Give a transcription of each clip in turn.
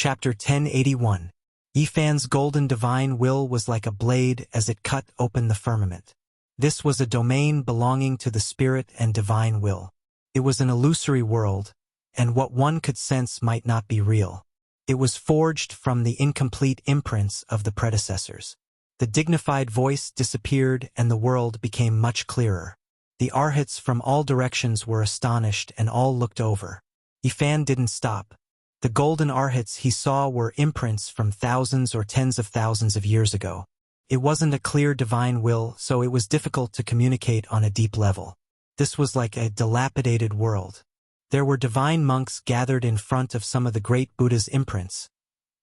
Chapter 1081. Yifan's golden divine will was like a blade as it cut open the firmament. This was a domain belonging to the spirit and divine will. It was an illusory world, and what one could sense might not be real. It was forged from the incomplete imprints of the predecessors. The dignified voice disappeared and the world became much clearer. The arhats from all directions were astonished and all looked over. Yifan didn't stop. The golden arhats he saw were imprints from thousands or tens of thousands of years ago. It wasn't a clear divine will, so it was difficult to communicate on a deep level. This was like a dilapidated world. There were divine monks gathered in front of some of the great Buddha's imprints,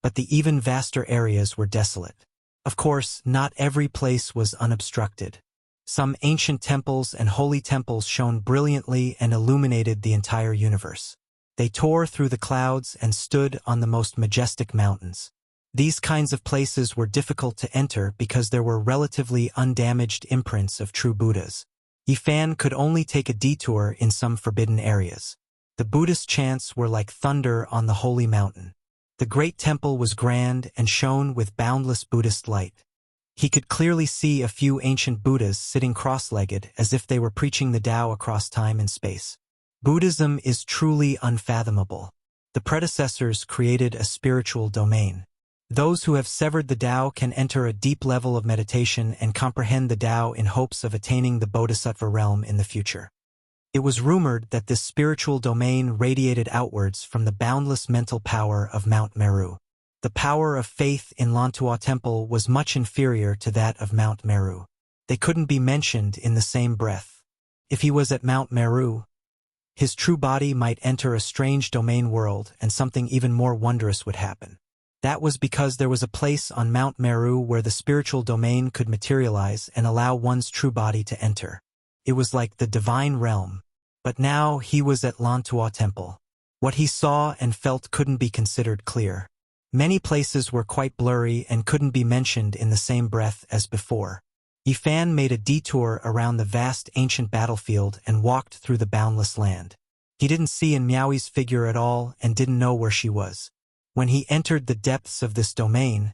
but the even vaster areas were desolate. Of course, not every place was unobstructed. Some ancient temples and holy temples shone brilliantly and illuminated the entire universe. They tore through the clouds and stood on the most majestic mountains. These kinds of places were difficult to enter because there were relatively undamaged imprints of true Buddhas. Yifan could only take a detour in some forbidden areas. The Buddhist chants were like thunder on the holy mountain. The great temple was grand and shone with boundless Buddhist light. He could clearly see a few ancient Buddhas sitting cross-legged as if they were preaching the Tao across time and space. Buddhism is truly unfathomable. The predecessors created a spiritual domain. Those who have severed the Tao can enter a deep level of meditation and comprehend the Tao in hopes of attaining the Bodhisattva realm in the future. It was rumored that this spiritual domain radiated outwards from the boundless mental power of Mount Meru. The power of faith in Lantua Temple was much inferior to that of Mount Meru. They couldn't be mentioned in the same breath. If he was at Mount Meru, his true body might enter a strange domain world and something even more wondrous would happen. That was because there was a place on Mount Meru where the spiritual domain could materialize and allow one's true body to enter. It was like the divine realm. But now he was at Lantua Temple. What he saw and felt couldn't be considered clear. Many places were quite blurry and couldn't be mentioned in the same breath as before. Yifan made a detour around the vast ancient battlefield and walked through the boundless land. He didn't see in Miaoi's figure at all and didn't know where she was. When he entered the depths of this domain,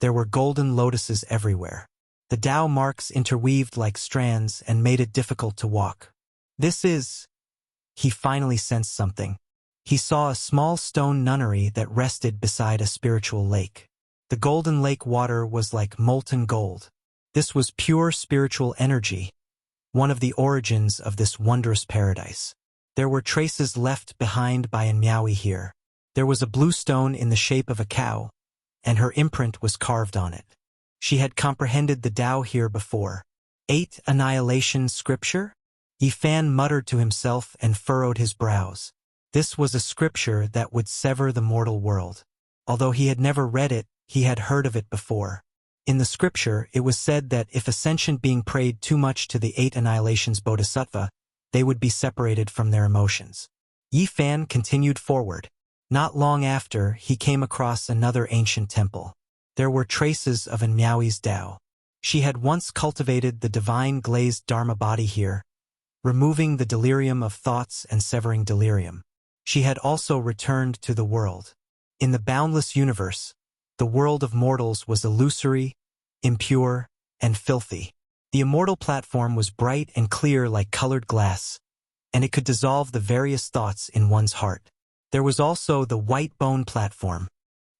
there were golden lotuses everywhere. The Tao marks interweaved like strands and made it difficult to walk. He finally sensed something. He saw a small stone nunnery that rested beside a spiritual lake. The golden lake water was like molten gold. This was pure spiritual energy, one of the origins of this wondrous paradise. There were traces left behind by Miaoi here. There was a blue stone in the shape of a cow, and her imprint was carved on it. She had comprehended the Tao here before. 8 Annihilation Scripture? Yifan muttered to himself and furrowed his brows. This was a scripture that would sever the mortal world. Although he had never read it, he had heard of it before. In the scripture, it was said that if a sentient being prayed too much to the 8 Annihilations Bodhisattva, they would be separated from their emotions. Yifan continued forward. Not long after, he came across another ancient temple. There were traces of Miaoi's Tao. She had once cultivated the divine glazed Dharma body here, removing the delirium of thoughts and severing delirium. She had also returned to the world. In the boundless universe, the world of mortals was illusory, impure, and filthy. The immortal platform was bright and clear like colored glass, and it could dissolve the various thoughts in one's heart. There was also the white bone platform.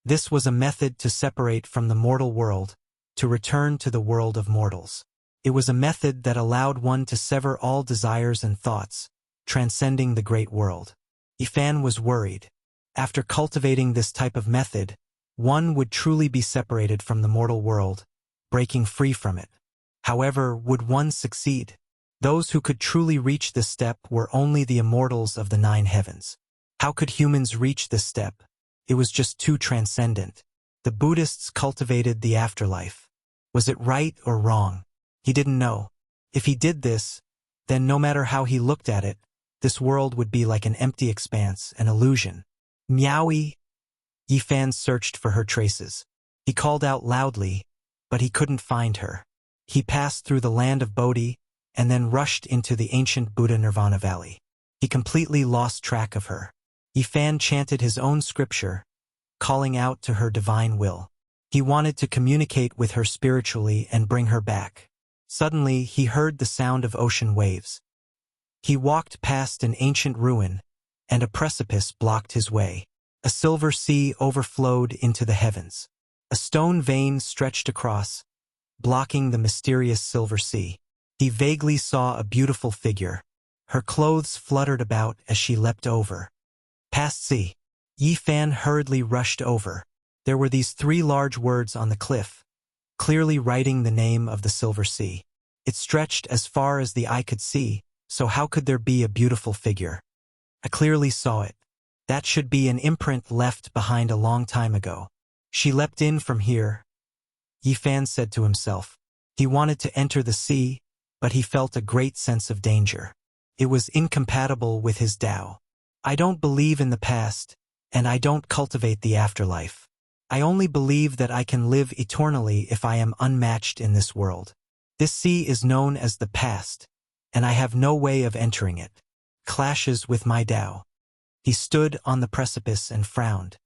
This was a method to separate from the mortal world, to return to the world of mortals. It was a method that allowed one to sever all desires and thoughts, transcending the great world. Yifan was worried. After cultivating this type of method, one would truly be separated from the mortal world, breaking free from it. However, would one succeed? Those who could truly reach this step were only the immortals of the 9 heavens. How could humans reach this step? It was just too transcendent. The Buddhists cultivated the afterlife. Was it right or wrong? He didn't know. If he did this, then no matter how he looked at it, this world would be like an empty expanse, an illusion. Miaoi. Yifan searched for her traces. He called out loudly, but he couldn't find her. He passed through the land of Bodhi and then rushed into the ancient Buddha Nirvana Valley. He completely lost track of her. Yifan chanted his own scripture, calling out to her divine will. He wanted to communicate with her spiritually and bring her back. Suddenly, he heard the sound of ocean waves. He walked past an ancient ruin, and a precipice blocked his way. A silver sea overflowed into the heavens. A stone vein stretched across, blocking the mysterious silver sea. He vaguely saw a beautiful figure. Her clothes fluttered about as she leapt over. Past sea. Yi Fan hurriedly rushed over. There were these 3 large words on the cliff, clearly writing the name of the silver sea. It stretched as far as the eye could see, so how could there be a beautiful figure? I clearly saw it. That should be an imprint left behind a long time ago. She leapt in from here, Yi Fan said to himself. He wanted to enter the sea, but he felt a great sense of danger. It was incompatible with his Tao. I don't believe in the past, and I don't cultivate the afterlife. I only believe that I can live eternally if I am unmatched in this world. This sea is known as the past, and I have no way of entering it. Clashes with my Tao. He stood on the precipice and frowned.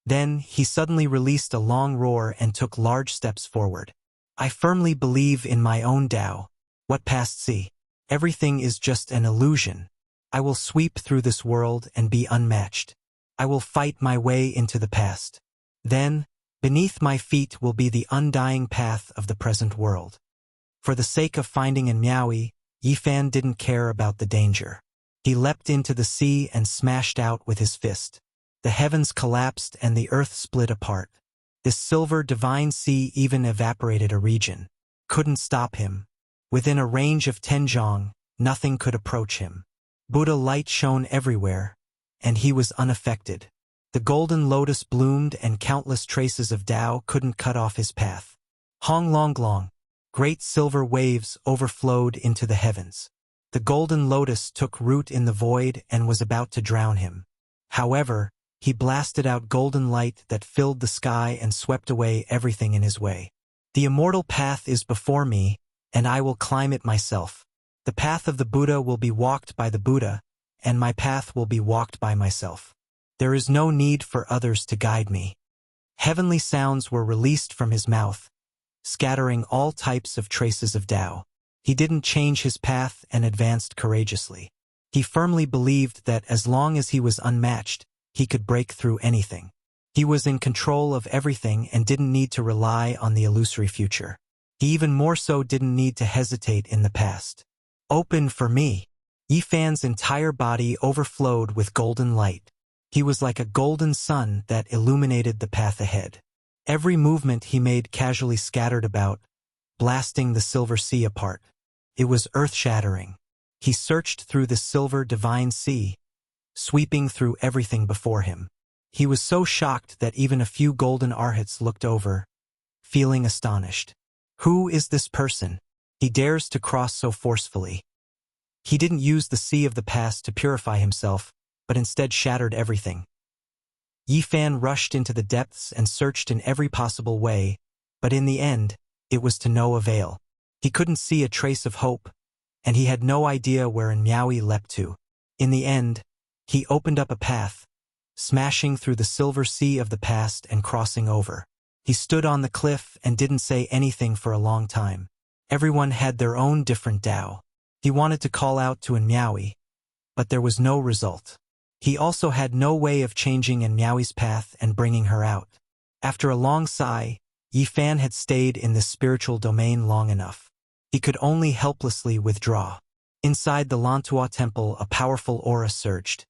Then he suddenly released a long roar and took large steps forward. I firmly believe in my own Tao. What past sea? Everything is just an illusion. I will sweep through this world and be unmatched. I will fight my way into the past. Then, beneath my feet will be the undying path of the present world. For the sake of finding an Miaoyi, Yi Fan didn't care about the danger. He leapt into the sea and smashed out with his fist. The heavens collapsed and the earth split apart. This silver divine sea even evaporated a region. Couldn't stop him. Within a range of 10 zhang, nothing could approach him. Buddha light shone everywhere, and he was unaffected. The golden lotus bloomed and countless traces of Tao couldn't cut off his path. Hong Long Long. Great silver waves overflowed into the heavens. The golden lotus took root in the void and was about to drown him. However, he blasted out golden light that filled the sky and swept away everything in his way. The immortal path is before me, and I will climb it myself. The path of the Buddha will be walked by the Buddha, and my path will be walked by myself. There is no need for others to guide me. Heavenly sounds were released from his mouth, scattering all types of traces of Tao. He didn't change his path and advanced courageously. He firmly believed that as long as he was unmatched, he could break through anything. He was in control of everything and didn't need to rely on the illusory future. He even more so didn't need to hesitate in the past. Open for me. Yi Fan's entire body overflowed with golden light. He was like a golden sun that illuminated the path ahead. Every movement he made casually scattered about, blasting the silver sea apart. It was earth-shattering. He searched through the silver divine sea, sweeping through everything before him. He was so shocked that even a few golden arhats looked over, feeling astonished. Who is this person? He dares to cross so forcefully. He didn't use the sea of the past to purify himself, but instead shattered everything. Yi Fan rushed into the depths and searched in every possible way, but in the end, it was to no avail. He couldn't see a trace of hope, and he had no idea where an Miaoyi leapt to. In the end, he opened up a path, smashing through the silver sea of the past and crossing over. He stood on the cliff and didn't say anything for a long time. Everyone had their own different Tao. He wanted to call out to an Miaoyi, but there was no result. He also had no way of changing an Miaoyi's path and bringing her out. After a long sigh, Yi Fan had stayed in this spiritual domain long enough. He could only helplessly withdraw. Inside the Lantua temple, a powerful aura surged.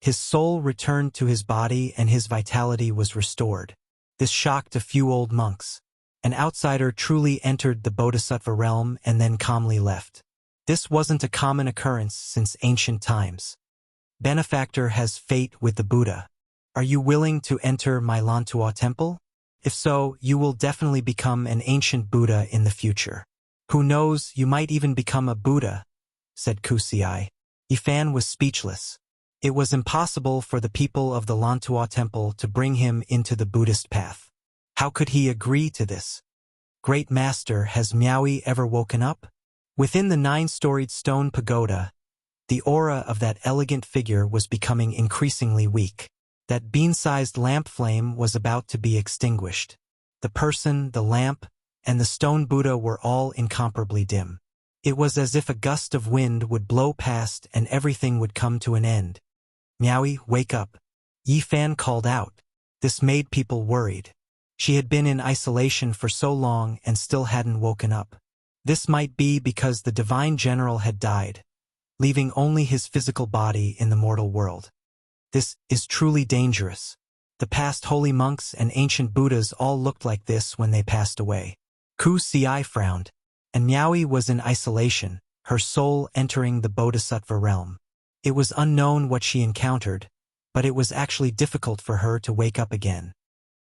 His soul returned to his body and his vitality was restored. This shocked a few old monks. An outsider truly entered the Bodhisattva realm and then calmly left. This wasn't a common occurrence since ancient times. Benefactor has fate with the Buddha. Are you willing to enter my Lantua temple? If so, you will definitely become an ancient Buddha in the future. Who knows, you might even become a Buddha, said Kusiai. Yi Fan was speechless. It was impossible for the people of the Lantua temple to bring him into the Buddhist path. How could he agree to this? Great Master, has Miaoyi ever woken up? Within the 9-storied stone pagoda, the aura of that elegant figure was becoming increasingly weak. That bean-sized lamp flame was about to be extinguished. The person, the lamp, and the stone Buddha were all incomparably dim. It was as if a gust of wind would blow past and everything would come to an end. "Miaoi, wake up," Yi Fan called out. This made people worried. She had been in isolation for so long and still hadn't woken up. This might be because the divine general had died, leaving only his physical body in the mortal world. This is truly dangerous. The past holy monks and ancient Buddhas all looked like this when they passed away. Ku Ci frowned, and Miaoi was in isolation, her soul entering the bodhisattva realm. It was unknown what she encountered, but it was actually difficult for her to wake up again.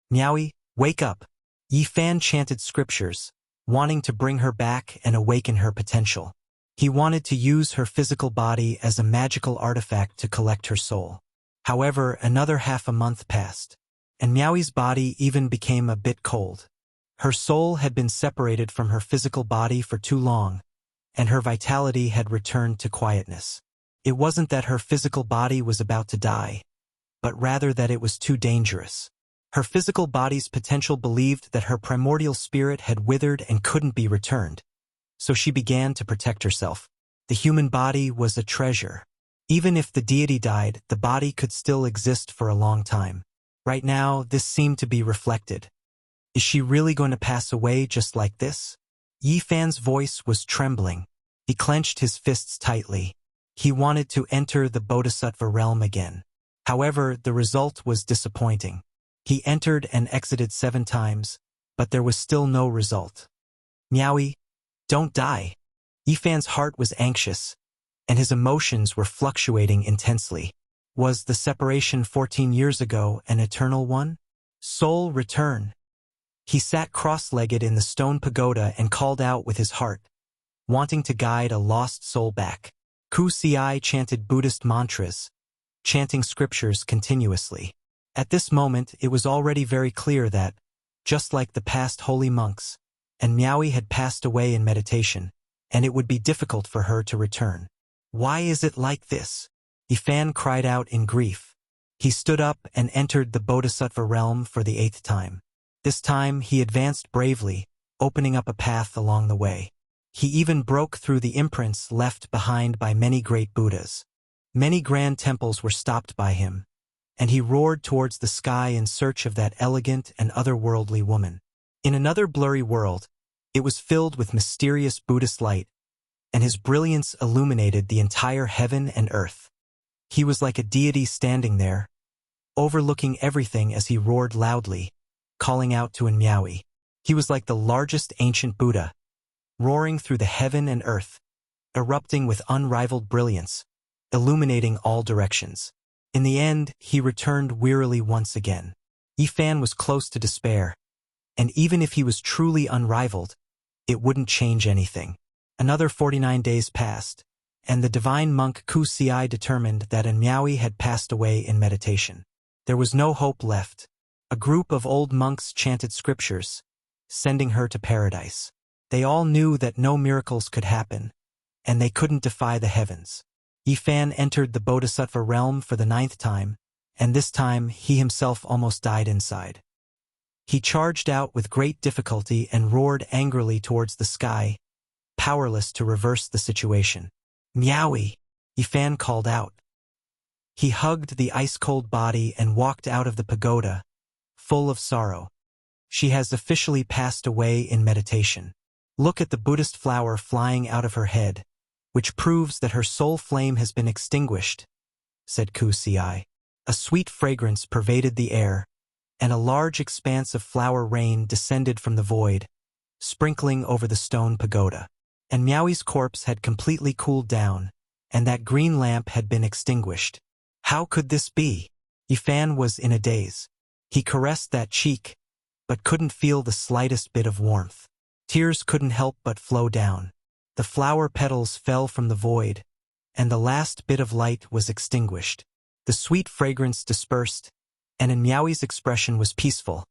"Miaoi, wake up!" Yi Fan chanted scriptures, wanting to bring her back and awaken her potential. He wanted to use her physical body as a magical artifact to collect her soul. However, another half a month passed, and Miaoi's body even became a bit cold. Her soul had been separated from her physical body for too long, and her vitality had returned to quietness. It wasn't that her physical body was about to die, but rather that it was too dangerous. Her physical body's potential believed that her primordial spirit had withered and couldn't be returned, so she began to protect herself. The human body was a treasure. Even if the deity died, the body could still exist for a long time. Right now, this seemed to be reflected. Is she really going to pass away just like this? Yi Fan's voice was trembling. He clenched his fists tightly. He wanted to enter the bodhisattva realm again. However, the result was disappointing. He entered and exited 7 times, but there was still no result. "Miaoi, don't die." Yi Fan's heart was anxious, and his emotions were fluctuating intensely. Was the separation 14 years ago an eternal one? Soul, return. He sat cross-legged in the stone pagoda and called out with his heart, wanting to guide a lost soul back. Ku Ci chanted Buddhist mantras, chanting scriptures continuously. At this moment, it was already very clear that, just like the past holy monks, and Miaoi had passed away in meditation, and it would be difficult for her to return. "Why is it like this?" Yi Fan cried out in grief. He stood up and entered the bodhisattva realm for the 8th time. This time, he advanced bravely, opening up a path along the way. He even broke through the imprints left behind by many great Buddhas. Many grand temples were stopped by him, and he roared towards the sky in search of that elegant and otherworldly woman. In another blurry world, it was filled with mysterious Buddhist light, and his brilliance illuminated the entire heaven and earth. He was like a deity standing there, overlooking everything as he roared loudly, calling out to Miaoi. He was like the largest ancient Buddha, roaring through the heaven and earth, erupting with unrivaled brilliance, illuminating all directions. In the end, he returned wearily once again. Yi Fan was close to despair, and even if he was truly unrivaled, it wouldn't change anything. Another 49 days passed, and the divine monk Ku Ci determined that Miaoi had passed away in meditation. There was no hope left. A group of old monks chanted scriptures, sending her to paradise. They all knew that no miracles could happen, and they couldn't defy the heavens. Yi Fan entered the bodhisattva realm for the 9th time, and this time he himself almost died inside. He charged out with great difficulty and roared angrily towards the sky, powerless to reverse the situation. "Miaoi," Yi Fan called out. He hugged the ice-cold body and walked out of the pagoda, full of sorrow. "She has officially passed away in meditation. Look at the Buddhist flower flying out of her head, which proves that her soul flame has been extinguished," said Ku Ci. A sweet fragrance pervaded the air, and a large expanse of flower rain descended from the void, sprinkling over the stone pagoda. And Miaoi's corpse had completely cooled down, and that green lamp had been extinguished. How could this be? Yi Fan was in a daze. He caressed that cheek, but couldn't feel the slightest bit of warmth. Tears couldn't help but flow down. The flower petals fell from the void, and the last bit of light was extinguished. The sweet fragrance dispersed, and Miaoi's expression was peaceful,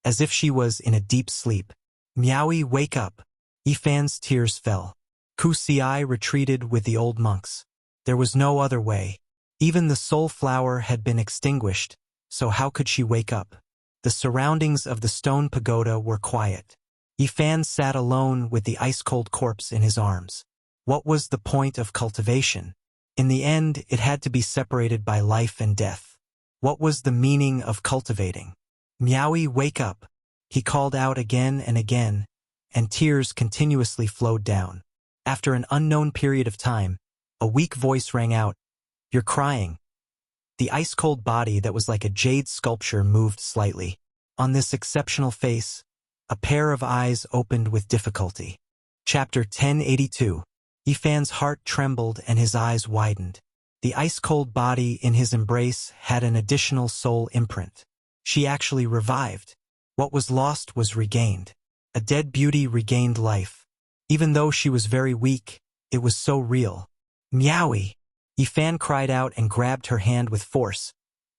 as if she was in a deep sleep. "Miaoi, wake up!" Yi Fan's tears fell. Ku Ci retreated with the old monks. There was no other way. Even the soul flower had been extinguished, so how could she wake up? The surroundings of the stone pagoda were quiet. Yifan sat alone with the ice-cold corpse in his arms. What was the point of cultivation? In the end, it had to be separated by life and death. What was the meaning of cultivating? Miaoyi, wake up! He called out again and again, and tears continuously flowed down. After an unknown period of time, a weak voice rang out, "You're crying." The ice-cold body that was like a jade sculpture moved slightly. On this exceptional face, a pair of eyes opened with difficulty. Chapter 1082. Yifan's heart trembled and his eyes widened. The ice-cold body in his embrace had an additional soul imprint. She actually revived. What was lost was regained. A dead beauty regained life. Even though she was very weak, it was so real. "Miaoyi!" Yifan cried out and grabbed her hand with force,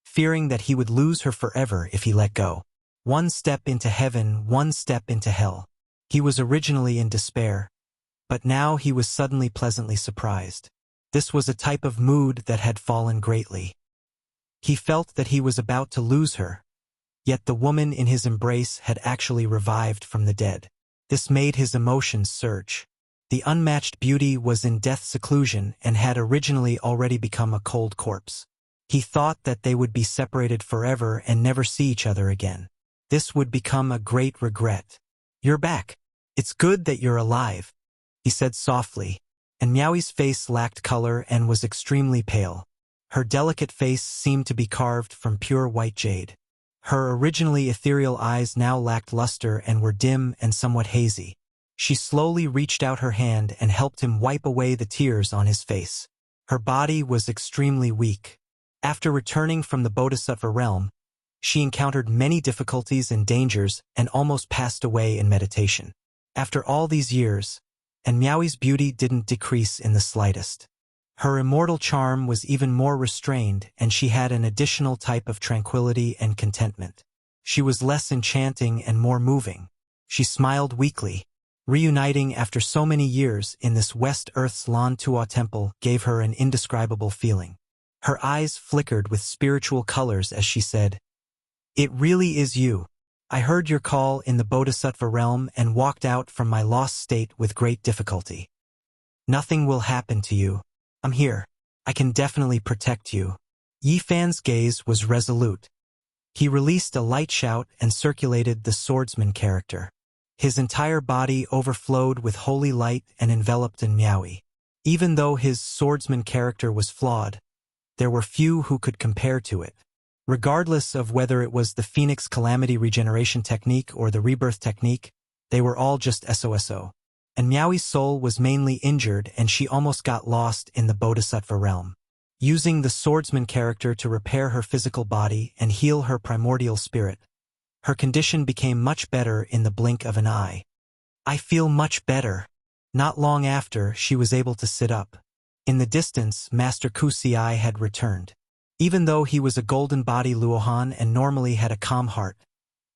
fearing that he would lose her forever if he let go. One step into heaven, one step into hell. He was originally in despair, but now he was suddenly pleasantly surprised. This was a type of mood that had fallen greatly. He felt that he was about to lose her, yet the woman in his embrace had actually revived from the dead. This made his emotions surge. The unmatched beauty was in death seclusion and had originally already become a cold corpse. He thought that they would be separated forever and never see each other again. This would become a great regret. "You're back. It's good that you're alive," he said softly, and Miaoyi's face lacked color and was extremely pale. Her delicate face seemed to be carved from pure white jade. Her originally ethereal eyes now lacked luster and were dim and somewhat hazy. She slowly reached out her hand and helped him wipe away the tears on his face. Her body was extremely weak. After returning from the Bodhisattva realm, she encountered many difficulties and dangers and almost passed away in meditation. After all these years, and Miaoyi's beauty didn't decrease in the slightest. Her immortal charm was even more restrained, and she had an additional type of tranquility and contentment. She was less enchanting and more moving. She smiled weakly. Reuniting after so many years in this West Earth's Lan Tua temple gave her an indescribable feeling. Her eyes flickered with spiritual colors as she said, "It really is you. I heard your call in the Bodhisattva realm and walked out from my lost state with great difficulty. Nothing will happen to you. I'm here. I can definitely protect you." Yifan's gaze was resolute. He released a light shout and circulated the swordsman character. His entire body overflowed with holy light and enveloped in Miaoyi. Even though his swordsman character was flawed, there were few who could compare to it. Regardless of whether it was the Phoenix Calamity regeneration technique or the rebirth technique, they were all just SOSO. And Miaoyi's soul was mainly injured and she almost got lost in the Bodhisattva realm. Using the swordsman character to repair her physical body and heal her primordial spirit, her condition became much better in the blink of an eye. "I feel much better." Not long after, she was able to sit up. In the distance, Master Wuxia had returned. Even though he was a golden body Luohan and normally had a calm heart,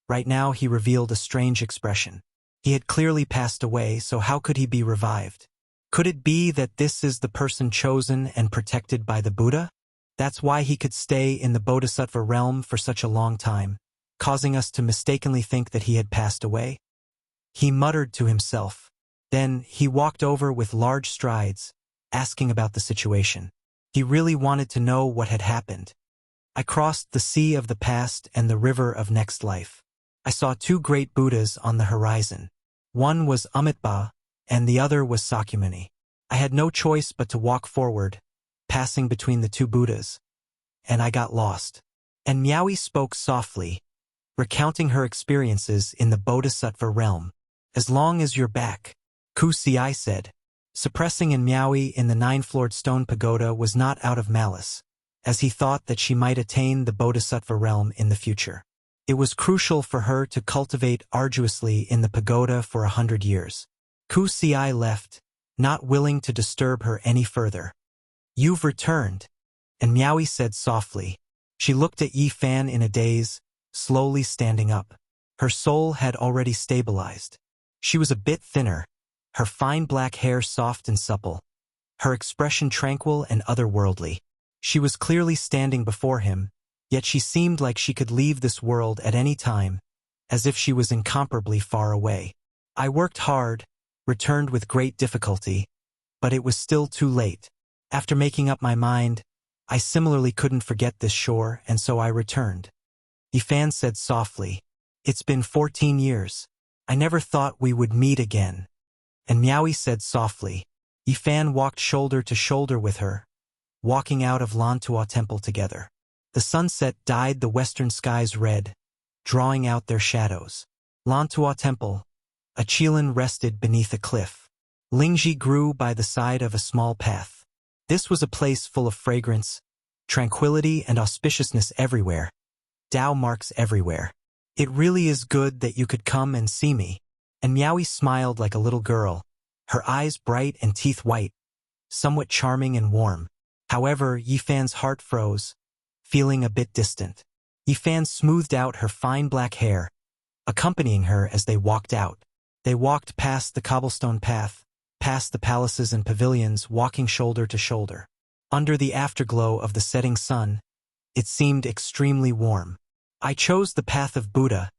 right now he revealed a strange expression. He had clearly passed away, so how could he be revived? Could it be that this is the person chosen and protected by the Buddha? That's why he could stay in the Bodhisattva realm for such a long time, causing us to mistakenly think that he had passed away? He muttered to himself. Then he walked over with large strides, asking about the situation. He really wanted to know what had happened. "I crossed the sea of the past and the river of next life. I saw two great Buddhas on the horizon. One was Amitabha, and the other was Sakyamuni. I had no choice but to walk forward, passing between the two Buddhas, and I got lost." And Miaoyi spoke softly, recounting her experiences in the Bodhisattva realm. "As long as you're back," Wuxia said. Suppressing in Miaoyi in the 9-floored stone pagoda was not out of malice, as he thought that she might attain the Bodhisattva realm in the future. It was crucial for her to cultivate arduously in the pagoda for 100 years. Wuxia left, not willing to disturb her any further. "You've returned," and Miaoyi said softly. She looked at Yifan in a daze, slowly standing up. Her soul had already stabilized. She was a bit thinner, her fine black hair soft and supple, her expression tranquil and otherworldly. She was clearly standing before him, yet she seemed like she could leave this world at any time, as if she was incomparably far away. I worked hard, returned with great difficulty, but it was still too late. After making up my mind, I similarly couldn't forget this shore, and so I returned. Yifan said softly, "It's been 14 years. I never thought we would meet again." And Miaoi said softly. Yifan walked shoulder to shoulder with her, walking out of Lantua Temple together. The sunset dyed the western skies red, drawing out their shadows. Lantua Temple, a Qilin rested beneath a cliff. Lingji grew by the side of a small path. This was a place full of fragrance, tranquility and auspiciousness everywhere. Tao marks everywhere. "It really is good that you could come and see me." And Miaoi smiled like a little girl, her eyes bright and teeth white, somewhat charming and warm. However, Yifan's heart froze, feeling a bit distant. Yifan smoothed out her fine black hair, accompanying her as they walked out. They walked past the cobblestone path, past the palaces and pavilions, walking shoulder to shoulder. Under the afterglow of the setting sun, it seemed extremely warm. "I chose the path of Buddha,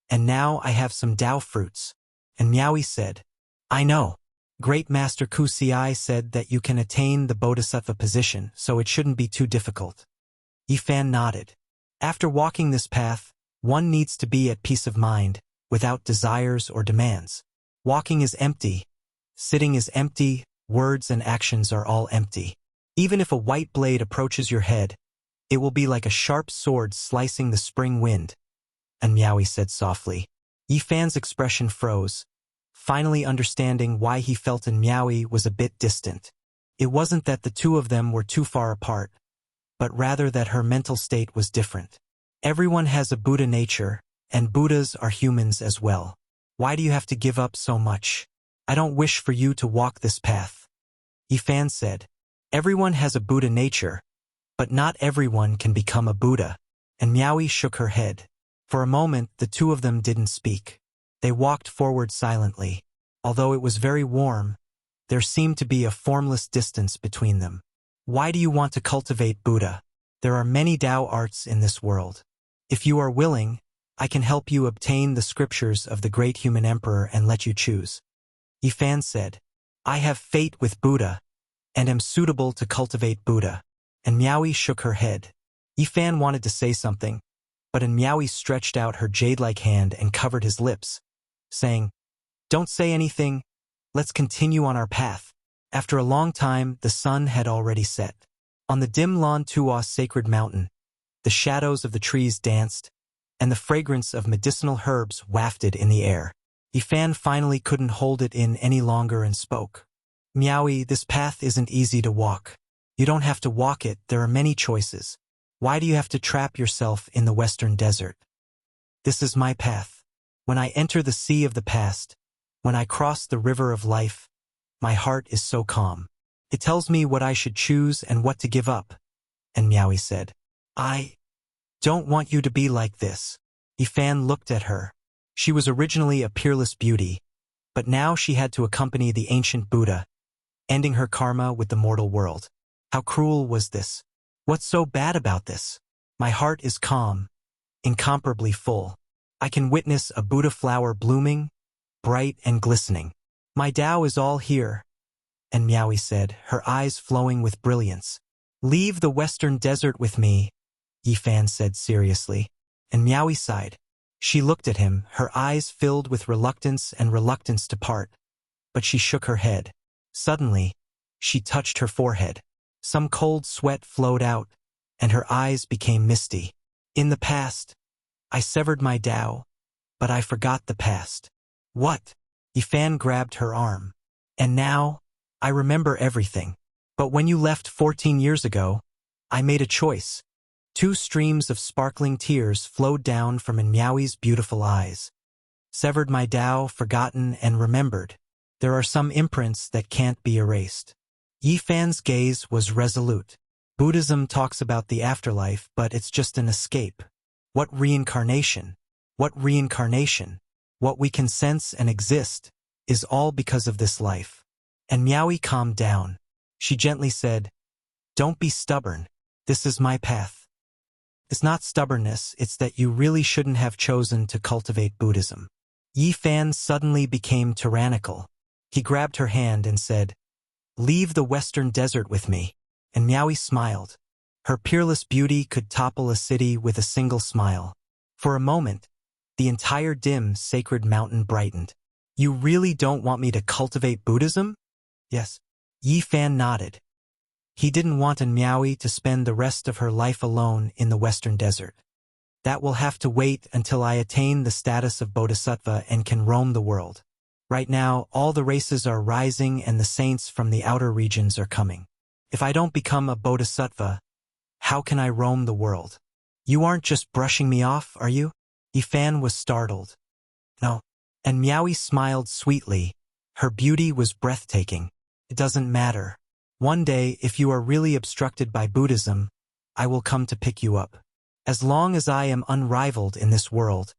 and now I have some Tao fruits." And Miaoi said, "I know. Great Master Kusi said that you can attain the Bodhisattva position, so it shouldn't be too difficult." Yifan nodded. "After walking this path, one needs to be at peace of mind, without desires or demands. Walking is empty. Sitting is empty. Words and actions are all empty. Even if a white blade approaches your head, it will be like a sharp sword slicing the spring wind." And Miaoi said softly. Yifan's expression froze, finally understanding why he felt in Miaoi was a bit distant. It wasn't that the two of them were too far apart, but rather that her mental state was different. Everyone has a Buddha nature, and Buddhas are humans as well. Why do you have to give up so much? I don't wish for you to walk this path. Yifan said, "Everyone has a Buddha nature, but not everyone can become a Buddha." And Miaoi shook her head. For a moment, the two of them didn't speak. They walked forward silently. Although it was very warm, there seemed to be a formless distance between them. "Why do you want to cultivate Buddha? There are many Tao arts in this world. If you are willing, I can help you obtain the scriptures of the great human emperor and let you choose." Yifan said, "I have fate with Buddha, and am suitable to cultivate Buddha." And Miaoi shook her head. Yifan wanted to say something, but Miaoi stretched out her jade-like hand and covered his lips, saying, "Don't say anything, let's continue on our path." After a long time, the sun had already set. On the dim Lan Tua sacred mountain, the shadows of the trees danced, and the fragrance of medicinal herbs wafted in the air. Yifan finally couldn't hold it in any longer and spoke. "Miaoi, this path isn't easy to walk. You don't have to walk it, there are many choices. Why do you have to trap yourself in the western desert? This is my path. When I enter the sea of the past, when I cross the river of life, my heart is so calm. It tells me what I should choose and what to give up." And Miaoi said, "I don't want you to be like this." Yifan looked at her. She was originally a peerless beauty, but now she had to accompany the ancient Buddha, ending her karma with the mortal world. How cruel was this? What's so bad about this? My heart is calm, incomparably full. I can witness a Buddha flower blooming, bright and glistening. My Tao is all here." And Miaoi said, her eyes flowing with brilliance. "Leave the western desert with me," Yifan said seriously. And Miaoi sighed. She looked at him, her eyes filled with reluctance to part. But she shook her head. Suddenly, she touched her forehead. Some cold sweat flowed out, and her eyes became misty. "In the past, I severed my Tao, but I forgot the past." "What?" Yifan grabbed her arm. "And now, I remember everything. But when you left 14 years ago, I made a choice." Two streams of sparkling tears flowed down from Miaoi's beautiful eyes. "Severed my Tao, forgotten and remembered. There are some imprints that can't be erased." Yifan's gaze was resolute. "Buddhism talks about the afterlife, but it's just an escape. What reincarnation? What reincarnation? What we can sense and exist is all because of this life." And Miaoi calmed down. She gently said, "Don't be stubborn. This is my path. It's not stubbornness, it's that you really shouldn't have chosen to cultivate Buddhism. Yi Fan suddenly became tyrannical. He grabbed her hand and said, "Leave the western desert with me." And Miaoi smiled. Her peerless beauty could topple a city with a single smile. For a moment, the entire dim, sacred mountain brightened. "You really don't want me to cultivate Buddhism?" "Yes." Yi Fan nodded. He didn't want Miaoi to spend the rest of her life alone in the western desert. "That will have to wait until I attain the status of bodhisattva and can roam the world. Right now, all the races are rising and the saints from the outer regions are coming. If I don't become a bodhisattva, how can I roam the world?" "You aren't just brushing me off, are you?" Yi Fan was startled. "No." And Miaoi smiled sweetly. Her beauty was breathtaking. "It doesn't matter. One day, if you are really obstructed by Buddhism, I will come to pick you up. As long as I am unrivaled in this world,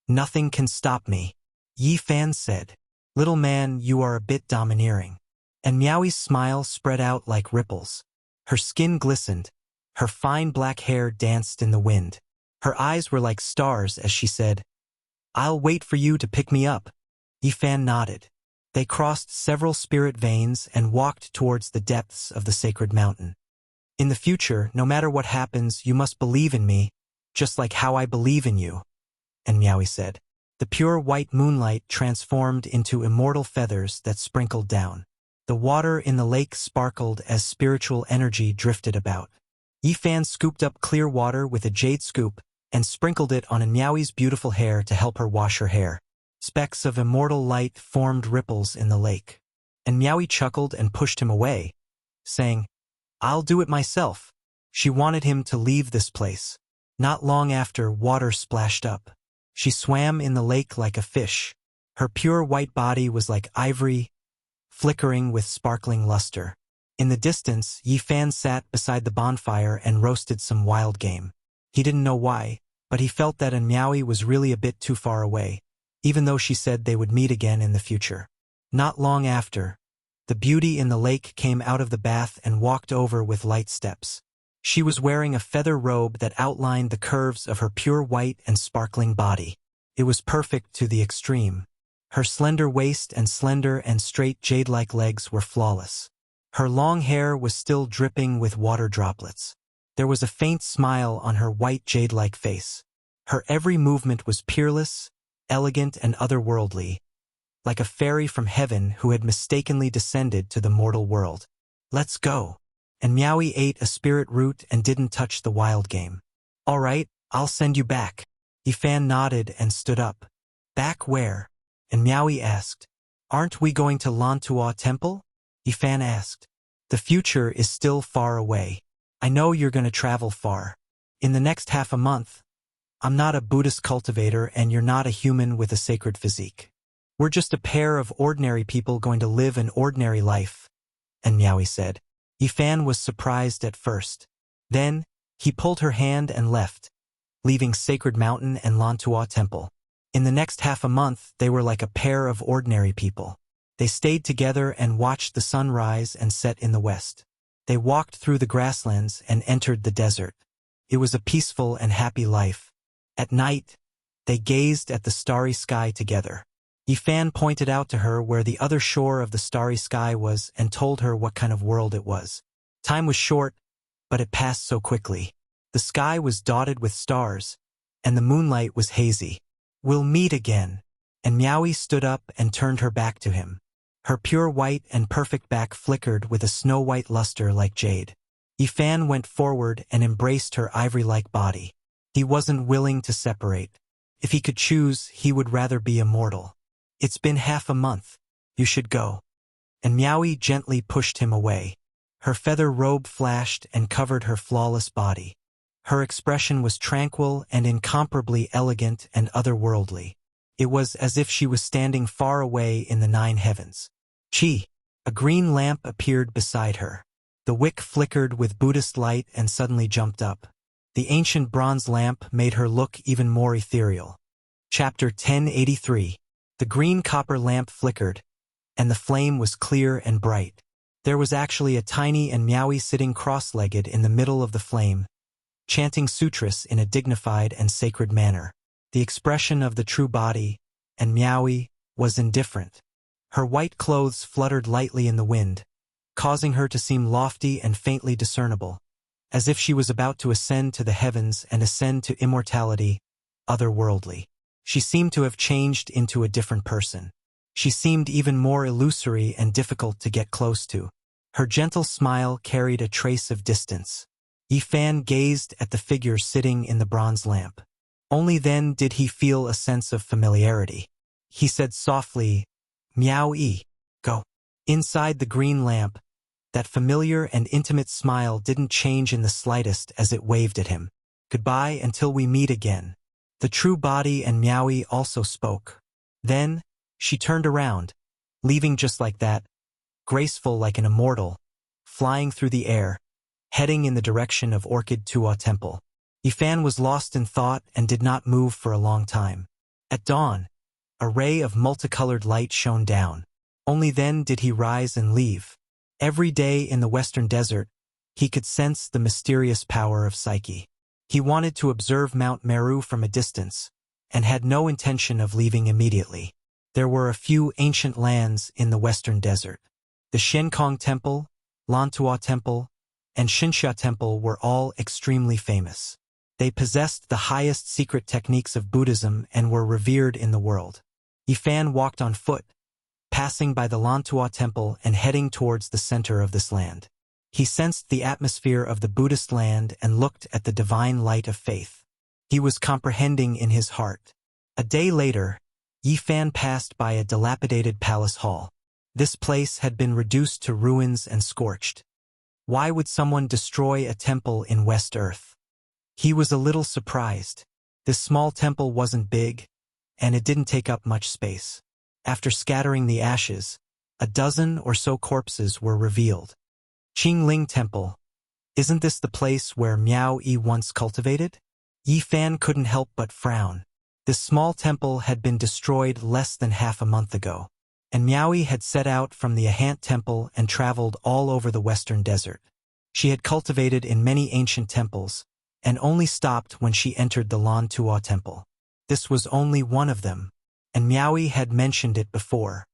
nothing can stop me." Yi Fan said, "Little man, you are a bit domineering." And Miaoi's smile spread out like ripples. Her skin glistened. Her fine black hair danced in the wind. Her eyes were like stars as she said, "I'll wait for you to pick me up." Yi Fan nodded. They crossed several spirit veins and walked towards the depths of the sacred mountain. "In the future, no matter what happens, you must believe in me, just like how I believe in you," and Miaoi said. The pure white moonlight transformed into immortal feathers that sprinkled down. The water in the lake sparkled as spiritual energy drifted about. Yi Fan scooped up clear water with a jade scoop and sprinkled it on Miaoi's beautiful hair to help her wash her hair. Specks of immortal light formed ripples in the lake. And Miaoi chuckled and pushed him away, saying, "I'll do it myself." She wanted him to leave this place. Not long after, water splashed up. She swam in the lake like a fish. Her pure white body was like ivory, flickering with sparkling luster. In the distance, Yi Fan sat beside the bonfire and roasted some wild game. He didn't know why, but he felt that Miaoi was really a bit too far away, even though she said they would meet again in the future. Not long after, the beauty in the lake came out of the bath and walked over with light steps. She was wearing a feather robe that outlined the curves of her pure white and sparkling body. It was perfect to the extreme. Her slender waist and slender and straight jade-like legs were flawless. Her long hair was still dripping with water droplets. There was a faint smile on her white jade-like face. Her every movement was peerless, elegant and otherworldly, like a fairy from heaven who had mistakenly descended to the mortal world. "Let's go." And Miaoi ate a spirit root and didn't touch the wild game. "All right, I'll send you back." Yi Fan nodded and stood up. "Back where?" And Miaoi asked. "Aren't we going to Lantua Temple?" Yi Fan asked. "The future is still far away. I know you're going to travel far. In the next half a month, I'm not a Buddhist cultivator and you're not a human with a sacred physique. We're just a pair of ordinary people going to live an ordinary life," and Miaoi said. Yi Fan was surprised at first. Then, he pulled her hand and left, leaving Sacred Mountain and Lantua Temple. In the next half a month, they were like a pair of ordinary people. They stayed together and watched the sun rise and set in the west. They walked through the grasslands and entered the desert. It was a peaceful and happy life. At night, they gazed at the starry sky together. Yi Fan pointed out to her where the other shore of the starry sky was and told her what kind of world it was. Time was short, but it passed so quickly. The sky was dotted with stars, and the moonlight was hazy. "We'll meet again." And Miaoi stood up and turned her back to him. Her pure white and perfect back flickered with a snow-white luster like jade. Yi Fan went forward and embraced her ivory-like body. He wasn't willing to separate. If he could choose, he would rather be immortal. "It's been half a month. You should go." And Miaoi gently pushed him away. Her feather robe flashed and covered her flawless body. Her expression was tranquil and incomparably elegant and otherworldly. It was as if she was standing far away in the 9 heavens. Chi! A green lamp appeared beside her. The wick flickered with Buddhist light and suddenly jumped up. The ancient bronze lamp made her look even more ethereal. Chapter 1083. The green copper lamp flickered, and the flame was clear and bright. There was actually a tiny Miaoi sitting cross-legged in the middle of the flame, chanting sutras in a dignified and sacred manner. The expression of the true body, and Miaoi, was indifferent. Her white clothes fluttered lightly in the wind, causing her to seem lofty and faintly discernible, as if she was about to ascend to the heavens and ascend to immortality, otherworldly. She seemed to have changed into a different person. She seemed even more illusory and difficult to get close to. Her gentle smile carried a trace of distance. Yifan gazed at the figure sitting in the bronze lamp. Only then did he feel a sense of familiarity. He said softly, "Miaoi, go." Inside the green lamp, that familiar and intimate smile didn't change in the slightest as it waved at him. "Goodbye until we meet again." The true body and Miaoi also spoke. Then, she turned around, leaving just like that, graceful like an immortal, flying through the air, heading in the direction of Orchid Tua Temple. Yifan was lost in thought and did not move for a long time. At dawn, a ray of multicolored light shone down. Only then did he rise and leave. Every day in the western desert, he could sense the mysterious power of Psyche. He wanted to observe Mount Meru from a distance, and had no intention of leaving immediately. There were a few ancient lands in the western desert. The Shenkong Temple, Lantua Temple, and Xinxia Temple were all extremely famous. They possessed the highest secret techniques of Buddhism and were revered in the world. Yifan walked on foot, passing by the Lantua Temple and heading towards the center of this land. He sensed the atmosphere of the Buddhist land and looked at the divine light of faith. He was comprehending in his heart. A day later, Yifan passed by a dilapidated palace hall. This place had been reduced to ruins and scorched. Why would someone destroy a temple in West Earth? He was a little surprised. This small temple wasn't big, and it didn't take up much space. After scattering the ashes, a dozen or so corpses were revealed. Qingling Temple. Isn't this the place where Miaoi once cultivated? Yifan couldn't help but frown. This small temple had been destroyed less than half a month ago, and Miaoi had set out from the Ahant Temple and traveled all over the western desert. She had cultivated in many ancient temples, and only stopped when she entered the Lantua Temple. This was only one of them, and Miaoi had mentioned it before.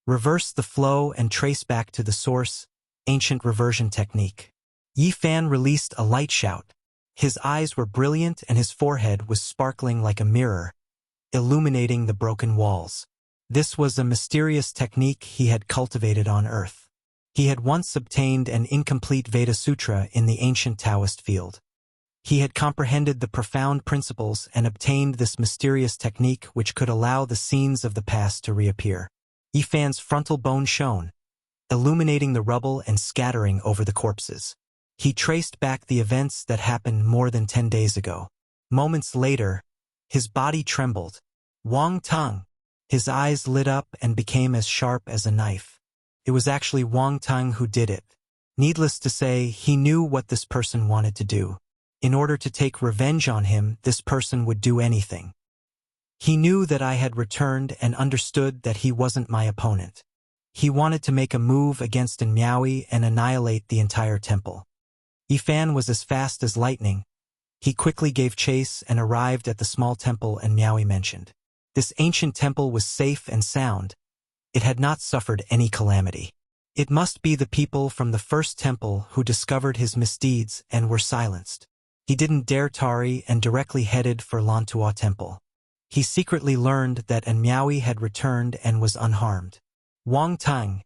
Reverse the flow and trace back to the source, ancient reversion technique. Yifan released a light shout. His eyes were brilliant and his forehead was sparkling like a mirror, illuminating the broken walls. This was a mysterious technique he had cultivated on Earth. He had once obtained an incomplete Veda Sutra in the ancient Taoist field. He had comprehended the profound principles and obtained this mysterious technique which could allow the scenes of the past to reappear. Yifan's frontal bone shone, illuminating the rubble and scattering over the corpses. He traced back the events that happened more than 10 days ago. Moments later, his body trembled. Wang Tang. His eyes lit up and became as sharp as a knife. It was actually Wang Tang who did it. Needless to say, he knew what this person wanted to do. In order to take revenge on him, this person would do anything. He knew that I had returned and understood that he wasn't my opponent. He wanted to make a move against Miaoi and annihilate the entire temple. Yifan was as fast as lightning. He quickly gave chase and arrived at the small temple Miaoi mentioned. This ancient temple was safe and sound. It had not suffered any calamity. It must be the people from the first temple who discovered his misdeeds and were silenced. He didn't dare tarry and directly headed for Lantua Temple. He secretly learned that Miaoi had returned and was unharmed. Wang Tang,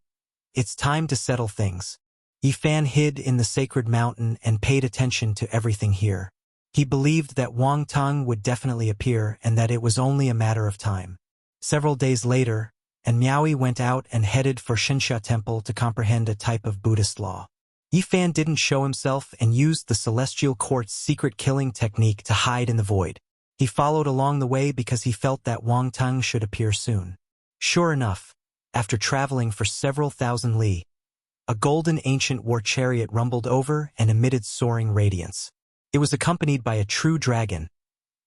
it's time to settle things. Yifan hid in the sacred mountain and paid attention to everything here. He believed that Wang Tang would definitely appear and that it was only a matter of time. Several days later, Miaoi went out and headed for Xinxia Temple to comprehend a type of Buddhist law. Yifan didn't show himself and used the Celestial Court's secret killing technique to hide in the void. He followed along the way because he felt that Wang Tang should appear soon. Sure enough, after traveling for several thousand li, a golden ancient war chariot rumbled over and emitted soaring radiance. It was accompanied by a true dragon,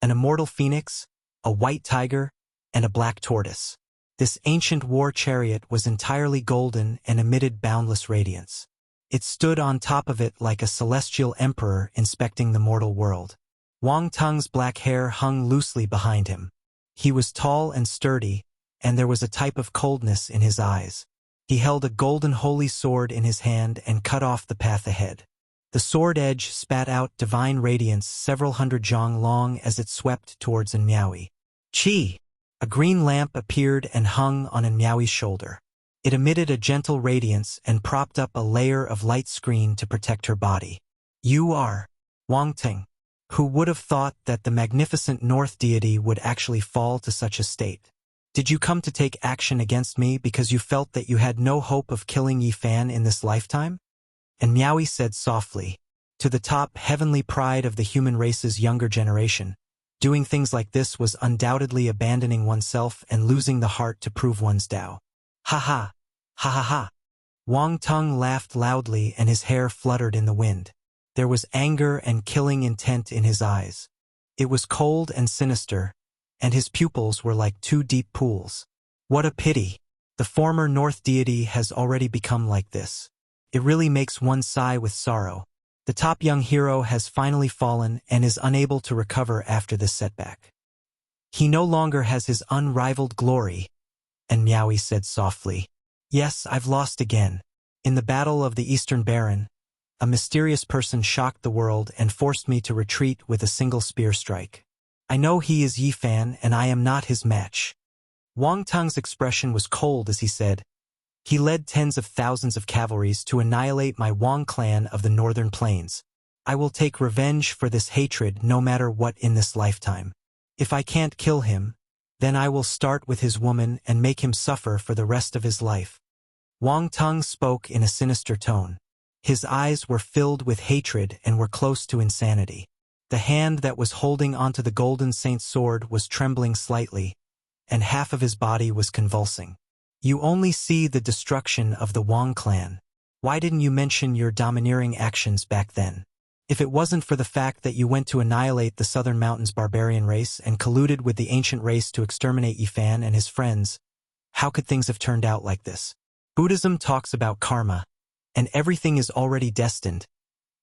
an immortal phoenix, a white tiger, and a black tortoise. This ancient war chariot was entirely golden and emitted boundless radiance. It stood on top of it like a celestial emperor inspecting the mortal world. Wang Tung's black hair hung loosely behind him. He was tall and sturdy, and there was a type of coldness in his eyes. He held a golden holy sword in his hand and cut off the path ahead. The sword edge spat out divine radiance several hundred zhang long as it swept towards Miaoyi. Chi! A green lamp appeared and hung on Miaoyi's shoulder. It emitted a gentle radiance and propped up a layer of light screen to protect her body. You are Wang Ting. Who would have thought that the magnificent North deity would actually fall to such a state? Did you come to take action against me because you felt that you had no hope of killing Yi Fan in this lifetime? And Miaoyi said softly, to the top heavenly pride of the human race's younger generation, doing things like this was undoubtedly abandoning oneself and losing the heart to prove one's Tao. Ha ha! Ha ha ha! Wang Tung laughed loudly and his hair fluttered in the wind. There was anger and killing intent in his eyes. It was cold and sinister, and his pupils were like two deep pools. What a pity! The former North deity has already become like this. It really makes one sigh with sorrow. The top young hero has finally fallen and is unable to recover after this setback. He no longer has his unrivaled glory, and Miaoyi said softly, Yes, I've lost again. In the Battle of the Eastern Baron, a mysterious person shocked the world and forced me to retreat with a single spear strike. I know he is Yi Fan and I am not his match. Wang Tung's expression was cold as he said, He led tens of thousands of cavalries to annihilate my Wang clan of the northern plains. I will take revenge for this hatred no matter what in this lifetime. If I can't kill him, then I will start with his woman and make him suffer for the rest of his life. Wang Tung spoke in a sinister tone. His eyes were filled with hatred and were close to insanity. The hand that was holding onto the golden saint's sword was trembling slightly, and half of his body was convulsing. You only see the destruction of the Wang clan. Why didn't you mention your domineering actions back then? If it wasn't for the fact that you went to annihilate the Southern Mountains barbarian race and colluded with the ancient race to exterminate Yi Fan and his friends, how could things have turned out like this? Buddhism talks about karma, and everything is already destined.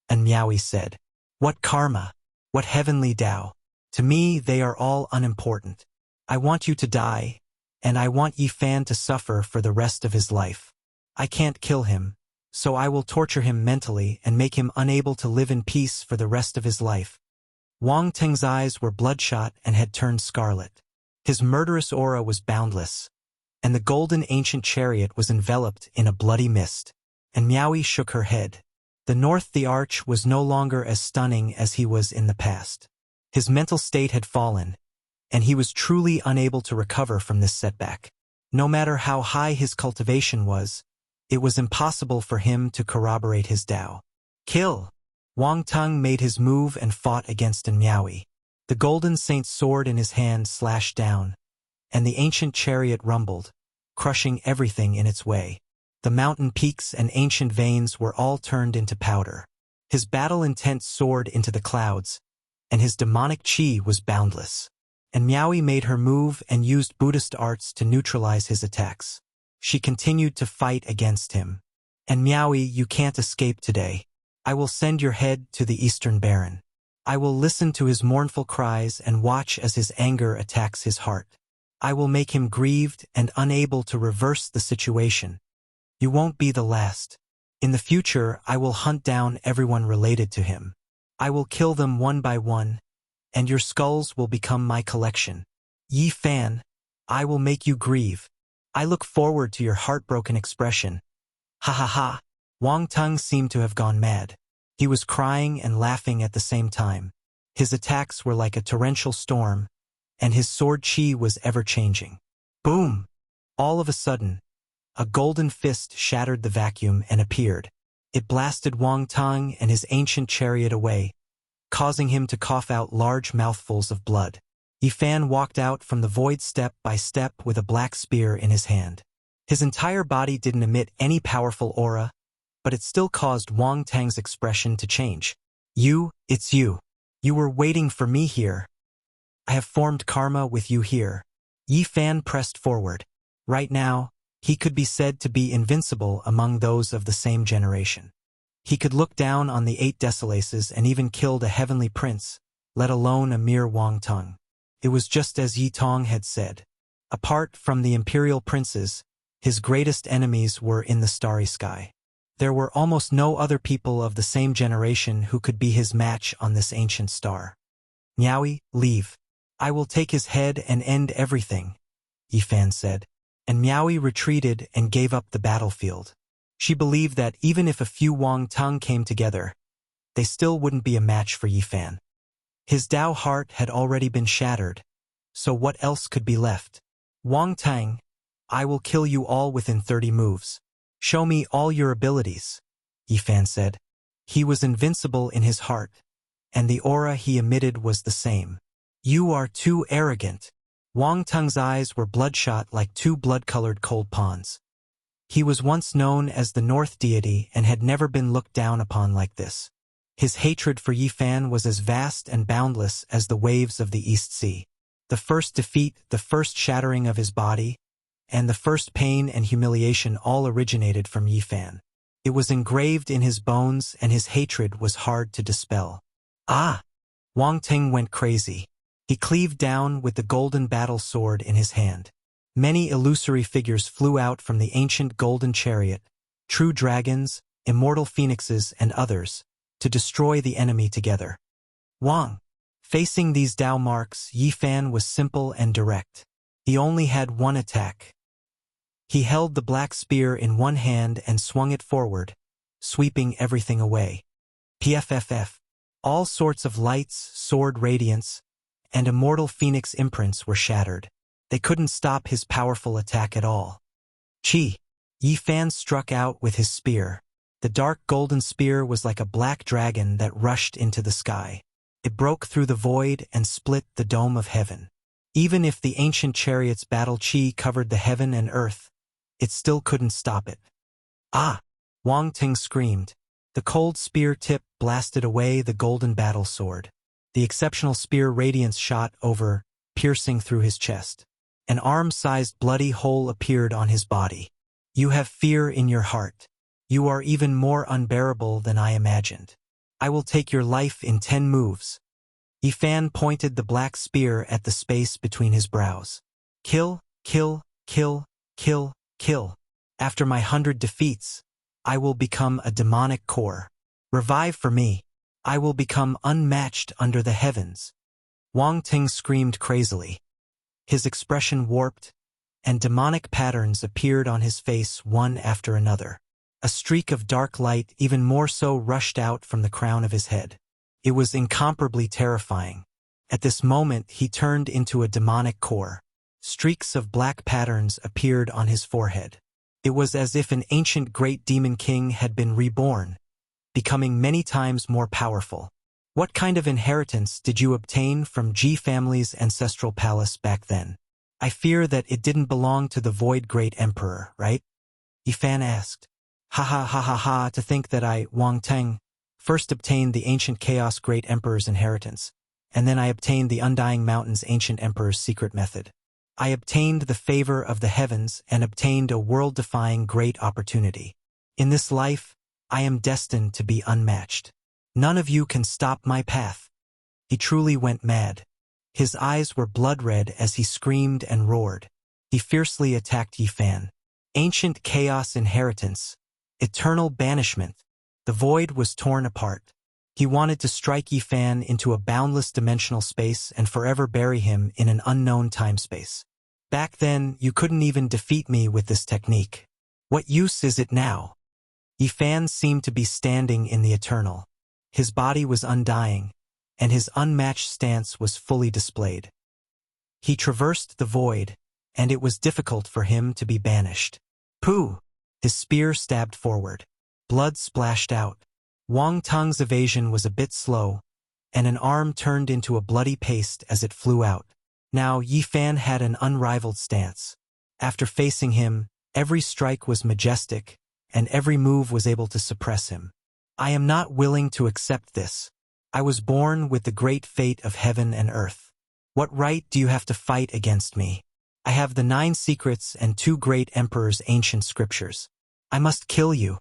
And Miaoyi said, What karma? What heavenly Tao? To me, they are all unimportant. I want you to die, and I want Yi Fan to suffer for the rest of his life. I can't kill him, so I will torture him mentally and make him unable to live in peace for the rest of his life. Wang Ting's eyes were bloodshot and had turned scarlet. His murderous aura was boundless, and the golden ancient chariot was enveloped in a bloody mist. And Miaoyi shook her head. The North the Arch was no longer as stunning as he was in the past. His mental state had fallen, and he was truly unable to recover from this setback. No matter how high his cultivation was, it was impossible for him to corroborate his Tao. Kill! Wang Tung made his move and fought against Miaoyi. The golden saint's sword in his hand slashed down, and the ancient chariot rumbled, crushing everything in its way. The mountain peaks and ancient veins were all turned into powder. His battle-intent soared into the clouds, and his demonic chi was boundless. And Miaoyi made her move and used Buddhist arts to neutralize his attacks. She continued to fight against him. And Miaoyi, you can't escape today. I will send your head to the Eastern Baron. I will listen to his mournful cries and watch as his anger attacks his heart. I will make him grieved and unable to reverse the situation. You won't be the last. In the future, I will hunt down everyone related to him. I will kill them one by one, and your skulls will become my collection. Yi Fan, I will make you grieve. I look forward to your heartbroken expression. Ha ha ha. Wang Tung seemed to have gone mad. He was crying and laughing at the same time. His attacks were like a torrential storm, and his sword chi was ever-changing. Boom! All of a sudden, a golden fist shattered the vacuum and appeared. It blasted Wang Tung and his ancient chariot away, causing him to cough out large mouthfuls of blood. Yi Fan walked out from the void step by step with a black spear in his hand. His entire body didn't emit any powerful aura, but it still caused Wang Tang's expression to change. It's you. You were waiting for me here. I have formed karma with you here. Yi Fan pressed forward. Right now, he could be said to be invincible among those of the same generation. He could look down on the 8 Desolaces and even killed a heavenly prince, let alone a mere Wang Tung. It was just as Yi Tong had said. Apart from the imperial princes, his greatest enemies were in the starry sky. There were almost no other people of the same generation who could be his match on this ancient star. Miaoyi, leave. I will take his head and end everything, Yi Fan said. And Miaoyi retreated and gave up the battlefield. She believed that even if a few Wang Tung came together, they still wouldn't be a match for Yi Fan. His Dao heart had already been shattered, so what else could be left? Wang Tang, I will kill you all within 30 moves. Show me all your abilities, Yi Fan said. He was invincible in his heart, and the aura he emitted was the same. You are too arrogant. Wang Tung's eyes were bloodshot like 2 blood-colored cold ponds. He was once known as the North Deity and had never been looked down upon like this. His hatred for Yi Fan was as vast and boundless as the waves of the East Sea. The first defeat, the first shattering of his body, and the first pain and humiliation all originated from Yi Fan. It was engraved in his bones, and his hatred was hard to dispel. Ah! Wang Ting went crazy. He cleaved down with the golden battle sword in his hand. Many illusory figures flew out from the ancient golden chariot, true dragons, immortal phoenixes, and others, to destroy the enemy together. Wang. Facing these Dao marks, Yi Fan was simple and direct. He only had one attack. He held the black spear in one hand and swung it forward, sweeping everything away. PFFF. All sorts of lights, sword radiance, and immortal phoenix imprints were shattered. They couldn't stop his powerful attack at all. Chi. Yi Fan struck out with his spear. The dark golden spear was like a black dragon that rushed into the sky. It broke through the void and split the dome of heaven. Even if the ancient chariot's battle chi covered the heaven and earth, it still couldn't stop it. Ah! Wang Ting screamed. The cold spear tip blasted away the golden battle sword. The exceptional spear radiance shot over, piercing through his chest. An arm-sized bloody hole appeared on his body. You have fear in your heart. You are even more unbearable than I imagined. I will take your life in 10 moves. Yi Fan pointed the black spear at the space between his brows. Kill, kill, kill, kill, kill. After my 100 defeats, I will become a demonic core. Revive for me. I will become unmatched under the heavens. Wang Ting screamed crazily. His expression warped, and demonic patterns appeared on his face one after another. A streak of dark light even more so rushed out from the crown of his head. It was incomparably terrifying. At this moment he turned into a demonic core. Streaks of black patterns appeared on his forehead. It was as if an ancient great demon king had been reborn, becoming many times more powerful. What kind of inheritance did you obtain from Ji family's ancestral palace back then? I fear that it didn't belong to the Void Great Emperor, right? Yi Fan asked. Ha ha ha ha ha, to think that I, Wang Teng, first obtained the ancient Chaos Great Emperor's inheritance, and then I obtained the Undying Mountain's ancient emperor's secret method. I obtained the favor of the heavens and obtained a world-defying great opportunity. In this life, I am destined to be unmatched. None of you can stop my path. He truly went mad. His eyes were blood-red as he screamed and roared. He fiercely attacked Yi Fan. Ancient chaos inheritance. Eternal banishment. The void was torn apart. He wanted to strike Yi Fan into a boundless dimensional space and forever bury him in an unknown time-space. Back then, you couldn't even defeat me with this technique. What use is it now? Yi Fan seemed to be standing in the eternal. His body was undying, and his unmatched stance was fully displayed. He traversed the void, and it was difficult for him to be banished. Pooh! His spear stabbed forward. Blood splashed out. Wang Tung's evasion was a bit slow, and an arm turned into a bloody paste as it flew out. Now Yi Fan had an unrivaled stance. After facing him, every strike was majestic, and every move was able to suppress him. I am not willing to accept this. I was born with the great fate of heaven and earth. What right do you have to fight against me? I have the 9 secrets and 2 great emperors' ancient scriptures. I must kill you.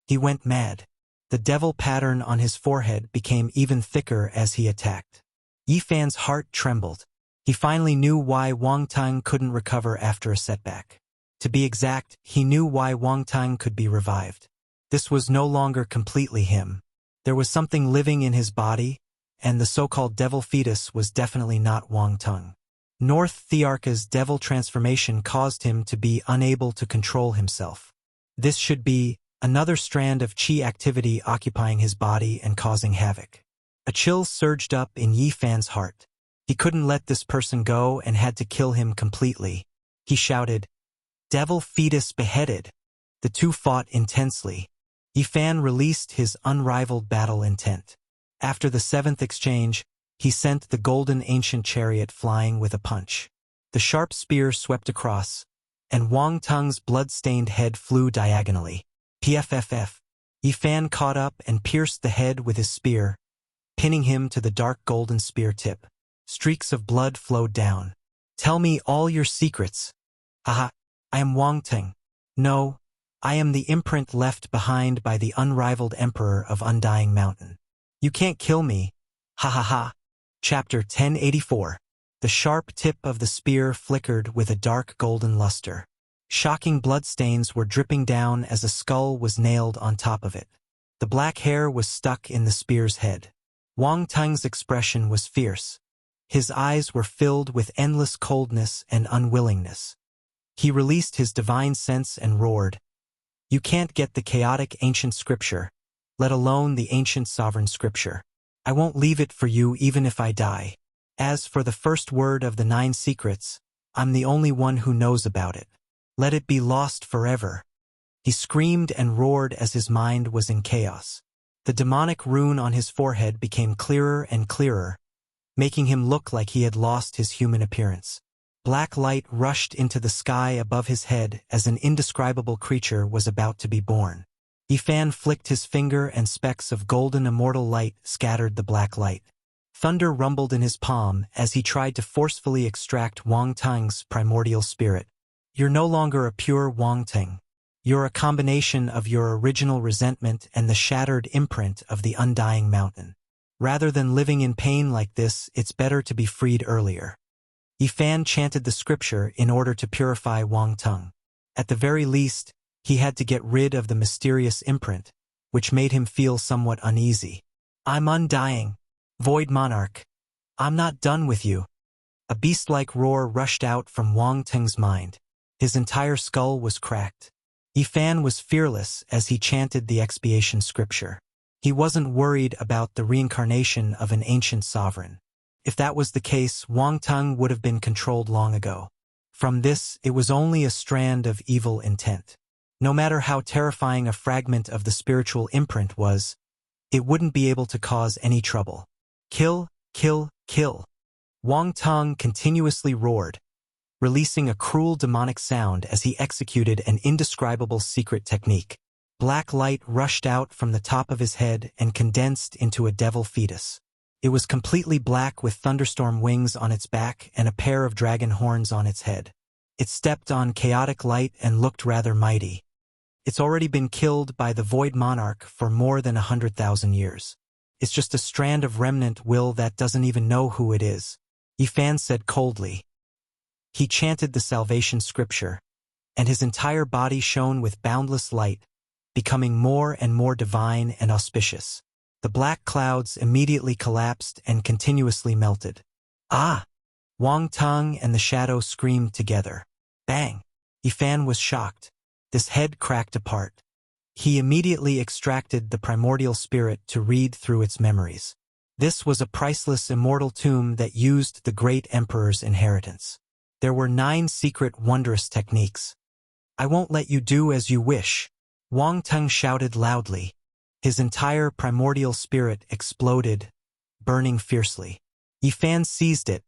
He went mad. The devil pattern on his forehead became even thicker as he attacked. Yifan's heart trembled. He finally knew why Wang Tang couldn't recover after a setback. To be exact, he knew why Wang Tang could be revived. This was no longer completely him. There was something living in his body, and the so-called devil fetus was definitely not Wang Tang. North Thearka's devil transformation caused him to be unable to control himself. This should be another strand of qi activity occupying his body and causing havoc. A chill surged up in Yifan's heart. He couldn't let this person go and had to kill him completely. He shouted, "Devil fetus beheaded!" The two fought intensely. Yifan released his unrivaled battle intent. After the seventh exchange, he sent the golden ancient chariot flying with a punch. The sharp spear swept across, and Wang Tung's blood-stained head flew diagonally. PFFF. Yifan caught up and pierced the head with his spear, pinning him to the dark golden spear tip. Streaks of blood flowed down. "Tell me all your secrets." "Haha, I am Wang Tang. No, I am the imprint left behind by the unrivaled emperor of Undying Mountain. You can't kill me. Ha ha ha." Chapter 1084. The sharp tip of the spear flickered with a dark golden luster. Shocking bloodstains were dripping down as a skull was nailed on top of it. The black hair was stuck in the spear's head. Wang Tung's expression was fierce. His eyes were filled with endless coldness and unwillingness. He released his divine sense and roared, "You can't get the chaotic ancient scripture, let alone the ancient sovereign scripture. I won't leave it for you even if I die. As for the first word of the 9 secrets, I'm the only one who knows about it. Let it be lost forever." He screamed and roared as his mind was in chaos. The demonic rune on his forehead became clearer and clearer, making him look like he had lost his human appearance. Black light rushed into the sky above his head as an indescribable creature was about to be born. Yifan flicked his finger and specks of golden immortal light scattered the black light. Thunder rumbled in his palm as he tried to forcefully extract Wang Tung's primordial spirit. "You're no longer a pure Wang Tang. You're a combination of your original resentment and the shattered imprint of the Undying Mountain. Rather than living in pain like this, it's better to be freed earlier." Yifan chanted the scripture in order to purify Wang Tung. At the very least, he had to get rid of the mysterious imprint, which made him feel somewhat uneasy. "I'm undying. Void Monarch. I'm not done with you." A beast-like roar rushed out from Wang Tung's mind. His entire skull was cracked. Yifan was fearless as he chanted the expiation scripture. He wasn't worried about the reincarnation of an ancient sovereign. If that was the case, Wang Tung would have been controlled long ago. From this, it was only a strand of evil intent. No matter how terrifying a fragment of the spiritual imprint was, it wouldn't be able to cause any trouble. "Kill, kill, kill." Wang Tung continuously roared, releasing a cruel demonic sound as he executed an indescribable secret technique. Black light rushed out from the top of his head and condensed into a devil fetus. It was completely black with thunderstorm wings on its back and a pair of dragon horns on its head. It stepped on chaotic light and looked rather mighty. It's already been killed by the Void Monarch for more than 100,000 years. It's just a strand of remnant will that doesn't even know who it is, Yifan said coldly. He chanted the salvation scripture, and his entire body shone with boundless light, becoming more and more divine and auspicious. The black clouds immediately collapsed and continuously melted. "Ah!" Wang Tung and the shadow screamed together. Bang! Yifan was shocked. This head cracked apart. He immediately extracted the primordial spirit to read through its memories. This was a priceless immortal tomb that used the great emperor's inheritance. There were 9 secret wondrous techniques. "I won't let you do as you wish," Wang Tung shouted loudly. His entire primordial spirit exploded, burning fiercely. Yifan seized it,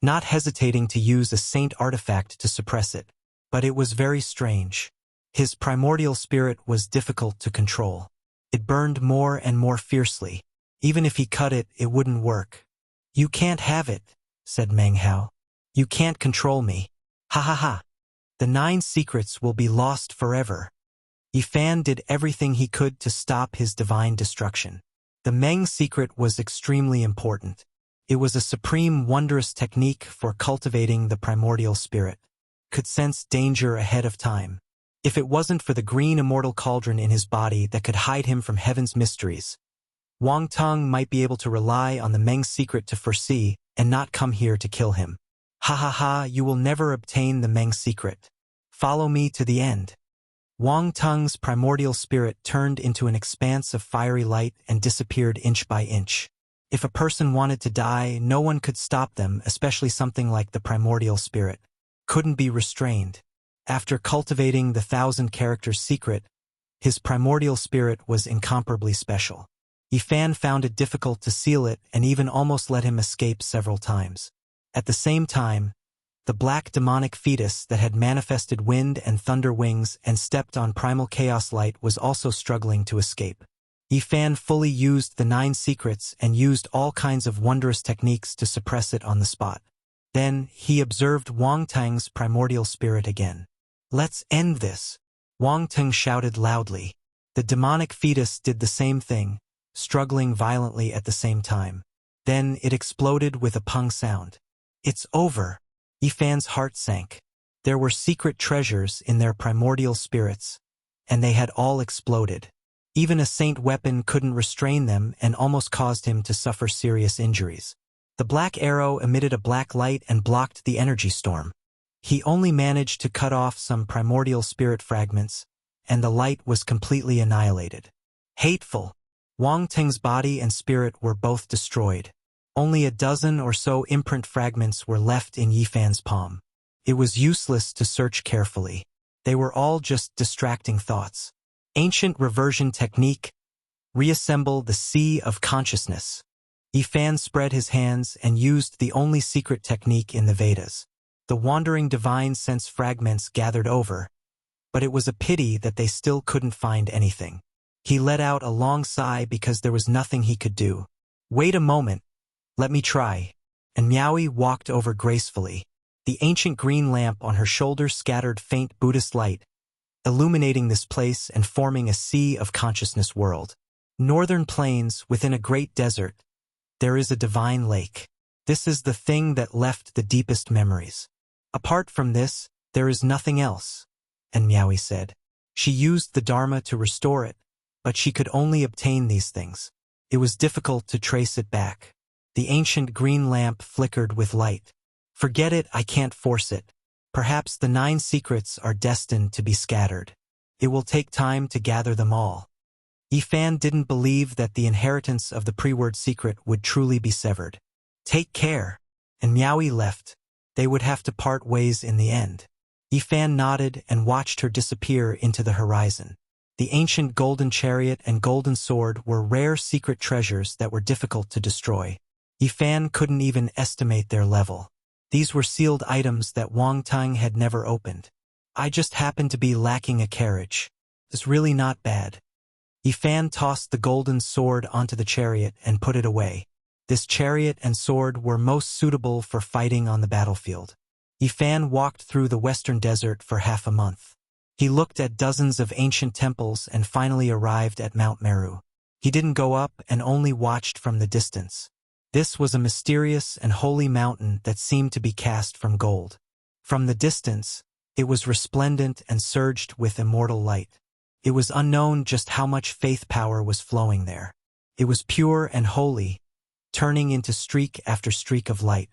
not hesitating to use a saint artifact to suppress it. But it was very strange. His primordial spirit was difficult to control. It burned more and more fiercely. Even if he cut it, it wouldn't work. "You can't have it," said Meng Hao. "You can't control me. Ha ha ha. The 9 secrets will be lost forever." Yifan did everything he could to stop his divine destruction. The Meng secret was extremely important. It was a supreme wondrous technique for cultivating the primordial spirit. Could sense danger ahead of time. If it wasn't for the green immortal cauldron in his body that could hide him from heaven's mysteries, Wang Teng might be able to rely on the Meng secret to foresee and not come here to kill him. Ha ha ha, you will never obtain the Meng secret. Follow me to the end. Wang Teng's primordial spirit turned into an expanse of fiery light and disappeared inch by inch. If a person wanted to die, no one could stop them, especially something like the primordial spirit. Couldn't be restrained. After cultivating the 1,000-character secret, his primordial spirit was incomparably special. Yifan found it difficult to seal it and even almost let him escape several times. At the same time, the black demonic fetus that had manifested wind and thunder wings and stepped on primal chaos light was also struggling to escape. Yifan fully used the 9 secrets and used all kinds of wondrous techniques to suppress it on the spot. Then, he observed Wang Teng's primordial spirit again. Let's end this, Wang Teng shouted loudly. The demonic fetus did the same thing, struggling violently at the same time. Then it exploded with a pung sound. It's over. Yifan's heart sank. There were secret treasures in their primordial spirits, and they had all exploded. Even a saint weapon couldn't restrain them and almost caused him to suffer serious injuries. The black arrow emitted a black light and blocked the energy storm. He only managed to cut off some primordial spirit fragments, and the light was completely annihilated. Hateful. Wang Teng's body and spirit were both destroyed. Only a dozen or so imprint fragments were left in Yifan's palm. It was useless to search carefully. They were all just distracting thoughts. Ancient reversion technique. Reassemble the sea of consciousness. Yifan spread his hands and used the only secret technique in the Vedas. The wandering divine sense fragments gathered over, but it was a pity that they still couldn't find anything. He let out a long sigh because there was nothing he could do. Wait a moment. Let me try. And Miaoi walked over gracefully. The ancient green lamp on her shoulder scattered faint Buddhist light, illuminating this place and forming a sea of consciousness world. Northern plains, within a great desert, there is a divine lake. This is the thing that left the deepest memories. Apart from this, there is nothing else, and Miaoi said. She used the Dharma to restore it, but she could only obtain these things. It was difficult to trace it back. The ancient green lamp flickered with light. Forget it, I can't force it. Perhaps the 9 secrets are destined to be scattered. It will take time to gather them all. Yifan didn't believe that the inheritance of the pre-word secret would truly be severed. Take care. And Miaoi left. They would have to part ways in the end. Yifan nodded and watched her disappear into the horizon. The ancient golden chariot and golden sword were rare secret treasures that were difficult to destroy. Yifan couldn't even estimate their level. These were sealed items that Wang Teng had never opened. I just happened to be lacking a carriage. It's really not bad. Yifan tossed the golden sword onto the chariot and put it away. This chariot and sword were most suitable for fighting on the battlefield. Yifan walked through the western desert for half a month. He looked at dozens of ancient temples and finally arrived at Mount Meru. He didn't go up and only watched from the distance. This was a mysterious and holy mountain that seemed to be cast from gold. From the distance, it was resplendent and surged with immortal light. It was unknown just how much faith power was flowing there. It was pure and holy, turning into streak after streak of light.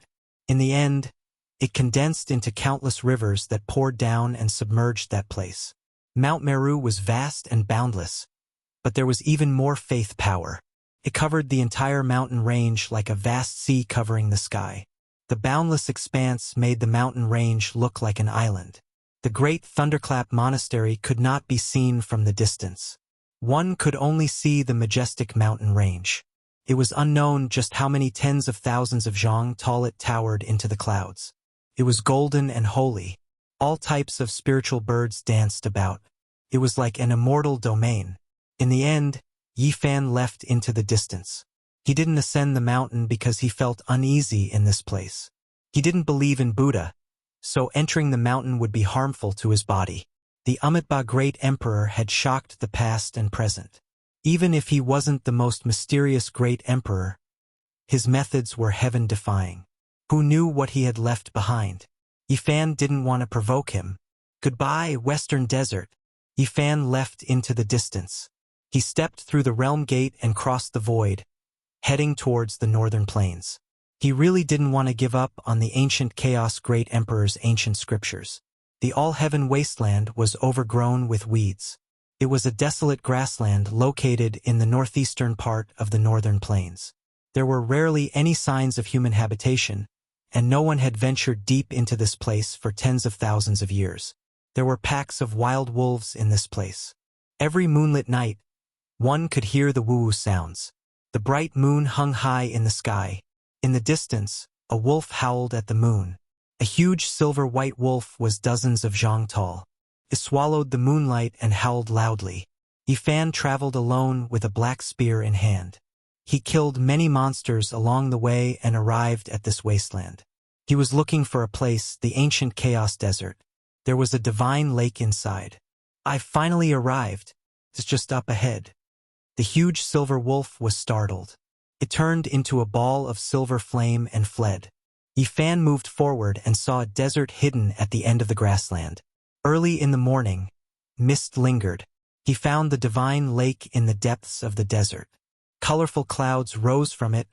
In the end, it condensed into countless rivers that poured down and submerged that place. Mount Meru was vast and boundless, but there was even more faith power. It covered the entire mountain range like a vast sea covering the sky. The boundless expanse made the mountain range look like an island. The great Thunderclap Monastery could not be seen from the distance. One could only see the majestic mountain range. It was unknown just how many tens of thousands of zhang tall it towered into the clouds. It was golden and holy. All types of spiritual birds danced about. It was like an immortal domain. In the end, Yifan left into the distance. He didn't ascend the mountain because he felt uneasy in this place. He didn't believe in Buddha, so entering the mountain would be harmful to his body. The Amitabha Great Emperor had shocked the past and present. Even if he wasn't the most mysterious great emperor, his methods were heaven-defying. Who knew what he had left behind? Yifan didn't want to provoke him. Goodbye, Western Desert. Yifan left into the distance. He stepped through the realm gate and crossed the void, heading towards the northern plains. He really didn't want to give up on the ancient Chaos Great Emperor's ancient scriptures. The all-heaven wasteland was overgrown with weeds. It was a desolate grassland located in the northeastern part of the northern plains. There were rarely any signs of human habitation, and no one had ventured deep into this place for tens of thousands of years. There were packs of wild wolves in this place. Every moonlit night, one could hear the woo-woo sounds. The bright moon hung high in the sky. In the distance, a wolf howled at the moon. A huge silver-white wolf was dozens of zhang tall. It swallowed the moonlight and howled loudly. Yifan traveled alone with a black spear in hand. He killed many monsters along the way and arrived at this wasteland. He was looking for a place, the ancient Chaos Desert. There was a divine lake inside. "I've finally arrived. It's just up ahead." The huge silver wolf was startled. It turned into a ball of silver flame and fled. Yifan moved forward and saw a desert hidden at the end of the grassland. Early in the morning, mist lingered. He found the divine lake in the depths of the desert. Colorful clouds rose from it,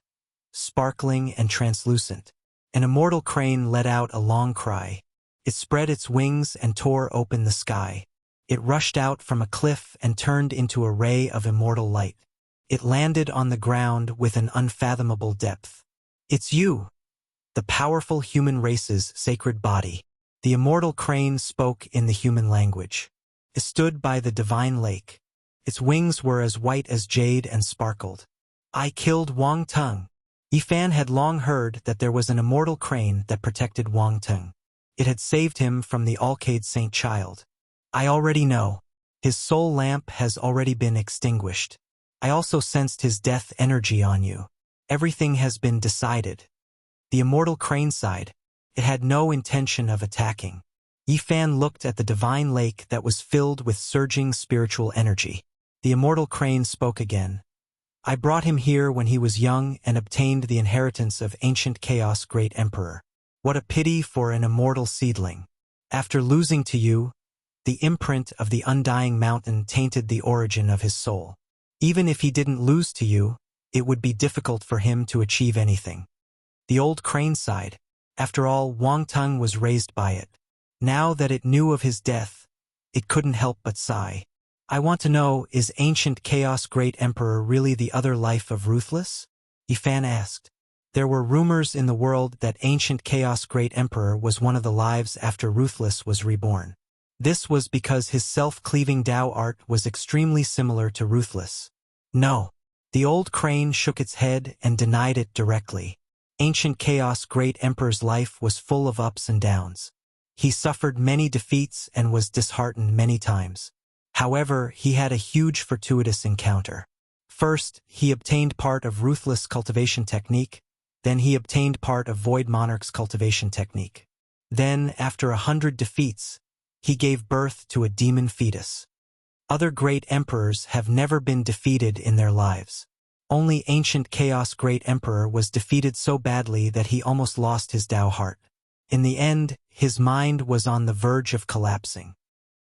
sparkling and translucent. An immortal crane let out a long cry. It spread its wings and tore open the sky. It rushed out from a cliff and turned into a ray of immortal light. It landed on the ground with an unfathomable depth. "It's you, the powerful human race's sacred body." The immortal crane spoke in the human language. It stood by the divine lake. Its wings were as white as jade and sparkled. "I killed Wang Tung." Yifan had long heard that there was an immortal crane that protected Wang Tung. It had saved him from the Alcade Saint Child. "I already know. His soul lamp has already been extinguished. I also sensed his death energy on you. Everything has been decided." The immortal crane sighed. It had no intention of attacking. Yifan looked at the divine lake that was filled with surging spiritual energy. The immortal crane spoke again. "I brought him here when he was young and obtained the inheritance of ancient Chaos Great Emperor. What a pity for an immortal seedling. After losing to you, the imprint of the undying mountain tainted the origin of his soul. Even if he didn't lose to you, it would be difficult for him to achieve anything." The old crane sighed. After all, Wang Tung was raised by it. Now that it knew of his death, it couldn't help but sigh. "I want to know, is ancient Chaos Great Emperor really the other life of Ruthless?" Yifan asked. There were rumors in the world that ancient Chaos Great Emperor was one of the lives after Ruthless was reborn. This was because his self-cleaving Tao art was extremely similar to Ruthless. "No." The old crane shook its head and denied it directly. Ancient Chaos Great Emperor's life was full of ups and downs. He suffered many defeats and was disheartened many times. However, he had a huge fortuitous encounter. First, he obtained part of Ruthless cultivation technique. Then he obtained part of Void Monarch's cultivation technique. Then, after 100 defeats, he gave birth to a demon fetus. Other great emperors have never been defeated in their lives. Only ancient Chaos Great Emperor was defeated so badly that he almost lost his Tao heart. In the end, his mind was on the verge of collapsing.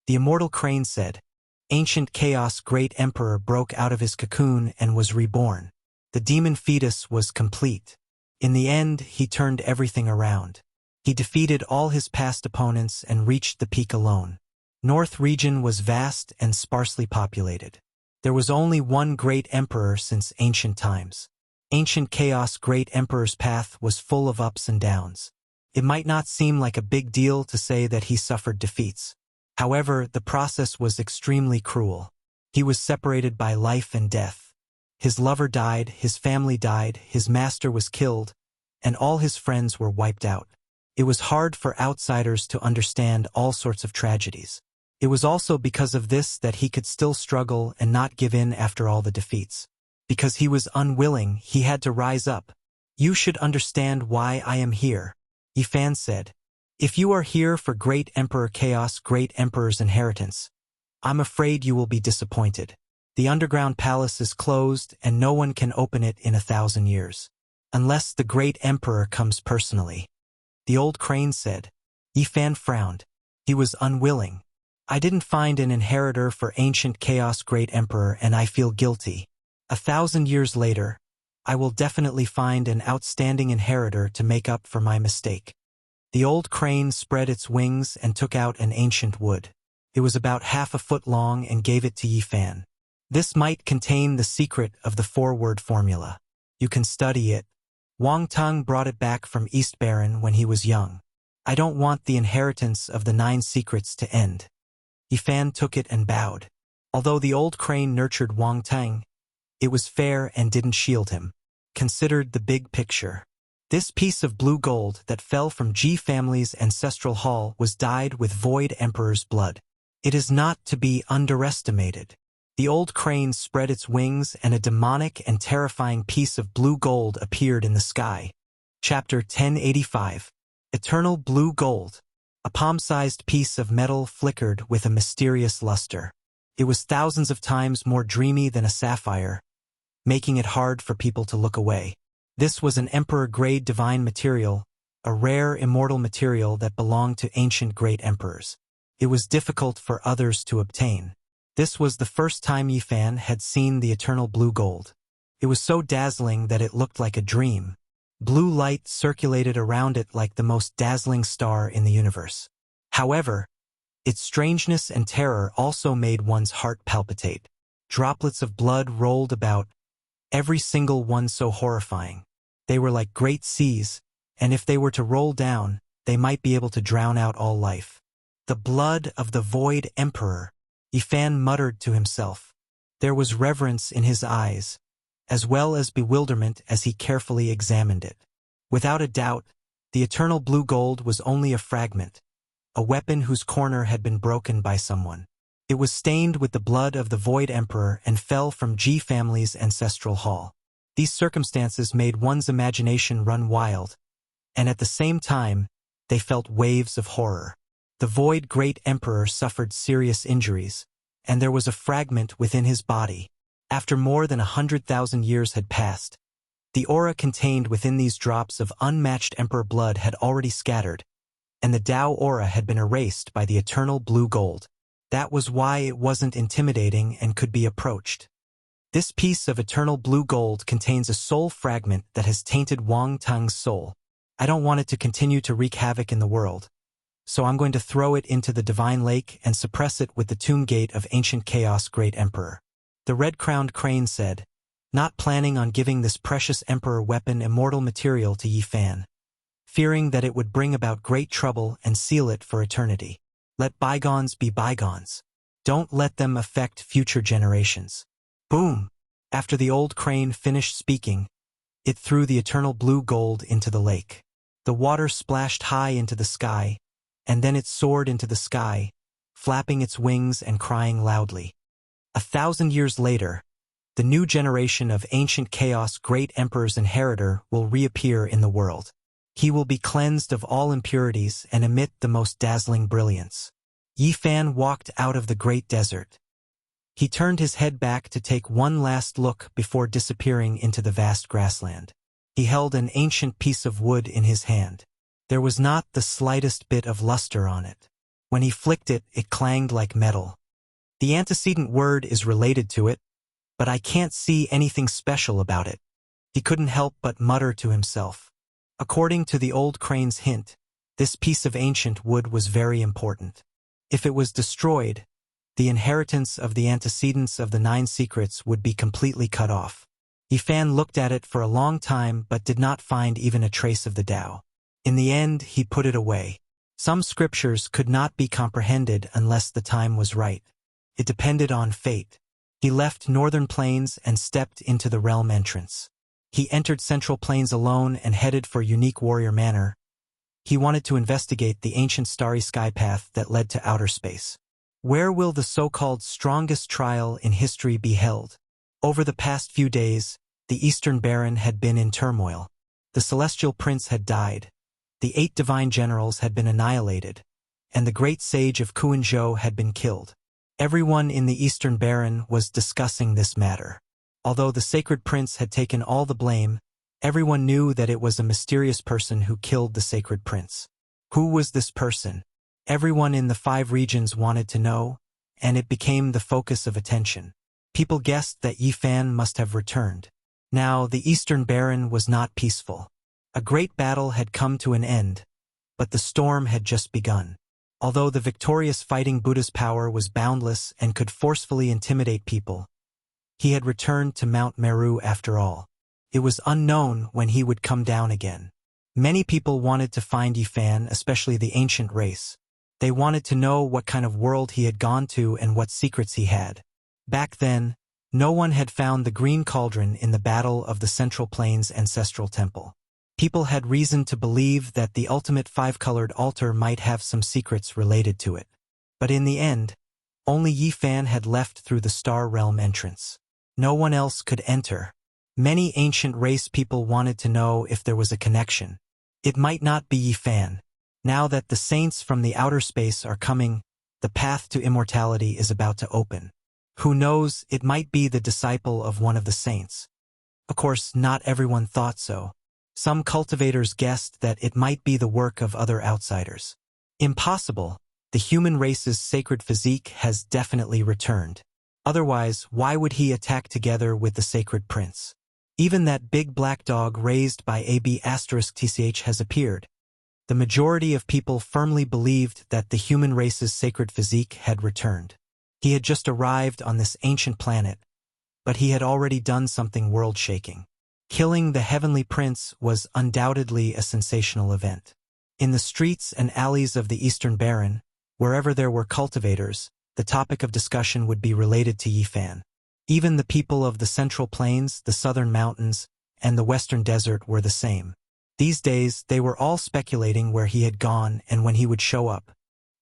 The immortal crane said, "Ancient Chaos Great Emperor broke out of his cocoon and was reborn. The demon fetus was complete. In the end, he turned everything around. He defeated all his past opponents and reached the peak alone. North region was vast and sparsely populated. There was only one great emperor since ancient times. Ancient Chaos Great Emperor's path was full of ups and downs. It might not seem like a big deal to say that he suffered defeats. However, the process was extremely cruel. He was separated by life and death. His lover died, his family died, his master was killed, and all his friends were wiped out. It was hard for outsiders to understand all sorts of tragedies. It was also because of this that he could still struggle and not give in after all the defeats. Because he was unwilling, he had to rise up. "You should understand why I am here," Yifan said. If you are here for Great Emperor Chaos, Great Emperor's inheritance, I'm afraid you will be disappointed. The underground palace is closed and no one can open it in 1,000 years. Unless the Great Emperor comes personally. The old crane said. Yifan frowned. He was unwilling. I didn't find an inheritor for ancient Chaos Great Emperor and I feel guilty. 1,000 years later, I will definitely find an outstanding inheritor to make up for my mistake. The old crane spread its wings and took out an ancient wood. It was about 1/2 foot long and gave it to Yifan. This might contain the secret of the 4-word formula. You can study it. Wang Tung brought it back from East Baron when he was young. I don't want the inheritance of the 9 secrets to end. Yifan took it and bowed. Although the old crane nurtured Wang Tung, it was fair and didn't shield him. Considered the big picture. This piece of blue gold that fell from Ji family's ancestral hall was dyed with Void Emperor's blood. It is not to be underestimated. The old crane spread its wings and a demonic and terrifying piece of blue gold appeared in the sky. Chapter 1085. Eternal Blue Gold. A palm-sized piece of metal flickered with a mysterious luster. It was thousands of times more dreamy than a sapphire, making it hard for people to look away. This was an emperor-grade divine material, a rare immortal material that belonged to ancient great emperors. It was difficult for others to obtain. This was the first time Yifan had seen the eternal blue gold. It was so dazzling that it looked like a dream. Blue light circulated around it like the most dazzling star in the universe. However, its strangeness and terror also made one's heart palpitate. Droplets of blood rolled about, every single one so horrifying. They were like great seas, and if they were to roll down, they might be able to drown out all life. The blood of the Void Emperor, Yifan muttered to himself. There was reverence in his eyes, as well as bewilderment as he carefully examined it. Without a doubt, the eternal blue gold was only a fragment, a weapon whose corner had been broken by someone. It was stained with the blood of the Void Emperor and fell from Ji family's ancestral hall. These circumstances made one's imagination run wild, and at the same time, they felt waves of horror. The Void Great Emperor suffered serious injuries, and there was a fragment within his body. After more than 100,000 years had passed, the aura contained within these drops of unmatched emperor blood had already scattered, and the Tao aura had been erased by the eternal blue gold. That was why it wasn't intimidating and could be approached. This piece of eternal blue gold contains a soul fragment that has tainted Wang Tung's soul. I don't want it to continue to wreak havoc in the world, so I'm going to throw it into the divine lake and suppress it with the tomb gate of ancient chaos great emperor. The red-crowned crane said, not planning on giving this precious emperor weapon immortal material to Yifan, fearing that it would bring about great trouble and seal it for eternity. Let bygones be bygones. Don't let them affect future generations. Boom! After the old crane finished speaking, it threw the eternal blue gold into the lake. The water splashed high into the sky, and then it soared into the sky, flapping its wings and crying loudly. 1,000 years later, the new generation of ancient chaos great emperor's inheritor will reappear in the world. He will be cleansed of all impurities and emit the most dazzling brilliance. Yifan walked out of the great desert. He turned his head back to take one last look before disappearing into the vast grassland. He held an ancient piece of wood in his hand. There was not the slightest bit of luster on it. When he flicked it, it clanged like metal. The antecedent word is related to it, but I can't see anything special about it. He couldn't help but mutter to himself. According to the old crane's hint, this piece of ancient wood was very important. If it was destroyed, the inheritance of the antecedents of the 9 secrets would be completely cut off. Yifan looked at it for a long time but did not find even a trace of the Tao. In the end, he put it away. Some scriptures could not be comprehended unless the time was right. It depended on fate. He left Northern Plains and stepped into the realm entrance. He entered Central Plains alone and headed for Unique Warrior Manor. He wanted to investigate the ancient starry sky path that led to outer space. Where will the so-called strongest trial in history be held? Over the past few days, the Eastern Baron had been in turmoil. The Celestial Prince had died, The 8 divine generals had been annihilated, and the great sage of Kuanzhou had been killed. Everyone in the Eastern Baron was discussing this matter. Although the sacred prince had taken all the blame, everyone knew that it was a mysterious person who killed the sacred prince. Who was this person? Everyone in the 5 regions wanted to know, and it became the focus of attention. People guessed that Yi Fan must have returned. Now, the Eastern Baron was not peaceful. A great battle had come to an end, but the storm had just begun. Although the victorious fighting Buddha's power was boundless and could forcefully intimidate people, he had returned to Mount Meru after all. It was unknown when he would come down again. Many people wanted to find Yi Fan, especially the ancient race. They wanted to know what kind of world he had gone to and what secrets he had. Back then, no one had found the green cauldron in the battle of the Central Plains ancestral temple. People had reason to believe that the ultimate 5-colored altar might have some secrets related to it. But in the end, only Yi Fan had left through the Star Realm entrance. No one else could enter. Many ancient race people wanted to know if there was a connection. It might not be Yi Fan. Now that the saints from the outer space are coming, the path to immortality is about to open. Who knows, it might be the disciple of one of the saints. Of course, not everyone thought so. Some cultivators guessed that it might be the work of other outsiders. Impossible. The human race's sacred physique has definitely returned. Otherwise, why would he attack together with the sacred prince? Even that big black dog raised by AB*TCH has appeared. The majority of people firmly believed that the human race's sacred physique had returned. He had just arrived on this ancient planet, but he had already done something world-shaking. Killing the heavenly prince was undoubtedly a sensational event. In the streets and alleys of the Eastern Baron, wherever there were cultivators, the topic of discussion would be related to Yi Fan. Even the people of the Central Plains, the Southern Mountains, and the Western Desert were the same. These days, they were all speculating where he had gone and when he would show up.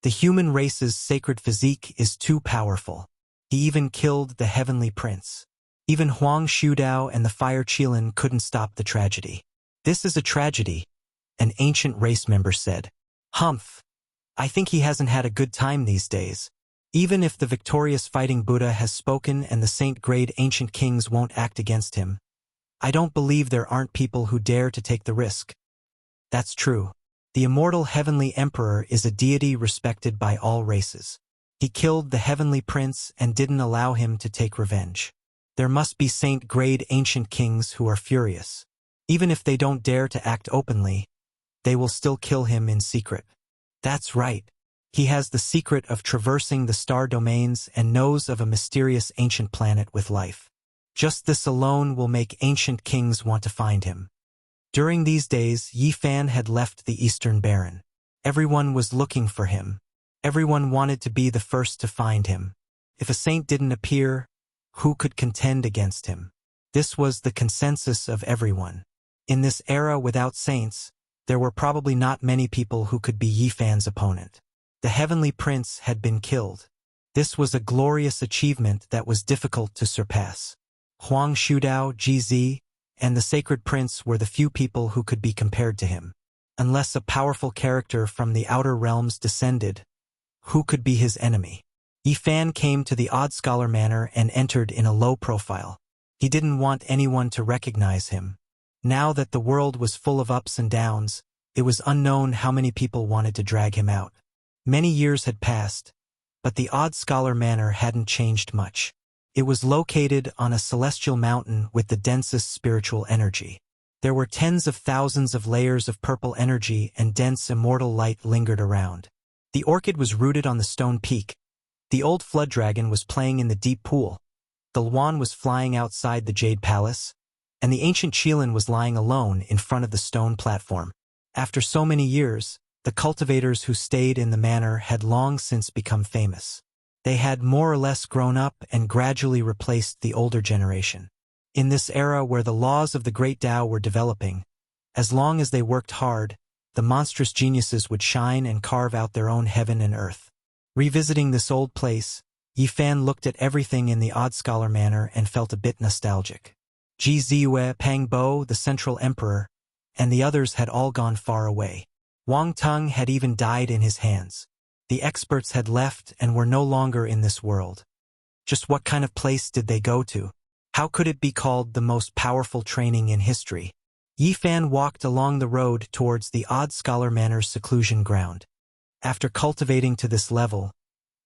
The human race's sacred physique is too powerful. He even killed the heavenly prince. Even Huang Shudao and the Fire Qilin couldn't stop the tragedy. This is a tragedy, an ancient race member said. Humph. I think he hasn't had a good time these days. Even if the victorious fighting Buddha has spoken and the saint-grade ancient kings won't act against him, I don't believe there aren't people who dare to take the risk. That's true. The immortal heavenly emperor is a deity respected by all races. He killed the heavenly prince and didn't allow him to take revenge. There must be saint-grade ancient kings who are furious. Even if they don't dare to act openly, they will still kill him in secret. That's right. He has the secret of traversing the star domains and knows of a mysterious ancient planet with life. Just this alone will make ancient kings want to find him. During these days, Yi Fan had left the Eastern Baron. Everyone was looking for him. Everyone wanted to be the first to find him. If a saint didn't appear, who could contend against him? This was the consensus of everyone. In this era without saints, there were probably not many people who could be Yi Fan's opponent. The heavenly prince had been killed. This was a glorious achievement that was difficult to surpass. Huang Shudao, GZ, and the sacred prince were the few people who could be compared to him. Unless a powerful character from the outer realms descended, who could be his enemy? Yi Fan came to the Odd Scholar Manor and entered in a low profile. He didn't want anyone to recognize him. Now that the world was full of ups and downs, it was unknown how many people wanted to drag him out. Many years had passed, but the Odd Scholar Manor hadn't changed much. It was located on a celestial mountain with the densest spiritual energy. There were tens of thousands of layers of purple energy and dense immortal light lingered around. The orchid was rooted on the stone peak. The old flood dragon was playing in the deep pool. The Luan was flying outside the Jade Palace, and the ancient Qilin was lying alone in front of the stone platform. After so many years, the cultivators who stayed in the manor had long since become famous. They had more or less grown up and gradually replaced the older generation. In this era where the laws of the Great Tao were developing, as long as they worked hard, the monstrous geniuses would shine and carve out their own heaven and earth. Revisiting this old place, Yi Fan looked at everything in the Odd Scholar Manor and felt a bit nostalgic. Ji Ziyue, Pang Bo, the Central Emperor, and the others had all gone far away. Wang Tung had even died in his hands. The experts had left and were no longer in this world. Just what kind of place did they go to? How could it be called the most powerful training in history? Yi Fan walked along the road towards the Odd Scholar Manor's seclusion ground. After cultivating to this level,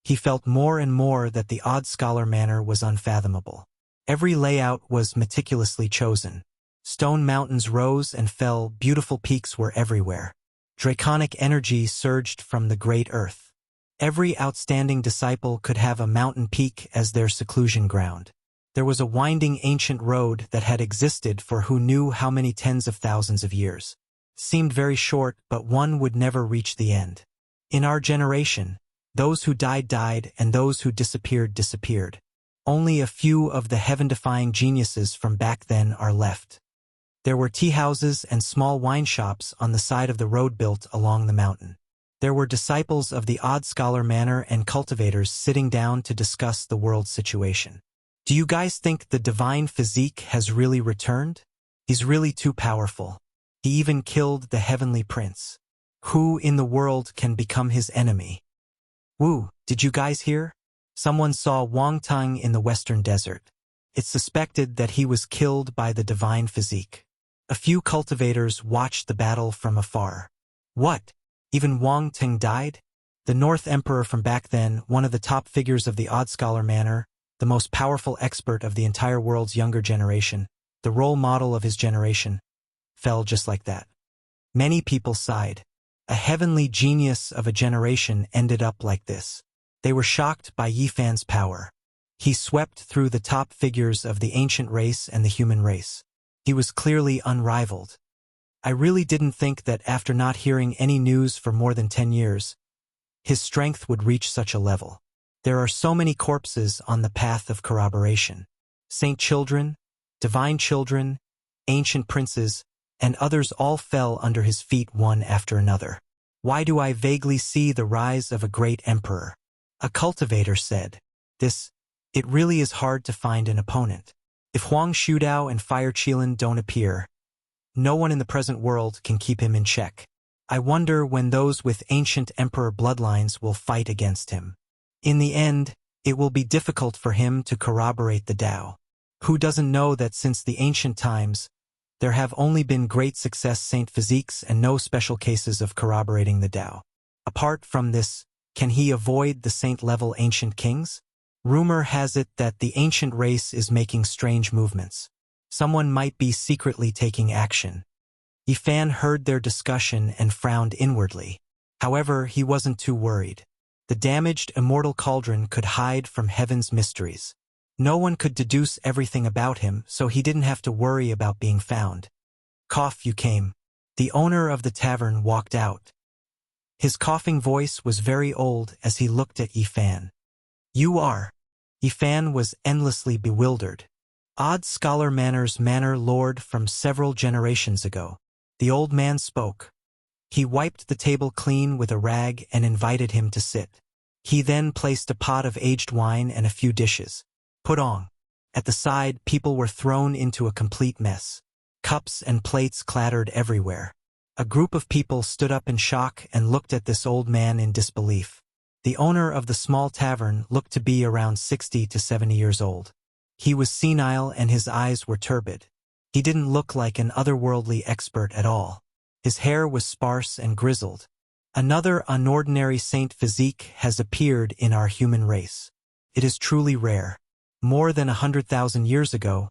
he felt more and more that the Odd Scholar Manor was unfathomable. Every layout was meticulously chosen. Stone mountains rose and fell, beautiful peaks were everywhere. Draconic energy surged from the great earth. Every outstanding disciple could have a mountain peak as their seclusion ground. There was a winding ancient road that had existed for who knew how many tens of thousands of years. Seemed very short, but one would never reach the end. In our generation, those who died died and those who disappeared disappeared. Only a few of the heaven-defying geniuses from back then are left. There were tea houses and small wine shops on the side of the road built along the mountain. There were disciples of the Odd Scholar Manor and cultivators sitting down to discuss the world's situation. Do you guys think the divine physique has really returned? He's really too powerful. He even killed the heavenly prince. Who in the world can become his enemy? Woo, did you guys hear? Someone saw Wang Tung in the western desert. It's suspected that he was killed by the divine physique. A few cultivators watched the battle from afar. What? Even Wang Tung died? The North Emperor from back then, one of the top figures of the Odd Scholar Manor, the most powerful expert of the entire world's younger generation, the role model of his generation, fell just like that. Many people sighed. A heavenly genius of a generation ended up like this. They were shocked by Yi Fan's power. He swept through the top figures of the ancient race and the human race. He was clearly unrivaled. I really didn't think that after not hearing any news for more than 10 years, his strength would reach such a level. There are so many corpses on the path of corroboration. Saint children, divine children, ancient princes, and others all fell under his feet one after another. Why do I vaguely see the rise of a great emperor? A cultivator said. It really is hard to find an opponent. If Huang Shudao and Fire Qilin don't appear, no one in the present world can keep him in check. I wonder when those with ancient emperor bloodlines will fight against him. In the end, it will be difficult for him to corroborate the Tao. Who doesn't know that since the ancient times, there have only been great success saint physiques and no special cases of corroborating the Tao. Apart from this, can he avoid the saint-level ancient kings? Rumor has it that the ancient race is making strange movements. Someone might be secretly taking action. Yi Fan heard their discussion and frowned inwardly. However, he wasn't too worried. The damaged immortal cauldron could hide from heaven's mysteries. No one could deduce everything about him, so he didn't have to worry about being found. Cough, you came. The owner of the tavern walked out. His coughing voice was very old as he looked at Yi Fan. You are. Yi Fan was endlessly bewildered. Odd Scholar Manor's manor lord from several generations ago. The old man spoke. He wiped the table clean with a rag and invited him to sit. He then placed a pot of aged wine and a few dishes. Put on. At the side, people were thrown into a complete mess. Cups and plates clattered everywhere. A group of people stood up in shock and looked at this old man in disbelief. The owner of the small tavern looked to be around 60 to 70 years old. He was senile and his eyes were turbid. He didn't look like an otherworldly expert at all. His hair was sparse and grizzled. Another unordinary saint physique has appeared in our human race. It is truly rare. More than 100,000 years ago,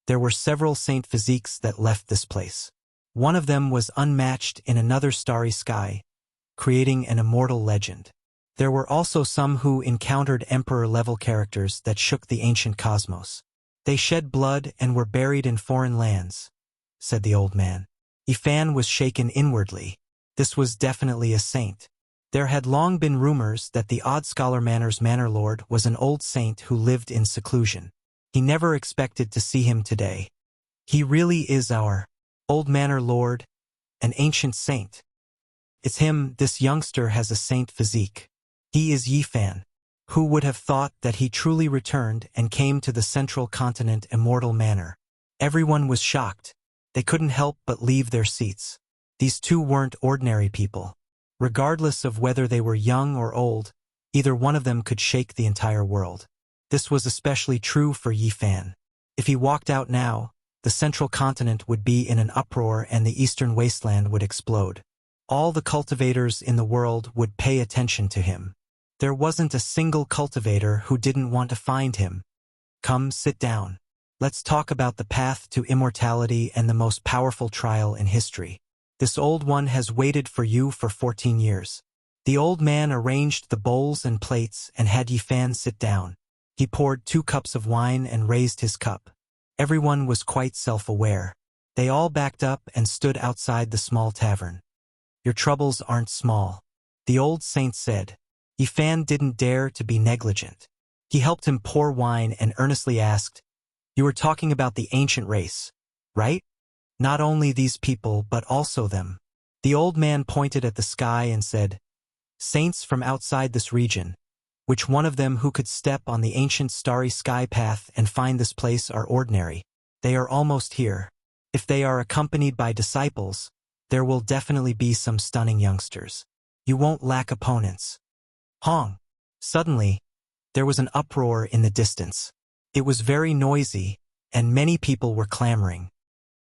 there were several saint physiques that left this place. One of them was unmatched in another starry sky, creating an immortal legend. There were also some who encountered emperor-level characters that shook the ancient cosmos. They shed blood and were buried in foreign lands, said the old man. Yi Fan was shaken inwardly. This was definitely a saint. There had long been rumors that the Odd Scholar Manor's manor lord was an old saint who lived in seclusion. He never expected to see him today. He really is our old manor lord, an ancient saint. It's him. This youngster has a saint physique. He is Yi Fan. Who would have thought that he truly returned and came to the central continent immortal manor? Everyone was shocked. They couldn't help but leave their seats. These two weren't ordinary people. Regardless of whether they were young or old, either one of them could shake the entire world. This was especially true for Yi Fan. If he walked out now, the central continent would be in an uproar and the eastern wasteland would explode. All the cultivators in the world would pay attention to him. There wasn't a single cultivator who didn't want to find him. Come, sit down. Let's talk about the path to immortality and the most powerful trial in history. This old one has waited for you for 14 years. The old man arranged the bowls and plates and had Yi Fan sit down. He poured 2 cups of wine and raised his cup. Everyone was quite self-aware. They all backed up and stood outside the small tavern. Your troubles aren't small, the old saint said. Yi Fan didn't dare to be negligent. He helped him pour wine and earnestly asked, You were talking about the ancient race, right? Not only these people but also them. The old man pointed at the sky and said, Saints from outside this region, which one of them who could step on the ancient starry sky path and find this place are ordinary. They are almost here. If they are accompanied by disciples, there will definitely be some stunning youngsters. You won't lack opponents. Hong! Suddenly, there was an uproar in the distance. It was very noisy, and many people were clamoring.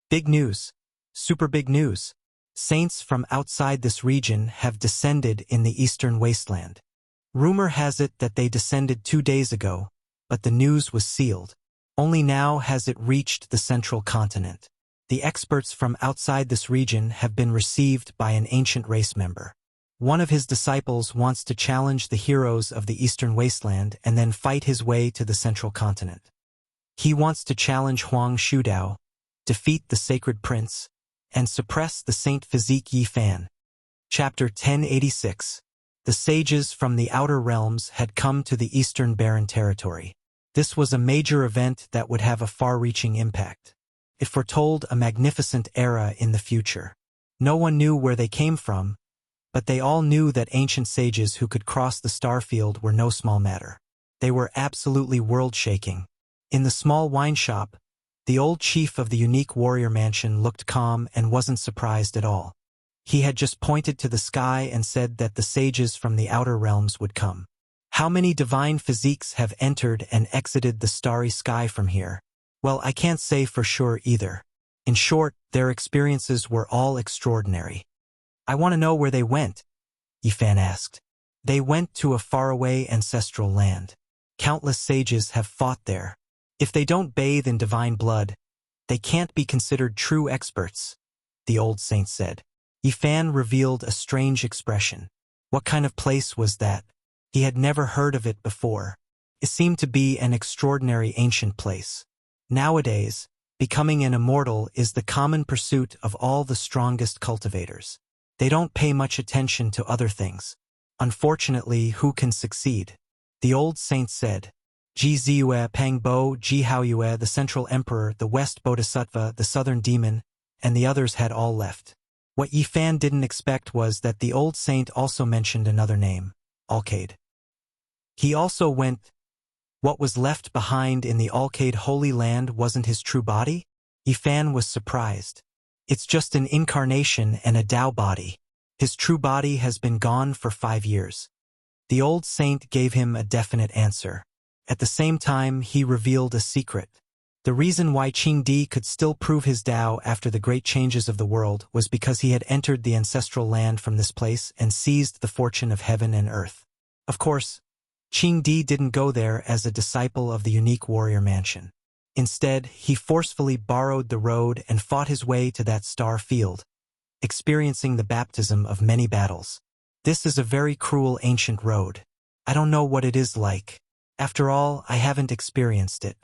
Big news! Super big news! Saints from outside this region have descended in the eastern wasteland. Rumor has it that they descended 2 days ago, but the news was sealed. Only now has it reached the central continent. The experts from outside this region have been received by an ancient race member. One of his disciples wants to challenge the heroes of the eastern wasteland and then fight his way to the central continent. He wants to challenge Huang Shudao, defeat the sacred prince, and suppress the saint physique Yi Fan. Chapter 1086. The sages from the outer realms had come to the eastern barren territory. This was a major event that would have a far-reaching impact. It foretold a magnificent era in the future. No one knew where they came from, but they all knew that ancient sages who could cross the starfield were no small matter. They were absolutely world-shaking. In the small wine shop, the old chief of the unique warrior mansion looked calm and wasn't surprised at all. He had just pointed to the sky and said that the sages from the outer realms would come. How many divine physiques have entered and exited the starry sky from here? Well, I can't say for sure either. In short, their experiences were all extraordinary. I want to know where they went, Yi Fan asked. They went to a faraway ancestral land. Countless sages have fought there. If they don't bathe in divine blood, they can't be considered true experts, the old saint said. Yi Fan revealed a strange expression. What kind of place was that? He had never heard of it before. It seemed to be an extraordinary ancient place. Nowadays, becoming an immortal is the common pursuit of all the strongest cultivators. They don't pay much attention to other things. Unfortunately, who can succeed? The old saint said. Ji Ziyue, Pang Bo, Ji Haoyue, the central emperor, the west bodhisattva, the southern demon, and the others had all left. What Yi Fan didn't expect was that the old saint also mentioned another name, Alcade. He also went. What was left behind in the Alcade Holy Land wasn't his true body? Yi Fan was surprised. It's just an incarnation and a Dao body. His true body has been gone for 5 years. The old saint gave him a definite answer. At the same time, he revealed a secret. The reason why Qingdi could still prove his Tao after the great changes of the world was because he had entered the ancestral land from this place and seized the fortune of heaven and earth. Of course, Qingdi didn't go there as a disciple of the unique warrior mansion. Instead, he forcefully borrowed the road and fought his way to that star field, experiencing the baptism of many battles. This is a very cruel ancient road. I don't know what it is like. After all, I haven't experienced it.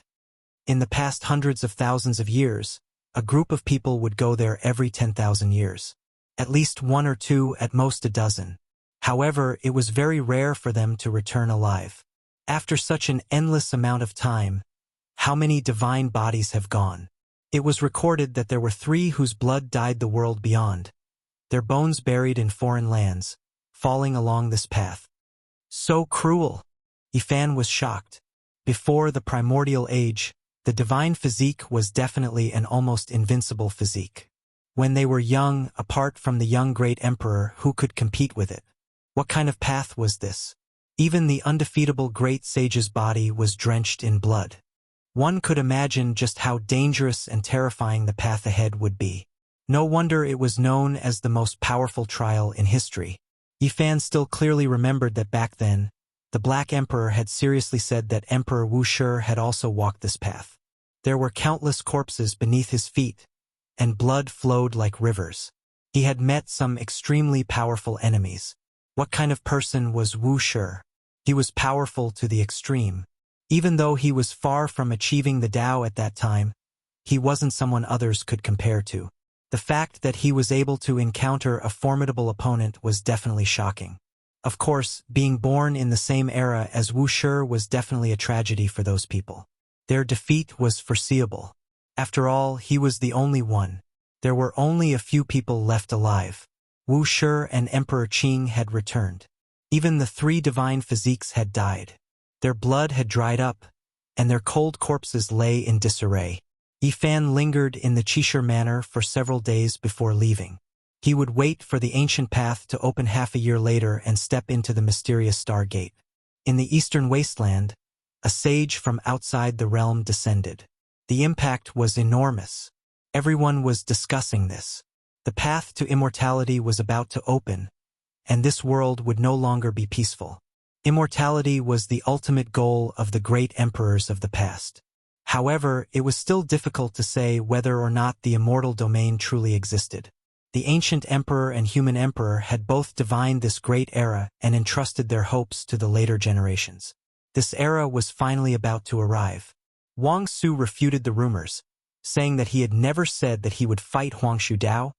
In the past hundreds of thousands of years, a group of people would go there every 10,000 years. At least 1 or 2, at most a dozen. However, it was very rare for them to return alive. After such an endless amount of time, how many divine bodies have gone? It was recorded that there were 3 whose blood dyed the world beyond, their bones buried in foreign lands, falling along this path. So cruel! Yi Fan was shocked. Before the primordial age, the divine physique was definitely an almost invincible physique. When they were young, apart from the young great emperor, who could compete with it? What kind of path was this? Even the undefeatable great sage's body was drenched in blood. One could imagine just how dangerous and terrifying the path ahead would be. No wonder it was known as the most powerful trial in history. Yifan still clearly remembered that back then, the Black Emperor had seriously said that Emperor Wuxia had also walked this path. There were countless corpses beneath his feet, and blood flowed like rivers. He had met some extremely powerful enemies. What kind of person was Wuxia? He was powerful to the extreme. Even though he was far from achieving the Tao at that time, he wasn't someone others could compare to. The fact that he was able to encounter a formidable opponent was definitely shocking. Of course, being born in the same era as Wuxia was definitely a tragedy for those people. Their defeat was foreseeable. After all, he was the only one. There were only a few people left alive. Wuxia and Emperor Qing had returned. Even the three divine physiques had died. Their blood had dried up, and their cold corpses lay in disarray. Yifan lingered in the Qishir Manor for several days before leaving. He would wait for the ancient path to open half a year later and step into the mysterious Star Gate. In the eastern wasteland, a sage from outside the realm descended. The impact was enormous. Everyone was discussing this. The path to immortality was about to open, and this world would no longer be peaceful. Immortality was the ultimate goal of the great emperors of the past. However, it was still difficult to say whether or not the immortal domain truly existed. The ancient emperor and human emperor had both divined this great era and entrusted their hopes to the later generations. This era was finally about to arrive. Wang Su refuted the rumors, saying that he had never said that he would fight Huangshu Dao,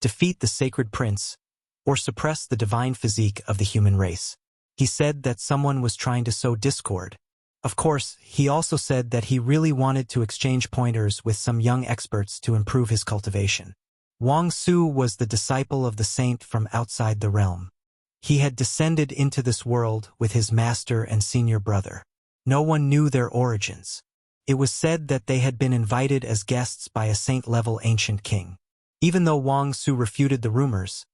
defeat the sacred prince, or suppress the divine physique of the human race. He said that someone was trying to sow discord. Of course, he also said that he really wanted to exchange pointers with some young experts to improve his cultivation. Wang Su was the disciple of the saint from outside the realm. He had descended into this world with his master and senior brother. No one knew their origins. It was said that they had been invited as guests by a saint-level ancient king. Even though Wang Su refuted the rumors,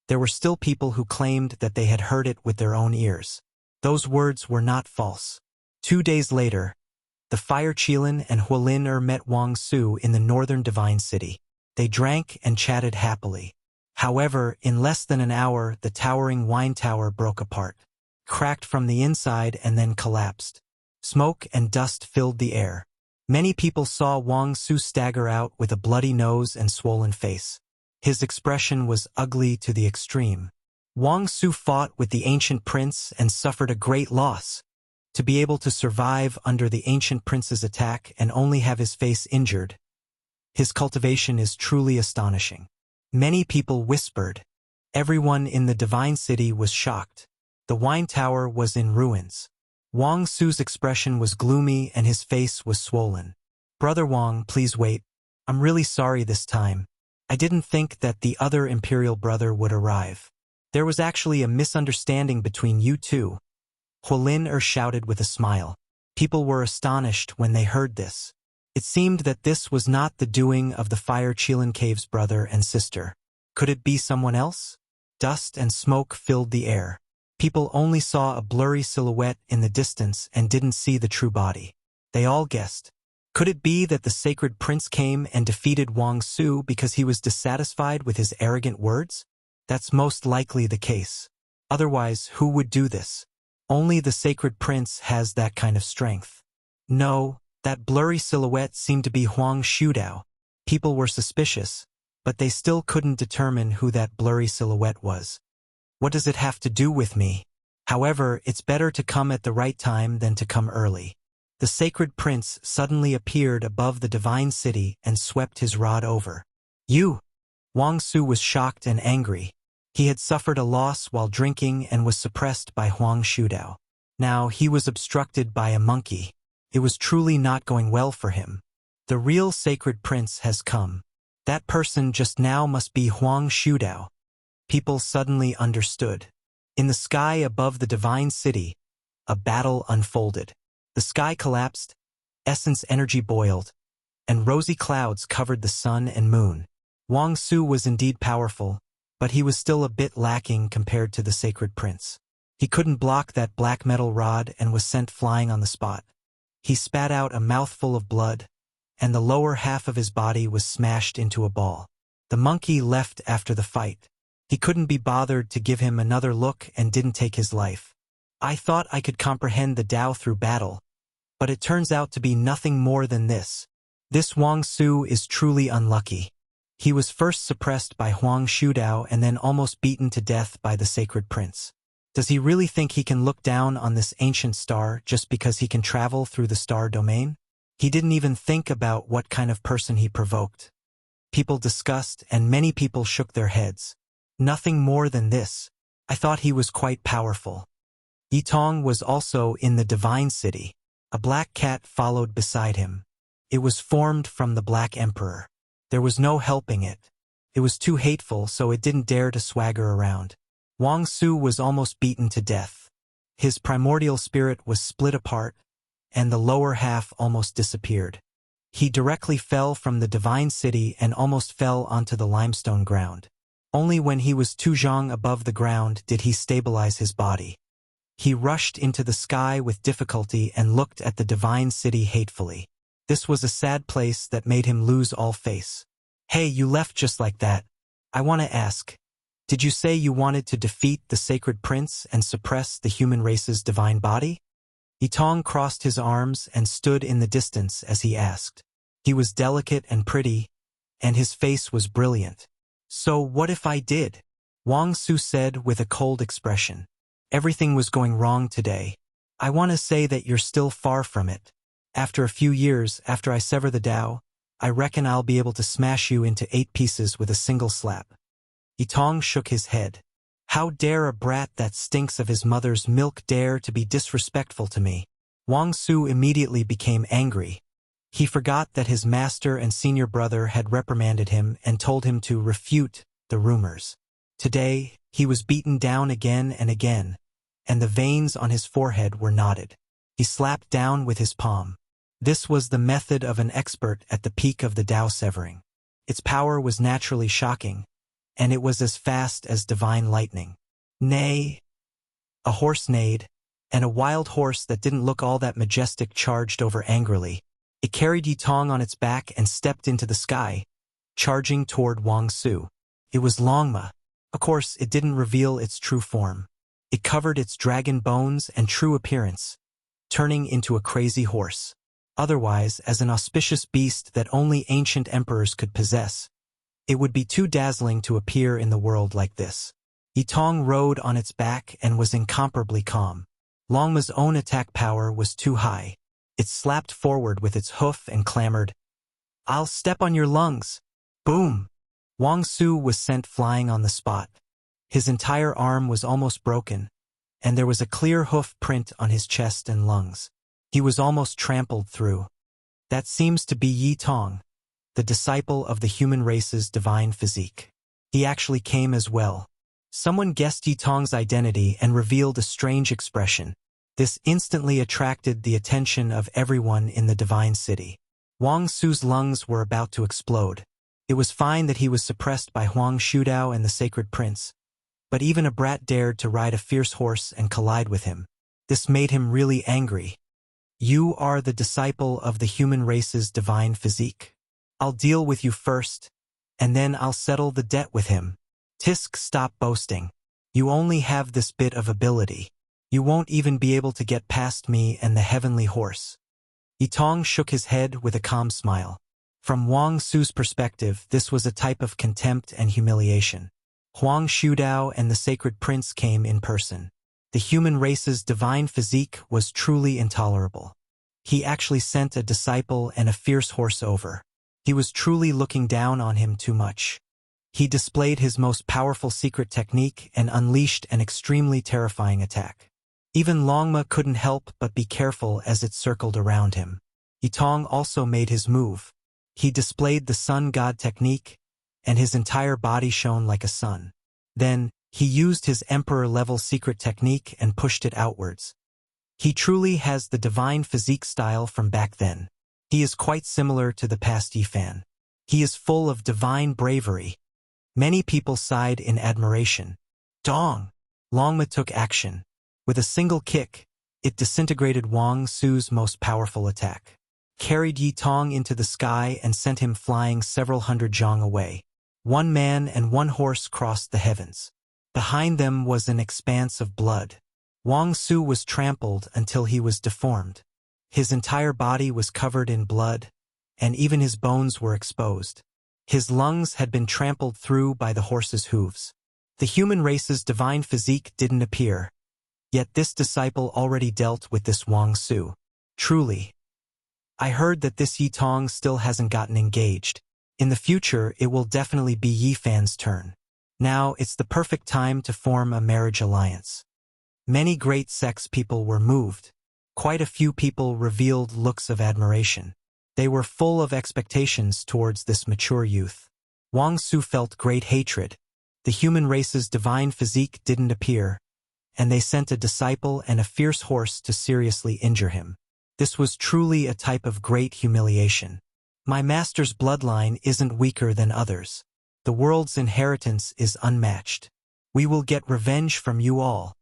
there were still people who claimed that they had heard it with their own ears. Those words were not false. 2 days later, the Fire Qilin and Hualin met Wang Su in the northern divine city. They drank and chatted happily. However, in less than an hour, the towering wine tower broke apart, cracked from the inside and then collapsed. Smoke and dust filled the air. Many people saw Wang Su stagger out with a bloody nose and swollen face. His expression was ugly to the extreme. Wang Su fought with the ancient prince and suffered a great loss. To be able to survive under the ancient prince's attack and only have his face injured, his cultivation is truly astonishing. Many people whispered. Everyone in the divine city was shocked. The wine tower was in ruins. Wang Su's expression was gloomy and his face was swollen. "Brother Wang, please wait. I'm really sorry this time. I didn't think that the other imperial brother would arrive. There was actually a misunderstanding between you two." Hualin shouted with a smile. People were astonished when they heard this. It seemed that this was not the doing of the Fire Qilin Cave's brother and sister. Could it be someone else? Dust and smoke filled the air. People only saw a blurry silhouette in the distance and didn't see the true body. They all guessed. Could it be that the sacred prince came and defeated Wang Su because he was dissatisfied with his arrogant words? That's most likely the case. Otherwise, who would do this? Only the sacred prince has that kind of strength. No, that blurry silhouette seemed to be Huang Shudao. People were suspicious, but they still couldn't determine who that blurry silhouette was. What does it have to do with me? However, it's better to come at the right time than to come early. The sacred prince suddenly appeared above the divine city and swept his rod over. "You!" Wang Su was shocked and angry. He had suffered a loss while drinking and was suppressed by Huang Shudao. Now he was obstructed by a monkey. It was truly not going well for him. The real sacred prince has come. That person just now must be Huang Shudao. People suddenly understood. In the sky above the divine city, a battle unfolded. The sky collapsed, essence energy boiled, and rosy clouds covered the sun and moon. Wang Su was indeed powerful, but he was still a bit lacking compared to the sacred prince. He couldn't block that black metal rod and was sent flying on the spot. He spat out a mouthful of blood, and the lower half of his body was smashed into a ball. The monkey left after the fight. He couldn't be bothered to give him another look and didn't take his life. I thought I could comprehend the Tao through battle, but it turns out to be nothing more than this. This Wang Su is truly unlucky. He was first suppressed by Huang Shudao and then almost beaten to death by the sacred prince. Does he really think he can look down on this ancient star just because he can travel through the star domain? He didn't even think about what kind of person he provoked. People discussed and many people shook their heads. Nothing more than this. I thought he was quite powerful. Yitong was also in the divine city. A black cat followed beside him. It was formed from the Black Emperor. There was no helping it. It was too hateful, so it didn't dare to swagger around. Wang Su was almost beaten to death. His primordial spirit was split apart, and the lower half almost disappeared. He directly fell from the divine city and almost fell onto the limestone ground. Only when he was 2 zhang above the ground did he stabilize his body. He rushed into the sky with difficulty and looked at the divine city hatefully. This was a sad place that made him lose all face. Hey, you left just like that. I want to ask, did you say you wanted to defeat the sacred prince and suppress the human race's divine body? Yitong crossed his arms and stood in the distance as he asked. He was delicate and pretty, and his face was brilliant. So what if I did? Wang Su said with a cold expression. Everything was going wrong today. I want to say that you're still far from it. After a few years, after I sever the Tao, I reckon I'll be able to smash you into 8 pieces with a single slap. Yitong shook his head. How dare a brat that stinks of his mother's milk dare to be disrespectful to me? Wang Su immediately became angry. He forgot that his master and senior brother had reprimanded him and told him to refute the rumors. Today, he was beaten down again and again, and the veins on his forehead were knotted. He slapped down with his palm. This was the method of an expert at the peak of the Tao severing. Its power was naturally shocking, and it was as fast as divine lightning. Neigh! A horse neighed, and a wild horse that didn't look all that majestic charged over angrily. It carried Yitong on its back and stepped into the sky, charging toward Wang Su. It was Longma. Of course, it didn't reveal its true form. It covered its dragon bones and true appearance, turning into a crazy horse. Otherwise, as an auspicious beast that only ancient emperors could possess, it would be too dazzling to appear in the world like this. Yitong rode on its back and was incomparably calm. Longma's own attack power was too high. It slapped forward with its hoof and clamored, "I'll step on your lungs!" Boom! Wang Su was sent flying on the spot. His entire arm was almost broken, and there was a clear hoof print on his chest and lungs. He was almost trampled through. That seems to be Yitong, the disciple of the human race's divine physique. He actually came as well. Someone guessed Yitong's identity and revealed a strange expression. This instantly attracted the attention of everyone in the divine city. Wang Su's lungs were about to explode. It was fine that he was suppressed by Huang Shudao and the sacred prince, but even a brat dared to ride a fierce horse and collide with him. This made him really angry. You are the disciple of the human race's divine physique. I'll deal with you first, and then I'll settle the debt with him. Tisk, stop boasting. You only have this bit of ability. You won't even be able to get past me and the heavenly horse. Yitong shook his head with a calm smile. From Wang Su's perspective, this was a type of contempt and humiliation. Huang Shudao and the sacred prince came in person. The human race's divine physique was truly intolerable. He actually sent a disciple and a fierce horse over. He was truly looking down on him too much. He displayed his most powerful secret technique and unleashed an extremely terrifying attack. Even Longma couldn't help but be careful as it circled around him. Yitong also made his move. He displayed the sun god technique, and his entire body shone like a sun. Then, he used his emperor-level secret technique and pushed it outwards. He truly has the divine physique style from back then. He is quite similar to the past Yifan. He is full of divine bravery. Many people sighed in admiration. Dong! Longma took action. With a single kick, it disintegrated Wang Su's most powerful attack. Carried Yi Tong into the sky and sent him flying several hundred zhang away. One man and one horse crossed the heavens. Behind them was an expanse of blood. Wang Su was trampled until he was deformed. His entire body was covered in blood, and even his bones were exposed. His lungs had been trampled through by the horse's hooves. The human race's divine physique didn't appear, yet this disciple already dealt with this Wang Su. Truly, I heard that this Yi Tong still hasn't gotten engaged. In the future, it will definitely be Yi Fan's turn. Now, it's the perfect time to form a marriage alliance. Many great sex people were moved. Quite a few people revealed looks of admiration. They were full of expectations towards this mature youth. Wang Su felt great hatred. The human race's divine physique didn't appear, and they sent a disciple and a fierce horse to seriously injure him. This was truly a type of great humiliation. My master's bloodline isn't weaker than others. The world's inheritance is unmatched. We will get revenge from you all.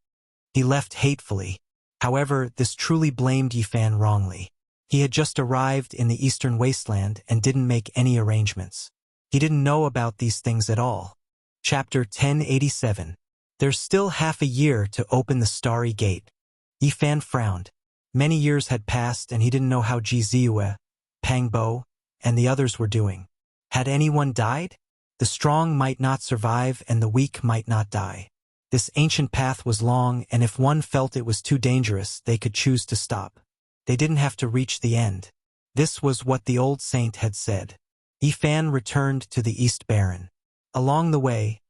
He left hatefully. However, this truly blamed Yi Fan wrongly. He had just arrived in the eastern wasteland and didn't make any arrangements. He didn't know about these things at all. Chapter 1087. There's still half a year to open the starry gate. Yi Fan frowned. Many years had passed and he didn't know how Ji Ziyue, Pang Bo, and the others were doing. Had anyone died? The strong might not survive and the weak might not die. This ancient path was long, and if one felt it was too dangerous, they could choose to stop. They didn't have to reach the end. This was what the old saint had said. Yi Fan returned to the East Baron. Along the way,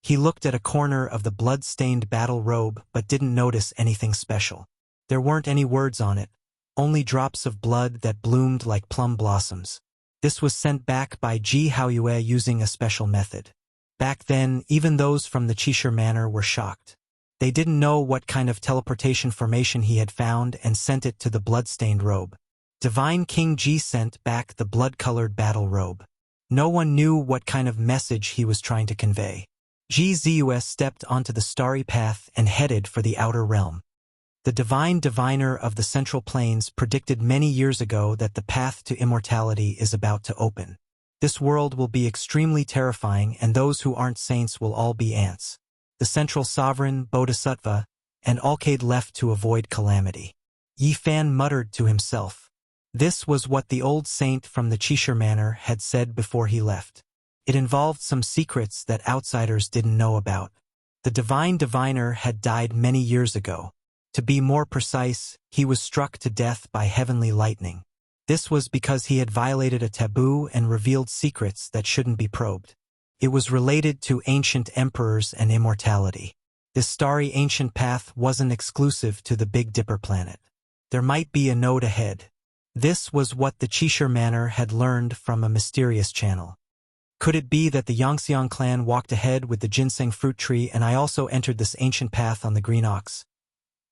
he looked at a corner of the blood-stained battle robe but didn't notice anything special. There weren't any words on it, only drops of blood that bloomed like plum blossoms. This was sent back by Ji Haoyue using a special method. Back then, even those from the Qishir Manor were shocked. They didn't know what kind of teleportation formation he had found and sent it to the blood-stained robe. Divine King Ji sent back the blood-colored battle robe. No one knew what kind of message he was trying to convey. Ji Ziyue stepped onto the starry path and headed for the outer realm. The divine diviner of the Central Plains predicted many years ago that the path to immortality is about to open. This world will be extremely terrifying, and those who aren't saints will all be ants. The central sovereign, Bodhisattva, and Alcade left to avoid calamity. Yi Fan muttered to himself. This was what the old saint from the Qishir Manor had said before he left. It involved some secrets that outsiders didn't know about. The divine diviner had died many years ago. To be more precise, he was struck to death by heavenly lightning. This was because he had violated a taboo and revealed secrets that shouldn't be probed. It was related to ancient emperors and immortality. This starry ancient path wasn't exclusive to the Big Dipper planet. There might be a node ahead. This was what the Qishir Manor had learned from a mysterious channel. Could it be that the Yangxiang clan walked ahead with the ginseng fruit tree and I also entered this ancient path on the Green Ox?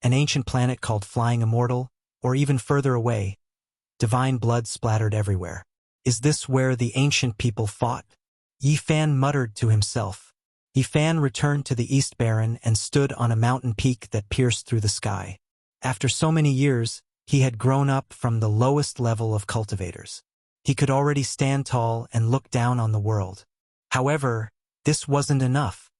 An ancient planet called Flying Immortal, or even further away, divine blood splattered everywhere. Is this where the ancient people fought? Yi Fan muttered to himself. Yi Fan returned to the East Baron and stood on a mountain peak that pierced through the sky. After so many years, he had grown up from the lowest level of cultivators. He could already stand tall and look down on the world. However, this wasn't enough.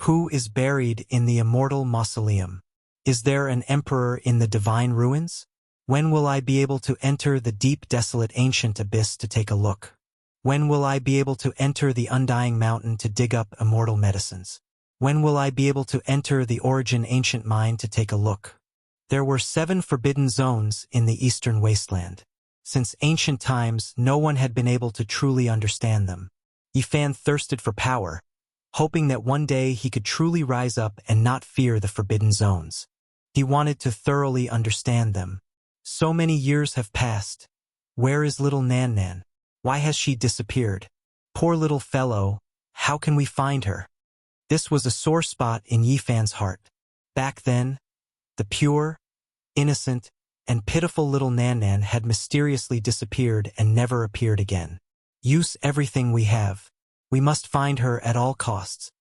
Who is buried in the immortal mausoleum? Is there an emperor in the divine ruins? When will I be able to enter the deep desolate ancient abyss to take a look? When will I be able to enter the undying mountain to dig up immortal medicines? When will I be able to enter the origin ancient mine to take a look? There were 7 forbidden zones in the eastern wasteland. Since ancient times, no one had been able to truly understand them. Yi Fan thirsted for power, hoping that one day he could truly rise up and not fear the forbidden zones. He wanted to thoroughly understand them. So many years have passed. Where is little Nan Nan? Why has she disappeared? Poor little fellow, how can we find her? This was a sore spot in Yi Fan's heart. Back then, the pure, innocent, and pitiful little Nan Nan had mysteriously disappeared and never appeared again. Use everything we have. We must find her at all costs.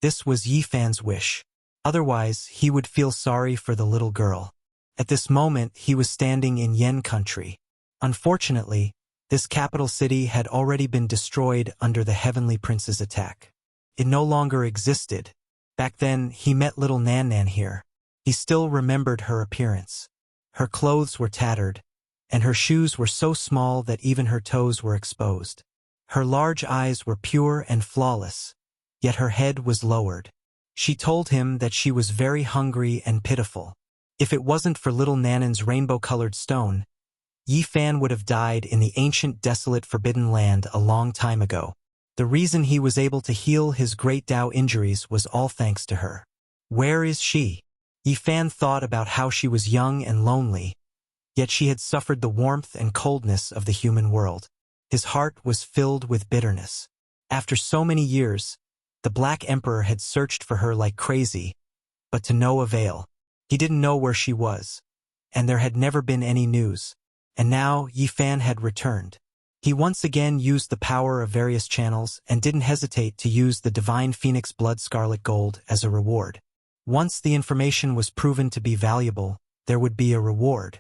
This was Yi Fan's wish. Otherwise, he would feel sorry for the little girl. At this moment, he was standing in Yen country. Unfortunately, this capital city had already been destroyed under the Heavenly Prince's attack. It no longer existed. Back then, he met little Nan Nan here. He still remembered her appearance. Her clothes were tattered, and her shoes were so small that even her toes were exposed. Her large eyes were pure and flawless, yet her head was lowered. She told him that she was very hungry and pitiful. If it wasn't for little Nanan's rainbow-colored stone, Yi Fan would have died in the ancient desolate forbidden land a long time ago. The reason he was able to heal his great Tao injuries was all thanks to her. Where is she? Yi Fan thought about how she was young and lonely, yet she had suffered the warmth and coldness of the human world. His heart was filled with bitterness. After so many years, the Black Emperor had searched for her like crazy, but to no avail. He didn't know where she was, and there had never been any news. And now Yi Fan had returned. He once again used the power of various channels and didn't hesitate to use the divine phoenix blood scarlet gold as a reward. Once the information was proven to be valuable, there would be a reward.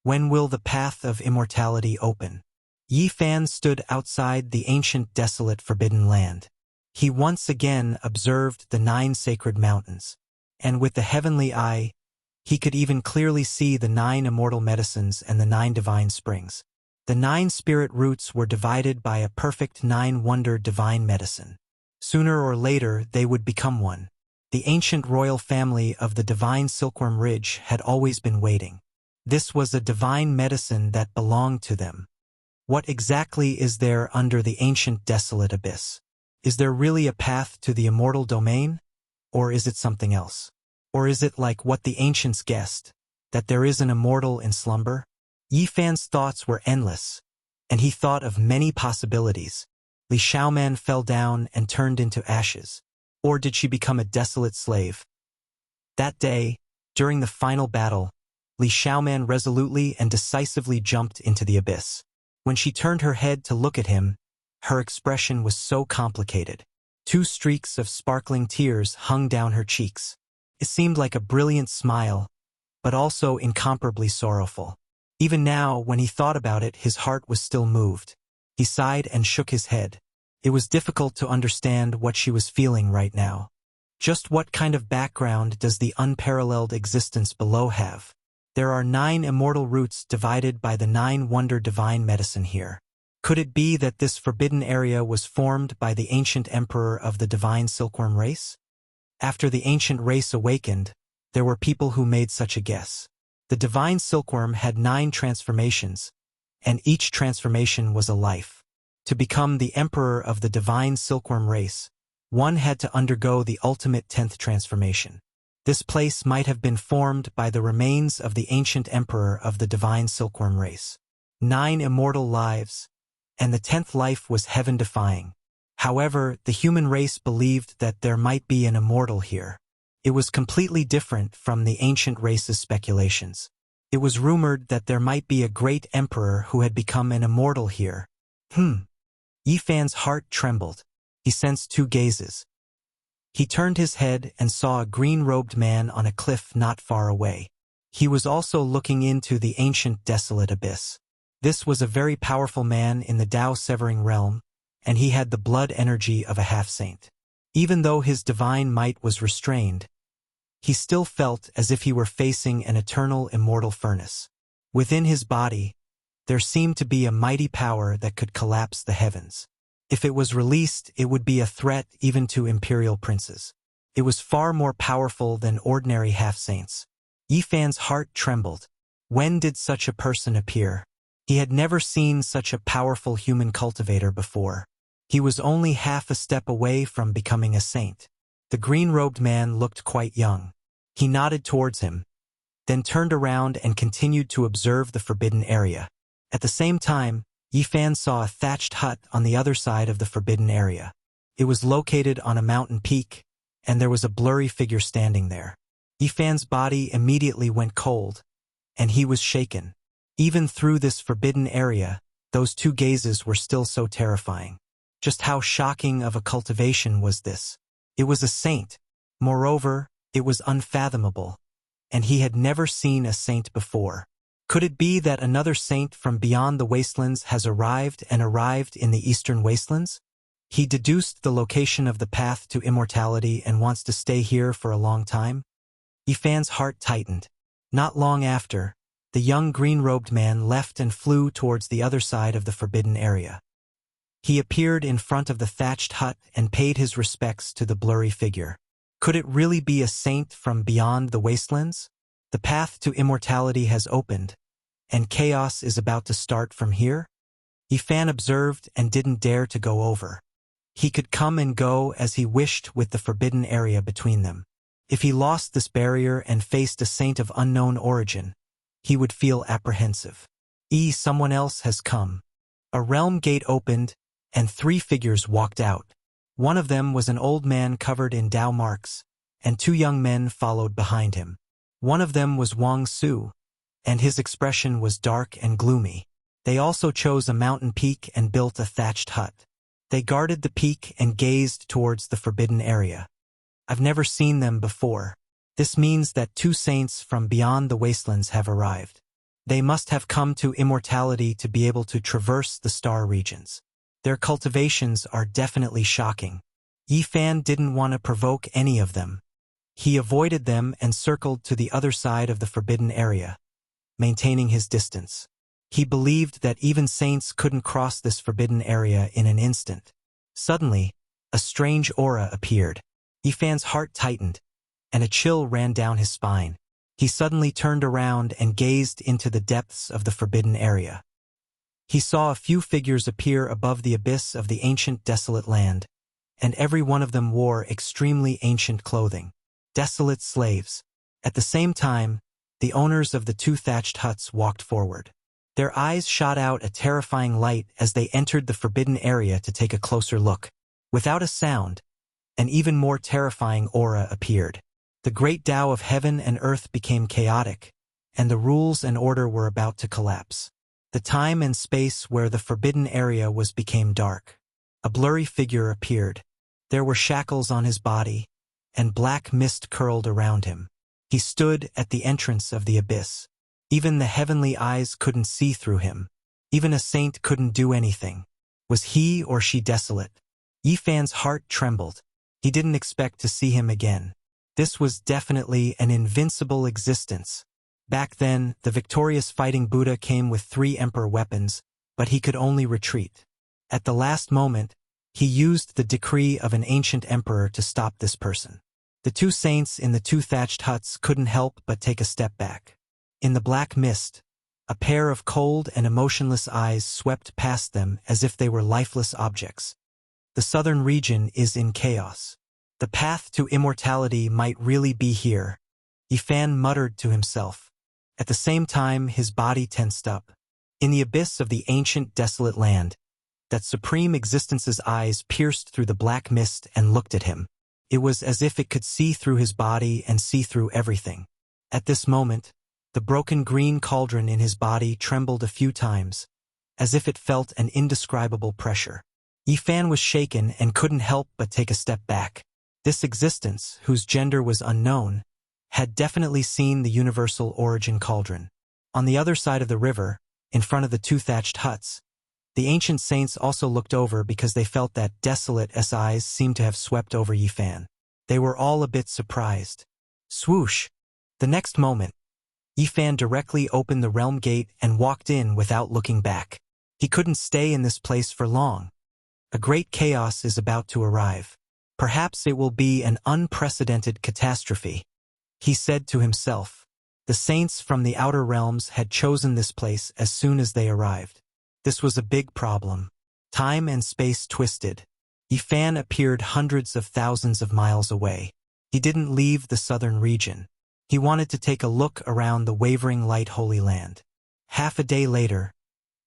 When will the path of immortality open? Yi Fan stood outside the ancient desolate forbidden land. He once again observed the 9 sacred mountains, and with the heavenly eye, he could even clearly see the 9 immortal medicines and the 9 divine springs. The 9 spirit roots were divided by a perfect 9-wonder divine medicine. Sooner or later, they would become one. The ancient royal family of the divine Silkworm Ridge had always been waiting. This was a divine medicine that belonged to them. What exactly is there under the ancient desolate abyss? Is there really a path to the immortal domain? Or is it something else? Or is it like what the ancients guessed, that there is an immortal in slumber? Yi Fan's thoughts were endless, and he thought of many possibilities. Li Xiaoman fell down and turned into ashes. Or did she become a desolate slave? That day, during the final battle, Li Xiaoman resolutely and decisively jumped into the abyss. When she turned her head to look at him, her expression was so complicated. 2 streaks of sparkling tears hung down her cheeks. It seemed like a brilliant smile, but also incomparably sorrowful. Even now, when he thought about it, his heart was still moved. He sighed and shook his head. It was difficult to understand what she was feeling right now. Just what kind of background does the unparalleled existence below have? There are 9 immortal roots divided by the 9-wonder divine medicine here. Could it be that this forbidden area was formed by the ancient emperor of the divine silkworm race? After the ancient race awakened, there were people who made such a guess. The divine silkworm had 9 transformations, and each transformation was a life. To become the emperor of the divine silkworm race, one had to undergo the ultimate 10th transformation. This place might have been formed by the remains of the ancient emperor of the divine silkworm race. 9 immortal lives, and the 10th life was heaven-defying. However, the human race believed that there might be an immortal here. It was completely different from the ancient race's speculations. It was rumored that there might be a great emperor who had become an immortal here. Yi Fan's heart trembled. He sensed 2 gazes. He turned his head and saw a green-robed man on a cliff not far away. He was also looking into the ancient desolate abyss. This was a very powerful man in the Tao-severing realm, and he had the blood energy of a half-saint. Even though his divine might was restrained, he still felt as if he were facing an eternal immortal furnace. Within his body, there seemed to be a mighty power that could collapse the heavens. If it was released, it would be a threat even to imperial princes. It was far more powerful than ordinary half-saints. Yi Fan's heart trembled. When did such a person appear? He had never seen such a powerful human cultivator before. He was only half a step away from becoming a saint. The green-robed man looked quite young. He nodded towards him, then turned around and continued to observe the forbidden area. At the same time, Yi Fan saw a thatched hut on the other side of the forbidden area. It was located on a mountain peak, and there was a blurry figure standing there. Yi Fan's body immediately went cold, and he was shaken. Even through this forbidden area, Those two gazes were still so terrifying. Just how shocking of a cultivation was this? It was a saint. Moreover, it was unfathomable, and he had never seen a saint before. Could it be that another saint from beyond the wastelands has arrived in the eastern wastelands? He deduced the location of the path to immortality and wants to stay here for a long time? Yifan's heart tightened. Not long after, the young green-robed man left and flew towards the other side of the forbidden area. He appeared in front of the thatched hut and paid his respects to the blurry figure. Could it really be a saint from beyond the wastelands? The path to immortality has opened, and chaos is about to start from here? Yifan observed and didn't dare to go over. He could come and go as he wished with the forbidden area between them. If he lost this barrier and faced a saint of unknown origin, he would feel apprehensive. Someone else has come. A realm gate opened, and 3 figures walked out. One of them was an old man covered in Dao marks, and 2 young men followed behind him. One of them was Wang Su, and his expression was dark and gloomy. They also chose a mountain peak and built a thatched hut. They guarded the peak and gazed towards the forbidden area. I've never seen them before. This means that 2 saints from beyond the wastelands have arrived. They must have come to immortality to be able to traverse the star regions. Their cultivations are definitely shocking. Yifan didn't want to provoke any of them. He avoided them and circled to the other side of the forbidden area, maintaining his distance. He believed that even saints couldn't cross this forbidden area in an instant. Suddenly, a strange aura appeared. Yifan's heart tightened, and a chill ran down his spine. He suddenly turned around and gazed into the depths of the forbidden area. He saw a few figures appear above the abyss of the ancient desolate land, and every one of them wore extremely ancient clothing. Desolate slaves. At the same time, the owners of the 2 thatched huts walked forward. Their eyes shot out a terrifying light as they entered the forbidden area to take a closer look. Without a sound, an even more terrifying aura appeared. The great Tao of heaven and earth became chaotic, and the rules and order were about to collapse. The time and space where the forbidden area was became dark. A blurry figure appeared. There were shackles on his body, and black mist curled around him. He stood at the entrance of the abyss. Even the heavenly eyes couldn't see through him. Even a saint couldn't do anything. Was he or she desolate? Yifan's heart trembled. He didn't expect to see him again. This was definitely an invincible existence. Back then, the victorious fighting Buddha came with 3 emperor weapons, but he could only retreat. At the last moment, he used the decree of an ancient emperor to stop this person. The 2 saints in the 2 thatched huts couldn't help but take a step back. In the black mist, a pair of cold and emotionless eyes swept past them as if they were lifeless objects. The southern region is in chaos. The path to immortality might really be here, Yifan muttered to himself. At the same time, his body tensed up. In the abyss of the ancient desolate land, that supreme existence's eyes pierced through the black mist and looked at him. It was as if it could see through his body and see through everything. At this moment, the broken green cauldron in his body trembled a few times, as if it felt an indescribable pressure. Yifan was shaken and couldn't help but take a step back. This existence, whose gender was unknown, had definitely seen the universal origin cauldron. On the other side of the river, in front of the 2 thatched huts, the ancient saints also looked over because they felt that desolate eyes seemed to have swept over Yifan. They were all a bit surprised. Swoosh! The next moment, Yifan directly opened the realm gate and walked in without looking back. He couldn't stay in this place for long. A great chaos is about to arrive. Perhaps it will be an unprecedented catastrophe, he said to himself. The saints from the outer realms had chosen this place as soon as they arrived. This was a big problem. Time and space twisted. Yifan appeared hundreds of thousands of miles away. He didn't leave the southern region. He wanted to take a look around the wavering light Holy Land. Half a day later,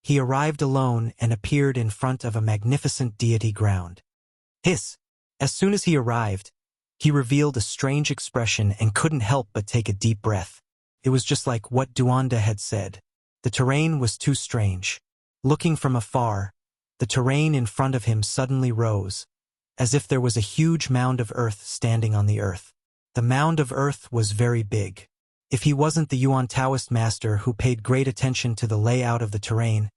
he arrived alone and appeared in front of a magnificent deity ground. Hiss! As soon as he arrived, he revealed a strange expression and couldn't help but take a deep breath. It was just like what Duanda had said. The terrain was too strange. Looking from afar, the terrain in front of him suddenly rose, as if there was a huge mound of earth standing on the earth. The mound of earth was very big. If he wasn't the Yuan Taoist master who paid great attention to the layout of the terrain,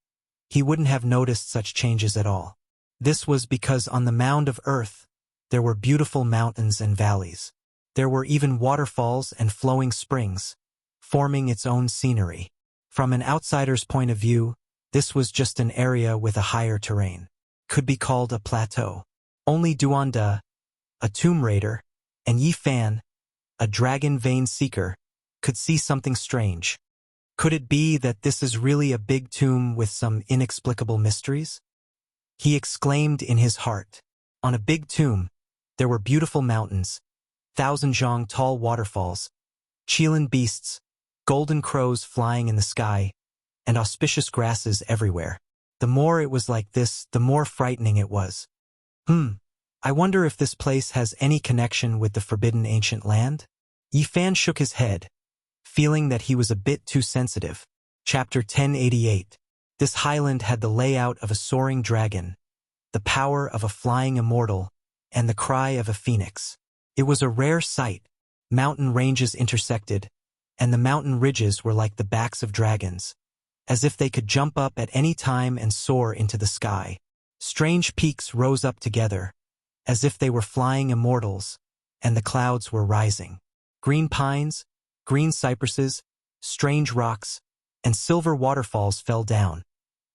he wouldn't have noticed such changes at all. This was because on the mound of earth, there were beautiful mountains and valleys. There were even waterfalls and flowing springs, forming its own scenery. From an outsider's point of view, this was just an area with a higher terrain. Could be called a plateau. Only Duanda, a tomb raider, and Yi Fan, a dragon vein seeker, could see something strange. Could it be that this is really a big tomb with some inexplicable mysteries? He exclaimed in his heart. On a big tomb, there were beautiful mountains, 1,000-zhang tall waterfalls, Qilin beasts, golden crows flying in the sky, and auspicious grasses everywhere. The more it was like this, the more frightening it was. I wonder if this place has any connection with the forbidden ancient land? Yi Fan shook his head, feeling that he was a bit too sensitive. Chapter 1088. This highland had the layout of a soaring dragon, the power of a flying immortal, and the cry of a phoenix. It was a rare sight. Mountain ranges intersected, and the mountain ridges were like the backs of dragons, as if they could jump up at any time and soar into the sky. Strange peaks rose up together, as if they were flying immortals, and the clouds were rising. Green pines, green cypresses, strange rocks, and silver waterfalls fell down,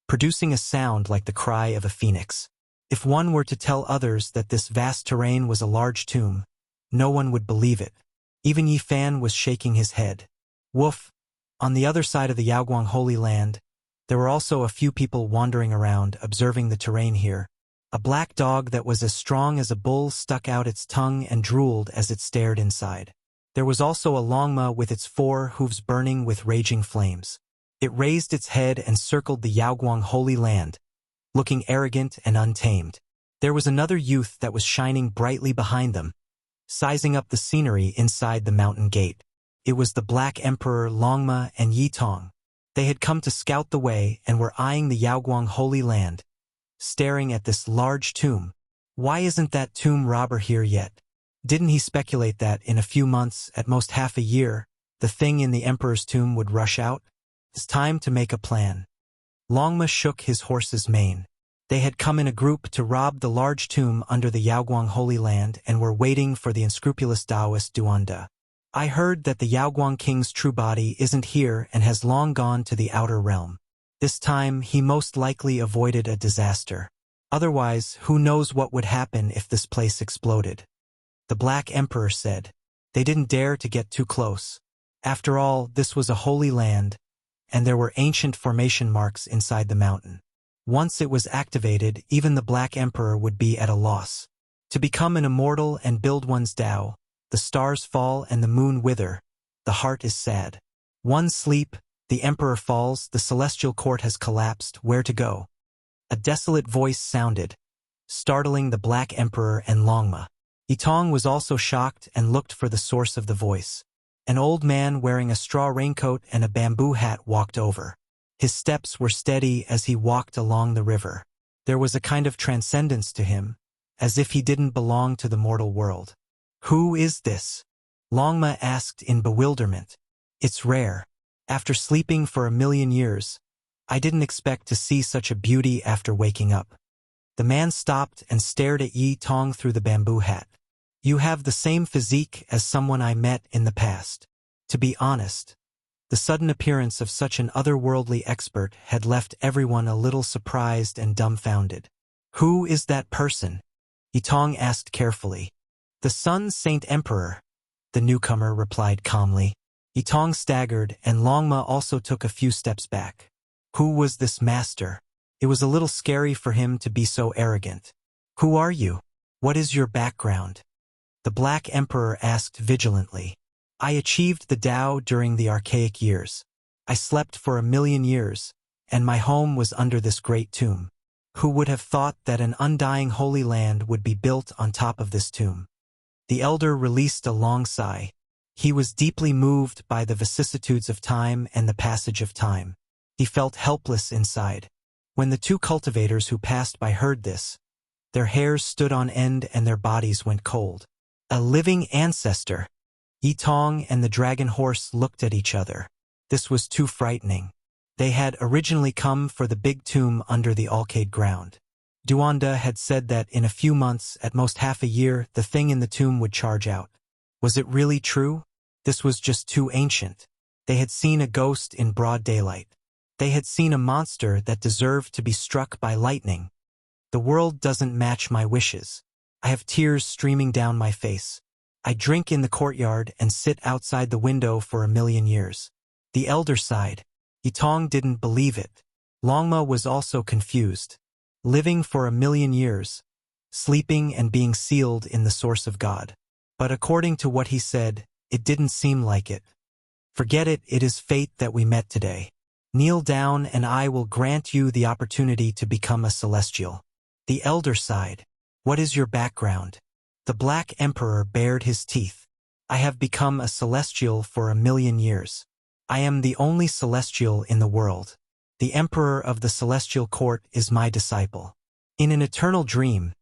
producing a sound like the cry of a phoenix. If one were to tell others that this vast terrain was a large tomb, no one would believe it. Even Yi Fan was shaking his head. Woof! On the other side of the Yaoguang Holy Land, there were also a few people wandering around, observing the terrain here. A black dog that was as strong as a bull stuck out its tongue and drooled as it stared inside. There was also a longma with its 4 hooves burning with raging flames. It raised its head and circled the Yaoguang Holy Land, looking arrogant and untamed. There was another youth that was shining brightly behind them, sizing up the scenery inside the mountain gate. It was the Black Emperor Longma and Yi Tong. They had come to scout the way and were eyeing the Yaoguang Holy Land, staring at this large tomb. Why isn't that tomb robber here yet? Didn't he speculate that in a few months, at most half a year, the thing in the emperor's tomb would rush out? It's time to make a plan. Longma shook his horse's mane. They had come in a group to rob the large tomb under the Yaoguang Holy Land and were waiting for the unscrupulous Taoist Duanda. I heard that the Yaoguang king's true body isn't here and has long gone to the outer realm. This time, he most likely avoided a disaster. Otherwise, who knows what would happen if this place exploded? The Black Emperor said. They didn't dare to get too close. After all, this was a holy land, and there were ancient formation marks inside the mountain. Once it was activated, even the Black Emperor would be at a loss. To become an immortal and build one's Tao, the stars fall and the moon wither, the heart is sad. One sleep, the Emperor falls, the celestial court has collapsed, where to go? A desolate voice sounded, startling the Black Emperor and Longma. Yitong was also shocked and looked for the source of the voice. An old man wearing a straw raincoat and a bamboo hat walked over. His steps were steady as he walked along the river. There was a kind of transcendence to him, as if he didn't belong to the mortal world. Who is this? Longma asked in bewilderment. It's rare. After sleeping for 1,000,000 years, I didn't expect to see such a beauty after waking up. The man stopped and stared at Yi Tong through the bamboo hat. You have the same physique as someone I met in the past. To be honest, the sudden appearance of such an otherworldly expert had left everyone a little surprised and dumbfounded. Who is that person? Yitong asked carefully. The Sun Saint Emperor, the newcomer replied calmly. Yitong staggered, and Longma also took a few steps back. Who was this master? It was a little scary for him to be so arrogant. Who are you? What is your background? The Black Emperor asked vigilantly. I achieved the Tao during the archaic years. I slept for 1,000,000 years, and my home was under this great tomb. Who would have thought that an undying holy land would be built on top of this tomb? The elder released a long sigh. He was deeply moved by the vicissitudes of time and the passage of time. He felt helpless inside. When the two cultivators who passed by heard this, their hairs stood on end and their bodies went cold. A living ancestor! Yitong and the dragon horse looked at each other. This was too frightening. They had originally come for the big tomb under the alcade ground. Duanda had said that in a few months, at most half a year, the thing in the tomb would charge out. Was it really true? This was just too ancient. They had seen a ghost in broad daylight. They had seen a monster that deserved to be struck by lightning. The world doesn't match my wishes. I have tears streaming down my face. I drink in the courtyard and sit outside the window for 1,000,000 years. The elder sighed. Yitong didn't believe it. Longma was also confused. Living for 1,000,000 years, sleeping and being sealed in the source of God. But according to what he said, it didn't seem like it. Forget it, it is fate that we met today. Kneel down and I will grant you the opportunity to become a celestial. The elder sighed. What is your background? The Black Emperor bared his teeth. I have become a celestial for 1,000,000 years. I am the only celestial in the world. The Emperor of the Celestial Court is my disciple. In an eternal dream,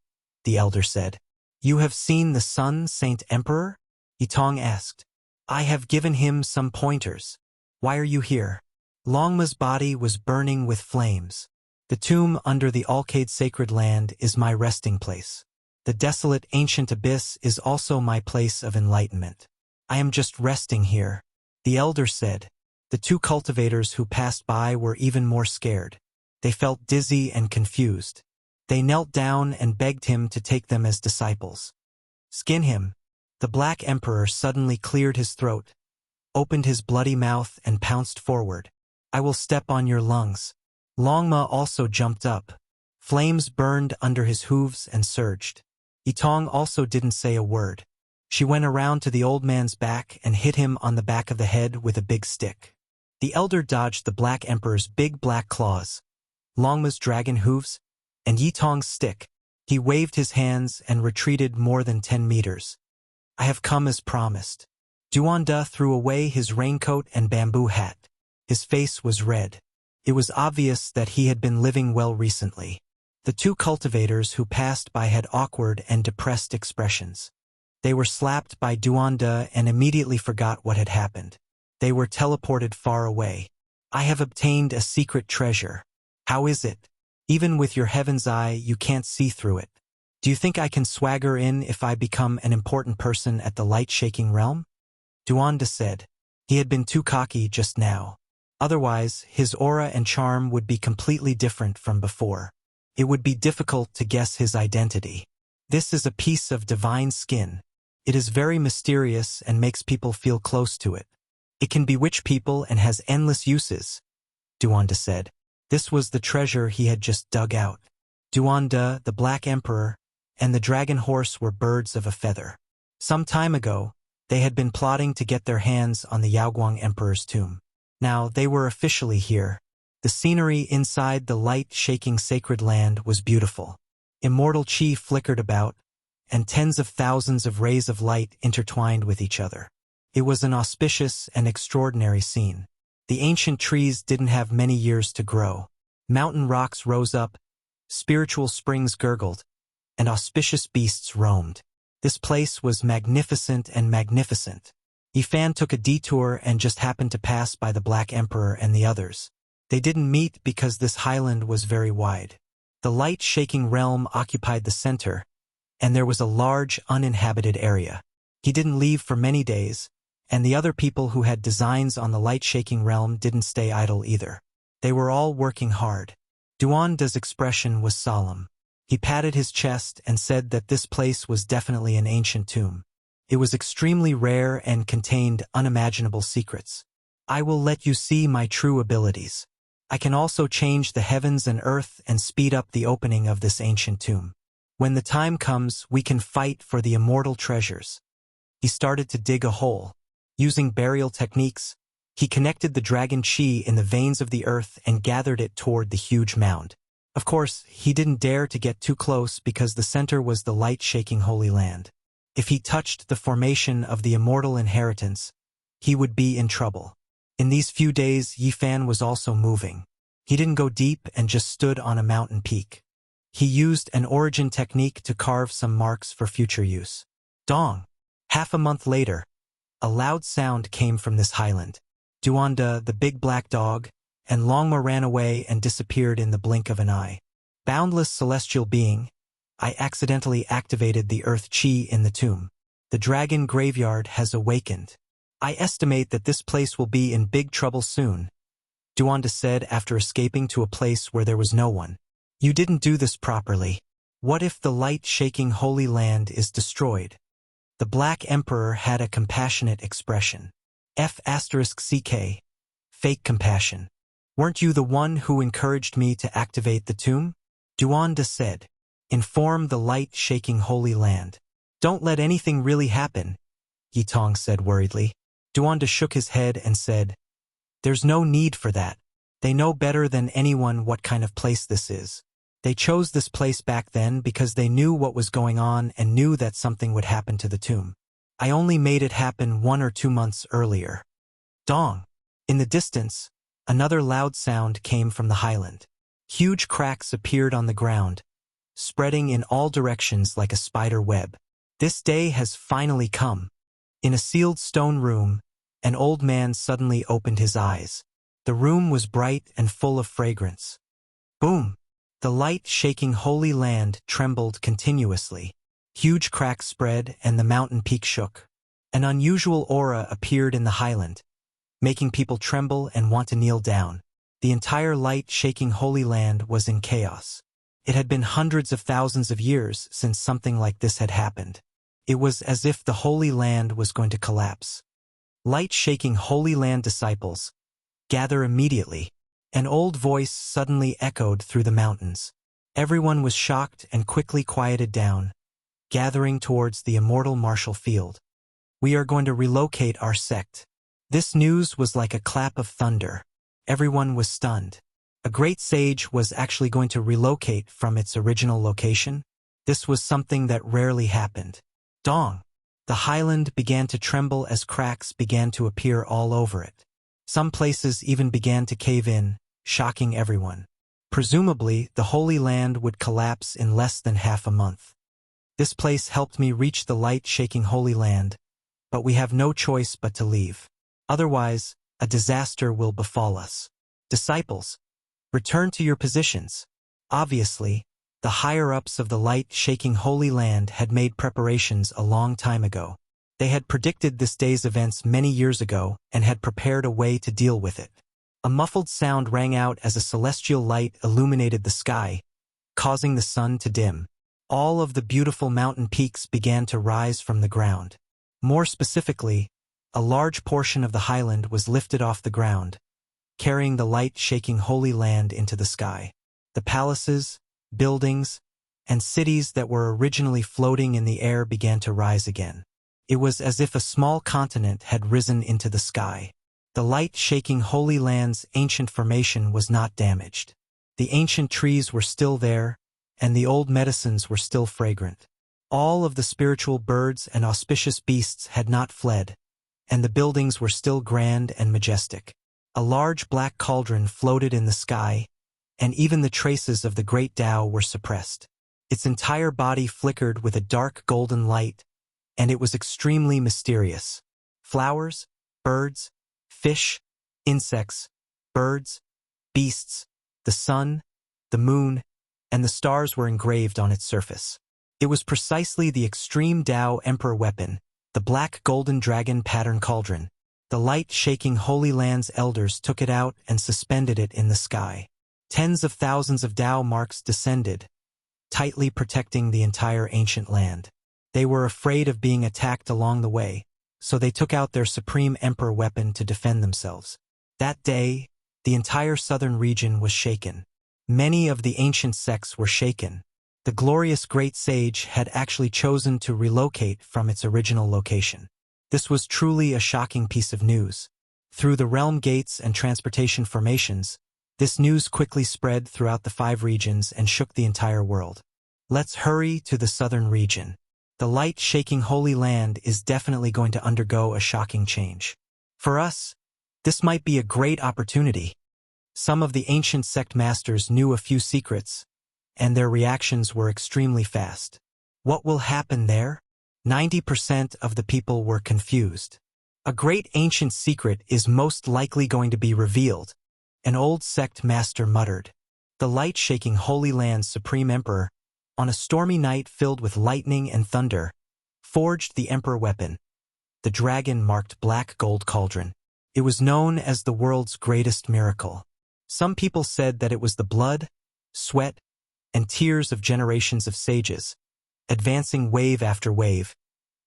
the elder said. You have seen the Sun, Saint Emperor? Yitong asked. I have given him some pointers. Why are you here? Longma's body was burning with flames. The tomb under the alcade sacred land is my resting place. The desolate ancient abyss is also my place of enlightenment. I am just resting here, the elder said. The two cultivators who passed by were even more scared. They felt dizzy and confused. They knelt down and begged him to take them as disciples. Skin him. The Black Emperor suddenly cleared his throat, opened his bloody mouth and pounced forward. I will step on your lungs. Longma also jumped up. Flames burned under his hooves and surged. Yitong also didn't say a word. She went around to the old man's back and hit him on the back of the head with a big stick. The elder dodged the Black Emperor's big black claws, Longma's dragon hooves, and Yitong's stick. He waved his hands and retreated more than 10 meters. I have come as promised. Duanda threw away his raincoat and bamboo hat. His face was red. It was obvious that he had been living well recently. The two cultivators who passed by had awkward and depressed expressions. They were slapped by Duanda and immediately forgot what had happened. They were teleported far away. I have obtained a secret treasure. How is it? Even with your heaven's eye, you can't see through it. Do you think I can swagger in if I become an important person at the light-shaking realm? Duanda said. He had been too cocky just now. Otherwise, his aura and charm would be completely different from before. It would be difficult to guess his identity. This is a piece of divine skin. It is very mysterious and makes people feel close to it. It can bewitch people and has endless uses, Duanda said. This was the treasure he had just dug out. Duanda, the Black Emperor, and the dragon horse were birds of a feather. Some time ago, they had been plotting to get their hands on the Yaoguang Emperor's tomb. Now they were officially here. The scenery inside the light-shaking sacred land was beautiful. Immortal chi flickered about, and tens of thousands of rays of light intertwined with each other. It was an auspicious and extraordinary scene. The ancient trees didn't have many years to grow. Mountain rocks rose up, spiritual springs gurgled, and auspicious beasts roamed. This place was magnificent and magnificent. Yifan took a detour and just happened to pass by the Black Emperor and the others. They didn't meet because this highland was very wide. The light-shaking realm occupied the center, and there was a large uninhabited area. He didn't leave for many days, and the other people who had designs on the light-shaking realm didn't stay idle either. They were all working hard. Duanda's expression was solemn. He patted his chest and said that this place was definitely an ancient tomb. It was extremely rare and contained unimaginable secrets. I will let you see my true abilities. I can also change the heavens and earth and speed up the opening of this ancient tomb. When the time comes, we can fight for the immortal treasures. He started to dig a hole. Using burial techniques, he connected the dragon chi in the veins of the earth and gathered it toward the huge mound. Of course, he didn't dare to get too close because the center was the light-shaking Holy Land. If he touched the formation of the immortal inheritance, he would be in trouble. In these few days, Yifan was also moving. He didn't go deep and just stood on a mountain peak. He used an origin technique to carve some marks for future use. Dong! Half a month later, a loud sound came from this highland. Duanda, the big black dog, and Longma ran away and disappeared in the blink of an eye. Boundless celestial being, I accidentally activated the earth chi in the tomb. The dragon graveyard has awakened. I estimate that this place will be in big trouble soon, Duanda said after escaping to a place where there was no one. You didn't do this properly. What if the light-shaking Holy Land is destroyed? The Black Emperor had a compassionate expression. F***CK. Fake compassion. Weren't you the one who encouraged me to activate the tomb? Duanda said. Inform the light-shaking Holy Land. Don't let anything really happen, Yitong said worriedly. Duanda shook his head and said, There's no need for that. They know better than anyone what kind of place this is. They chose this place back then because they knew what was going on and knew that something would happen to the tomb. I only made it happen 1 or 2 months earlier. Dong! In the distance, another loud sound came from the highland. Huge cracks appeared on the ground, spreading in all directions like a spider web. This day has finally come. In a sealed stone room, an old man suddenly opened his eyes. The room was bright and full of fragrance. Boom! The light-shaking Holy Land trembled continuously. Huge cracks spread and the mountain peak shook. An unusual aura appeared in the highland, making people tremble and want to kneel down. The entire light-shaking Holy Land was in chaos. It had been hundreds of thousands of years since something like this had happened. It was as if the Holy Land was going to collapse. Light-shaking Holy Land disciples, gather immediately. An old voice suddenly echoed through the mountains. Everyone was shocked and quickly quieted down, gathering towards the immortal martial field. We are going to relocate our sect. This news was like a clap of thunder. Everyone was stunned. A great sage was actually going to relocate from its original location. This was something that rarely happened. Dong! The highland began to tremble as cracks began to appear all over it. Some places even began to cave in, shocking everyone. Presumably, the Holy Land would collapse in less than half a month. This place helped me reach the light-shaking Holy Land, but we have no choice but to leave. Otherwise, a disaster will befall us. Disciples, return to your positions. Obviously, the higher-ups of the light-shaking Holy Land had made preparations a long time ago. They had predicted this day's events many years ago and had prepared a way to deal with it. A muffled sound rang out as a celestial light illuminated the sky, causing the sun to dim. All of the beautiful mountain peaks began to rise from the ground. More specifically, a large portion of the highland was lifted off the ground, carrying the light-shaking Holy Land into the sky. The palaces, buildings, and cities that were originally floating in the air began to rise again. It was as if a small continent had risen into the sky. The light-shaking Holy Land's ancient formation was not damaged. The ancient trees were still there, and the old medicines were still fragrant. All of the spiritual birds and auspicious beasts had not fled, and the buildings were still grand and majestic. A large black cauldron floated in the sky, and even the traces of the great Tao were suppressed. Its entire body flickered with a dark golden light, and it was extremely mysterious. Flowers, birds, fish, insects, birds, beasts, the sun, the moon, and the stars were engraved on its surface. It was precisely the extreme Tao Emperor weapon, the black golden dragon pattern cauldron. The light-shaking Holy Land's elders took it out and suspended it in the sky. Tens of thousands of Tao marks descended, tightly protecting the entire ancient land. They were afraid of being attacked along the way, so they took out their supreme emperor weapon to defend themselves. That day, the entire southern region was shaken. Many of the ancient sects were shaken. The glorious great sage had actually chosen to relocate from its original location. This was truly a shocking piece of news. Through the realm gates and transportation formations, this news quickly spread throughout the 5 regions and shook the entire world. Let's hurry to the southern region. The light-shaking Holy Land is definitely going to undergo a shocking change. For us, this might be a great opportunity. Some of the ancient sect masters knew a few secrets, and their reactions were extremely fast. What will happen there? 90% of the people were confused. A great ancient secret is most likely going to be revealed, an old sect master muttered. The light-shaking Holy Land's Supreme Emperor, on a stormy night filled with lightning and thunder, forged the Emperor weapon, the dragon-marked black gold cauldron. It was known as the world's greatest miracle. Some people said that it was the blood, sweat, and tears of generations of sages, advancing wave after wave,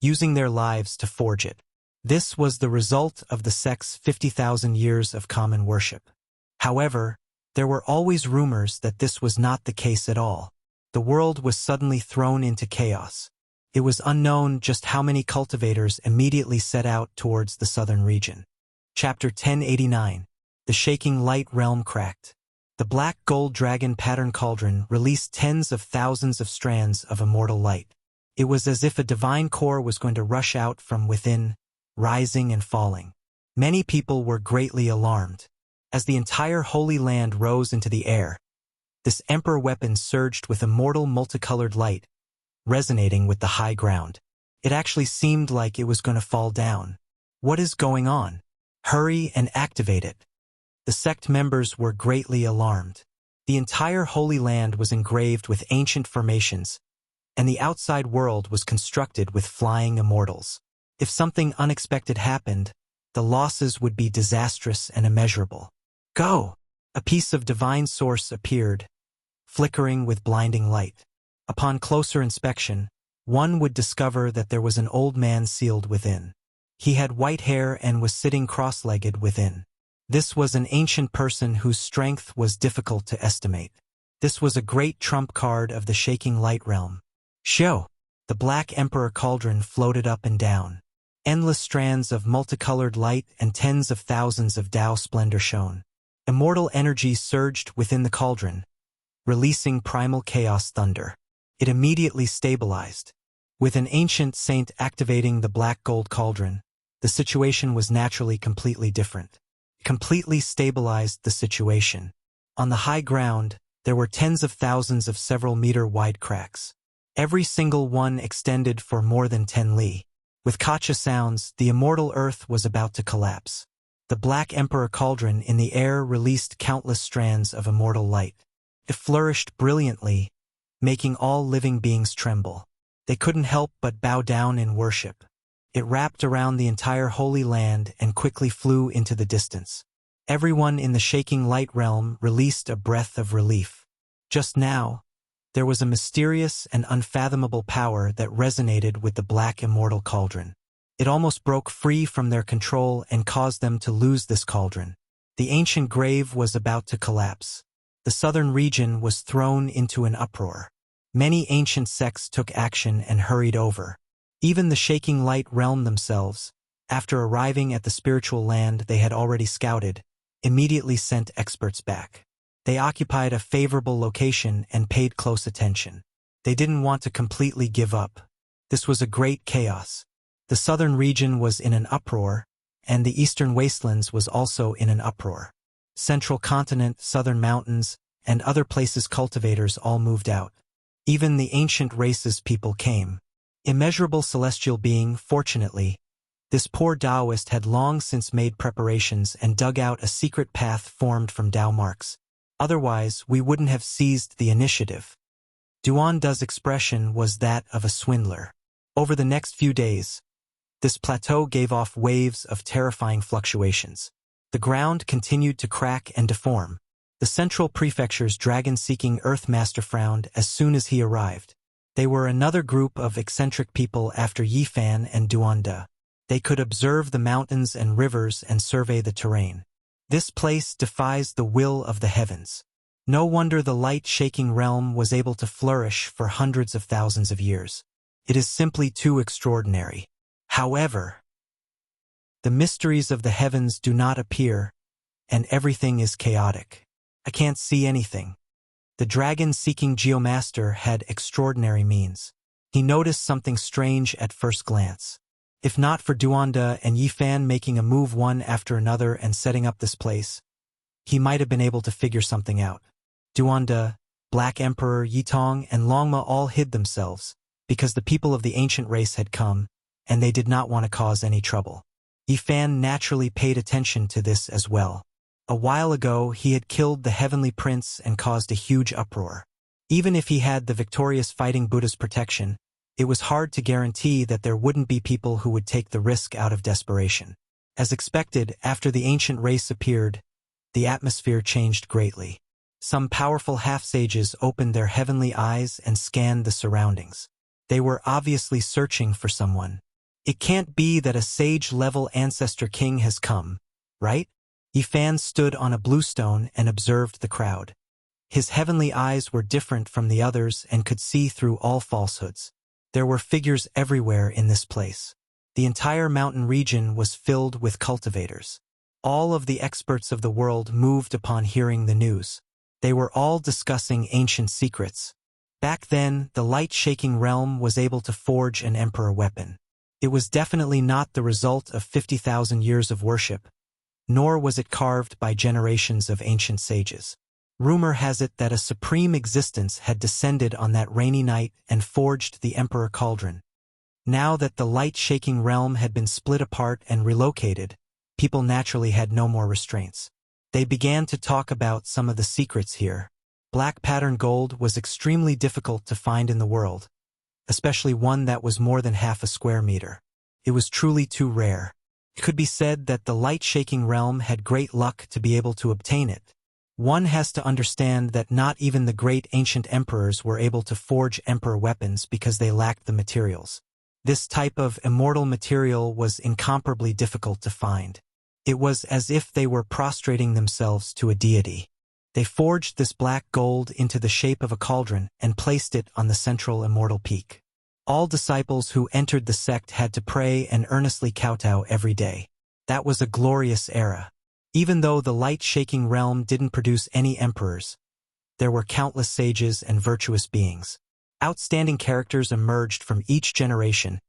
using their lives to forge it. This was the result of the sect's 50,000 years of common worship. However, there were always rumors that this was not the case at all. The world was suddenly thrown into chaos. It was unknown just how many cultivators immediately set out towards the southern region. Chapter 1089. The Shaking Light Realm Cracked. The black gold dragon pattern cauldron released tens of thousands of strands of immortal light. It was as if a divine core was going to rush out from within, rising and falling. Many people were greatly alarmed. As the entire Holy Land rose into the air, this Emperor weapon surged with immortal multicolored light, resonating with the high ground. It actually seemed like it was going to fall down. What is going on? Hurry and activate it. The sect members were greatly alarmed. The entire Holy Land was engraved with ancient formations, and the outside world was constructed with flying immortals. If something unexpected happened, the losses would be disastrous and immeasurable. Go! A piece of divine source appeared, flickering with blinding light. Upon closer inspection, one would discover that there was an old man sealed within. He had white hair and was sitting cross-legged within. This was an ancient person whose strength was difficult to estimate. This was a great trump card of the shaking light realm. Show! The Black Emperor cauldron floated up and down. Endless strands of multicolored light and tens of thousands of Tao splendor shone. Immortal energy surged within the cauldron, releasing primal chaos thunder. It immediately stabilized. With an ancient saint activating the black gold cauldron, the situation was naturally completely different. It completely stabilized the situation. On the high ground, there were tens of thousands of several-meter-wide cracks. Every single one extended for more than 10 li. With Kacha sounds, the immortal earth was about to collapse. The Black Emperor cauldron in the air released countless strands of immortal light. It flourished brilliantly, making all living beings tremble. They couldn't help but bow down in worship. It wrapped around the entire Holy Land and quickly flew into the distance. Everyone in the shaking light realm released a breath of relief. Just now, there was a mysterious and unfathomable power that resonated with the Black Immortal Cauldron. It almost broke free from their control and caused them to lose this cauldron. The ancient grave was about to collapse. The southern region was thrown into an uproar. Many ancient sects took action and hurried over. Even the shaking light realm themselves, after arriving at the spiritual land they had already scouted, immediately sent experts back. They occupied a favorable location and paid close attention. They didn't want to completely give up. This was a great chaos. The southern region was in an uproar, and the eastern wastelands was also in an uproar. Central continent, southern mountains, and other places cultivators all moved out. Even the ancient races people came. Immeasurable celestial being, fortunately, this poor Taoist had long since made preparations and dug out a secret path formed from Tao marks. Otherwise, we wouldn't have seized the initiative. Duanda's expression was that of a swindler. Over the next few days, this plateau gave off waves of terrifying fluctuations. The ground continued to crack and deform. The central prefecture's dragon-seeking Earthmaster frowned as soon as he arrived. They were another group of eccentric people after Yifan and Duanda. They could observe the mountains and rivers and survey the terrain. This place defies the will of the heavens. No wonder the light-shaking realm was able to flourish for hundreds of thousands of years. It is simply too extraordinary. However, the mysteries of the heavens do not appear, and everything is chaotic. I can't see anything. The dragon-seeking Geomaster had extraordinary means. He noticed something strange at first glance. If not for Duanda and Yifan making a move one after another and setting up this place, he might have been able to figure something out. Duanda, Black Emperor Yitong, and Longma all hid themselves, because the people of the ancient race had come, and they did not want to cause any trouble. Yifan naturally paid attention to this as well. A while ago he had killed the heavenly prince and caused a huge uproar. Even if he had the victorious fighting Buddha's protection, it was hard to guarantee that there wouldn't be people who would take the risk out of desperation. As expected, after the ancient race appeared, the atmosphere changed greatly. Some powerful half-sages opened their heavenly eyes and scanned the surroundings. They were obviously searching for someone. It can't be that a sage-level ancestor king has come, right? Yifan stood on a bluestone and observed the crowd. His heavenly eyes were different from the others and could see through all falsehoods. There were figures everywhere in this place. The entire mountain region was filled with cultivators. All of the experts of the world moved upon hearing the news. They were all discussing ancient secrets. Back then, the light-shaking realm was able to forge an emperor weapon. It was definitely not the result of 50,000 years of worship, nor was it carved by generations of ancient sages. Rumor has it that a supreme existence had descended on that rainy night and forged the Emperor Cauldron. Now that the light-shaking realm had been split apart and relocated, people naturally had no more restraints. They began to talk about some of the secrets here. Black pattern gold was extremely difficult to find in the world, especially one that was more than half a square meter. It was truly too rare. It could be said that the light-shaking realm had great luck to be able to obtain it. One has to understand that not even the great ancient emperors were able to forge emperor weapons because they lacked the materials. This type of immortal material was incomparably difficult to find. It was as if they were prostrating themselves to a deity. They forged this black gold into the shape of a cauldron and placed it on the central immortal peak. All disciples who entered the sect had to pray and earnestly kowtow every day. That was a glorious era. Even though the light-shaking realm didn't produce any emperors, there were countless sages and virtuous beings. Outstanding characters emerged from each generation,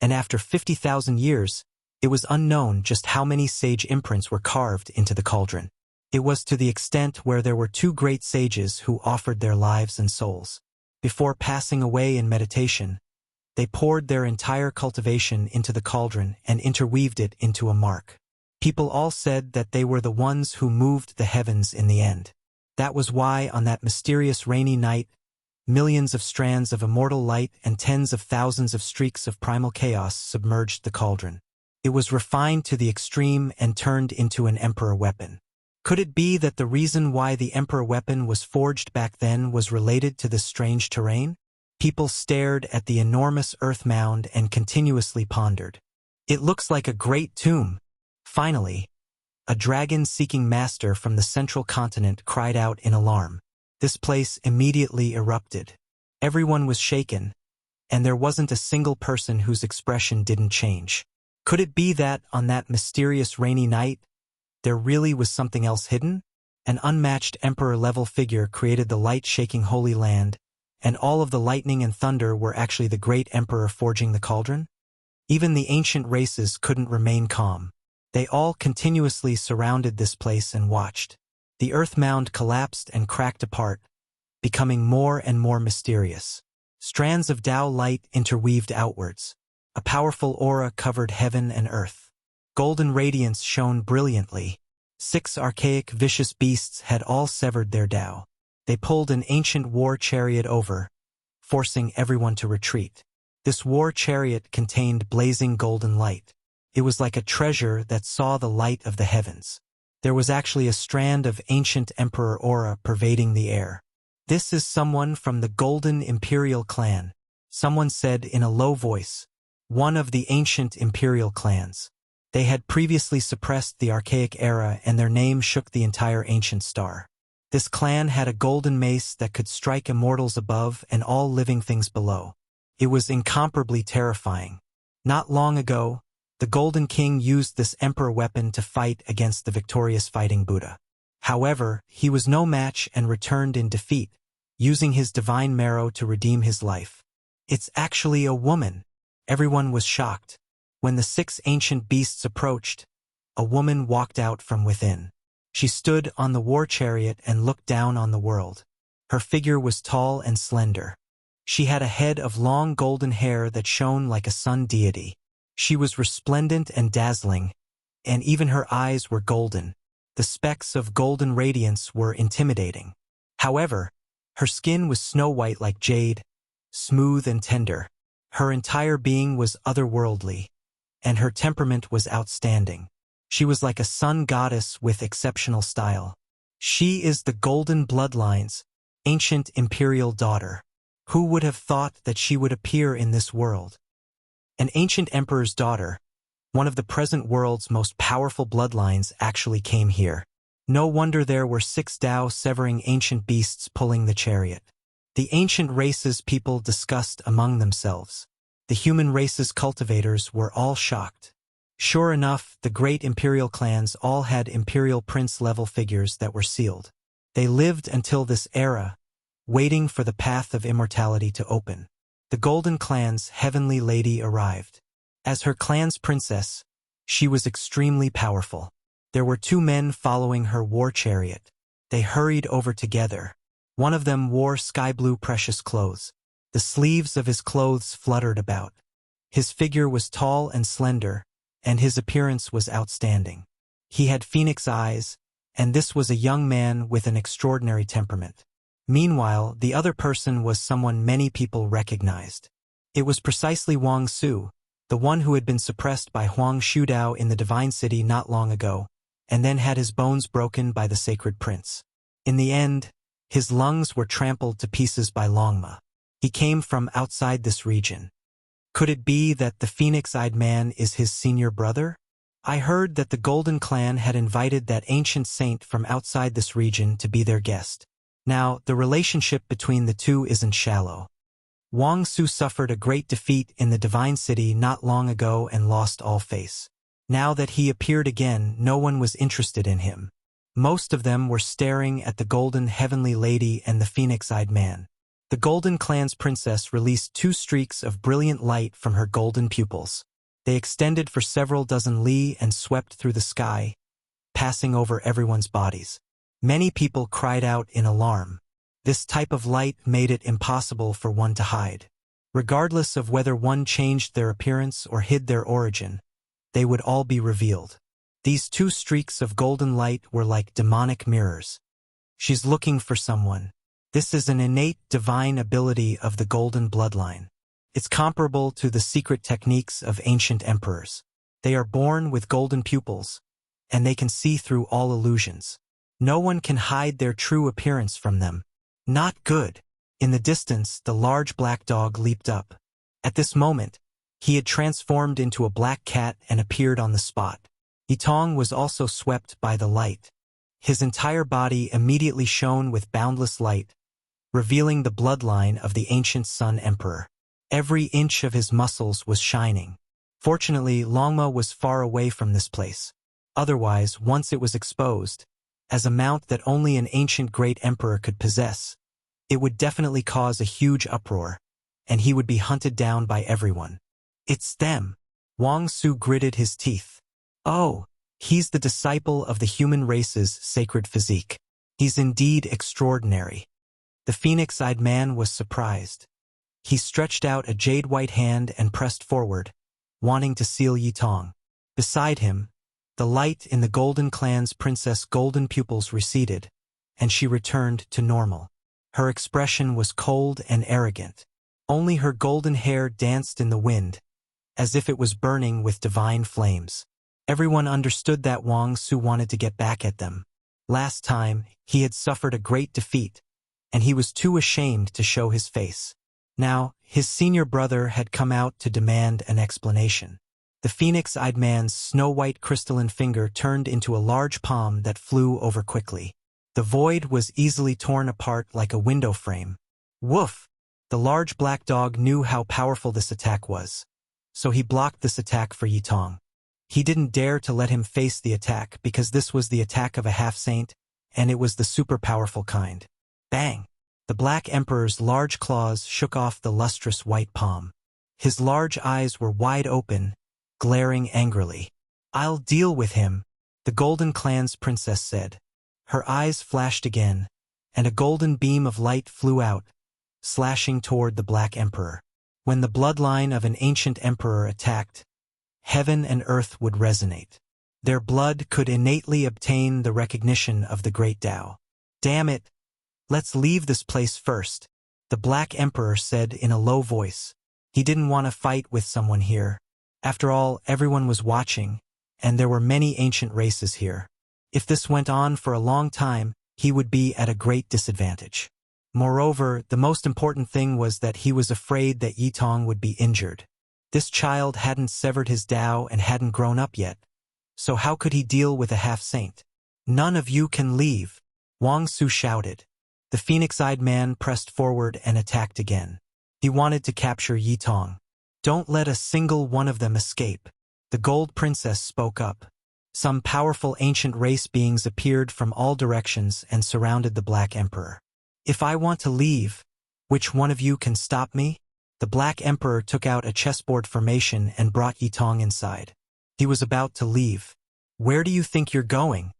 and after 50,000 years, it was unknown just how many sage imprints were carved into the cauldron. It was to the extent where there were two great sages who offered their lives and souls. Before passing away in meditation, they poured their entire cultivation into the cauldron and interweaved it into a mark. People all said that they were the ones who moved the heavens in the end. That was why, on that mysterious rainy night, millions of strands of immortal light and tens of thousands of streaks of primal chaos submerged the cauldron. It was refined to the extreme and turned into an emperor weapon. Could it be that the reason why the emperor weapon was forged back then was related to this strange terrain? People stared at the enormous earth mound and continuously pondered. It looks like a great tomb. Finally, a dragon-seeking master from the central continent cried out in alarm. This place immediately erupted. Everyone was shaken, and there wasn't a single person whose expression didn't change. Could it be that, on that mysterious rainy night, there really was something else hidden? An unmatched emperor-level figure created the light-shaking Holy Land, and all of the lightning and thunder were actually the great emperor forging the cauldron? Even the ancient races couldn't remain calm. They all continuously surrounded this place and watched. The earth mound collapsed and cracked apart, becoming more and more mysterious. Strands of Tao light interweaved outwards. A powerful aura covered heaven and earth. Golden radiance shone brilliantly. 6 archaic vicious beasts had all severed their Tao. They pulled an ancient war chariot over, forcing everyone to retreat. This war chariot contained blazing golden light. It was like a treasure that saw the light of the heavens. There was actually a strand of ancient emperor aura pervading the air. "This is someone from the Golden Imperial Clan," someone said in a low voice. One of the ancient imperial clans. They had previously suppressed the archaic era, and their name shook the entire ancient star. This clan had a golden mace that could strike immortals above and all living things below. It was incomparably terrifying. Not long ago, the Golden King used this emperor weapon to fight against the victorious fighting Buddha. However, he was no match and returned in defeat, using his divine marrow to redeem his life. "It's actually a woman." Everyone was shocked. When the 6 ancient beasts approached, a woman walked out from within. She stood on the war chariot and looked down on the world. Her figure was tall and slender. She had a head of long golden hair that shone like a sun deity. She was resplendent and dazzling, and even her eyes were golden. The specks of golden radiance were intimidating. However, her skin was snow-white like jade, smooth and tender. Her entire being was otherworldly, and her temperament was outstanding. She was like a sun goddess with exceptional style. She is the Golden Bloodline's ancient imperial daughter. Who would have thought that she would appear in this world? An ancient emperor's daughter, one of the present world's most powerful bloodlines, actually came here. No wonder there were 6 Tao-severing ancient beasts pulling the chariot. The ancient race's people discussed among themselves. The human race's cultivators were all shocked. Sure enough, the great imperial clans all had imperial prince-level figures that were sealed. They lived until this era, waiting for the path of immortality to open. The Golden Clan's heavenly lady arrived. As her clan's princess, she was extremely powerful. There were 2 men following her war chariot. They hurried over together. One of them wore sky-blue precious clothes. The sleeves of his clothes fluttered about. His figure was tall and slender, and his appearance was outstanding. He had phoenix eyes, and this was a young man with an extraordinary temperament. Meanwhile, the other person was someone many people recognized. It was precisely Wang Su, the one who had been suppressed by Huang Shudao in the Divine City not long ago, and then had his bones broken by the sacred prince. In the end, his lungs were trampled to pieces by Longma. He came from outside this region. Could it be that the phoenix-eyed man is his senior brother? I heard that the Golden Clan had invited that ancient saint from outside this region to be their guest. Now, the relationship between the two isn't shallow. Wang Su suffered a great defeat in the Divine City not long ago and lost all face. Now that he appeared again, no one was interested in him. Most of them were staring at the Golden Heavenly Lady and the Phoenix-eyed man. The Golden Clan's princess released 2 streaks of brilliant light from her golden pupils. They extended for several dozen li and swept through the sky, passing over everyone's bodies. Many people cried out in alarm. This type of light made it impossible for one to hide. Regardless of whether one changed their appearance or hid their origin, they would all be revealed. These 2 streaks of golden light were like demonic mirrors. She's looking for someone. This is an innate divine ability of the Golden Bloodline. It's comparable to the secret techniques of ancient emperors. They are born with golden pupils, and they can see through all illusions. No one can hide their true appearance from them. Not good. In the distance, the large black dog leaped up. At this moment, he had transformed into a black cat and appeared on the spot. Yitong was also swept by the light. His entire body immediately shone with boundless light, revealing the bloodline of the ancient Sun Emperor. Every inch of his muscles was shining. Fortunately, Longma was far away from this place. Otherwise, once it was exposed, as a mount that only an ancient great emperor could possess, it would definitely cause a huge uproar, and he would be hunted down by everyone. It's them. Wang Su gritted his teeth. Oh, he's the disciple of the human race's sacred physique. He's indeed extraordinary. The phoenix-eyed man was surprised. He stretched out a jade-white hand and pressed forward, wanting to seal Yitong. Beside him, the light in the Golden Clan's princess' golden pupils receded, and she returned to normal. Her expression was cold and arrogant. Only her golden hair danced in the wind, as if it was burning with divine flames. Everyone understood that Wang Su wanted to get back at them. Last time, he had suffered a great defeat, and he was too ashamed to show his face. Now, his senior brother had come out to demand an explanation. The phoenix-eyed man's snow-white crystalline finger turned into a large palm that flew over quickly. The void was easily torn apart like a window frame. Woof! The large black dog knew how powerful this attack was, so he blocked this attack for Yitong. He didn't dare to let him face the attack because this was the attack of a half-saint, and it was the super-powerful kind. Bang! The Black Emperor's large claws shook off the lustrous white palm. His large eyes were wide open, glaring angrily. "I'll deal with him," the Golden Clan's princess said. Her eyes flashed again, and a golden beam of light flew out, slashing toward the Black Emperor. When the bloodline of an ancient emperor attacked, heaven and earth would resonate. Their blood could innately obtain the recognition of the great Tao. "Damn it! Let's leave this place first," the Black Emperor said in a low voice. He didn't want to fight with someone here. After all, everyone was watching, and there were many ancient races here. If this went on for a long time, he would be at a great disadvantage. Moreover, the most important thing was that he was afraid that Yitong would be injured. This child hadn't severed his Tao and hadn't grown up yet, so how could he deal with a half-saint? "None of you can leave," Wang Su shouted. The phoenix-eyed man pressed forward and attacked again. He wanted to capture Yitong. "Don't let a single one of them escape," the Gold Princess spoke up. Some powerful ancient race beings appeared from all directions and surrounded the Black Emperor. "If I want to leave, which one of you can stop me?" The Black Emperor took out a chessboard formation and brought Yitong inside. He was about to leave. "Where do you think you're going?"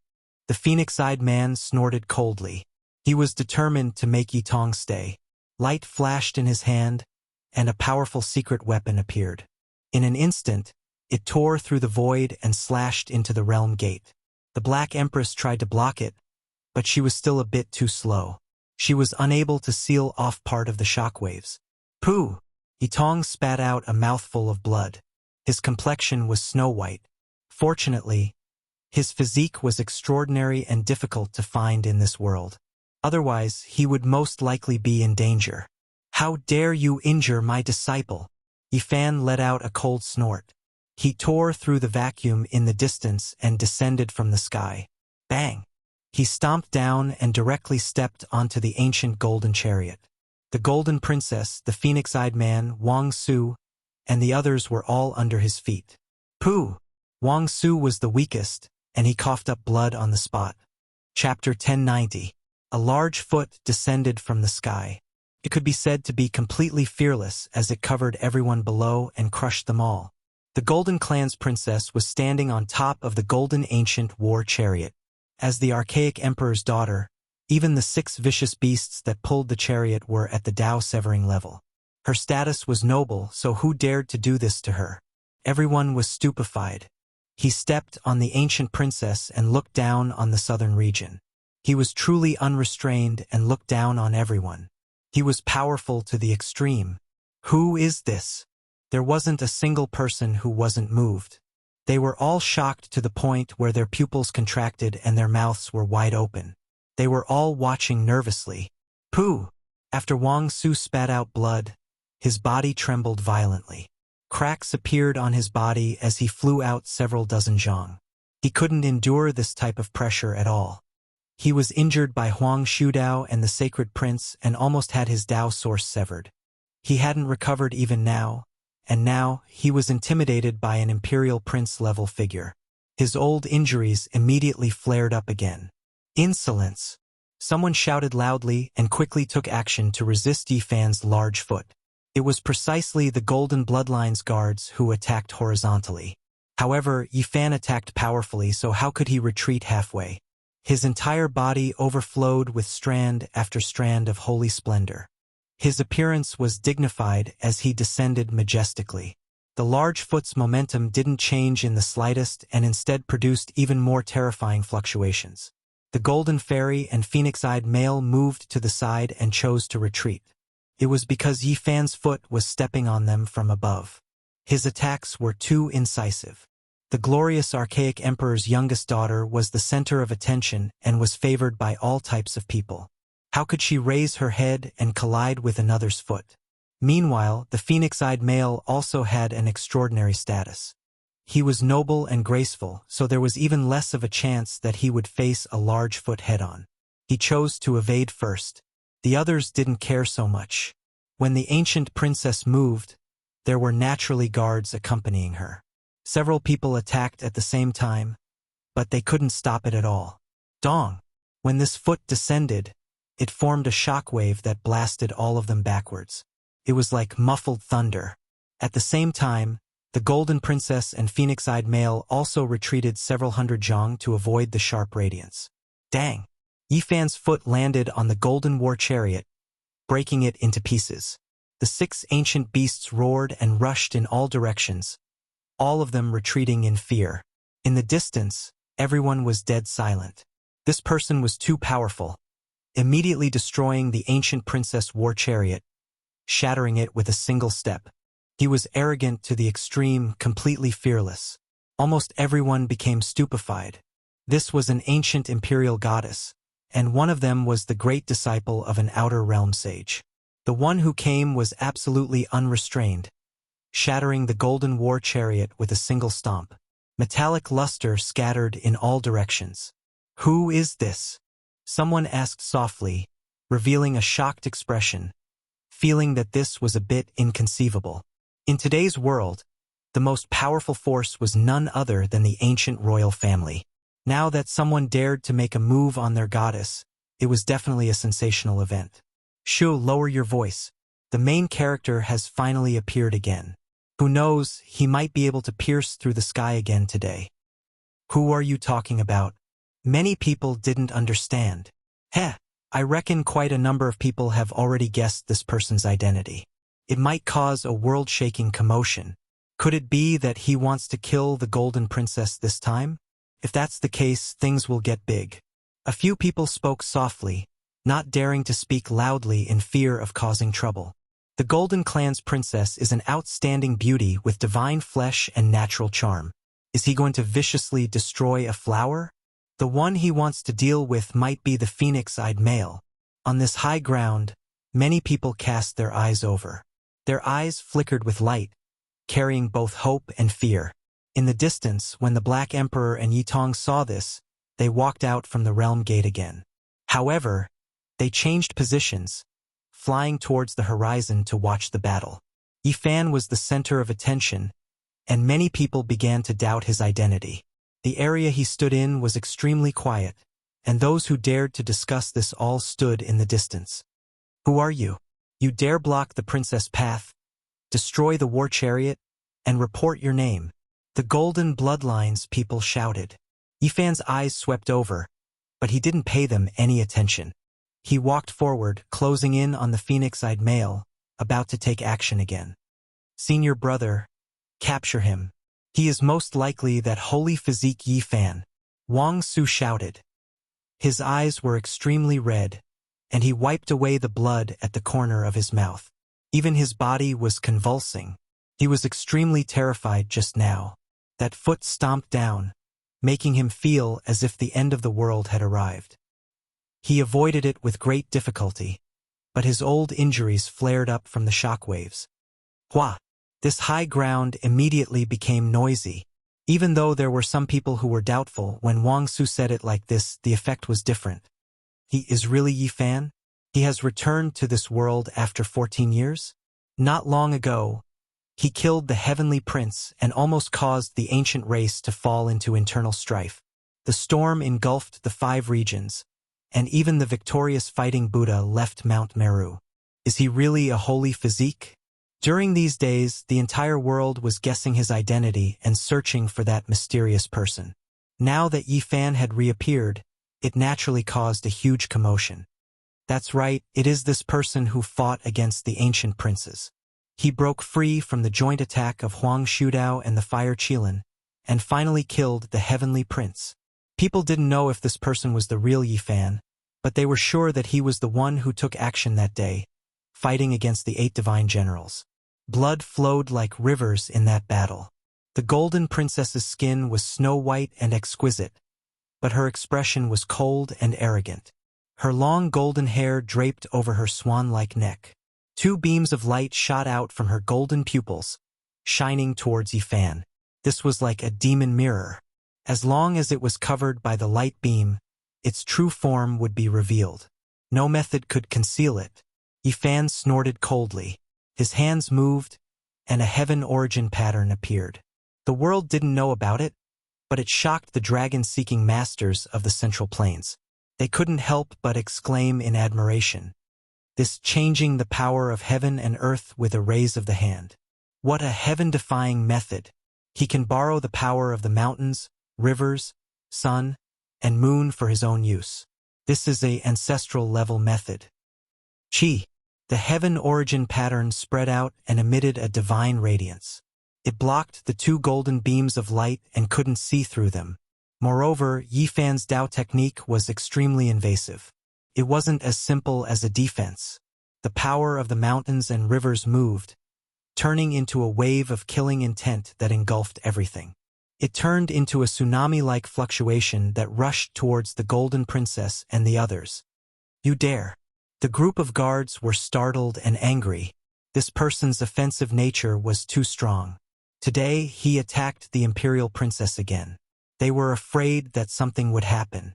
The phoenix-eyed man snorted coldly. He was determined to make Yitong stay. Light flashed in his hand, and a powerful secret weapon appeared. In an instant, it tore through the void and slashed into the realm gate. The Black Empress tried to block it, but she was still a bit too slow. She was unable to seal off part of the shockwaves. "Pooh!" Yitong spat out a mouthful of blood. His complexion was snow-white. Fortunately, his physique was extraordinary and difficult to find in this world. Otherwise, he would most likely be in danger. "How dare you injure my disciple?" Yifan let out a cold snort. He tore through the vacuum in the distance and descended from the sky. Bang! He stomped down and directly stepped onto the ancient golden chariot. The Golden Princess, the phoenix-eyed man, Wang Su, and the others were all under his feet. "Pooh!" Wang Su was the weakest, and he coughed up blood on the spot. Chapter 1090. A large foot descended from the sky. It could be said to be completely fearless as it covered everyone below and crushed them all. The Golden Clan's princess was standing on top of the golden ancient war chariot. As the archaic emperor's daughter, even the 6 vicious beasts that pulled the chariot were at the Tao-severing level. Her status was noble, so who dared to do this to her? Everyone was stupefied. He stepped on the ancient princess and looked down on the southern region. He was truly unrestrained and looked down on everyone. He was powerful to the extreme. Who is this? There wasn't a single person who wasn't moved. They were all shocked to the point where their pupils contracted and their mouths were wide open. They were all watching nervously. "Pooh!" After Wang Su spat out blood, his body trembled violently. Cracks appeared on his body as he flew out several dozen zhang. He couldn't endure this type of pressure at all. He was injured by Huang Shudao and the Sacred Prince and almost had his Tao source severed. He hadn't recovered even now, and now he was intimidated by an imperial prince-level figure. His old injuries immediately flared up again. "Insolence!" Someone shouted loudly and quickly took action to resist Yifan's large foot. It was precisely the Golden Bloodline's guards who attacked horizontally. However, Yifan attacked powerfully, so how could he retreat halfway? His entire body overflowed with strand after strand of holy splendor. His appearance was dignified as he descended majestically. The large foot's momentum didn't change in the slightest and instead produced even more terrifying fluctuations. The Golden Fairy and Phoenix-eyed male moved to the side and chose to retreat. It was because Yifan's foot was stepping on them from above. His attacks were too incisive. The glorious archaic emperor's youngest daughter was the center of attention and was favored by all types of people. How could she raise her head and collide with another's foot? Meanwhile, the phoenix-eyed male also had an extraordinary status. He was noble and graceful, so there was even less of a chance that he would face a large foot head-on. He chose to evade first. The others didn't care so much. When the ancient princess moved, there were naturally guards accompanying her. Several people attacked at the same time, but they couldn't stop it at all. Dong! When this foot descended, it formed a shockwave that blasted all of them backwards. It was like muffled thunder. At the same time, the Golden Princess and Phoenix-eyed male also retreated several hundred zhang to avoid the sharp radiance. Dang! Yifan's foot landed on the golden war chariot, breaking it into pieces. The 6 ancient beasts roared and rushed in all directions, all of them retreating in fear. In the distance, everyone was dead silent. This person was too powerful, immediately destroying the ancient princess war chariot, shattering it with a single step. He was arrogant to the extreme, completely fearless. Almost everyone became stupefied. This was an ancient imperial goddess, and one of them was the great disciple of an outer realm sage. The one who came was absolutely unrestrained, shattering the golden war chariot with a single stomp. Metallic luster scattered in all directions. "Who is this?" someone asked softly, revealing a shocked expression, feeling that this was a bit inconceivable. In today's world, the most powerful force was none other than the ancient royal family. Now that someone dared to make a move on their goddess, it was definitely a sensational event. "Shu, lower your voice. The main character has finally appeared again. Who knows, he might be able to pierce through the sky again today." "Who are you talking about?" Many people didn't understand. "Heh, I reckon quite a number of people have already guessed this person's identity. It might cause a world-shaking commotion. Could it be that he wants to kill the Golden Princess this time? If that's the case, things will get big." A few people spoke softly, not daring to speak loudly in fear of causing trouble. The Golden Clan's princess is an outstanding beauty with divine flesh and natural charm. Is he going to viciously destroy a flower? The one he wants to deal with might be the phoenix-eyed male. On this high ground, many people cast their eyes over. Their eyes flickered with light, carrying both hope and fear. In the distance, when the Black Emperor and Yitong saw this, they walked out from the realm gate again. However, they changed positions, flying towards the horizon to watch the battle. Yifan was the center of attention, and many people began to doubt his identity. The area he stood in was extremely quiet, and those who dared to discuss this all stood in the distance. "Who are you? You dare block the princess' path, destroy the war chariot, and report your name?" "The golden bloodlines," people shouted. Yifan's eyes swept over, but he didn't pay them any attention. He walked forward, closing in on the phoenix-eyed male, about to take action again. "Senior brother, capture him. He is most likely that holy physique Yifan," Wang Su shouted. His eyes were extremely red, and he wiped away the blood at the corner of his mouth. Even his body was convulsing. He was extremely terrified just now. That foot stomped down, making him feel as if the end of the world had arrived. He avoided it with great difficulty, but his old injuries flared up from the shockwaves. Hua! This high ground immediately became noisy. Even though there were some people who were doubtful, when Wang Su said it like this, the effect was different. He is really Yifan? He has returned to this world after 14 years? Not long ago, he killed the heavenly prince and almost caused the ancient race to fall into internal strife. The storm engulfed the 5 regions, and even the victorious fighting Buddha left Mount Meru. Is he really a holy physique? During these days, the entire world was guessing his identity and searching for that mysterious person. Now that Yifan had reappeared, it naturally caused a huge commotion. That's right, it is this person who fought against the ancient princes. He broke free from the joint attack of Huang Shudao and the Fire Qilin, and finally killed the heavenly prince. People didn't know if this person was the real Yifan, but they were sure that he was the one who took action that day, fighting against the 8 divine generals. Blood flowed like rivers in that battle. The golden princess's skin was snow-white and exquisite, but her expression was cold and arrogant. Her long golden hair draped over her swan-like neck. 2 beams of light shot out from her golden pupils, shining towards Yifan. This was like a demon mirror. As long as it was covered by the light beam, its true form would be revealed. No method could conceal it. Yifan snorted coldly. His hands moved, and a heaven origin pattern appeared. The world didn't know about it, but it shocked the dragon-seeking masters of the Central Plains. They couldn't help but exclaim in admiration. This changing the power of heaven and earth with a raise of the hand. What a heaven-defying method! He can borrow the power of the mountains, rivers, sun, and moon for his own use. This is a ancestral level method. Chi, the heaven origin pattern spread out and emitted a divine radiance. It blocked the two golden beams of light and couldn't see through them. Moreover, Yifan's Dao technique was extremely invasive. It wasn't as simple as a defense. The power of the mountains and rivers moved, turning into a wave of killing intent that engulfed everything. It turned into a tsunami-like fluctuation that rushed towards the Golden Princess and the others. You dare. The group of guards were startled and angry. This person's offensive nature was too strong. Today, he attacked the Imperial Princess again. They were afraid that something would happen.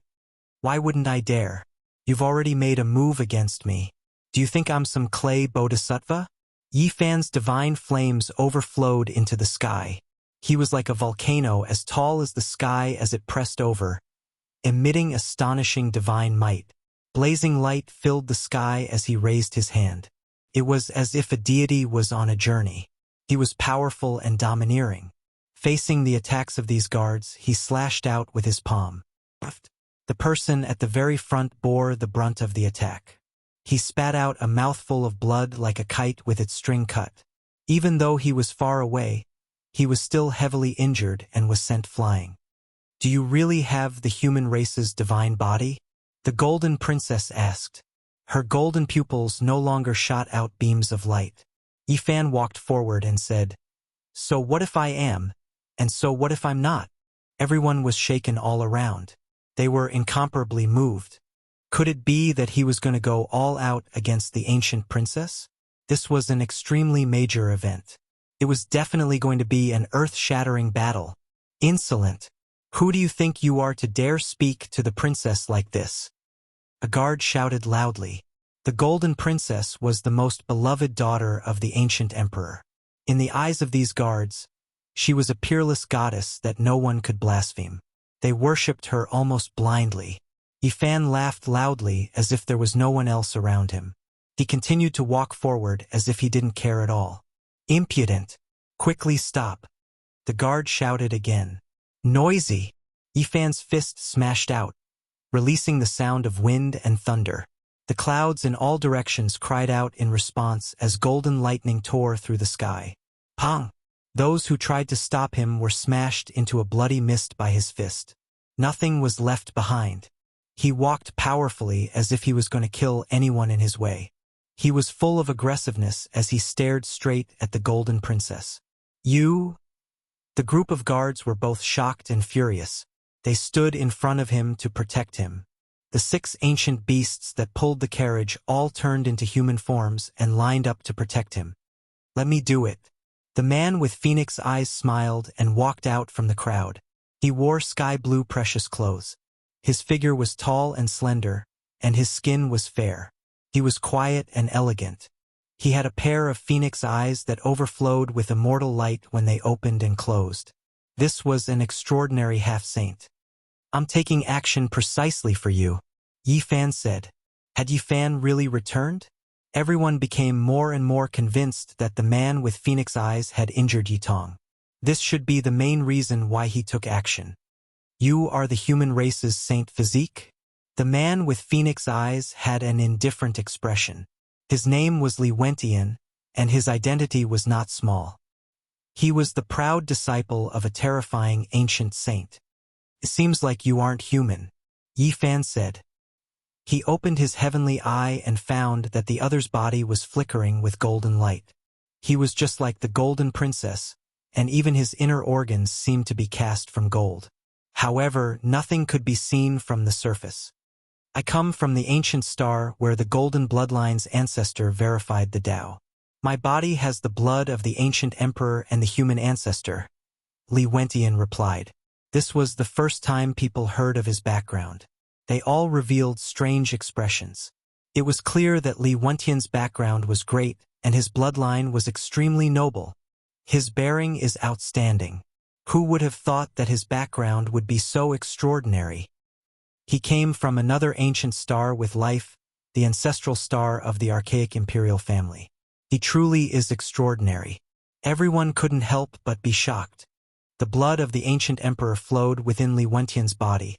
Why wouldn't I dare? You've already made a move against me. Do you think I'm some clay bodhisattva? Yifan's divine flames overflowed into the sky. He was like a volcano as tall as the sky as it pressed over, emitting astonishing divine might. Blazing light filled the sky as he raised his hand. It was as if a deity was on a journey. He was powerful and domineering. Facing the attacks of these guards, he slashed out with his palm. The person at the very front bore the brunt of the attack. He spat out a mouthful of blood like a kite with its string cut. Even though he was far away, he was still heavily injured and was sent flying. Do you really have the human race's divine body? The Golden Princess asked. Her golden pupils no longer shot out beams of light. Yifan walked forward and said, So what if I am? And so what if I'm not? Everyone was shaken all around. They were incomparably moved. Could it be that he was going to go all out against the ancient princess? This was an extremely major event. It was definitely going to be an earth-shattering battle. Insolent! Who do you think you are to dare speak to the princess like this? A guard shouted loudly. The Golden Princess was the most beloved daughter of the ancient emperor. In the eyes of these guards, she was a peerless goddess that no one could blaspheme. They worshipped her almost blindly. Yifan laughed loudly as if there was no one else around him. He continued to walk forward as if he didn't care at all. Impudent! Quickly stop! The guard shouted again. Noisy! Yifan's fist smashed out, releasing the sound of wind and thunder. The clouds in all directions cried out in response as golden lightning tore through the sky. Pong! Those who tried to stop him were smashed into a bloody mist by his fist. Nothing was left behind. He walked powerfully as if he was going to kill anyone in his way. He was full of aggressiveness as he stared straight at the Golden Princess. You? The group of guards were both shocked and furious. They stood in front of him to protect him. The 6 ancient beasts that pulled the carriage all turned into human forms and lined up to protect him. Let me do it. The man with phoenix eyes smiled and walked out from the crowd. He wore sky-blue precious clothes. His figure was tall and slender, and his skin was fair. He was quiet and elegant. He had a pair of phoenix eyes that overflowed with immortal light when they opened and closed. This was an extraordinary half-saint. I'm taking action precisely for you, Yifan said. Had Yifan really returned? Everyone became more and more convinced that the man with phoenix eyes had injured Yitong. This should be the main reason why he took action. You are the human race's saint physique? The man with phoenix eyes had an indifferent expression. His name was Li Wentian, and his identity was not small. He was the proud disciple of a terrifying ancient saint. It seems like you aren't human, Yifan said. He opened his heavenly eye and found that the other's body was flickering with golden light. He was just like the Golden Princess, and even his inner organs seemed to be cast from gold. However, nothing could be seen from the surface. I come from the ancient star where the golden bloodline's ancestor verified the Tao. My body has the blood of the ancient emperor and the human ancestor, Li Wentian replied. This was the first time people heard of his background. They all revealed strange expressions. It was clear that Li Wentian's background was great and his bloodline was extremely noble. His bearing is outstanding. Who would have thought that his background would be so extraordinary? He came from another ancient star with life, the ancestral star of the archaic imperial family. He truly is extraordinary. Everyone couldn't help but be shocked. The blood of the ancient emperor flowed within Li Wentian's body,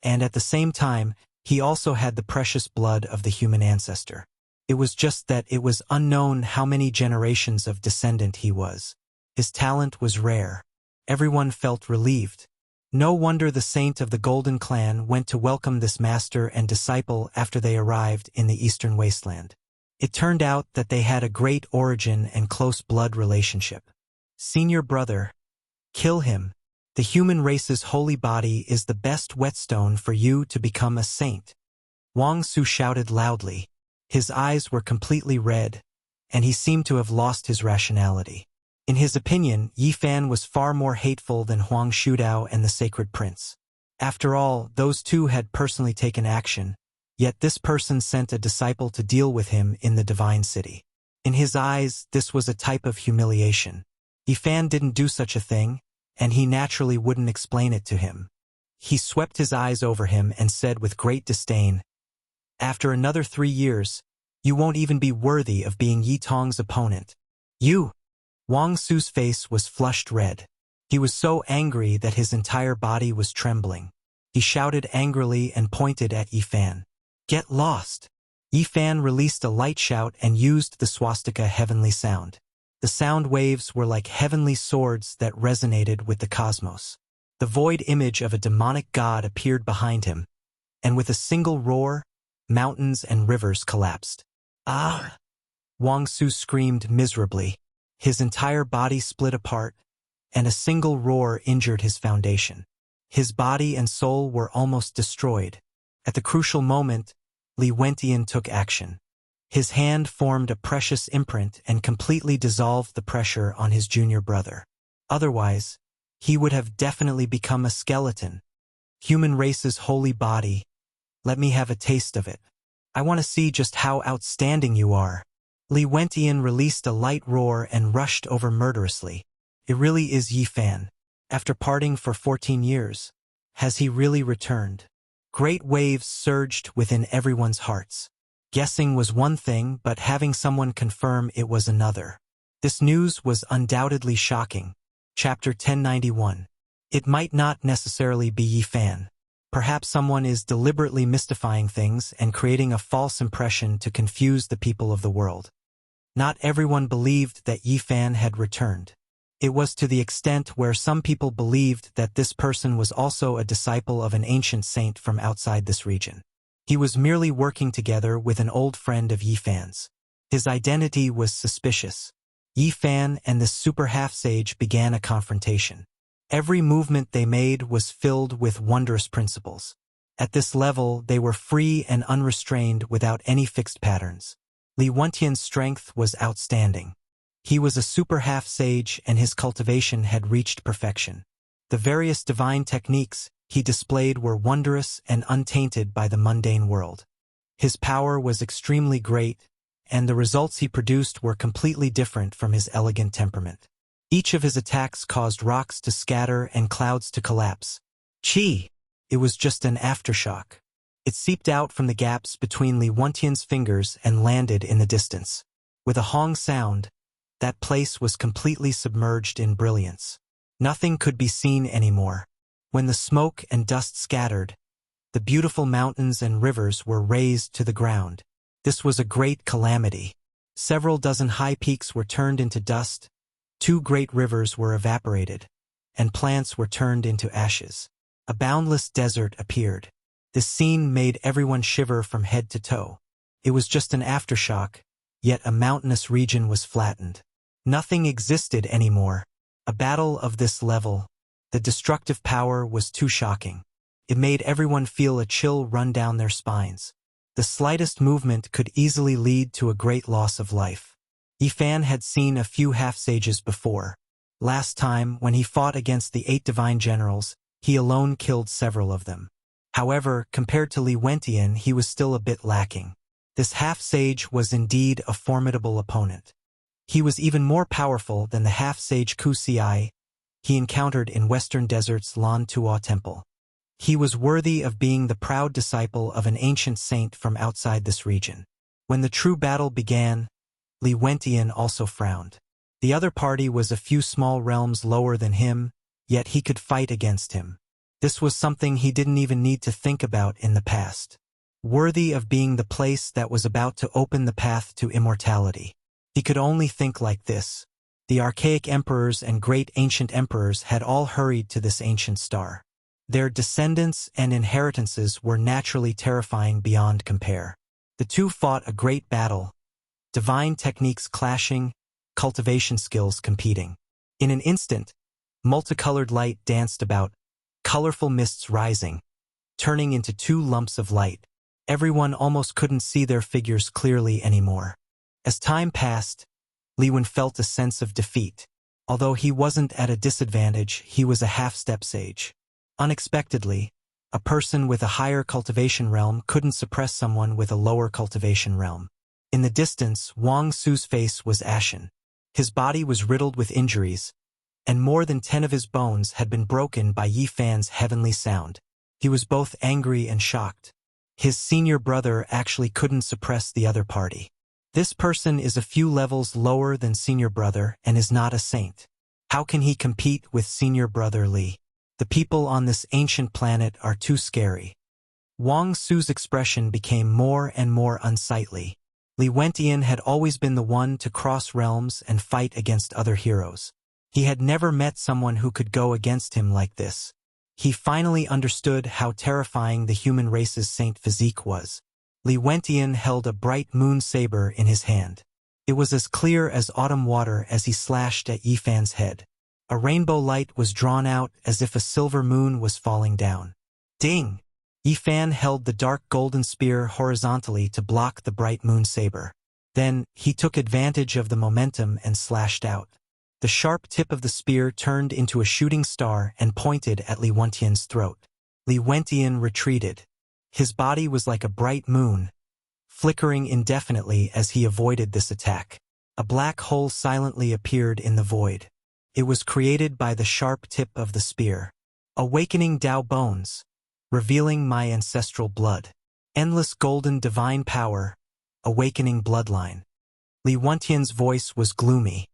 and at the same time, He also had the precious blood of the human ancestor. It was just that it was unknown how many generations of descendant he was. His talent was rare. Everyone felt relieved. No wonder the saint of the Golden Clan went to welcome this master and disciple after they arrived in the eastern wasteland. It turned out that they had a great origin and close blood relationship. Senior brother, kill him. The human race's holy body is the best whetstone for you to become a saint. Wuxia shouted loudly. His eyes were completely red, and he seemed to have lost his rationality. In his opinion, Yifan was far more hateful than Huang Shudao and the Sacred Prince. After all, those two had personally taken action, yet this person sent a disciple to deal with him in the Divine City. In his eyes, this was a type of humiliation. Yifan didn't do such a thing, and he naturally wouldn't explain it to him. He swept his eyes over him and said with great disdain, "After another 3 years, you won't even be worthy of being Yi Tong's opponent. You!" Wuxia's face was flushed red. He was so angry that his entire body was trembling. He shouted angrily and pointed at Yifan. "Get lost!" Yifan released a light shout and used the swastika heavenly sound. The sound waves were like heavenly swords that resonated with the cosmos. The void image of a demonic god appeared behind him, and with a single roar, mountains and rivers collapsed. "Ah!" Wuxia screamed miserably. His entire body split apart, and a single roar injured his foundation. His body and soul were almost destroyed. At the crucial moment, Li Wentian took action. His hand formed a precious imprint and completely dissolved the pressure on his junior brother. Otherwise, he would have definitely become a skeleton. Human race's holy body. Let me have a taste of it. I want to see just how outstanding you are. Li Wentian released a light roar and rushed over murderously. It really is Yifan. After parting for 14 years, has he really returned? Great waves surged within everyone's hearts. Guessing was one thing, but having someone confirm it was another. This news was undoubtedly shocking. Chapter 1091. It might not necessarily be Yifan. Perhaps someone is deliberately mystifying things and creating a false impression to confuse the people of the world. Not everyone believed that Yifan had returned. It was to the extent where some people believed that this person was also a disciple of an ancient saint from outside this region. He was merely working together with an old friend of Yifan's. His identity was suspicious. Yifan and this super half-sage began a confrontation. Every movement they made was filled with wondrous principles. At this level, they were free and unrestrained without any fixed patterns. Li Wentian's strength was outstanding. He was a super half-sage and his cultivation had reached perfection. The various divine techniques he displayed were wondrous and untainted by the mundane world. His power was extremely great, and the results he produced were completely different from his elegant temperament. Each of his attacks caused rocks to scatter and clouds to collapse. Chi! It was just an aftershock. It seeped out from the gaps between Li Wentian's fingers and landed in the distance. With a hong sound, that place was completely submerged in brilliance. Nothing could be seen anymore. When the smoke and dust scattered, the beautiful mountains and rivers were razed to the ground. This was a great calamity. Several dozen high peaks were turned into dust, 2 great rivers were evaporated, and plants were turned into ashes. A boundless desert appeared. This scene made everyone shiver from head to toe. It was just an aftershock, yet a mountainous region was flattened. Nothing existed anymore. A battle of this level, the destructive power was too shocking. It made everyone feel a chill run down their spines. The slightest movement could easily lead to a great loss of life. Yifan had seen a few half-sages before. Last time, when he fought against the 8 divine generals, he alone killed several of them. However, compared to Li Wentian, he was still a bit lacking. This half-sage was indeed a formidable opponent. He was even more powerful than the half-sage Ku Ci he encountered in Western Desert's Lan Tua Temple. He was worthy of being the proud disciple of an ancient saint from outside this region. When the true battle began, Li Wentian also frowned. The other party was a few small realms lower than him, yet he could fight against him. This was something he didn't even need to think about in the past. worthy of being the place that was about to open the path to immortality. He could only think like this. The archaic emperors and great ancient emperors had all hurried to this ancient star. Their descendants and inheritances were naturally terrifying beyond compare. The two fought a great battle, divine techniques clashing, cultivation skills competing. In an instant, multicolored light danced about, colorful mists rising, turning into two lumps of light. Everyone almost couldn't see their figures clearly anymore. As time passed, Li Wen felt a sense of defeat. Although he wasn't at a disadvantage, he was a half-step sage. Unexpectedly, a person with a higher cultivation realm couldn't suppress someone with a lower cultivation realm. In the distance, Wang Su's face was ashen. His body was riddled with injuries, and more than 10 of his bones had been broken by Yi Fan's heavenly sound. He was both angry and shocked. His senior brother actually couldn't suppress the other party. This person is a few levels lower than senior brother and is not a saint. How can he compete with senior brother Li? The people on this ancient planet are too scary. Wang Su's expression became more and more unsightly. Li Wentian had always been the one to cross realms and fight against other heroes. He had never met someone who could go against him like this. He finally understood how terrifying the human race's saint physique was. Li Wentian held a bright moon saber in his hand. It was as clear as autumn water as he slashed at Yi Fan's head. A rainbow light was drawn out as if a silver moon was falling down. Ding! Yi Fan held the dark golden spear horizontally to block the bright moon saber. Then, he took advantage of the momentum and slashed out. The sharp tip of the spear turned into a shooting star and pointed at Li Wentian's throat. Li Wentian retreated. His body was like a bright moon, flickering indefinitely as he avoided this attack. A black hole silently appeared in the void. It was created by the sharp tip of the spear. Awakening Dao bones, revealing my ancestral blood. Endless golden divine power, awakening bloodline. Li Wentian's voice was gloomy.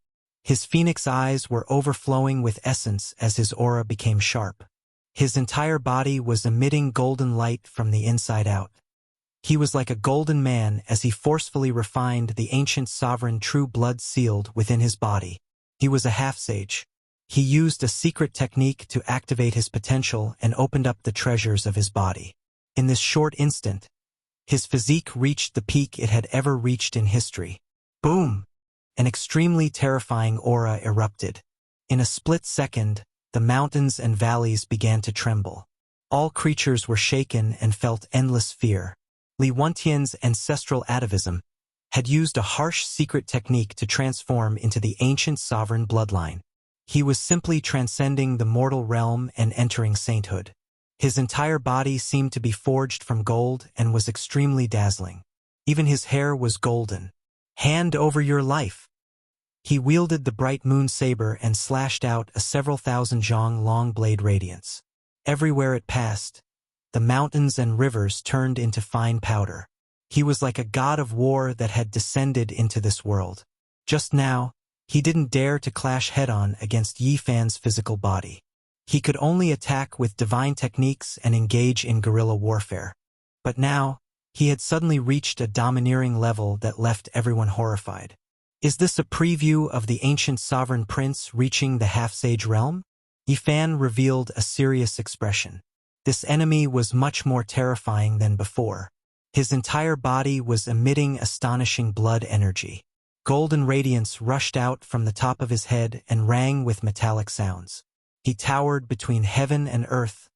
His phoenix eyes were overflowing with essence as his aura became sharp. His entire body was emitting golden light from the inside out. He was like a golden man as he forcefully refined the ancient sovereign true blood sealed within his body. He was a half-sage. He used a secret technique to activate his potential and opened up the treasures of his body. In this short instant, his physique reached the peak it had ever reached in history. Boom! An extremely terrifying aura erupted. In a split second, the mountains and valleys began to tremble. All creatures were shaken and felt endless fear. Li Wentian's ancestral atavism had used a harsh secret technique to transform into the ancient sovereign bloodline. He was simply transcending the mortal realm and entering sainthood. His entire body seemed to be forged from gold and was extremely dazzling. Even his hair was golden. Hand over your life. He wielded the bright moon saber and slashed out a several thousand zhong long blade radiance. Everywhere it passed, the mountains and rivers turned into fine powder. He was like a god of war that had descended into this world. Just now, he didn't dare to clash head-on against Yi Fan's physical body. He could only attack with divine techniques and engage in guerrilla warfare. But now, he had suddenly reached a domineering level that left everyone horrified. Is this a preview of the ancient sovereign prince reaching the half-sage realm? Yi Fan revealed a serious expression. This enemy was much more terrifying than before. His entire body was emitting astonishing blood energy. Golden radiance rushed out from the top of his head and rang with metallic sounds. He towered between heaven and earth,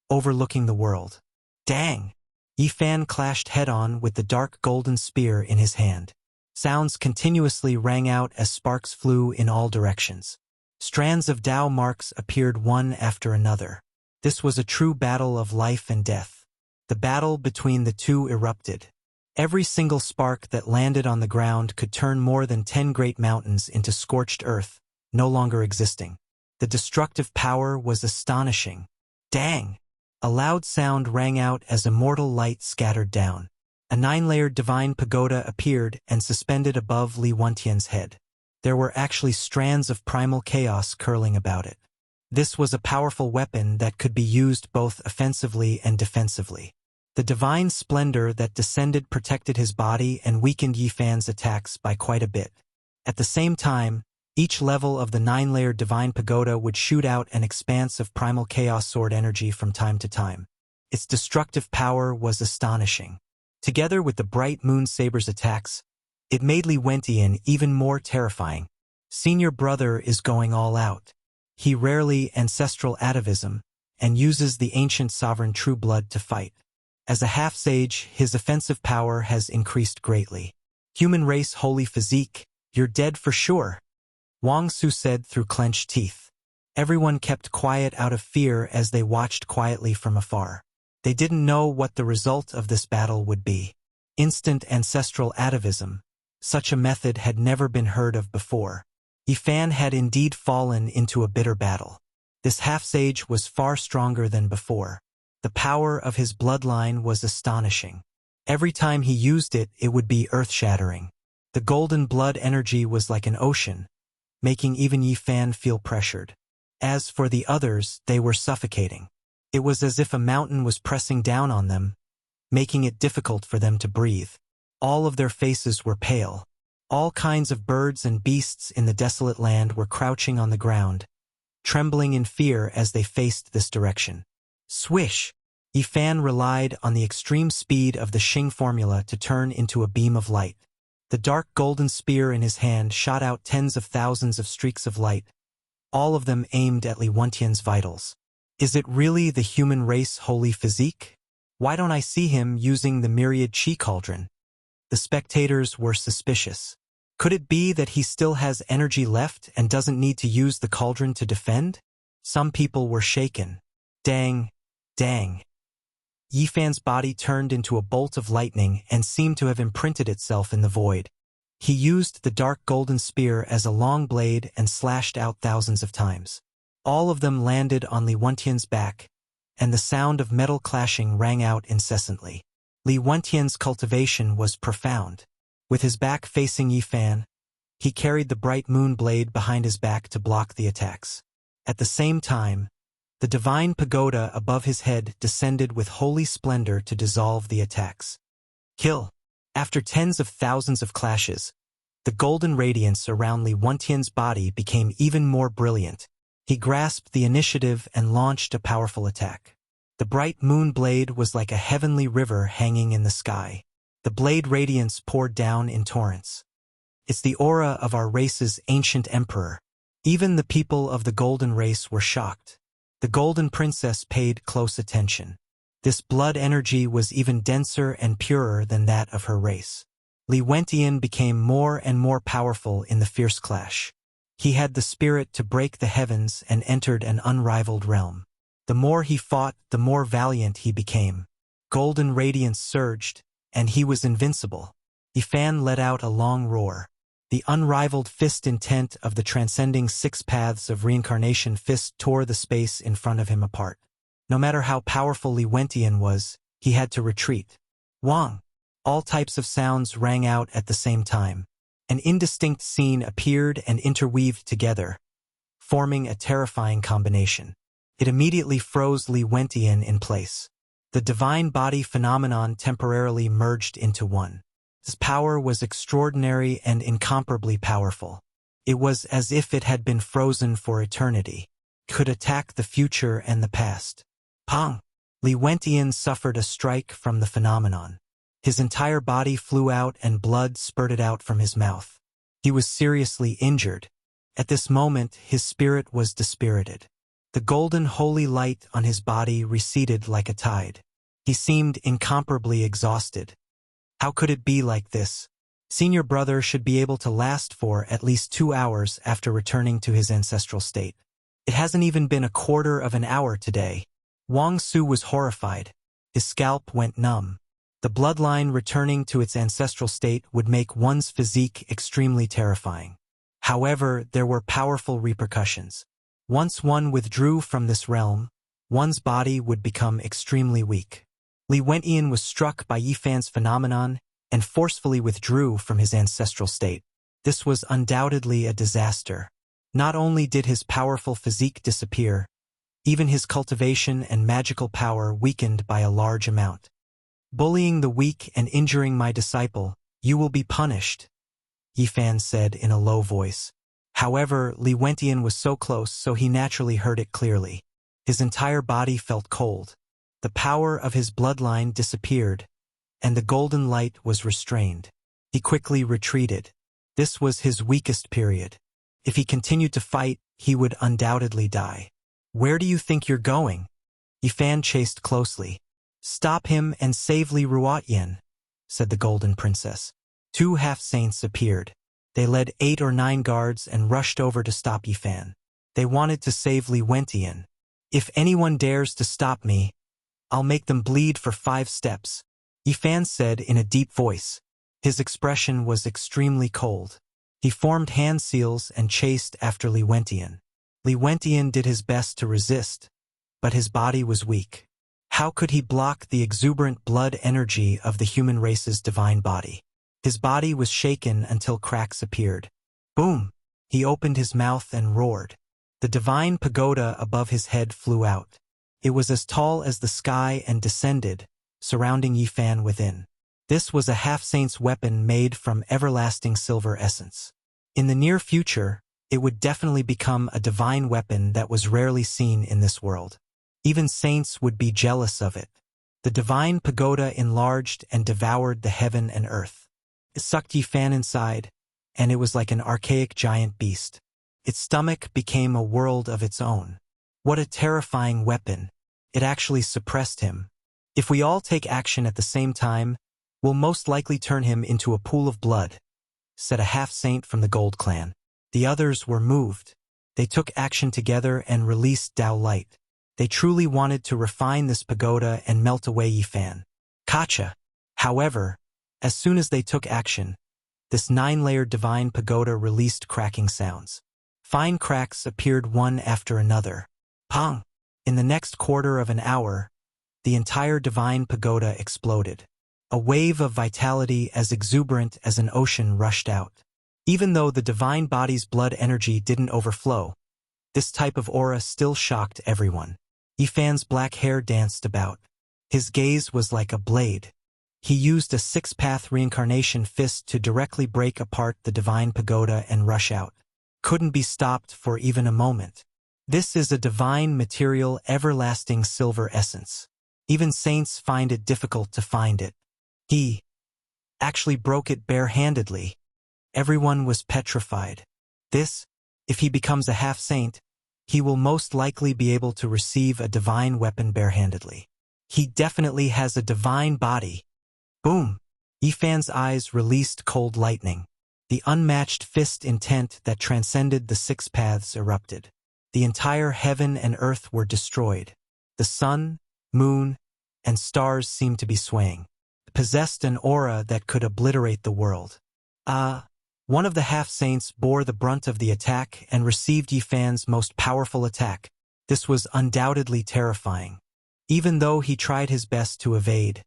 overlooking the world. Dang! Yi Fan clashed head-on with the dark golden spear in his hand. Sounds continuously rang out as sparks flew in all directions. Strands of Dao marks appeared one after another. This was a true battle of life and death. The battle between the two erupted. Every single spark that landed on the ground could turn more than 10 great mountains into scorched earth, no longer existing. The destructive power was astonishing. Dang! A loud sound rang out as immortal light scattered down. A 9-layered divine pagoda appeared and suspended above Li Wentian's head. There were actually strands of primal chaos curling about it. This was a powerful weapon that could be used both offensively and defensively. The divine splendor that descended protected his body and weakened Yifan's attacks by quite a bit. At the same time, each level of the 9-layered divine pagoda would shoot out an expanse of primal chaos sword energy from time to time. Its destructive power was astonishing. Together with the bright moon saber's attacks, it made Li Wentian even more terrifying. Senior brother is going all out. He rarely ancestral atavism and uses the ancient sovereign true blood to fight. As a half-sage, his offensive power has increased greatly. Human race holy physique, you're dead for sure, Wang Su said through clenched teeth. Everyone kept quiet out of fear as they watched quietly from afar. They didn't know what the result of this battle would be. Instant ancestral atavism. Such a method had never been heard of before. Yifan had indeed fallen into a bitter battle. This half-sage was far stronger than before. The power of his bloodline was astonishing. Every time he used it, it would be earth-shattering. The golden blood energy was like an ocean, making even Yifan feel pressured. As for the others, they were suffocating. It was as if a mountain was pressing down on them, making it difficult for them to breathe. All of their faces were pale. All kinds of birds and beasts in the desolate land were crouching on the ground, trembling in fear as they faced this direction. Swish! Yifan relied on the extreme speed of the Xing formula to turn into a beam of light. The dark golden spear in his hand shot out tens of thousands of streaks of light, all of them aimed at Li Wentian's vitals. Is it really the human race holy physique? Why don't I see him using the myriad chi cauldron? The spectators were suspicious. Could it be that he still has energy left and doesn't need to use the cauldron to defend? Some people were shaken. Dang, dang. Yifan's body turned into a bolt of lightning and seemed to have imprinted itself in the void. He used the dark golden spear as a long blade and slashed out thousands of times. All of them landed on Li Wentian's back, and the sound of metal clashing rang out incessantly. Li Wentian's cultivation was profound. With his back facing Yifan, he carried the bright moon blade behind his back to block the attacks. At the same time, the divine pagoda above his head descended with holy splendor to dissolve the attacks. Kill! After tens of thousands of clashes, the golden radiance around Li Wentian's body became even more brilliant. He grasped the initiative and launched a powerful attack. The bright moon blade was like a heavenly river hanging in the sky. The blade radiance poured down in torrents. It's the aura of our race's ancient emperor. Even the people of the golden race were shocked. The golden princess paid close attention. This blood energy was even denser and purer than that of her race. Li Wentian became more and more powerful in the fierce clash. He had the spirit to break the heavens and entered an unrivaled realm. The more he fought, the more valiant he became. Golden radiance surged, and he was invincible. Yifan let out a long roar. The unrivaled fist intent of the transcending 6 paths of reincarnation fist tore the space in front of him apart. No matter how powerful Li Wentian was, he had to retreat. Wang! All types of sounds rang out at the same time. An indistinct scene appeared and interweaved together, forming a terrifying combination. It immediately froze Li Wentian in place. The divine body phenomenon temporarily merged into one. His power was extraordinary and incomparably powerful. It was as if it had been frozen for eternity. Could attack the future and the past. Pong! Li Wentian suffered a strike from the phenomenon. His entire body flew out and blood spurted out from his mouth. He was seriously injured. At this moment, his spirit was dispirited. The golden holy light on his body receded like a tide. He seemed incomparably exhausted. How could it be like this? Senior brother should be able to last for at least 2 hours after returning to his ancestral state. It hasn't even been a quarter of an hour today. Wang Su was horrified. His scalp went numb. The bloodline returning to its ancestral state would make one's physique extremely terrifying. However, there were powerful repercussions. Once one withdrew from this realm, one's body would become extremely weak. Li Wentian was struck by Yifan's phenomenon and forcefully withdrew from his ancestral state. This was undoubtedly a disaster. Not only did his powerful physique disappear, even his cultivation and magical power weakened by a large amount. Bullying the weak and injuring my disciple, you will be punished, Yifan said in a low voice. However, Li Wentian was so close so he naturally heard it clearly. His entire body felt cold. The power of his bloodline disappeared, and the golden light was restrained. He quickly retreated. This was his weakest period. If he continued to fight, he would undoubtedly die. Where do you think you're going? Yifan chased closely. Stop him and save Li Ruotien, said the Golden Princess. 2 half-saints appeared. They led 8 or 9 guards and rushed over to stop Yifan. They wanted to save Li Wentian. If anyone dares to stop me, I'll make them bleed for 5 steps, Yifan said in a deep voice. His expression was extremely cold. He formed hand seals and chased after Li Wentian. Li Wentian did his best to resist, but his body was weak. How could he block the exuberant blood energy of the human race's divine body? His body was shaken until cracks appeared. Boom! He opened his mouth and roared. The divine pagoda above his head flew out. It was as tall as the sky and descended, surrounding Yifan within. This was a half-saint's weapon made from everlasting silver essence. In the near future, it would definitely become a divine weapon that was rarely seen in this world. Even saints would be jealous of it. The divine pagoda enlarged and devoured the heaven and earth. It sucked Yifan inside, and it was like an archaic giant beast. Its stomach became a world of its own. What a terrifying weapon. It actually suppressed him. If we all take action at the same time, we'll most likely turn him into a pool of blood, said a half-saint from the Gold Clan. The others were moved. They took action together and released Dao Light. They truly wanted to refine this pagoda and melt away Yifan. Kacha. However, as soon as they took action, this 9-layered divine pagoda released cracking sounds. Fine cracks appeared one after another. Pong! In the next quarter of an hour, the entire divine pagoda exploded. A wave of vitality as exuberant as an ocean rushed out. Even though the divine body's blood energy didn't overflow, this type of aura still shocked everyone. Yifan's black hair danced about. His gaze was like a blade. He used a 6-path reincarnation fist to directly break apart the divine pagoda and rush out. Couldn't be stopped for even a moment. This is a divine material everlasting silver essence. Even saints find it difficult to find it. He actually broke it barehandedly. Everyone was petrified. This, if he becomes a half-saint, he will most likely be able to receive a divine weapon barehandedly. He definitely has a divine body. Boom! Yifan's eyes released cold lightning. The unmatched fist intent that transcended the 6 paths erupted. The entire heaven and earth were destroyed. The sun, moon, and stars seemed to be swaying. It possessed an aura that could obliterate the world. One of the half-saints bore the brunt of the attack and received Yifan's most powerful attack. This was undoubtedly terrifying. Even though he tried his best to evade,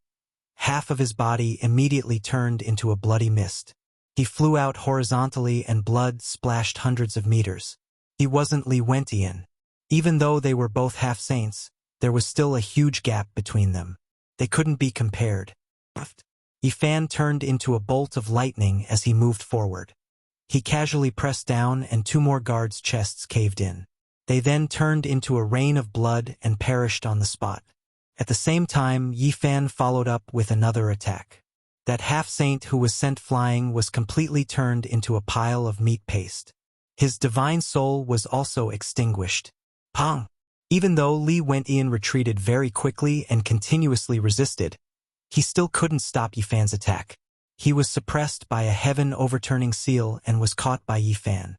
half of his body immediately turned into a bloody mist. He flew out horizontally and blood splashed hundreds of meters. He wasn't Li Wentian. Even though they were both half-saints, there was still a huge gap between them. They couldn't be compared. Yifan turned into a bolt of lightning as he moved forward. He casually pressed down and 2 more guards' chests caved in. They then turned into a rain of blood and perished on the spot. At the same time, Yifan followed up with another attack. That half-saint who was sent flying was completely turned into a pile of meat paste. His divine soul was also extinguished. Pong! Even though Li Wentian retreated very quickly and continuously resisted, he still couldn't stop Yifan's attack. He was suppressed by a heaven-overturning seal and was caught by Yifan.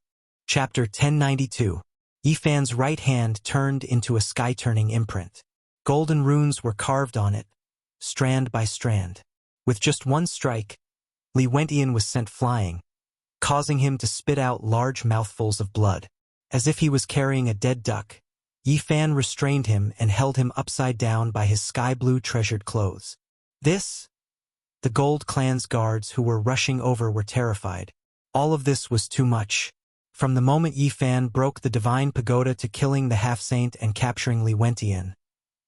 Chapter 1092. Yifan's right hand turned into a sky-turning imprint. Golden runes were carved on it, strand by strand. With just one strike, Li Wentian was sent flying, causing him to spit out large mouthfuls of blood. As if he was carrying a dead duck, Yifan restrained him and held him upside down by his sky-blue treasured clothes. The Gold Clan's guards who were rushing over were terrified. All of this was too much. From the moment Yifan broke the divine pagoda to killing the half-saint and capturing Li Wentian,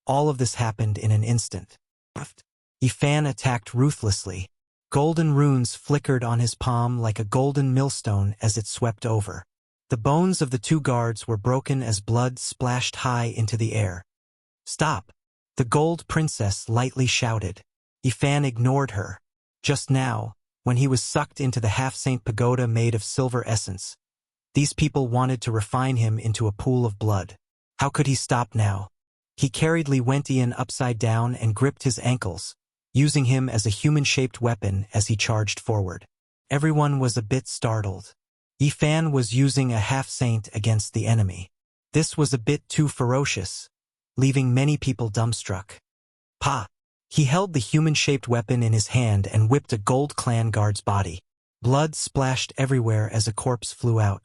all of this happened in an instant. Yifan attacked ruthlessly. Golden runes flickered on his palm like a golden millstone as it swept over. The bones of the two guards were broken as blood splashed high into the air. "Stop!" the gold princess lightly shouted. Yifan ignored her. Just now, when he was sucked into the half-saint pagoda made of silver essence, these people wanted to refine him into a pool of blood. How could he stop now? He carried Li Wentian upside down and gripped his ankles, using him as a human-shaped weapon as he charged forward. Everyone was a bit startled. Yifan was using a half-saint against the enemy. This was a bit too ferocious, leaving many people dumbstruck. Pa! He held the human-shaped weapon in his hand and whipped a gold clan guard's body. Blood splashed everywhere as a corpse flew out.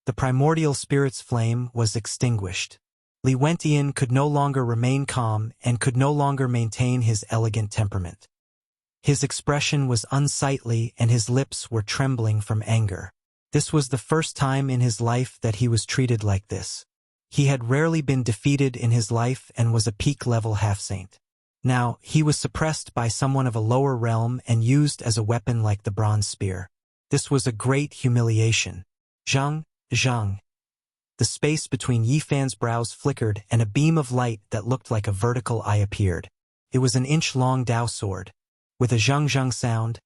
The primordial spirit's flame was extinguished. Li Wentian could no longer remain calm and could no longer maintain his elegant temperament. His expression was unsightly and his lips were trembling from anger. This was the first time in his life that he was treated like this. He had rarely been defeated in his life and was a peak-level half-saint. Now, he was suppressed by someone of a lower realm and used as a weapon like the bronze spear. This was a great humiliation. Zhang. The space between Yifan's brows flickered and a beam of light that looked like a vertical eye appeared. It was an inch-long Dao sword. With a zhang sound,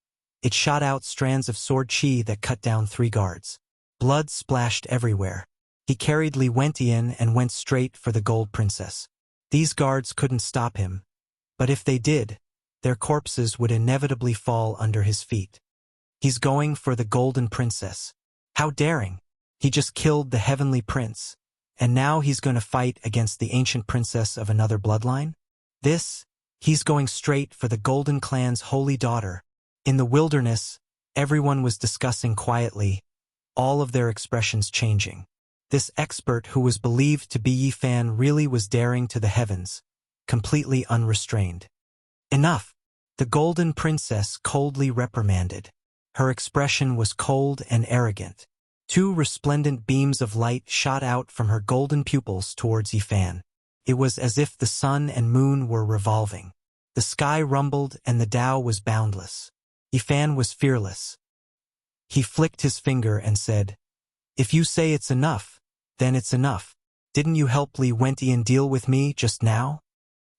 it shot out strands of sword chi that cut down 3 guards. Blood splashed everywhere. He carried Li Wentian and went straight for the gold princess. These guards couldn't stop him, but if they did, their corpses would inevitably fall under his feet. He's going for the golden princess. How daring! He just killed the heavenly prince, and now he's going to fight against the ancient princess of another bloodline? He's going straight for the golden clan's holy daughter. In the wilderness, everyone was discussing quietly, all of their expressions changing. This expert who was believed to be Yifan really was daring to the heavens, completely unrestrained. Enough! The golden princess coldly reprimanded. Her expression was cold and arrogant. 2 resplendent beams of light shot out from her golden pupils towards Yifan. It was as if the sun and moon were revolving. The sky rumbled and the Tao was boundless. Yifan was fearless. He flicked his finger and said, "If you say it's enough, then it's enough. Didn't you help Li Wentian deal with me just now?"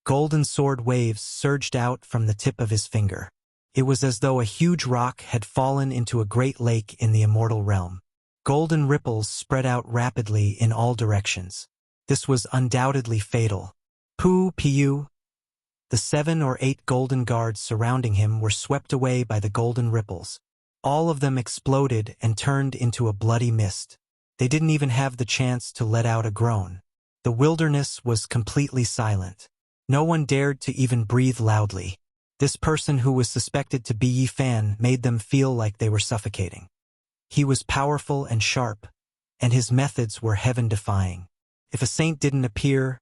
Golden sword waves surged out from the tip of his finger. It was as though a huge rock had fallen into a great lake in the immortal realm. Golden ripples spread out rapidly in all directions. This was undoubtedly fatal. Pu. The 7 or 8 golden guards surrounding him were swept away by the golden ripples. All of them exploded and turned into a bloody mist. They didn't even have the chance to let out a groan. The wilderness was completely silent. No one dared to even breathe loudly. This person who was suspected to be Yifan made them feel like they were suffocating. He was powerful and sharp, and his methods were heaven-defying. If a saint didn't appear,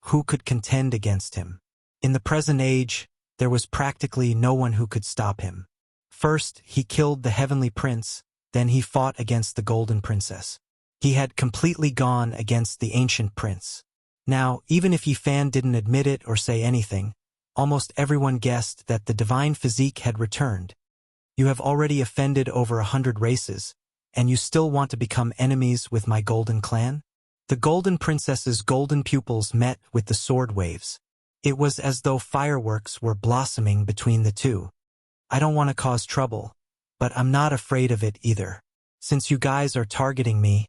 who could contend against him? In the present age, there was practically no one who could stop him. First, he killed the heavenly prince, then he fought against the golden princess. He had completely gone against the ancient prince. Now, even if Yifan didn't admit it or say anything, almost everyone guessed that the divine physique had returned. You have already offended over 100 races, and you still want to become enemies with my golden clan? The golden princess's golden pupils met with the sword waves. It was as though fireworks were blossoming between the two. I don't want to cause trouble, but I'm not afraid of it either. Since you guys are targeting me,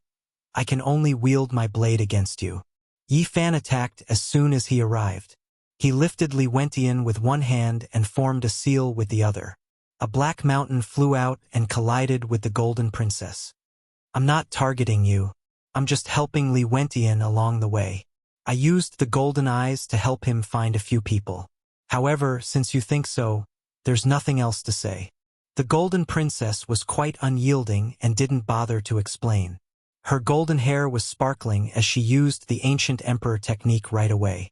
I can only wield my blade against you. Yifan attacked as soon as he arrived. He lifted Li Wentian with one hand and formed a seal with the other. A black mountain flew out and collided with the golden princess. I'm not targeting you. I'm just helping Li Wentian along the way. I used the golden eyes to help him find a few people. However, since you think so, there's nothing else to say. The golden princess was quite unyielding and didn't bother to explain. Her golden hair was sparkling as she used the ancient emperor technique right away.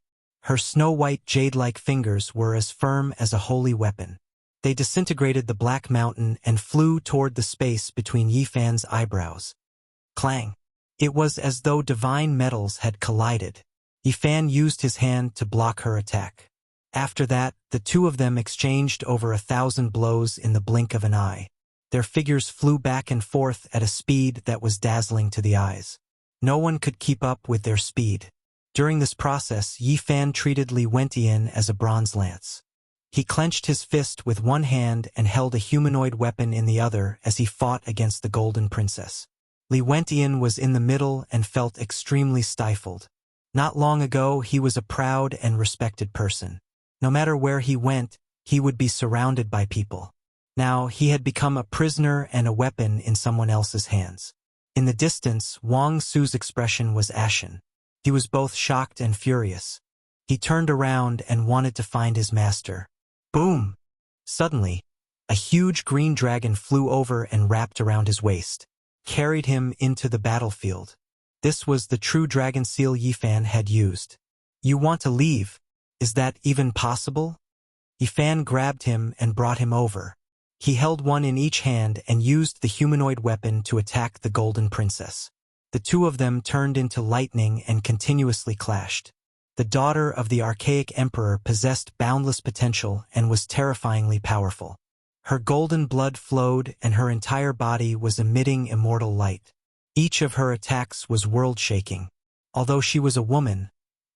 Her snow-white jade-like fingers were as firm as a holy weapon. They disintegrated the black mountain and flew toward the space between Yifan's eyebrows. Clang! It was as though divine metals had collided. Yifan used his hand to block her attack. After that, the two of them exchanged over 1,000 blows in the blink of an eye. Their figures flew back and forth at a speed that was dazzling to the eyes. No one could keep up with their speed. During this process, Yi Fan treated Li Wentian as a bronze lance. He clenched his fist with one hand and held a humanoid weapon in the other as he fought against the Golden Princess. Li Wentian was in the middle and felt extremely stifled. Not long ago, he was a proud and respected person. No matter where he went, he would be surrounded by people. Now, he had become a prisoner and a weapon in someone else's hands. In the distance, Wang Su's expression was ashen. He was both shocked and furious. He turned around and wanted to find his master. Boom! Suddenly, a huge green dragon flew over and wrapped around his waist, carried him into the battlefield. This was the true dragon seal Yi Fan had used. You want to leave? Is that even possible? Yi Fan grabbed him and brought him over. He held one in each hand and used the humanoid weapon to attack the Golden Princess. The two of them turned into lightning and continuously clashed. The daughter of the archaic emperor possessed boundless potential and was terrifyingly powerful. Her golden blood flowed and her entire body was emitting immortal light. Each of her attacks was world-shaking. Although she was a woman,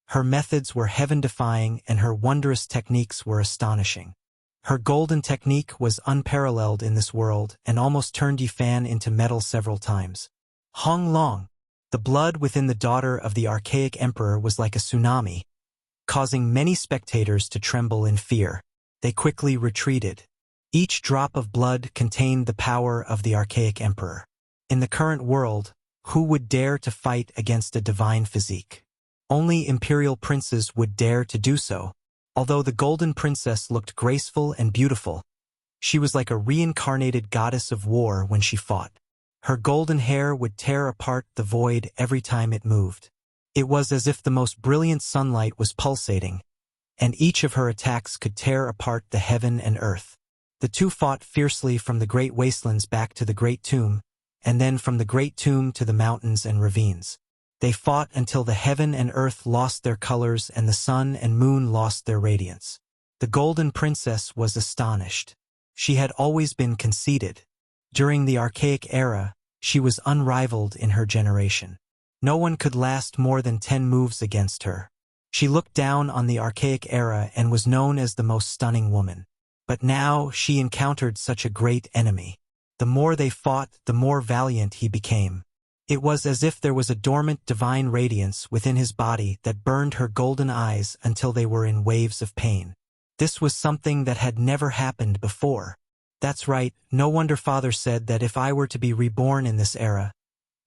her methods were heaven-defying and her wondrous techniques were astonishing. Her golden technique was unparalleled in this world and almost turned Yi Fan into metal several times. Hong Long. The blood within the daughter of the archaic emperor was like a tsunami, causing many spectators to tremble in fear. They quickly retreated. Each drop of blood contained the power of the archaic emperor. In the current world, who would dare to fight against a divine physique? Only imperial princes would dare to do so. Although the Golden Princess looked graceful and beautiful, she was like a reincarnated goddess of war when she fought. Her golden hair would tear apart the void every time it moved. It was as if the most brilliant sunlight was pulsating, and each of her attacks could tear apart the heaven and earth. The two fought fiercely from the great wastelands back to the great tomb, and then from the great tomb to the mountains and ravines. They fought until the heaven and earth lost their colors and the sun and moon lost their radiance. The Golden Princess was astonished. She had always been conceited. During the archaic era, she was unrivaled in her generation. No one could last more than 10 moves against her. She looked down on the archaic era and was known as the most stunning woman. But now she encountered such a great enemy. The more they fought, the more valiant he became. It was as if there was a dormant divine radiance within his body that burned her golden eyes until they were in waves of pain. This was something that had never happened before. That's right, no wonder Father said that if I were to be reborn in this era,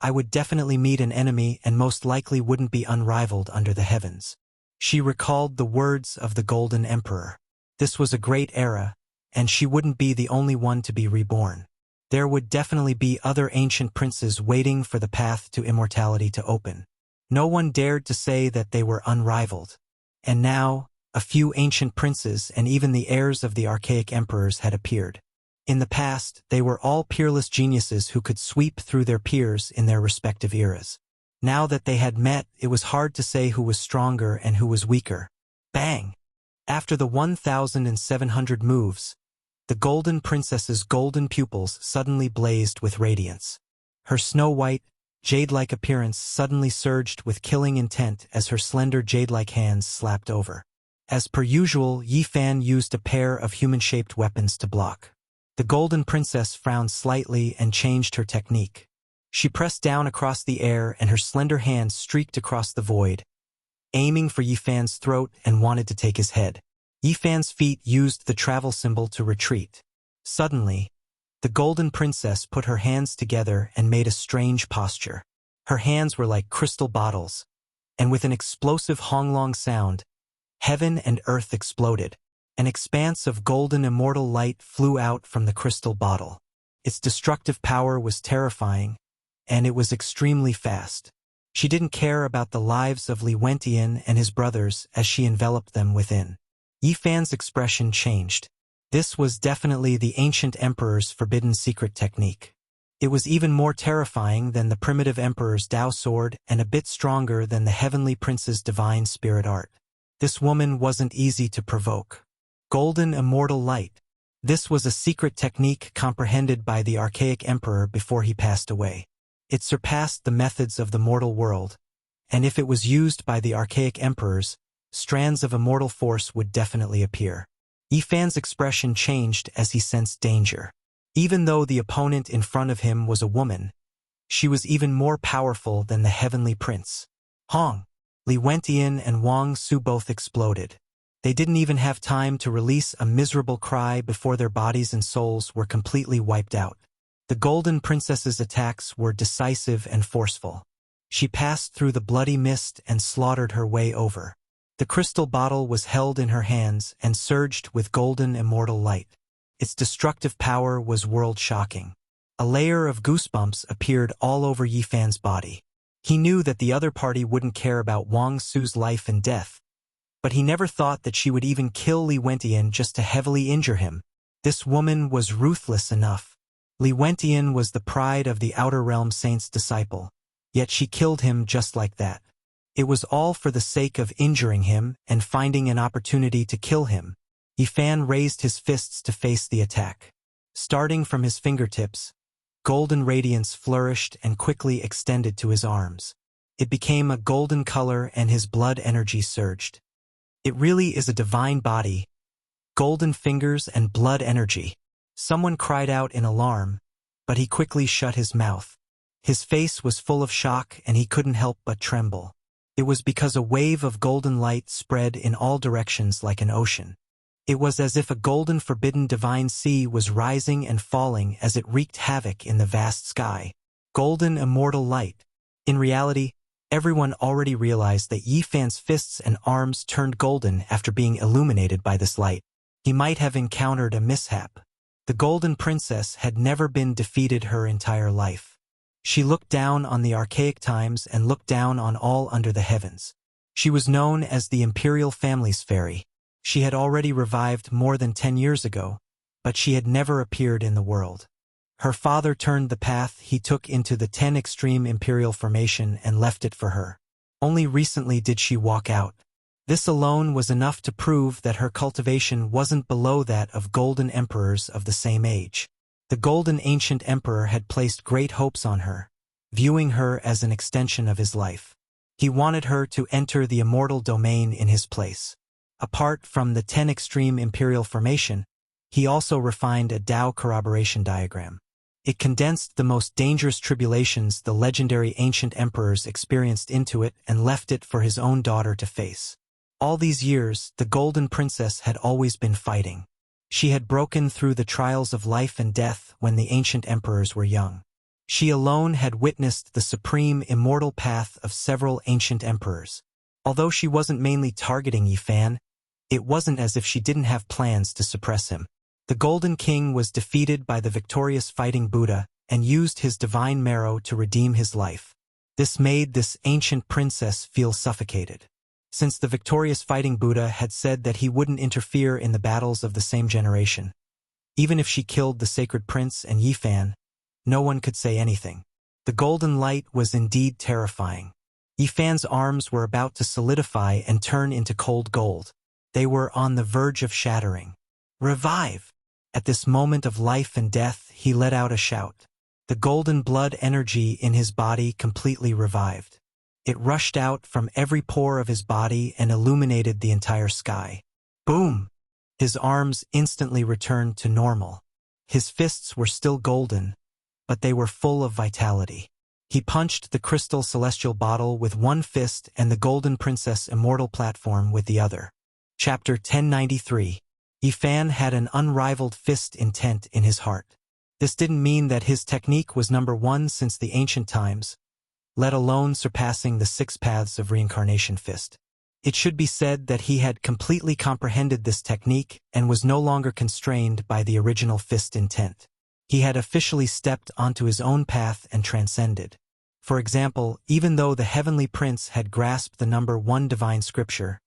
I would definitely meet an enemy and most likely wouldn't be unrivaled under the heavens. She recalled the words of the Golden Emperor. This was a great era, and she wouldn't be the only one to be reborn. There would definitely be other ancient princes waiting for the path to immortality to open. No one dared to say that they were unrivaled. And now, a few ancient princes and even the heirs of the archaic emperors had appeared. In the past, they were all peerless geniuses who could sweep through their peers in their respective eras. Now that they had met, it was hard to say who was stronger and who was weaker. Bang! After the 1,700 moves, the Golden Princess's golden pupils suddenly blazed with radiance. Her snow-white, jade-like appearance suddenly surged with killing intent as her slender jade-like hands slapped over. As per usual, Yi Fan used a pair of human-shaped weapons to block. The Golden Princess frowned slightly and changed her technique. She pressed down across the air and her slender hand streaked across the void, aiming for Yi Fan's throat and wanted to take his head. Yi Fan's feet used the travel symbol to retreat. Suddenly, the Golden Princess put her hands together and made a strange posture. Her hands were like crystal bottles, and with an explosive honglong sound, heaven and earth exploded. An expanse of golden immortal light flew out from the crystal bottle. Its destructive power was terrifying, and it was extremely fast. She didn't care about the lives of Li Wentian and his brothers as she enveloped them within. Yi Fan's expression changed. This was definitely the ancient emperor's forbidden secret technique. It was even more terrifying than the primitive emperor's Dao sword and a bit stronger than the heavenly prince's divine spirit art. This woman wasn't easy to provoke. Golden immortal light. This was a secret technique comprehended by the archaic emperor before he passed away. It surpassed the methods of the mortal world, and if it was used by the archaic emperors, strands of immortal force would definitely appear. Yifan's expression changed as he sensed danger. Even though the opponent in front of him was a woman, she was even more powerful than the heavenly prince. Hong, Li Wentian and Wang Su both exploded. They didn't even have time to release a miserable cry before their bodies and souls were completely wiped out. The Golden Princess's attacks were decisive and forceful. She passed through the bloody mist and slaughtered her way over. The crystal bottle was held in her hands and surged with golden immortal light. Its destructive power was world-shocking. A layer of goosebumps appeared all over Yifan's body. He knew that the other party wouldn't care about Wang Su's life and death, but he never thought that she would even kill Li Wentian just to heavily injure him. This woman was ruthless enough. Li Wentian was the pride of the Outer Realm Saint's disciple, yet she killed him just like that. It was all for the sake of injuring him and finding an opportunity to kill him. Yifan raised his fists to face the attack. Starting from his fingertips, golden radiance flourished and quickly extended to his arms. It became a golden color and his blood energy surged. It really is a divine body. Golden fingers and blood energy. Someone cried out in alarm, but he quickly shut his mouth. His face was full of shock and he couldn't help but tremble. It was because a wave of golden light spread in all directions like an ocean. It was as if a golden forbidden divine sea was rising and falling as it wreaked havoc in the vast sky. Golden immortal light. In reality, everyone already realized that Yifan's fists and arms turned golden after being illuminated by this light. He might have encountered a mishap. The Golden Princess had never been defeated her entire life. She looked down on the archaic times and looked down on all under the heavens. She was known as the Imperial Family's fairy. She had already revived more than 10 years ago, but she had never appeared in the world. Her father turned the path he took into the 10 extreme Imperial formation and left it for her. Only recently did she walk out. This alone was enough to prove that her cultivation wasn't below that of golden emperors of the same age. The golden ancient emperor had placed great hopes on her, viewing her as an extension of his life. He wanted her to enter the immortal domain in his place. Apart from the 10 extreme imperial formation, he also refined a Tao corroboration diagram. It condensed the most dangerous tribulations the legendary ancient emperors experienced into it and left it for his own daughter to face. All these years, the Golden Princess had always been fighting. She had broken through the trials of life and death when the ancient emperors were young. She alone had witnessed the supreme immortal path of several ancient emperors. Although she wasn't mainly targeting Yifan, it wasn't as if she didn't have plans to suppress him. The Golden King was defeated by the victorious fighting Buddha and used his divine marrow to redeem his life. This made this ancient princess feel suffocated. Since the victorious fighting Buddha had said that he wouldn't interfere in the battles of the same generation, even if she killed the sacred prince and Yifan, no one could say anything. The golden light was indeed terrifying. Yifan's arms were about to solidify and turn into cold gold. They were on the verge of shattering. Revive! At this moment of life and death, he let out a shout. The golden blood energy in his body completely revived. It rushed out from every pore of his body and illuminated the entire sky. Boom! His arms instantly returned to normal. His fists were still golden, but they were full of vitality. He punched the crystal celestial bottle with one fist and the Golden Princess immortal platform with the other. Chapter 1093. Yifan had an unrivaled fist intent in his heart. This didn't mean that his technique was number one since the ancient times, let alone surpassing the 6 paths of reincarnation fist. It should be said that he had completely comprehended this technique and was no longer constrained by the original fist intent. He had officially stepped onto his own path and transcended. For example, even though the heavenly prince had grasped the number 1 divine scripture,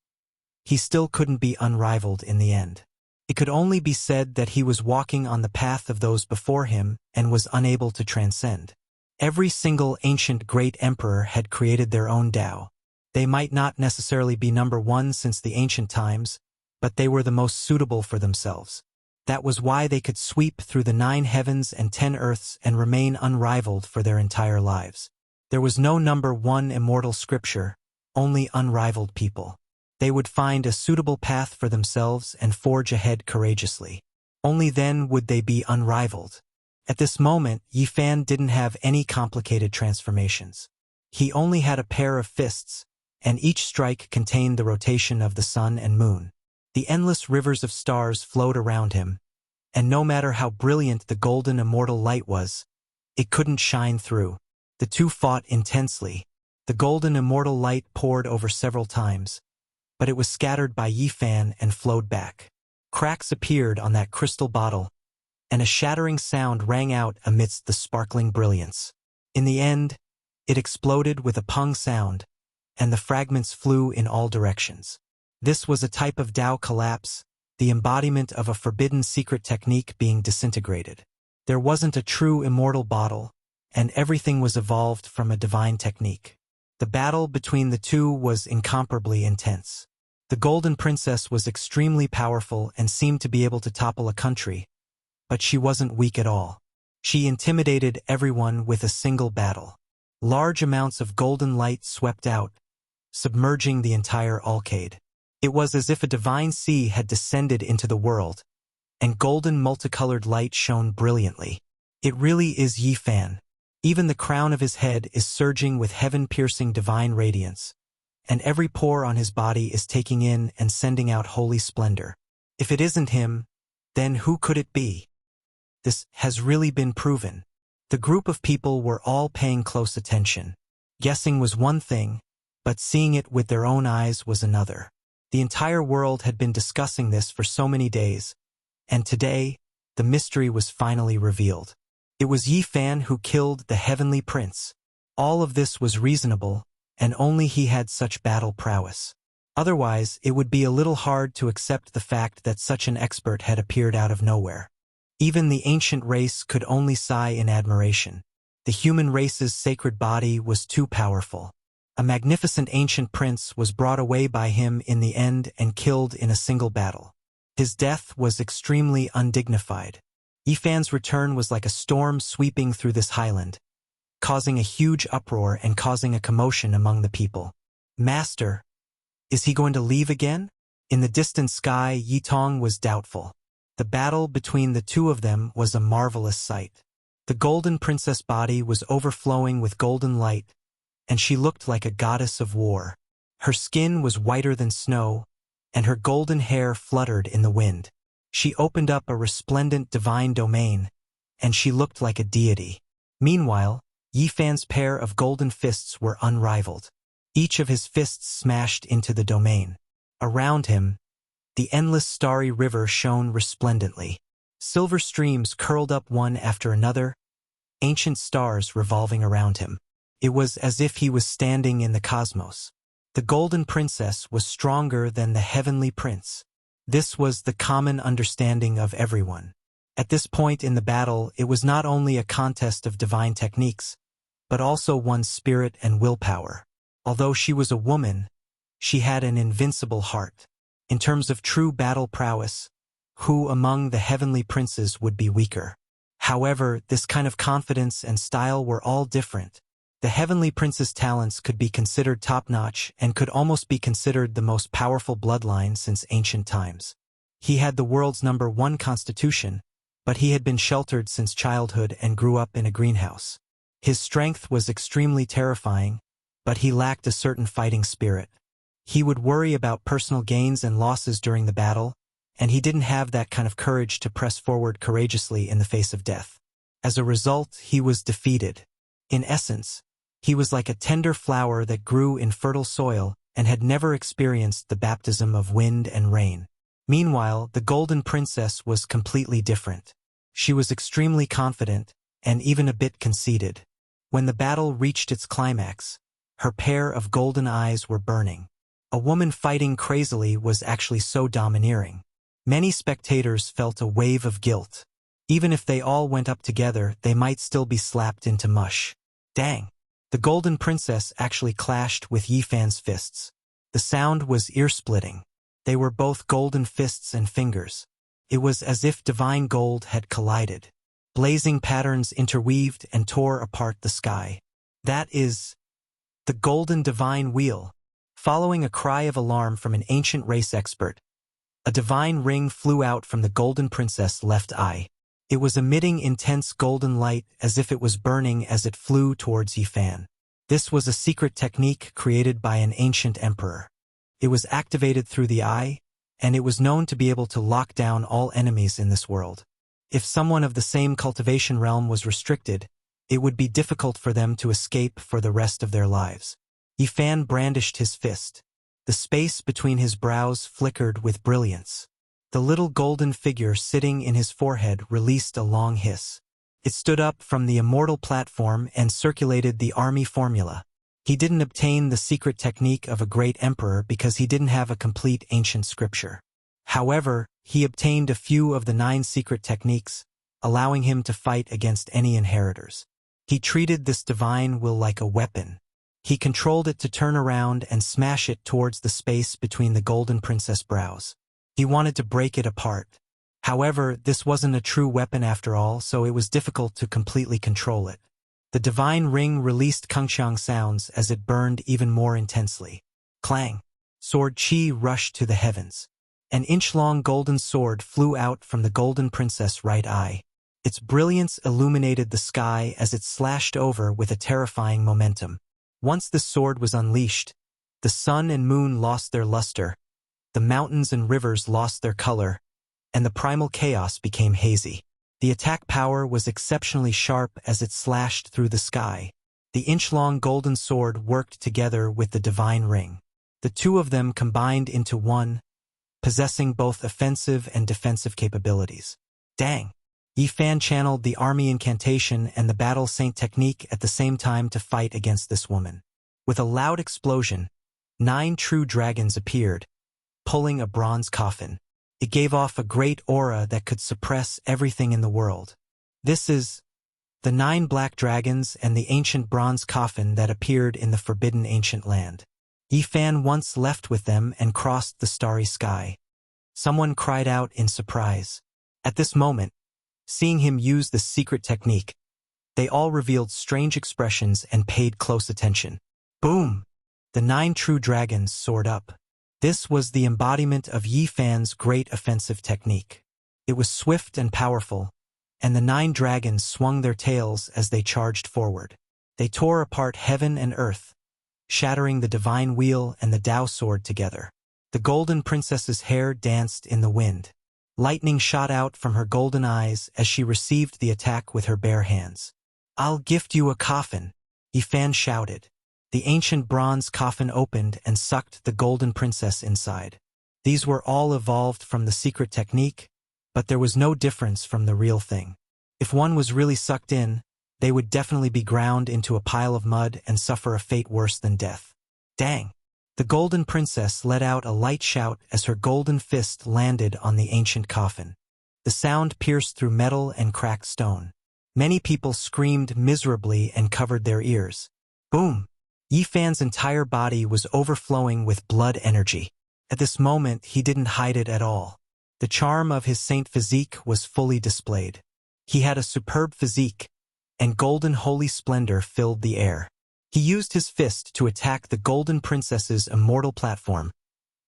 he still couldn't be unrivaled in the end. It could only be said that he was walking on the path of those before him and was unable to transcend. Every single ancient great emperor had created their own Tao. They might not necessarily be number one since the ancient times, but they were the most suitable for themselves. That was why they could sweep through the 9 heavens and 10 earths and remain unrivaled for their entire lives. There was no number one immortal scripture, only unrivaled people. They would find a suitable path for themselves and forge ahead courageously. Only then would they be unrivaled. At this moment, Yi Fan didn't have any complicated transformations. He only had a pair of fists, and each strike contained the rotation of the sun and moon. The endless rivers of stars flowed around him, and no matter how brilliant the golden immortal light was, it couldn't shine through. The two fought intensely. The golden immortal light poured over several times, but it was scattered by Yi Fan and flowed back. Cracks appeared on that crystal bottle, and a shattering sound rang out amidst the sparkling brilliance. In the end, it exploded with a pung sound, and the fragments flew in all directions. This was a type of Tao collapse, the embodiment of a forbidden secret technique being disintegrated. There wasn't a true immortal bottle, and everything was evolved from a divine technique. The battle between the two was incomparably intense. The Golden Princess was extremely powerful and seemed to be able to topple a country, but she wasn't weak at all. She intimidated everyone with a single battle. Large amounts of golden light swept out, submerging the entire arcade. It was as if a divine sea had descended into the world, and golden multicolored light shone brilliantly. It really is Yi Fan. Even the crown of his head is surging with heaven-piercing divine radiance, and every pore on his body is taking in and sending out holy splendor. If it isn't him, then who could it be? This has really been proven. The group of people were all paying close attention. Guessing was one thing, but seeing it with their own eyes was another. The entire world had been discussing this for so many days, and today, the mystery was finally revealed. It was Yi Fan who killed the heavenly prince. All of this was reasonable, and only he had such battle prowess. Otherwise, it would be a little hard to accept the fact that such an expert had appeared out of nowhere. Even the ancient race could only sigh in admiration. The human race's sacred body was too powerful. A magnificent ancient prince was brought away by him in the end and killed in a single battle. His death was extremely undignified. Yi Fan's return was like a storm sweeping through this highland, causing a huge uproar and causing a commotion among the people. Master, is he going to leave again? In the distant sky, Yi Tong was doubtful. The battle between the two of them was a marvelous sight. The golden princess body was overflowing with golden light, and she looked like a goddess of war. Her skin was whiter than snow, and her golden hair fluttered in the wind. She opened up a resplendent divine domain, and she looked like a deity. Meanwhile, Yi Fan's pair of golden fists were unrivaled. Each of his fists smashed into the domain. Around him, the endless starry river shone resplendently. Silver streams curled up one after another, ancient stars revolving around him. It was as if he was standing in the cosmos. The golden princess was stronger than the heavenly prince. This was the common understanding of everyone. At this point in the battle, it was not only a contest of divine techniques, but also one's spirit and willpower. Although she was a woman, she had an invincible heart. In terms of true battle prowess, who among the heavenly princes would be weaker? However, this kind of confidence and style were all different. The heavenly prince's talents could be considered top-notch and could almost be considered the most powerful bloodline since ancient times. He had the world's #1 constitution, but he had been sheltered since childhood and grew up in a greenhouse. His strength was extremely terrifying, but he lacked a certain fighting spirit. He would worry about personal gains and losses during the battle, and he didn't have that kind of courage to press forward courageously in the face of death. As a result, he was defeated. In essence, he was like a tender flower that grew in fertile soil and had never experienced the baptism of wind and rain. Meanwhile, the Golden Princess was completely different. She was extremely confident and even a bit conceited. When the battle reached its climax, her pair of golden eyes were burning. A woman fighting crazily was actually so domineering. Many spectators felt a wave of guilt. Even if they all went up together, they might still be slapped into mush. Dang! The Golden Princess actually clashed with Yi Fan's fists. The sound was ear-splitting. They were both golden fists and fingers. It was as if divine gold had collided. Blazing patterns interweaved and tore apart the sky. That is the Golden Divine Wheel. Following a cry of alarm from an ancient race expert, a divine ring flew out from the Golden Princess' left eye. It was emitting intense golden light as if it was burning as it flew towards Yi Fan. This was a secret technique created by an ancient emperor. It was activated through the eye, and it was known to be able to lock down all enemies in this world. If someone of the same cultivation realm was restricted, it would be difficult for them to escape for the rest of their lives. Yi Fan brandished his fist. The space between his brows flickered with brilliance. The little golden figure sitting in his forehead released a long hiss. It stood up from the immortal platform and circulated the army formula. He didn't obtain the secret technique of a great emperor because he didn't have a complete ancient scripture. However, he obtained a few of the 9 secret techniques, allowing him to fight against any inheritors. He treated this divine will like a weapon. He controlled it to turn around and smash it towards the space between the Golden Princess brows. He wanted to break it apart. However, this wasn't a true weapon after all, so it was difficult to completely control it. The divine ring released kungxiang sounds as it burned even more intensely. Clang! Sword Qi rushed to the heavens. An inch-long golden sword flew out from the Golden Princess' right eye. Its brilliance illuminated the sky as it slashed over with a terrifying momentum. Once the sword was unleashed, the sun and moon lost their luster, the mountains and rivers lost their color, and the primal chaos became hazy. The attack power was exceptionally sharp as it slashed through the sky. The inch-long golden sword worked together with the divine ring. The two of them combined into one, possessing both offensive and defensive capabilities. Dang! Yi Fan channeled the army incantation and the battle saint technique at the same time to fight against this woman. With a loud explosion, 9 true dragons appeared, pulling a bronze coffin. It gave off a great aura that could suppress everything in the world. This is the 9 black dragons and the ancient bronze coffin that appeared in the forbidden ancient land. Yi Fan once left with them and crossed the starry sky. Someone cried out in surprise. At this moment, seeing him use the secret technique, they all revealed strange expressions and paid close attention. Boom! The 9 true dragons soared up. This was the embodiment of Yi Fan's great offensive technique. It was swift and powerful, and the 9 dragons swung their tails as they charged forward. They tore apart heaven and earth, shattering the divine wheel and the Tao sword together. The Golden Princess's hair danced in the wind. Lightning shot out from her golden eyes as she received the attack with her bare hands. "I'll gift you a coffin," Yi Fan shouted. The ancient bronze coffin opened and sucked the Golden Princess inside. These were all evolved from the secret technique, but there was no difference from the real thing. If one was really sucked in, they would definitely be ground into a pile of mud and suffer a fate worse than death. Dang! The Golden Princess let out a light shout as her golden fist landed on the ancient coffin. The sound pierced through metal and cracked stone. Many people screamed miserably and covered their ears. Boom! Yi Fan's entire body was overflowing with blood energy. At this moment, he didn't hide it at all. The charm of his saint physique was fully displayed. He had a superb physique, and golden holy splendor filled the air. He used his fist to attack the Golden Princess's immortal platform,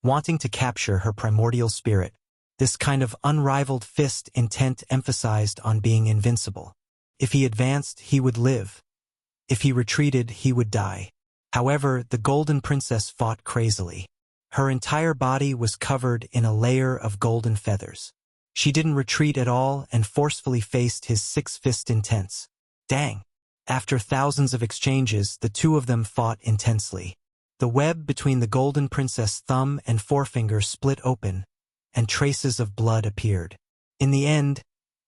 wanting to capture her primordial spirit. This kind of unrivaled fist intent emphasized on being invincible. If he advanced, he would live. If he retreated, he would die. However, the Golden Princess fought crazily. Her entire body was covered in a layer of golden feathers. She didn't retreat at all and forcefully faced his 6-fist intense. Dang! After thousands of exchanges, the two of them fought intensely. The web between the Golden Princess' thumb and forefinger split open, and traces of blood appeared. In the end,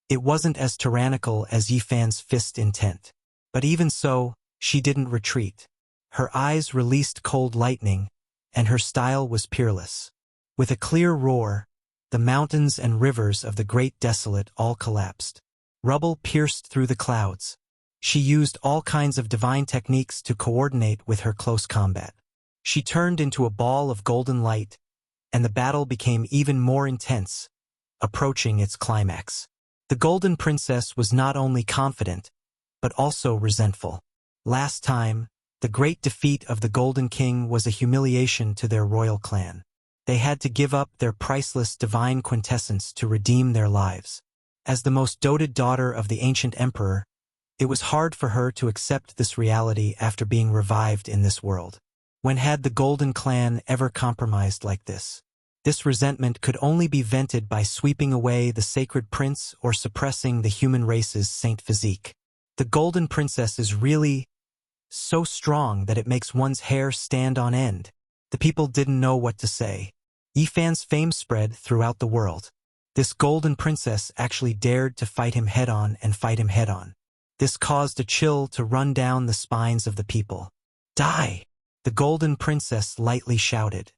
it wasn't as tyrannical as Yi Fan's fist intent. But even so, she didn't retreat. Her eyes released cold lightning, and her style was peerless. With a clear roar, the mountains and rivers of the Great Desolate all collapsed. Rubble pierced through the clouds. She used all kinds of divine techniques to coordinate with her close combat. She turned into a ball of golden light, and the battle became even more intense, approaching its climax. The Golden Princess was not only confident, but also resentful. Last time, the great defeat of the Golden King was a humiliation to their royal clan. They had to give up their priceless divine quintessence to redeem their lives. As the most doted daughter of the ancient emperor, it was hard for her to accept this reality after being revived in this world. When had the Golden Clan ever compromised like this? This resentment could only be vented by sweeping away the sacred prince or suppressing the human race's saint physique. The Golden Princess is really so strong that it makes one's hair stand on end. The people didn't know what to say. Yifan's fame spread throughout the world. This Golden Princess actually dared to fight him head-on and fight him head-on. This caused a chill to run down the spines of the people. Die! The Golden Princess lightly shouted.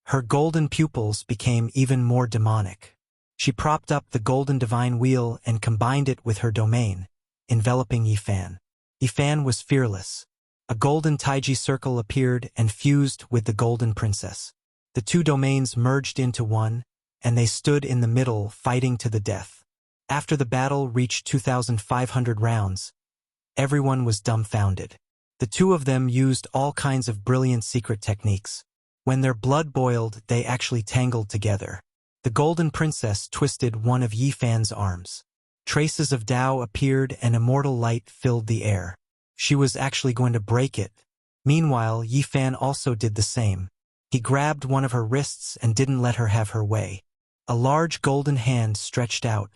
Her golden pupils became even more demonic. She propped up the golden divine wheel and combined it with her domain, enveloping Yifan. Yifan was fearless. A golden Taiji circle appeared and fused with the Golden Princess. The two domains merged into one, and they stood in the middle fighting to the death. After the battle reached 2,500 rounds, everyone was dumbfounded. The two of them used all kinds of brilliant secret techniques. When their blood boiled, they actually tangled together. The Golden Princess twisted one of Yifan's arms. Traces of Tao appeared and immortal light filled the air. She was actually going to break it. Meanwhile, Yifan also did the same. He grabbed one of her wrists and didn't let her have her way. A large golden hand stretched out,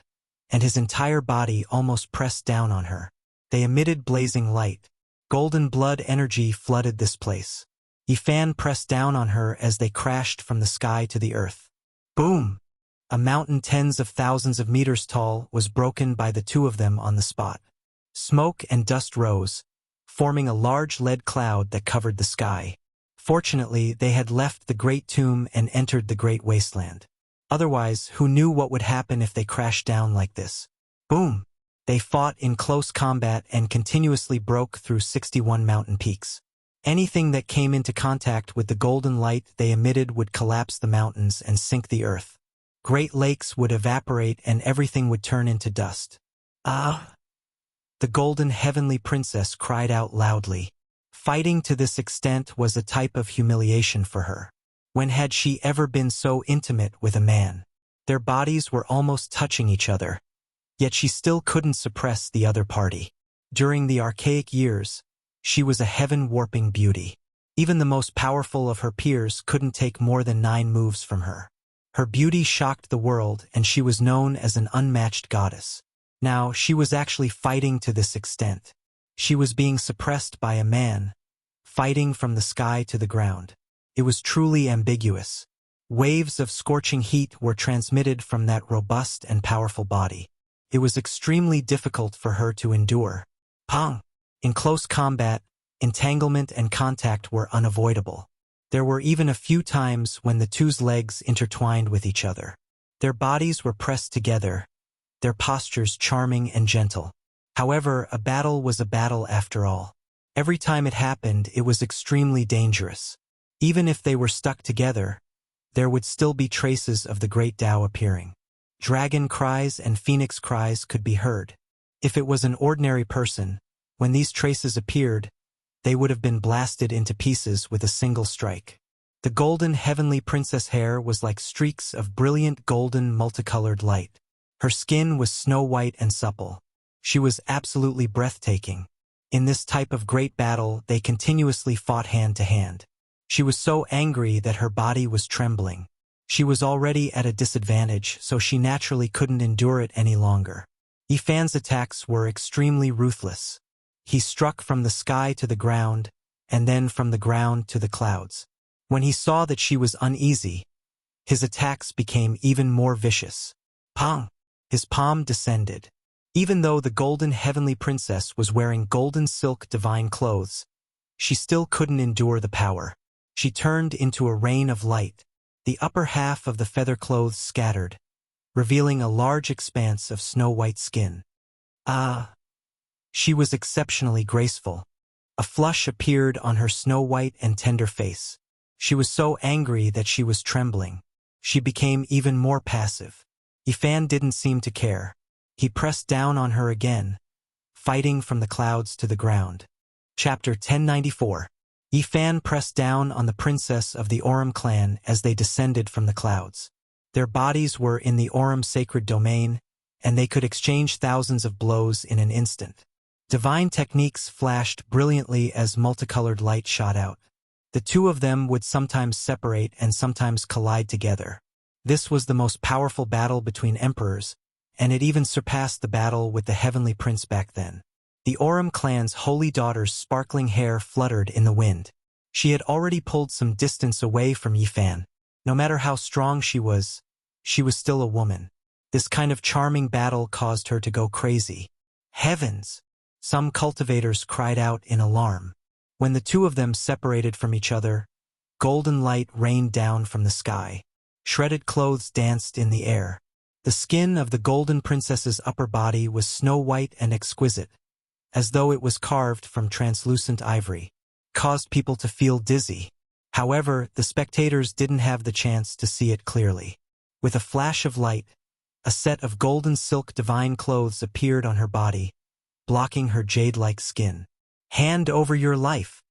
and his entire body almost pressed down on her. They emitted blazing light. Golden blood energy flooded this place. Yifan pressed down on her as they crashed from the sky to the earth. Boom! A mountain tens of thousands of meters tall was broken by the two of them on the spot. Smoke and dust rose, forming a large lead cloud that covered the sky. Fortunately, they had left the Great Tomb and entered the Great Wasteland. Otherwise, who knew what would happen if they crashed down like this? Boom! They fought in close combat and continuously broke through 61 mountain peaks. Anything that came into contact with the golden light they emitted would collapse the mountains and sink the earth. Great lakes would evaporate and everything would turn into dust. Ah! The Golden Heavenly Princess cried out loudly. Fighting to this extent was a type of humiliation for her. When had she ever been so intimate with a man? Their bodies were almost touching each other, yet she still couldn't suppress the other party. During the archaic years, she was a heaven-warping beauty. Even the most powerful of her peers couldn't take more than 9 moves from her. Her beauty shocked the world, and she was known as an unmatched goddess. Now, she was actually fighting to this extent. She was being suppressed by a man, fighting from the sky to the ground. It was truly ambiguous. Waves of scorching heat were transmitted from that robust and powerful body. It was extremely difficult for her to endure. Pong! In close combat, entanglement and contact were unavoidable. There were even a few times when the two's legs intertwined with each other. Their bodies were pressed together, their postures charming and gentle. However, a battle was a battle after all. Every time it happened, it was extremely dangerous. Even if they were stuck together, there would still be traces of the great Tao appearing. Dragon cries and phoenix cries could be heard. If it was an ordinary person, when these traces appeared, they would have been blasted into pieces with a single strike. The Golden Heavenly Princess hair was like streaks of brilliant golden multicolored light. Her skin was snow-white and supple. She was absolutely breathtaking. In this type of great battle, they continuously fought hand to hand. She was so angry that her body was trembling. She was already at a disadvantage, so she naturally couldn't endure it any longer. Yifan's attacks were extremely ruthless. He struck from the sky to the ground, and then from the ground to the clouds. When he saw that she was uneasy, his attacks became even more vicious. Pong! His palm descended. Even though the Golden Heavenly Princess was wearing golden silk divine clothes, she still couldn't endure the power. She turned into a rain of light. The upper half of the feather clothes scattered, revealing a large expanse of snow-white skin. Ah! She was exceptionally graceful. A flush appeared on her snow-white and tender face. She was so angry that she was trembling. She became even more passive. Yifan didn't seem to care. He pressed down on her again, fighting from the clouds to the ground. Chapter 1094. Yifan pressed down on the princess of the Oram clan as they descended from the clouds. Their bodies were in the Oram sacred domain, and they could exchange thousands of blows in an instant. Divine techniques flashed brilliantly as multicolored light shot out. The two of them would sometimes separate and sometimes collide together. This was the most powerful battle between emperors, and it even surpassed the battle with the heavenly prince back then. The Oram clan's holy daughter's sparkling hair fluttered in the wind. She had already pulled some distance away from Yifan. No matter how strong she was still a woman. This kind of charming battle caused her to go crazy. Heavens! Some cultivators cried out in alarm. When the two of them separated from each other, golden light rained down from the sky. Shredded clothes danced in the air. The skin of the golden princess's upper body was snow-white and exquisite, as though it was carved from translucent ivory. Caused people to feel dizzy. However, the spectators didn't have the chance to see it clearly. With a flash of light, a set of golden silk divine clothes appeared on her body, blocking her jade-like skin. Hand over your life.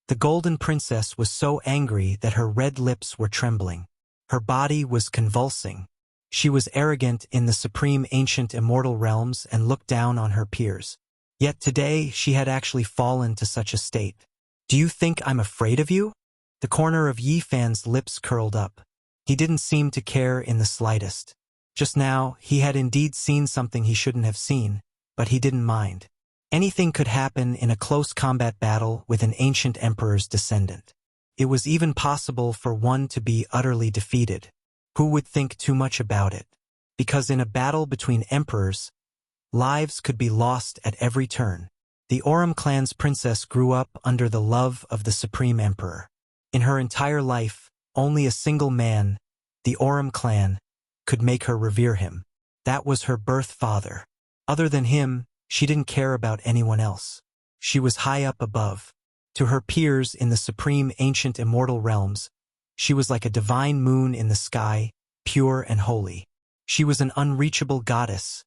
The golden princess was so angry that her red lips were trembling. Her body was convulsing. She was arrogant in the supreme ancient immortal realms and looked down on her peers. Yet today she had actually fallen to such a state. Do you think I'm afraid of you? The corner of Yifan's lips curled up. He didn't seem to care in the slightest. Just now, he had indeed seen something he shouldn't have seen, but he didn't mind. Anything could happen in a close combat battle with an ancient emperor's descendant. It was even possible for one to be utterly defeated. Who would think too much about it? Because in a battle between emperors, lives could be lost at every turn. The Oram clan's princess grew up under the love of the supreme emperor. In her entire life, only a single man, the Oram clan, could make her revere him. That was her birth father. Other than him, she didn't care about anyone else. She was high up above. To her peers in the supreme ancient immortal realms, she was like a divine moon in the sky, pure and holy. She was an unreachable goddess,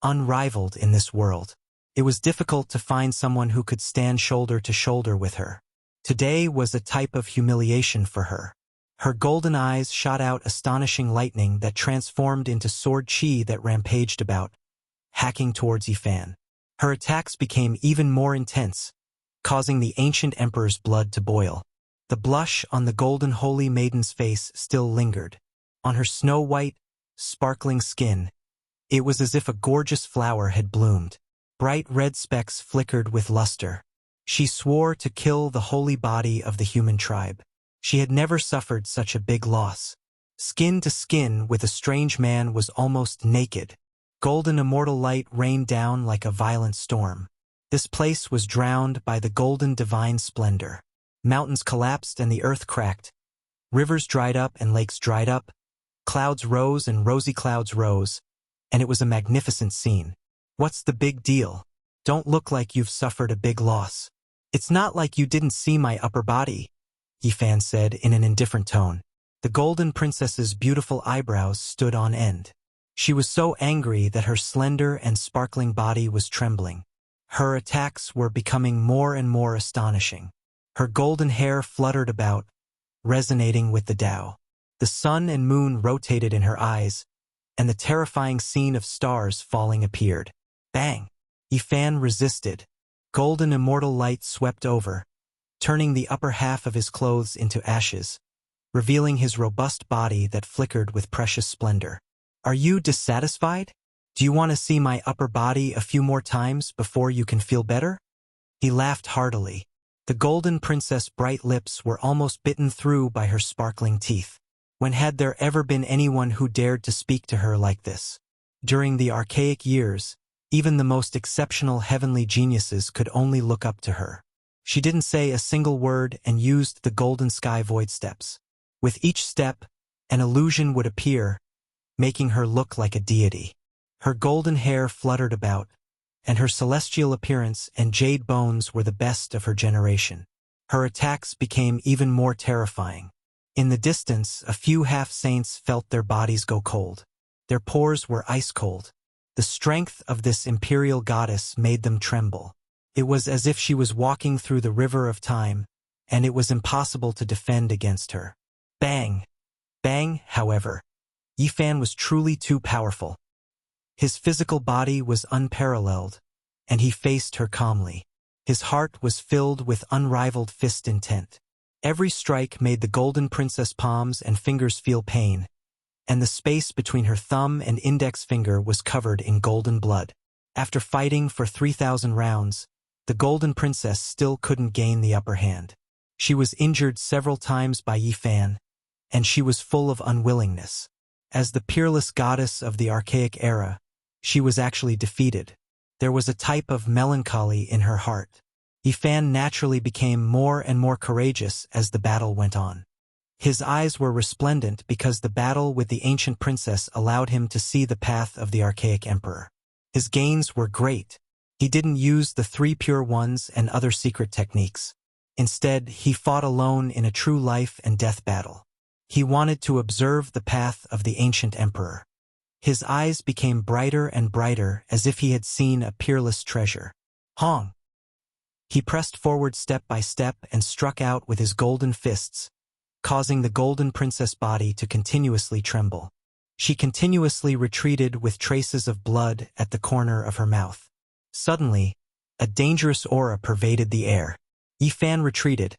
unrivaled in this world. It was difficult to find someone who could stand shoulder to shoulder with her. Today was a type of humiliation for her. Her golden eyes shot out astonishing lightning that transformed into sword chi that rampaged about, hacking towards Yifan. Her attacks became even more intense, causing the ancient emperor's blood to boil. The blush on the golden holy maiden's face still lingered. On her snow-white, sparkling skin, it was as if a gorgeous flower had bloomed. Bright red specks flickered with luster. She swore to kill the holy body of the human tribe. She had never suffered such a big loss. Skin to skin with a strange man was almost naked. Golden immortal light rained down like a violent storm. This place was drowned by the golden divine splendor. Mountains collapsed and the earth cracked. Rivers dried up and lakes dried up. Clouds rose and rosy clouds rose, and it was a magnificent scene. What's the big deal? Don't look like you've suffered a big loss. It's not like you didn't see my upper body, Yifan said in an indifferent tone. The golden princess's beautiful eyebrows stood on end. She was so angry that her slender and sparkling body was trembling. Her attacks were becoming more and more astonishing. Her golden hair fluttered about, resonating with the Tao. The sun and moon rotated in her eyes, and the terrifying scene of stars falling appeared. Bang! Yifan resisted. Golden immortal light swept over, turning the upper half of his clothes into ashes, revealing his robust body that flickered with precious splendor. Are you dissatisfied? Do you want to see my upper body a few more times before you can feel better? He laughed heartily. The golden princess' bright lips were almost bitten through by her sparkling teeth. When had there ever been anyone who dared to speak to her like this? During the archaic years, even the most exceptional heavenly geniuses could only look up to her. She didn't say a single word and used the golden sky void steps. With each step, an illusion would appear, making her look like a deity. Her golden hair fluttered about, and her celestial appearance and jade bones were the best of her generation. Her attacks became even more terrifying. In the distance, a few half-saints felt their bodies go cold. Their pores were ice-cold. The strength of this imperial goddess made them tremble. It was as if she was walking through the river of time, and it was impossible to defend against her. Bang! Bang, however. Yifan was truly too powerful. His physical body was unparalleled, and he faced her calmly. His heart was filled with unrivaled fist intent. Every strike made the golden princess palms and fingers feel pain, and the space between her thumb and index finger was covered in golden blood. After fighting for 3,000 rounds, the golden princess still couldn't gain the upper hand. She was injured several times by Yifan, and she was full of unwillingness. As the peerless goddess of the archaic era, she was actually defeated. There was a type of melancholy in her heart. Yifan naturally became more and more courageous as the battle went on. His eyes were resplendent because the battle with the ancient princess allowed him to see the path of the archaic emperor. His gains were great. He didn't use the 3 pure ones and other secret techniques. Instead, he fought alone in a true life and death battle. He wanted to observe the path of the ancient emperor. His eyes became brighter and brighter as if he had seen a peerless treasure. Hong! He pressed forward step by step and struck out with his golden fists, causing the golden princess body to continuously tremble. She continuously retreated with traces of blood at the corner of her mouth. Suddenly, a dangerous aura pervaded the air. Yifan retreated,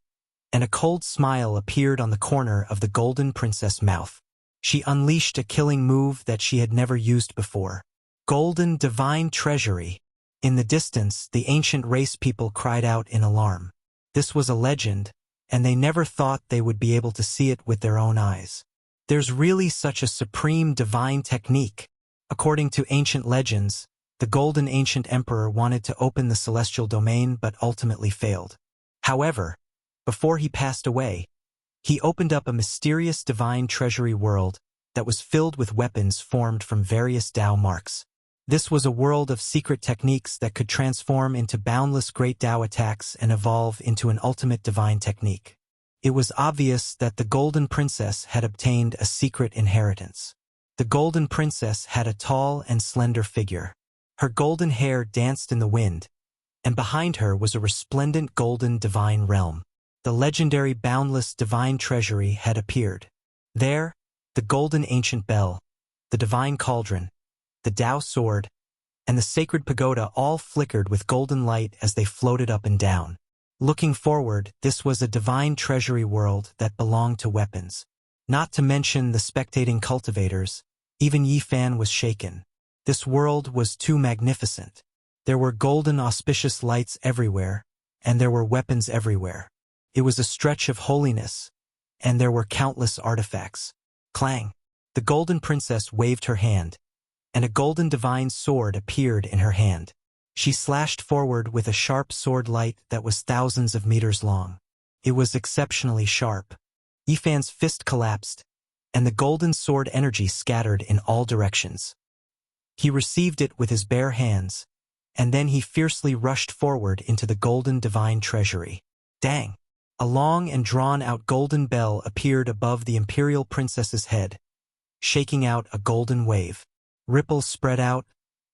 and a cold smile appeared on the corner of the golden princess' mouth. She unleashed a killing move that she had never used before. Golden divine treasury. In the distance, the ancient race people cried out in alarm. This was a legend, and they never thought they would be able to see it with their own eyes. There's really such a supreme divine technique. According to ancient legends, the golden ancient emperor wanted to open the celestial domain but ultimately failed. However, before he passed away, he opened up a mysterious divine treasury world that was filled with weapons formed from various Tao marks. This was a world of secret techniques that could transform into boundless great Tao attacks and evolve into an ultimate divine technique. It was obvious that the Golden Princess had obtained a secret inheritance. The Golden Princess had a tall and slender figure. Her golden hair danced in the wind, and behind her was a resplendent golden divine realm. The legendary boundless divine treasury had appeared. There, the golden ancient bell, the divine cauldron, the Tao sword, and the sacred pagoda all flickered with golden light as they floated up and down. Looking forward, this was a divine treasury world that belonged to weapons. Not to mention the spectating cultivators, even Yifan was shaken. This world was too magnificent. There were golden auspicious lights everywhere, and there were weapons everywhere. It was a stretch of holiness, and there were countless artifacts. Clang! The golden princess waved her hand, and a golden divine sword appeared in her hand. She slashed forward with a sharp sword light that was thousands of meters long. It was exceptionally sharp. Yifan's fist collapsed, and the golden sword energy scattered in all directions. He received it with his bare hands, and then he fiercely rushed forward into the golden divine treasury. Dang! A long and drawn-out golden bell appeared above the imperial princess's head, shaking out a golden wave. Ripples spread out,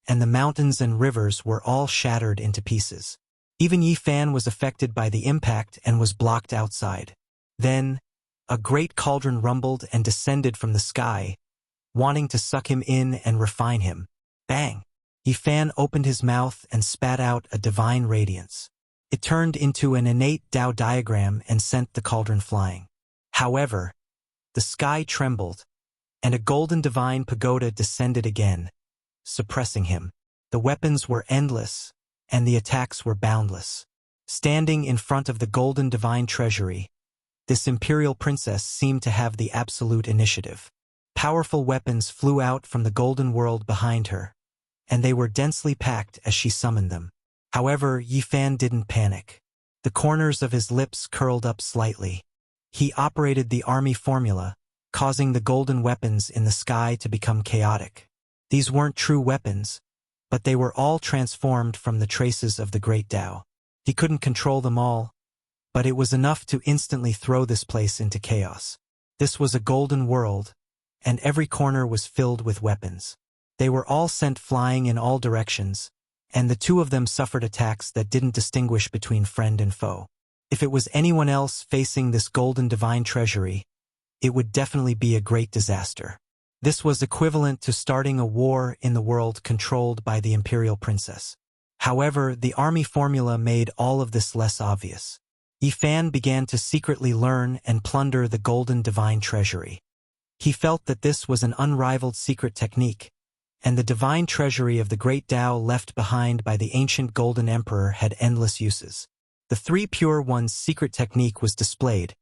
and the mountains and rivers were all shattered into pieces. Even Yifan was affected by the impact and was blocked outside. Then, a great cauldron rumbled and descended from the sky, wanting to suck him in and refine him. Bang! Yifan opened his mouth and spat out a divine radiance. It turned into an innate Tao diagram and sent the cauldron flying. However, the sky trembled, and a golden divine pagoda descended again, suppressing him. The weapons were endless, and the attacks were boundless. Standing in front of the golden divine treasury, this imperial princess seemed to have the absolute initiative. Powerful weapons flew out from the golden world behind her, and they were densely packed as she summoned them. However, Yifan didn't panic. The corners of his lips curled up slightly. He operated the army formula, causing the golden weapons in the sky to become chaotic. These weren't true weapons, but they were all transformed from the traces of the great Tao. He couldn't control them all, but it was enough to instantly throw this place into chaos. This was a golden world, and every corner was filled with weapons. They were all sent flying in all directions, and the two of them suffered attacks that didn't distinguish between friend and foe. If it was anyone else facing this golden divine treasury, it would definitely be a great disaster. This was equivalent to starting a war in the world controlled by the imperial princess. However, the army formula made all of this less obvious. Yifan began to secretly learn and plunder the golden divine treasury. He felt that this was an unrivaled secret technique, and the divine treasury of the great Tao left behind by the ancient golden emperor had endless uses. The three pure ones' secret technique was displayed,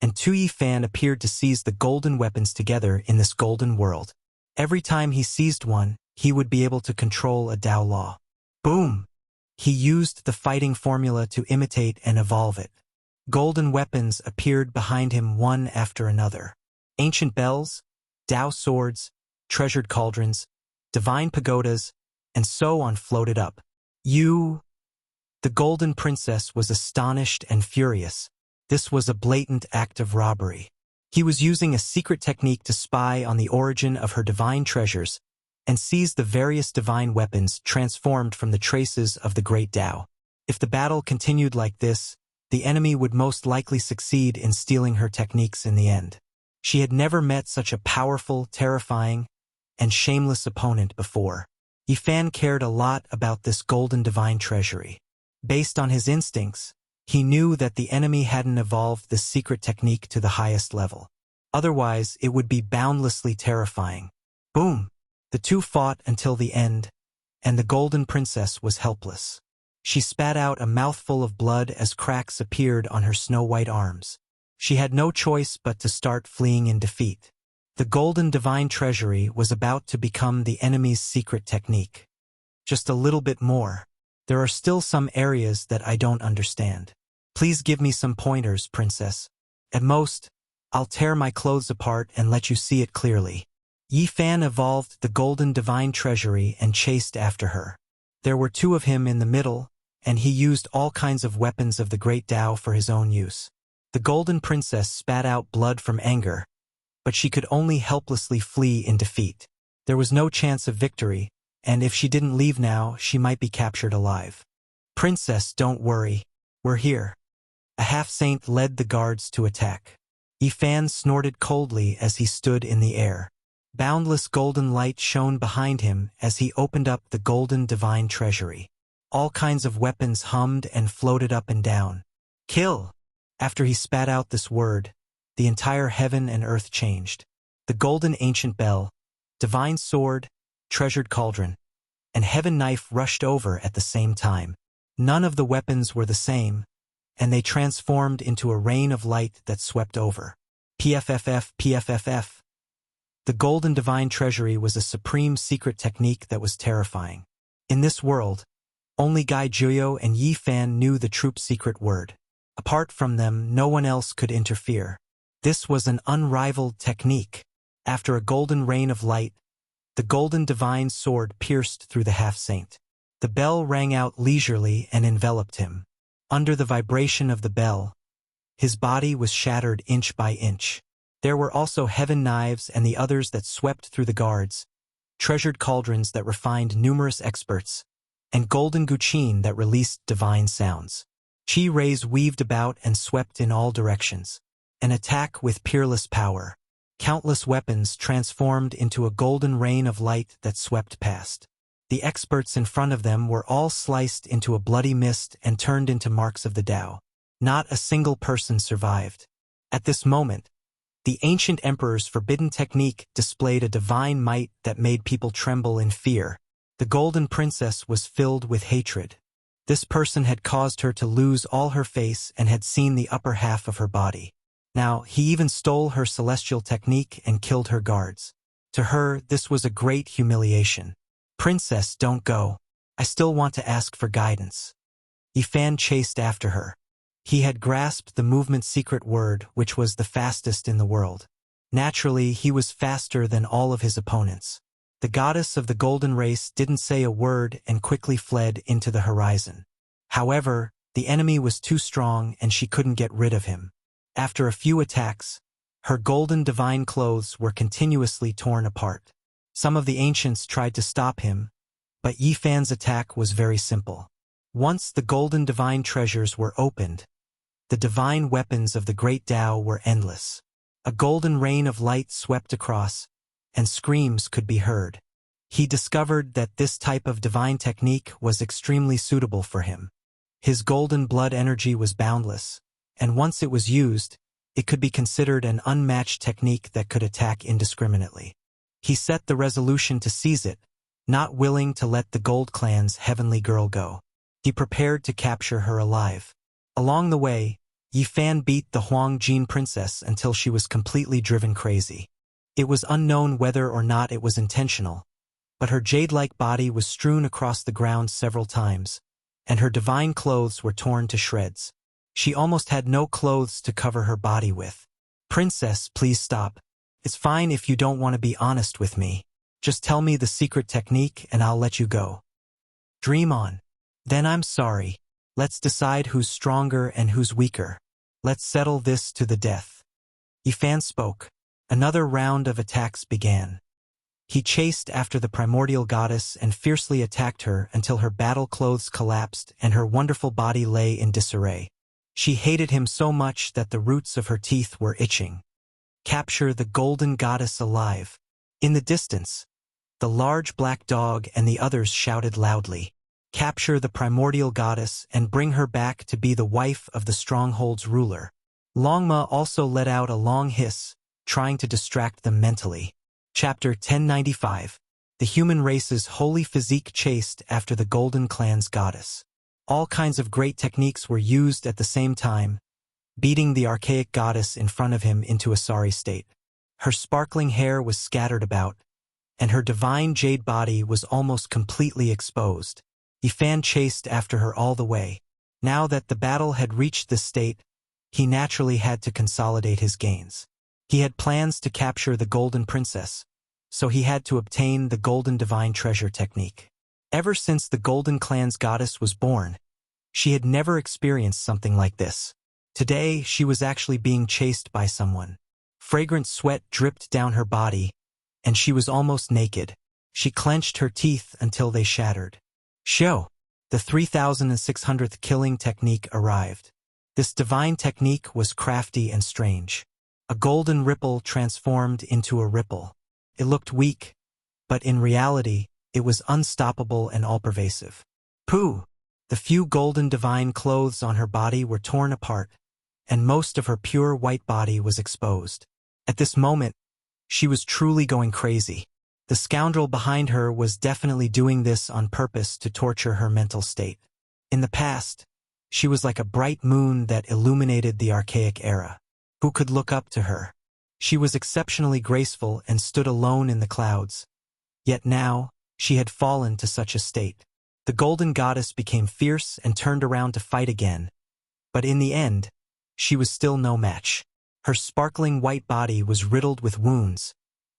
and Tu Yifan appeared to seize the golden weapons together in this golden world. Every time he seized one, he would be able to control a Tao law. Boom! He used the fighting formula to imitate and evolve it. Golden weapons appeared behind him one after another. Ancient bells, Tao swords, treasured cauldrons, divine pagodas, and so on floated up. The golden princess was astonished and furious. This was a blatant act of robbery. He was using a secret technique to spy on the origin of her divine treasures and seize the various divine weapons transformed from the traces of the great Tao. If the battle continued like this, the enemy would most likely succeed in stealing her techniques in the end. She had never met such a powerful, terrifying, and shameless opponent before. Yifan cared a lot about this golden divine treasury. Based on his instincts, he knew that the enemy hadn't evolved this secret technique to the highest level. Otherwise, it would be boundlessly terrifying. Boom! The two fought until the end, and the golden princess was helpless. She spat out a mouthful of blood as cracks appeared on her snow-white arms. She had no choice but to start fleeing in defeat. The golden divine treasury was about to become the enemy's secret technique. Just a little bit more. There are still some areas that I don't understand. Please give me some pointers, princess. At most, I'll tear my clothes apart and let you see it clearly. Yifan evolved the golden divine treasury and chased after her. There were two of him in the middle, and he used all kinds of weapons of the great Tao for his own use. The golden princess spat out blood from anger, but she could only helplessly flee in defeat. There was no chance of victory, and if she didn't leave now, she might be captured alive. Princess, don't worry. We're here. A half-saint led the guards to attack. Yifan snorted coldly as he stood in the air. Boundless golden light shone behind him as he opened up the golden divine treasury. All kinds of weapons hummed and floated up and down. Kill! After he spat out this word, the entire heaven and earth changed. The golden ancient bell, divine sword, treasured cauldron, and heaven knife rushed over at the same time. None of the weapons were the same, and they transformed into a rain of light that swept over. PFFF, PFFF. The golden divine treasury was a supreme secret technique that was terrifying. In this world, only Gai Juyo and Yifan knew the troop's secret word. Apart from them, no one else could interfere. This was an unrivaled technique. After a golden rain of light, the golden divine sword pierced through the half-saint. The bell rang out leisurely and enveloped him. Under the vibration of the bell, his body was shattered inch by inch. There were also heaven knives and the others that swept through the guards, treasured cauldrons that refined numerous experts, and golden guqin that released divine sounds. Chi rays weaved about and swept in all directions. An attack with peerless power. Countless weapons transformed into a golden rain of light that swept past. The experts in front of them were all sliced into a bloody mist and turned into marks of the Tao. Not a single person survived. At this moment, the ancient emperor's forbidden technique displayed a divine might that made people tremble in fear. The golden princess was filled with hatred. This person had caused her to lose all her face and had seen the upper half of her body. Now, he even stole her celestial technique and killed her guards. To her, this was a great humiliation. Princess, don't go. I still want to ask for guidance. Yifan chased after her. He had grasped the movement's secret word, which was the fastest in the world. Naturally, he was faster than all of his opponents. The goddess of the golden race didn't say a word and quickly fled into the horizon. However, the enemy was too strong and she couldn't get rid of him. After a few attacks, her golden divine clothes were continuously torn apart. Some of the ancients tried to stop him, but Yifan's attack was very simple. Once the golden divine treasures were opened, the divine weapons of the great Tao were endless. A golden rain of light swept across, and screams could be heard. He discovered that this type of divine technique was extremely suitable for him. His golden blood energy was boundless, and once it was used, it could be considered an unmatched technique that could attack indiscriminately. He set the resolution to seize it, not willing to let the Gold Clan's heavenly girl go. He prepared to capture her alive. Along the way, Yifan beat the Huang Jin princess until she was completely driven crazy. It was unknown whether or not it was intentional, but her jade-like body was strewn across the ground several times, and her divine clothes were torn to shreds. She almost had no clothes to cover her body with. "Princess, please stop. It's fine if you don't want to be honest with me. Just tell me the secret technique and I'll let you go." "Dream on. Then I'm sorry. Let's decide who's stronger and who's weaker. Let's settle this to the death." Yifan spoke. Another round of attacks began. He chased after the primordial goddess and fiercely attacked her until her battle clothes collapsed and her wonderful body lay in disarray. She hated him so much that the roots of her teeth were itching. "Capture the golden goddess alive." In the distance, the large black dog and the others shouted loudly, "Capture the primordial goddess and bring her back to be the wife of the stronghold's ruler." Longma also let out a long hiss, trying to distract them mentally. Chapter 1095. The human race's holy physique chased after the Golden Clan's goddess. All kinds of great techniques were used at the same time, beating the archaic goddess in front of him into a sorry state. Her sparkling hair was scattered about, and her divine jade body was almost completely exposed. Yifan chased after her all the way. Now that the battle had reached this state, he naturally had to consolidate his gains. He had plans to capture the Golden Princess, so he had to obtain the Golden Divine Treasure technique. Ever since the Golden Clan's goddess was born, she had never experienced something like this. Today, she was actually being chased by someone. Fragrant sweat dripped down her body, and she was almost naked. She clenched her teeth until they shattered. Show! The 3600th killing technique arrived. This divine technique was crafty and strange. A golden ripple transformed into a ripple. It looked weak, but in reality, it was unstoppable and all-pervasive. Pooh! The few golden divine clothes on her body were torn apart, and most of her pure white body was exposed. At this moment, she was truly going crazy. The scoundrel behind her was definitely doing this on purpose to torture her mental state. In the past, she was like a bright moon that illuminated the archaic era. Who could look up to her? She was exceptionally graceful and stood alone in the clouds. Yet now, she had fallen to such a state. The golden goddess became fierce and turned around to fight again. But in the end, she was still no match. Her sparkling white body was riddled with wounds,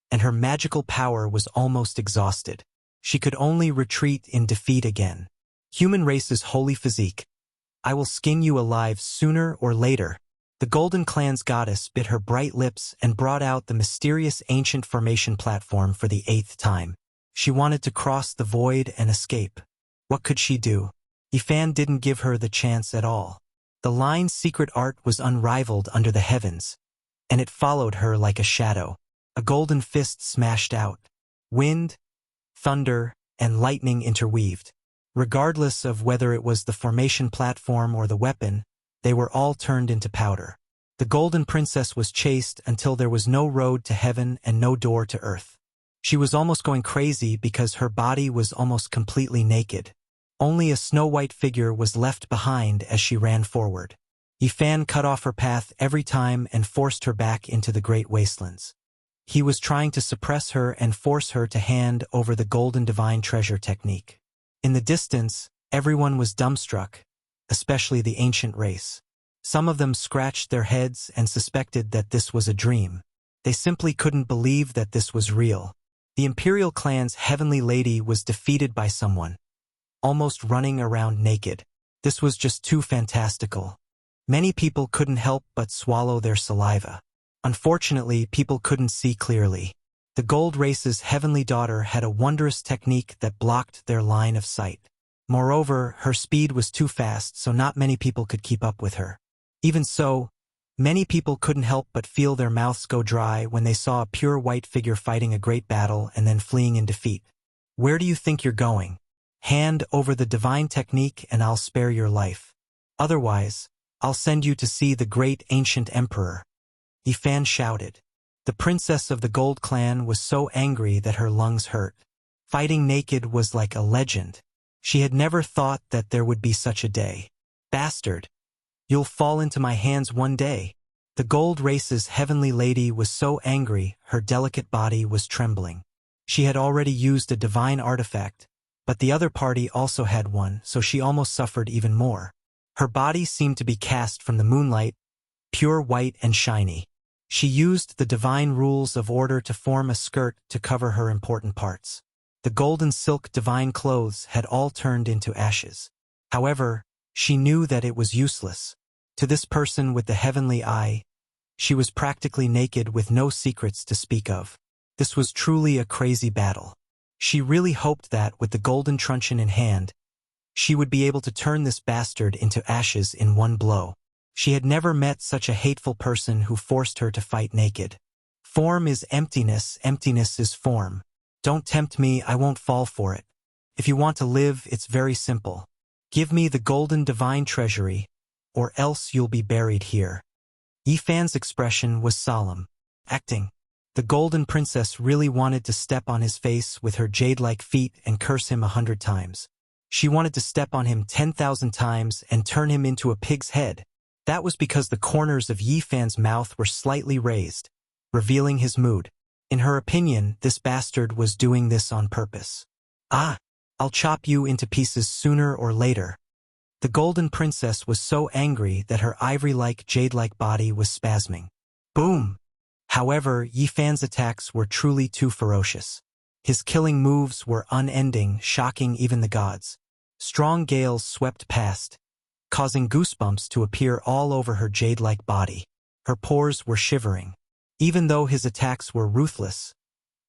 and her magical power was almost exhausted. She could only retreat in defeat again. Human race's holy physique. I will skin you alive sooner or later. The Golden Clan's goddess bit her bright lips and brought out the mysterious ancient formation platform for the 8th time. She wanted to cross the void and escape. What could she do? Yifan didn't give her the chance at all. The line's secret art was unrivaled under the heavens, and it followed her like a shadow. A golden fist smashed out. Wind, thunder, and lightning interweaved. Regardless of whether it was the formation platform or the weapon, they were all turned into powder. The Golden Princess was chased until there was no road to heaven and no door to earth. She was almost going crazy because her body was almost completely naked. Only a snow-white figure was left behind as she ran forward. Yifan cut off her path every time and forced her back into the great wastelands. He was trying to suppress her and force her to hand over the Golden Divine Treasure technique. In the distance, everyone was dumbstruck, especially the ancient race. Some of them scratched their heads and suspected that this was a dream. They simply couldn't believe that this was real. The Imperial clan's heavenly lady was defeated by someone, almost running around naked. This was just too fantastical. Many people couldn't help but swallow their saliva. Unfortunately, people couldn't see clearly. The gold race's heavenly daughter had a wondrous technique that blocked their line of sight. Moreover, her speed was too fast, so not many people could keep up with her. Even so, many people couldn't help but feel their mouths go dry when they saw a pure white figure fighting a great battle and then fleeing in defeat. Where do you think you're going? Hand over the divine technique and I'll spare your life. Otherwise, I'll send you to see the great ancient emperor. Yi Fan shouted. The princess of the Gold Clan was so angry that her lungs hurt. Fighting naked was like a legend. She had never thought that there would be such a day. Bastard! You'll fall into my hands one day. The gold race's heavenly lady was so angry her delicate body was trembling. She had already used a divine artifact, but the other party also had one, so she almost suffered even more. Her body seemed to be cast from the moonlight, pure white and shiny. She used the divine rules of order to form a skirt to cover her important parts. The golden silk divine clothes had all turned into ashes. However, she knew that it was useless. To this person with the heavenly eye, she was practically naked with no secrets to speak of. This was truly a crazy battle. She really hoped that, with the golden truncheon in hand, she would be able to turn this bastard into ashes in one blow. She had never met such a hateful person who forced her to fight naked. Form is emptiness, emptiness is form. Don't tempt me, I won't fall for it. If you want to live, it's very simple. Give me the golden divine treasury, or else you'll be buried here. Yi Fan's expression was solemn. Acting. The golden princess really wanted to step on his face with her jade-like feet and curse him 100 times. She wanted to step on him 10,000 times and turn him into a pig's head. That was because the corners of Yi Fan's mouth were slightly raised, revealing his mood. In her opinion, this bastard was doing this on purpose. Ah! I'll chop you into pieces sooner or later. The golden princess was so angry that her ivory-like, jade-like body was spasming. Boom! However, Yi Fan's attacks were truly too ferocious. His killing moves were unending, shocking even the gods. Strong gales swept past, causing goosebumps to appear all over her jade-like body. Her pores were shivering. Even though his attacks were ruthless,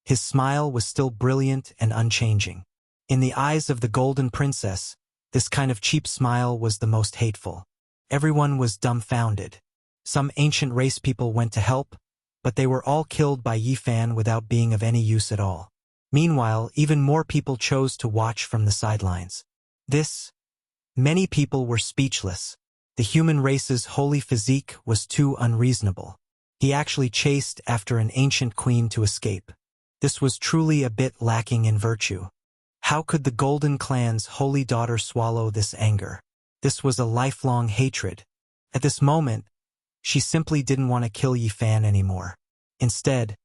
his smile was still brilliant and unchanging. In the eyes of the golden princess, this kind of cheap smile was the most hateful. Everyone was dumbfounded. Some ancient race people went to help, but they were all killed by Yi Fan without being of any use at all. Meanwhile, even more people chose to watch from the sidelines. Many people were speechless. The human race's holy physique was too unreasonable. He actually chased after an ancient queen to escape. This was truly a bit lacking in virtue. How could the Golden Clan's holy daughter swallow this anger? This was a lifelong hatred. At this moment, she simply didn't want to kill Yi Fan anymore. Instead,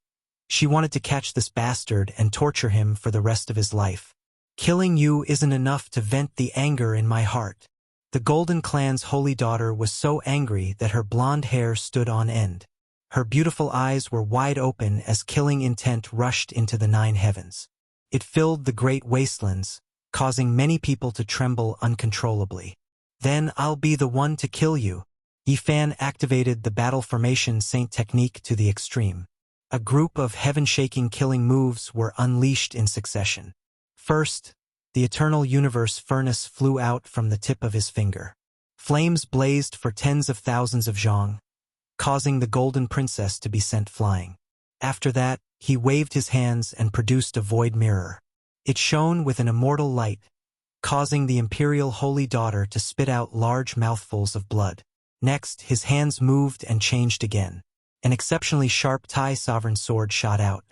she wanted to catch this bastard and torture him for the rest of his life. Killing you isn't enough to vent the anger in my heart. The Golden Clan's holy daughter was so angry that her blonde hair stood on end. Her beautiful eyes were wide open as killing intent rushed into the 9 heavens. It filled the great wastelands, causing many people to tremble uncontrollably. Then I'll be the one to kill you. Yi Fan activated the battle formation saint technique to the extreme. A group of heaven-shaking killing moves were unleashed in succession. First, the eternal universe furnace flew out from the tip of his finger. Flames blazed for tens of thousands of zhong, causing the golden princess to be sent flying. After that, he waved his hands and produced a void mirror. It shone with an immortal light, causing the imperial holy daughter to spit out large mouthfuls of blood. Next, his hands moved and changed again. An exceptionally sharp Tai sovereign sword shot out.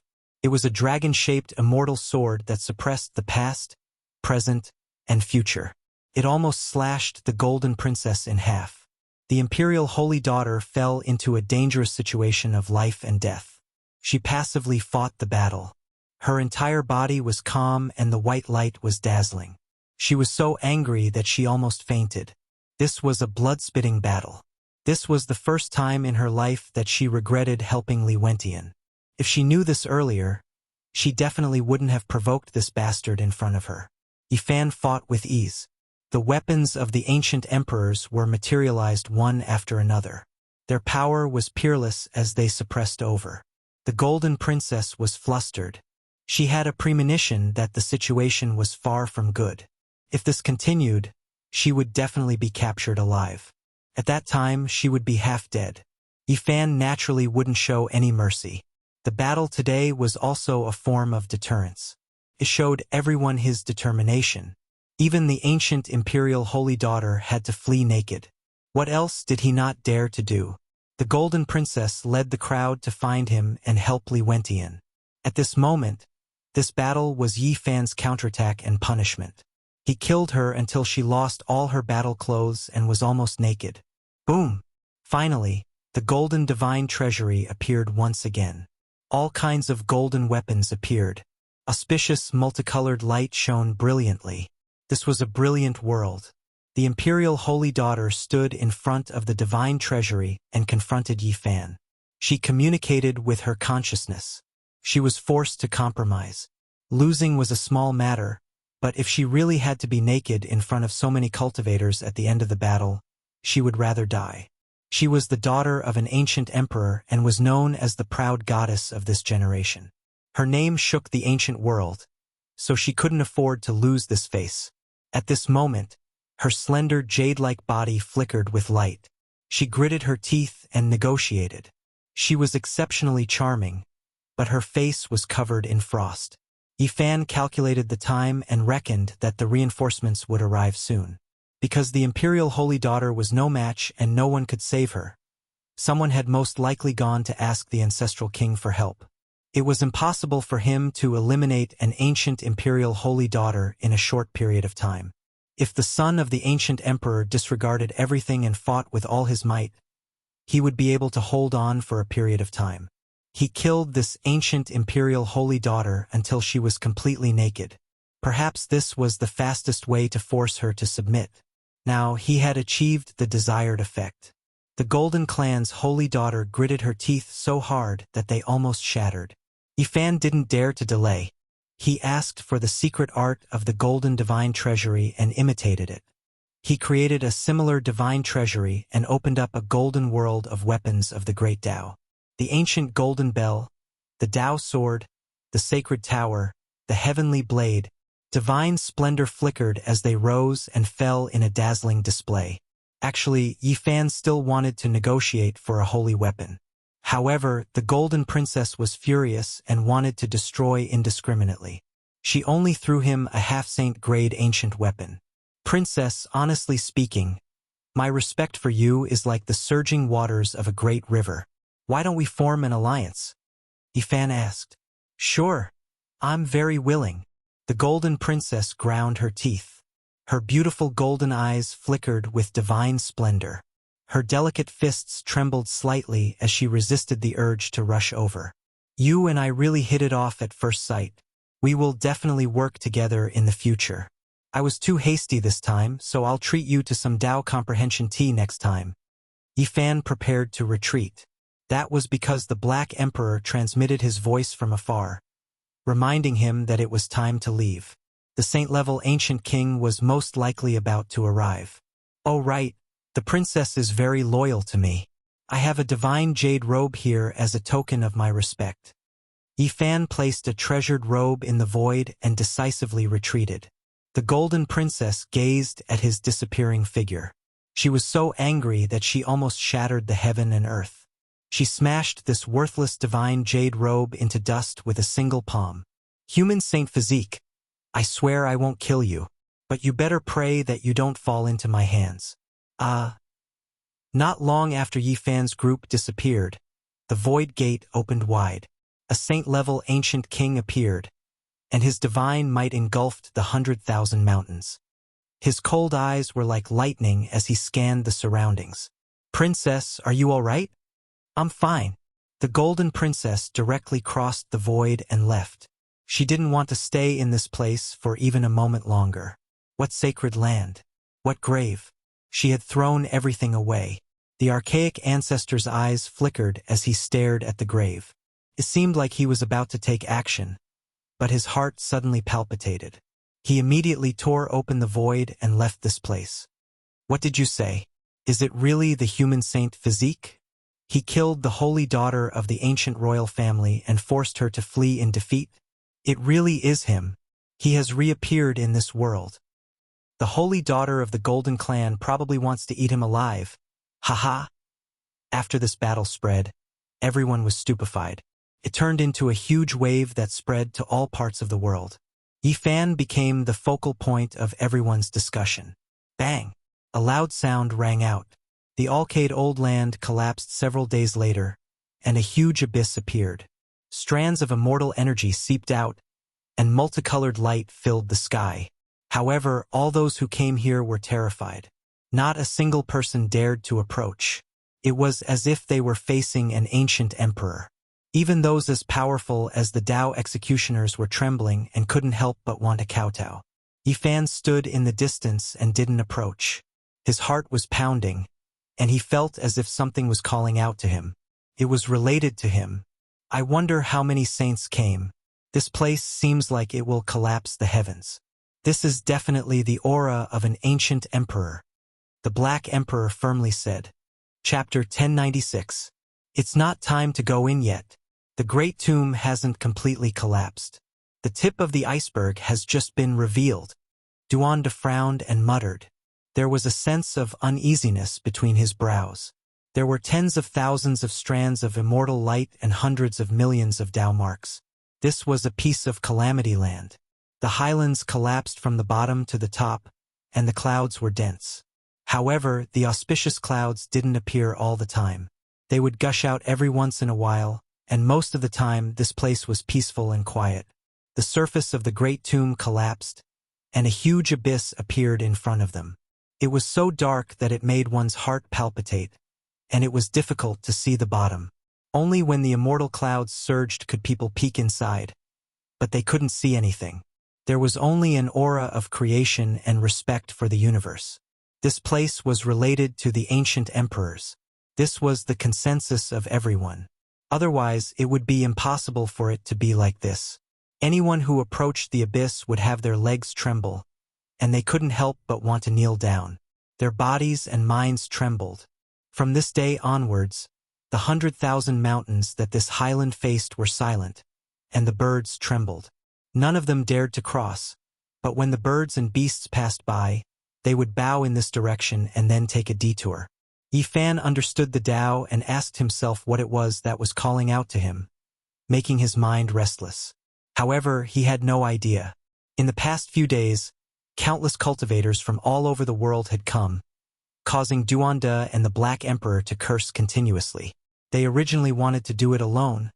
It was a dragon-shaped immortal sword that suppressed the past, present, and future. It almost slashed the golden princess in half. The imperial holy daughter fell into a dangerous situation of life and death. She passively fought the battle. Her entire body was calm and the white light was dazzling. She was so angry that she almost fainted. This was a blood-spitting battle. This was the first time in her life that she regretted helping Li Wentian. If she knew this earlier, She definitely wouldn't have provoked this bastard in front of her. Yi Fan fought with ease. The weapons of the ancient emperors were materialized one after another. Their power was peerless as they suppressed over. The golden princess was flustered. She had a premonition that the situation was far from good. If this continued, she would definitely be captured alive. At that time, she would be half dead. Yi Fan naturally wouldn't show any mercy. The battle today was also a form of deterrence. It showed everyone his determination. Even the ancient imperial holy daughter had to flee naked. What else did he not dare to do? The golden princess led the crowd to find him and help Li Wentian. At this moment, this battle was Yi Fan's counterattack and punishment. He killed her until she lost all her battle clothes and was almost naked. Boom! Finally, the golden divine treasury appeared once again. All kinds of golden weapons appeared. Auspicious multicolored light shone brilliantly. This was a brilliant world. The imperial holy daughter stood in front of the divine treasury and confronted Yi Fan. She communicated with her consciousness. She was forced to compromise. Losing was a small matter, but if she really had to be naked in front of so many cultivators at the end of the battle, she would rather die. She was the daughter of an ancient emperor and was known as the proud goddess of this generation. Her name shook the ancient world, so she couldn't afford to lose this face. At this moment, her slender jade-like body flickered with light. She gritted her teeth and negotiated. She was exceptionally charming, but her face was covered in frost. Yi Fan calculated the time and reckoned that the reinforcements would arrive soon. Because the imperial holy daughter was no match and no one could save her, someone had most likely gone to ask the ancestral king for help. It was impossible for him to eliminate an ancient imperial holy daughter in a short period of time. If the son of the ancient emperor disregarded everything and fought with all his might, he would be able to hold on for a period of time. He killed this ancient imperial holy daughter until she was completely naked. Perhaps this was the fastest way to force her to submit. Now he had achieved the desired effect. The Golden Clan's holy daughter gritted her teeth so hard that they almost shattered. Yi Fan didn't dare to delay. He asked for the secret art of the golden divine treasury and imitated it. He created a similar divine treasury and opened up a golden world of weapons of the great Tao. The ancient golden bell, the Tao sword, the sacred tower, the heavenly blade, divine splendor flickered as they rose and fell in a dazzling display. Actually, Yi Fan still wanted to negotiate for a holy weapon. However, the golden princess was furious and wanted to destroy indiscriminately. She only threw him a half-saint grade ancient weapon. Princess, honestly speaking, my respect for you is like the surging waters of a great river. Why don't we form an alliance? Yi Fan asked. Sure. I'm very willing. The golden princess ground her teeth. Her beautiful golden eyes flickered with divine splendor. Her delicate fists trembled slightly as she resisted the urge to rush over. You and I really hit it off at first sight. We will definitely work together in the future. I was too hasty this time, so I'll treat you to some Tao comprehension tea next time. Yi Fan prepared to retreat. That was because the Black Emperor transmitted his voice from afar, reminding him that it was time to leave. The saint-level ancient king was most likely about to arrive. Oh right, the princess is very loyal to me. I have a divine jade robe here as a token of my respect. Yi Fan placed a treasured robe in the void and decisively retreated. The golden princess gazed at his disappearing figure. She was so angry that she almost shattered the heaven and earth. She smashed this worthless divine jade robe into dust with a single palm. Human saint physique, I swear I won't kill you, but you better pray that you don't fall into my hands. Not long after Yi Fan's group disappeared, the void gate opened wide. A saint-level ancient king appeared, and his divine might engulfed the 100,000 mountains. His cold eyes were like lightning as he scanned the surroundings. Princess, are you all right? I'm fine. The golden princess directly crossed the void and left. She didn't want to stay in this place for even a moment longer. What sacred land? What grave? She had thrown everything away. The archaic ancestor's eyes flickered as he stared at the grave. It seemed like he was about to take action, but his heart suddenly palpitated. He immediately tore open the void and left this place. What did you say? Is it really the human saint Physique? He killed the holy daughter of the ancient royal family and forced her to flee in defeat? It really is him. He has reappeared in this world. The holy daughter of the Golden Clan probably wants to eat him alive. Haha. After this battle spread, everyone was stupefied. It turned into a huge wave that spread to all parts of the world. Yifan became the focal point of everyone's discussion. Bang! A loud sound rang out. The Alcade Old Land collapsed several days later, and a huge abyss appeared. Strands of immortal energy seeped out, and multicolored light filled the sky. However, all those who came here were terrified. Not a single person dared to approach. It was as if they were facing an ancient emperor. Even those as powerful as the Dao executioners were trembling and couldn't help but want to kowtow. Yifan stood in the distance and didn't approach. His heart was pounding, and he felt as if something was calling out to him. It was related to him. I wonder how many saints came. This place seems like it will collapse the heavens. This is definitely the aura of an ancient emperor. The Black Emperor firmly said. Chapter 1096. It's not time to go in yet. The Great Tomb hasn't completely collapsed. The tip of the iceberg has just been revealed. Duanda frowned and muttered. There was a sense of uneasiness between his brows. There were tens of thousands of strands of immortal light and hundreds of millions of Dao marks. This was a piece of calamity land. The highlands collapsed from the bottom to the top, and the clouds were dense. However, the auspicious clouds didn't appear all the time. They would gush out every once in a while, and most of the time this place was peaceful and quiet. The surface of the Great Tomb collapsed, and a huge abyss appeared in front of them. It was so dark that it made one's heart palpitate, and it was difficult to see the bottom. Only when the immortal clouds surged could people peek inside. But they couldn't see anything. There was only an aura of creation and respect for the universe. This place was related to the ancient emperors. This was the consensus of everyone. Otherwise, it would be impossible for it to be like this. Anyone who approached the abyss would have their legs tremble, and they couldn't help but want to kneel down. Their bodies and minds trembled. From this day onwards, the 100,000 mountains that this highland faced were silent, and the birds trembled. None of them dared to cross, but when the birds and beasts passed by, they would bow in this direction and then take a detour. Yifan understood the Tao and asked himself what it was that was calling out to him, making his mind restless. However, he had no idea. In the past few days, countless cultivators from all over the world had come, causing Duanda and the Black Emperor to curse continuously. They originally wanted to do it alone,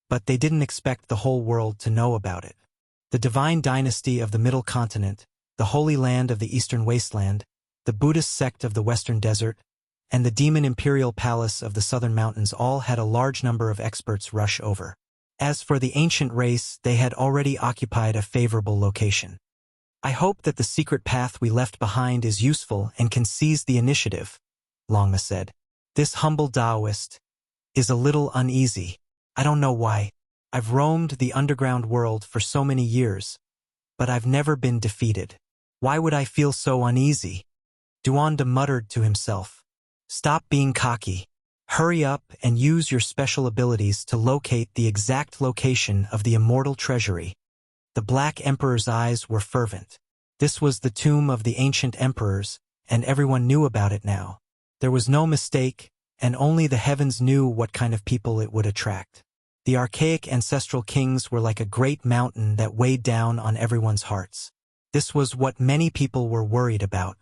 but they didn't expect the whole world to know about it. The divine dynasty of the Middle Continent, the Holy Land of the Eastern Wasteland, the Buddhist sect of the Western Desert, and the Demon Imperial Palace of the Southern Mountains all had a large number of experts rush over. As for the ancient race, they had already occupied a favorable location. I hope that the secret path we left behind is useful and can seize the initiative, Longma said. This humble Taoist is a little uneasy. I don't know why. I've roamed the underground world for so many years, but I've never been defeated. Why would I feel so uneasy? Duanda muttered to himself. Stop being cocky. Hurry up and use your special abilities to locate the exact location of the immortal treasury. The Black Emperor's eyes were fervent. This was the tomb of the ancient emperors, and everyone knew about it now. There was no mistake, and only the heavens knew what kind of people it would attract. The archaic ancestral kings were like a great mountain that weighed down on everyone's hearts. This was what many people were worried about.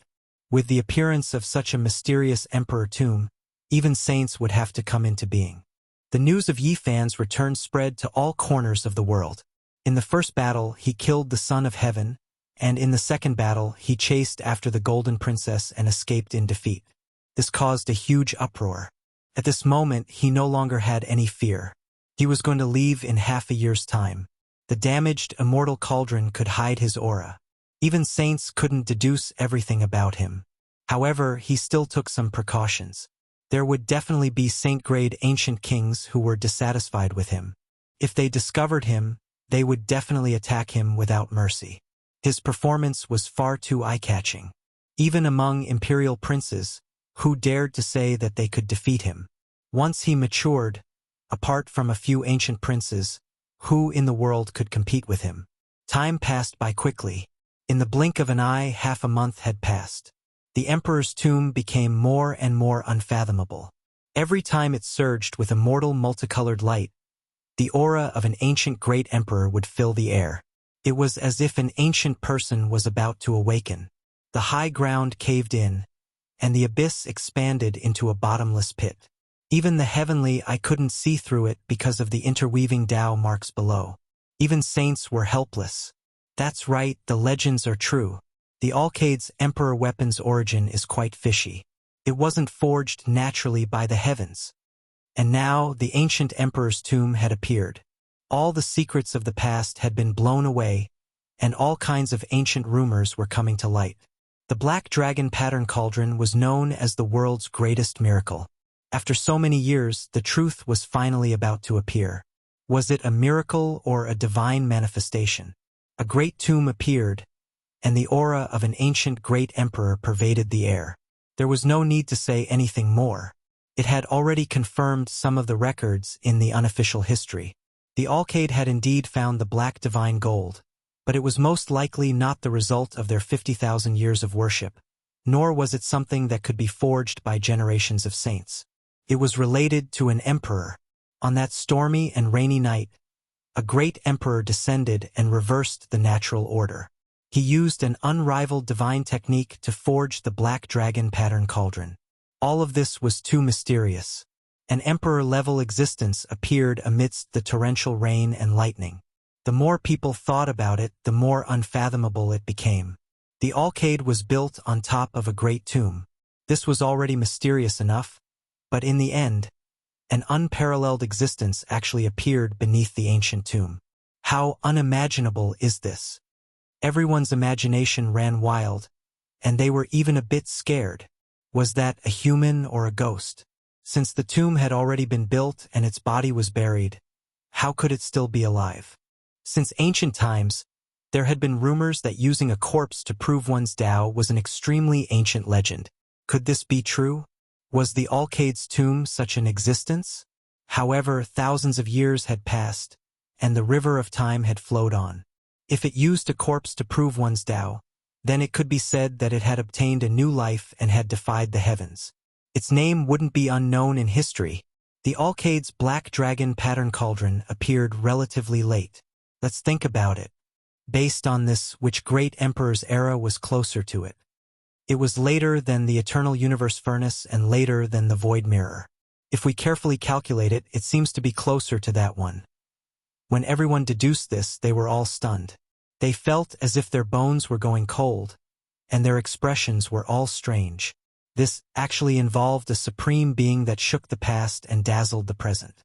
With the appearance of such a mysterious emperor tomb, even saints would have to come into being. The news of Yifan's return spread to all corners of the world. In the first battle, he killed the Son of Heaven, and in the second battle, he chased after the Golden Princess and escaped in defeat. This caused a huge uproar. At this moment, he no longer had any fear. He was going to leave in half a year's time. The damaged, immortal cauldron could hide his aura. Even saints couldn't deduce everything about him. However, he still took some precautions. There would definitely be saint-grade ancient kings who were dissatisfied with him. If they discovered him, they would definitely attack him without mercy. His performance was far too eye-catching. Even among imperial princes, who dared to say that they could defeat him? Once he matured, apart from a few ancient princes, who in the world could compete with him? Time passed by quickly. In the blink of an eye, half a month had passed. The emperor's tomb became more and more unfathomable. Every time it surged with immortal multicolored light, the aura of an ancient great emperor would fill the air. It was as if an ancient person was about to awaken. The high ground caved in, and the abyss expanded into a bottomless pit. Even the heavenly I couldn't see through it because of the interweaving Tao marks below. Even saints were helpless. That's right, the legends are true. The Alcade's emperor weapon's origin is quite fishy. It wasn't forged naturally by the heavens. And now the ancient emperor's tomb had appeared. All the secrets of the past had been blown away, and all kinds of ancient rumors were coming to light. The black dragon pattern cauldron was known as the world's greatest miracle. After so many years, the truth was finally about to appear. Was it a miracle or a divine manifestation? A great tomb appeared, and the aura of an ancient great emperor pervaded the air. There was no need to say anything more. It had already confirmed some of the records in the unofficial history. The Alcade had indeed found the black divine gold, but it was most likely not the result of their 50,000 years of worship, nor was it something that could be forged by generations of saints. It was related to an emperor. On that stormy and rainy night, a great emperor descended and reversed the natural order. He used an unrivaled divine technique to forge the black dragon pattern cauldron. All of this was too mysterious. An emperor-level existence appeared amidst the torrential rain and lightning. The more people thought about it, the more unfathomable it became. The Alcade was built on top of a great tomb. This was already mysterious enough, but in the end, an unparalleled existence actually appeared beneath the ancient tomb. How unimaginable is this? Everyone's imagination ran wild, and they were even a bit scared. Was that a human or a ghost? Since the tomb had already been built and its body was buried, how could it still be alive? Since ancient times, there had been rumors that using a corpse to prove one's Tao was an extremely ancient legend. Could this be true? Was the Alcade's tomb such an existence? However, thousands of years had passed, and the river of time had flowed on. If it used a corpse to prove one's Tao, then it could be said that it had obtained a new life and had defied the heavens. Its name wouldn't be unknown in history. The Alcade's black dragon pattern cauldron appeared relatively late. Let's think about it. Based on this, which great emperor's era was closer to it? It was later than the eternal universe furnace and later than the void mirror. If we carefully calculate it, it seems to be closer to that one. When everyone deduced this, they were all stunned. They felt as if their bones were going cold, and their expressions were all strange. This actually involved a supreme being that shook the past and dazzled the present.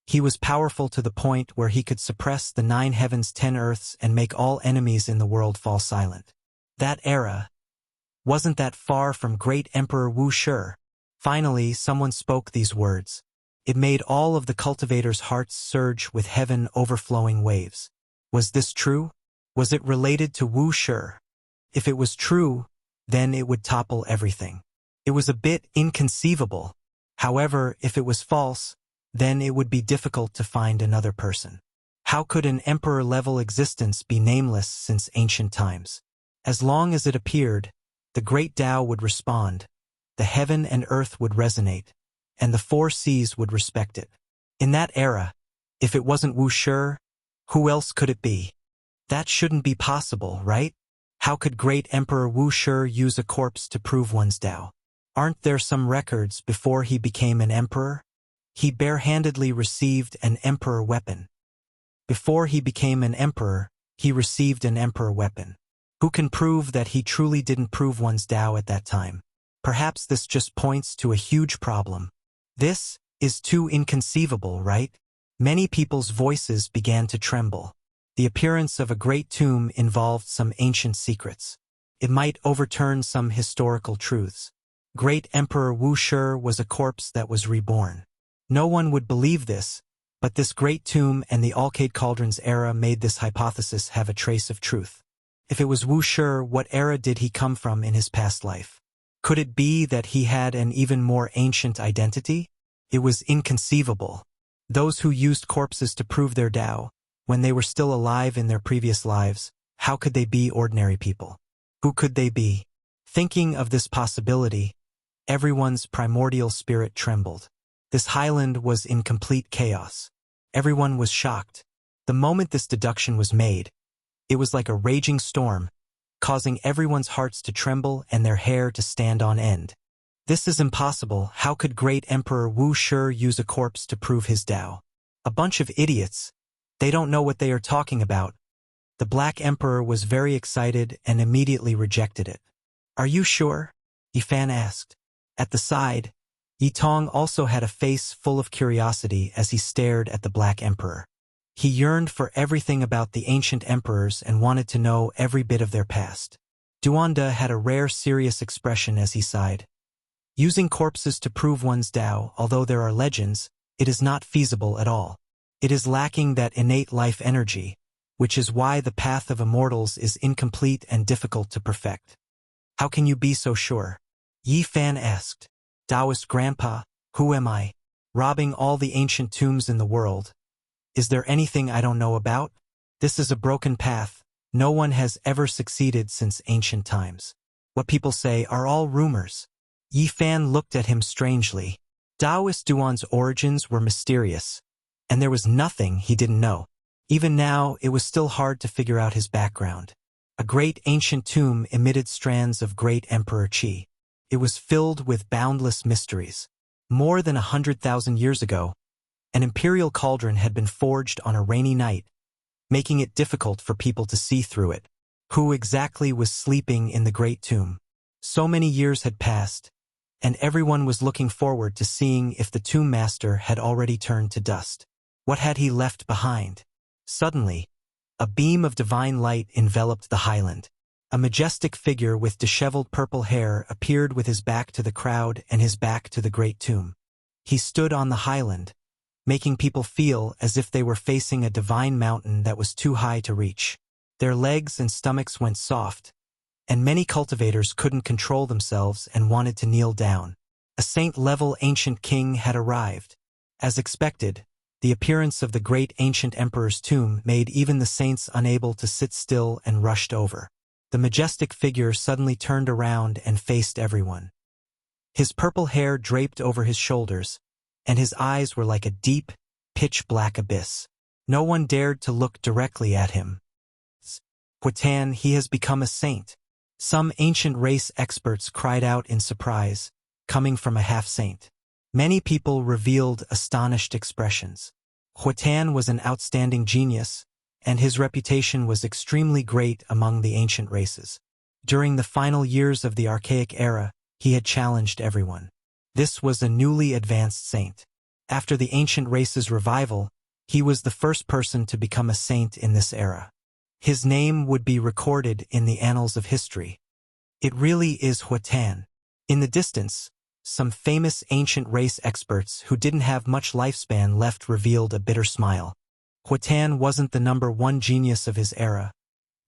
He was powerful to the point where he could suppress the 9 heavens, 10 earths, and make all enemies in the world fall silent. That era wasn't that far from great Emperor Wuxia. Finally, someone spoke these words. It made all of the cultivators' hearts surge with heaven overflowing waves. Was this true? Was it related to Wuxia? If it was true, then it would topple everything. It was a bit inconceivable. However, if it was false, then it would be difficult to find another person. How could an emperor-level existence be nameless since ancient times? As long as it appeared, the great Tao would respond, the heaven and earth would resonate, and the 4 seas would respect it. In that era, if it wasn't Wuxia, who else could it be? That shouldn't be possible, right? How could great Emperor Wuxia use a corpse to prove one's Tao? Aren't there some records before he became an emperor? He barehandedly received an emperor weapon. Before he became an emperor, he received an emperor weapon. Who can prove that he truly didn't prove one's Tao at that time? Perhaps this just points to a huge problem. This is too inconceivable, right? Many people's voices began to tremble. The appearance of a great tomb involved some ancient secrets. It might overturn some historical truths. Great Emperor Wuxia was a corpse that was reborn. No one would believe this, But this great tomb and the Alcade Cauldrons era made this hypothesis have a trace of truth. If it was Wuxia, what era did he come from in his past life? Could it be that he had an even more ancient identity? It was inconceivable. Those who used corpses to prove their Tao, when they were still alive in their previous lives, how could they be ordinary people? Who could they be? Thinking of this possibility, everyone's primordial spirit trembled. This highland was in complete chaos. Everyone was shocked. The moment this deduction was made, it was like a raging storm, causing everyone's hearts to tremble and their hair to stand on end. This is impossible. How could great Emperor Wuxia use a corpse to prove his Tao? A bunch of idiots. They don't know what they are talking about. The Black Emperor was very excited and immediately rejected it. Are you sure? Yifan asked. At the side, Yitong also had a face full of curiosity as he stared at the Black Emperor. He yearned for everything about the ancient emperors and wanted to know every bit of their past. Duanda had a rare serious expression as he sighed. Using corpses to prove one's Tao, although there are legends, it is not feasible at all. It is lacking that innate life energy, which is why the path of immortals is incomplete and difficult to perfect. How can you be so sure? Yifan asked. Taoist grandpa, who am I? Robbing all the ancient tombs in the world. Is there anything I don't know about? This is a broken path. No one has ever succeeded since ancient times. What people say are all rumors. Yifan looked at him strangely. Taoist Duan's origins were mysterious, and there was nothing he didn't know. Even now, it was still hard to figure out his background. A great ancient tomb emitted strands of great Emperor Qi. It was filled with boundless mysteries. More than 100,000 years ago, an imperial cauldron had been forged on a rainy night, making it difficult for people to see through it. Who exactly was sleeping in the great tomb? So many years had passed, and everyone was looking forward to seeing if the tomb master had already turned to dust. What had he left behind? Suddenly, a beam of divine light enveloped the highland. A majestic figure with disheveled purple hair appeared with his back to the crowd and his back to the great tomb. He stood on the highland, making people feel as if they were facing a divine mountain that was too high to reach. Their legs and stomachs went soft, and many cultivators couldn't control themselves and wanted to kneel down. A saint-level ancient king had arrived. As expected, the appearance of the great ancient emperor's tomb made even the saints unable to sit still and rushed over. The majestic figure suddenly turned around and faced everyone. His purple hair draped over his shoulders, and his eyes were like a deep, pitch-black abyss. No one dared to look directly at him. Huatan, he has become a saint. Some ancient race experts cried out in surprise, coming from a half-saint. Many people revealed astonished expressions. Huatan was an outstanding genius, and his reputation was extremely great among the ancient races. During the final years of the archaic era, he had challenged everyone. This was a newly advanced saint. After the ancient race's revival, he was the first person to become a saint in this era. His name would be recorded in the annals of history. It really is Huatan. In the distance, some famous ancient race experts who didn't have much lifespan left revealed a bitter smile. Huatan wasn't the #1 genius of his era,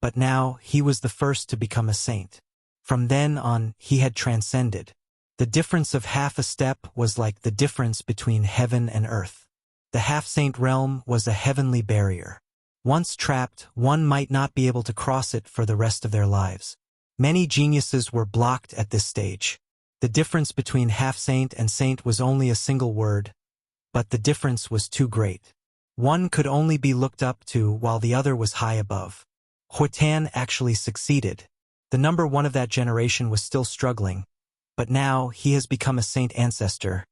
but now he was the first to become a saint. From then on, he had transcended. The difference of half a step was like the difference between heaven and earth. The half-saint realm was a heavenly barrier. Once trapped, one might not be able to cross it for the rest of their lives. Many geniuses were blocked at this stage. The difference between half-saint and saint was only a single word, but the difference was too great. One could only be looked up to while the other was high above. Huatan actually succeeded. The #1 of that generation was still struggling, but now he has become a saint ancestor.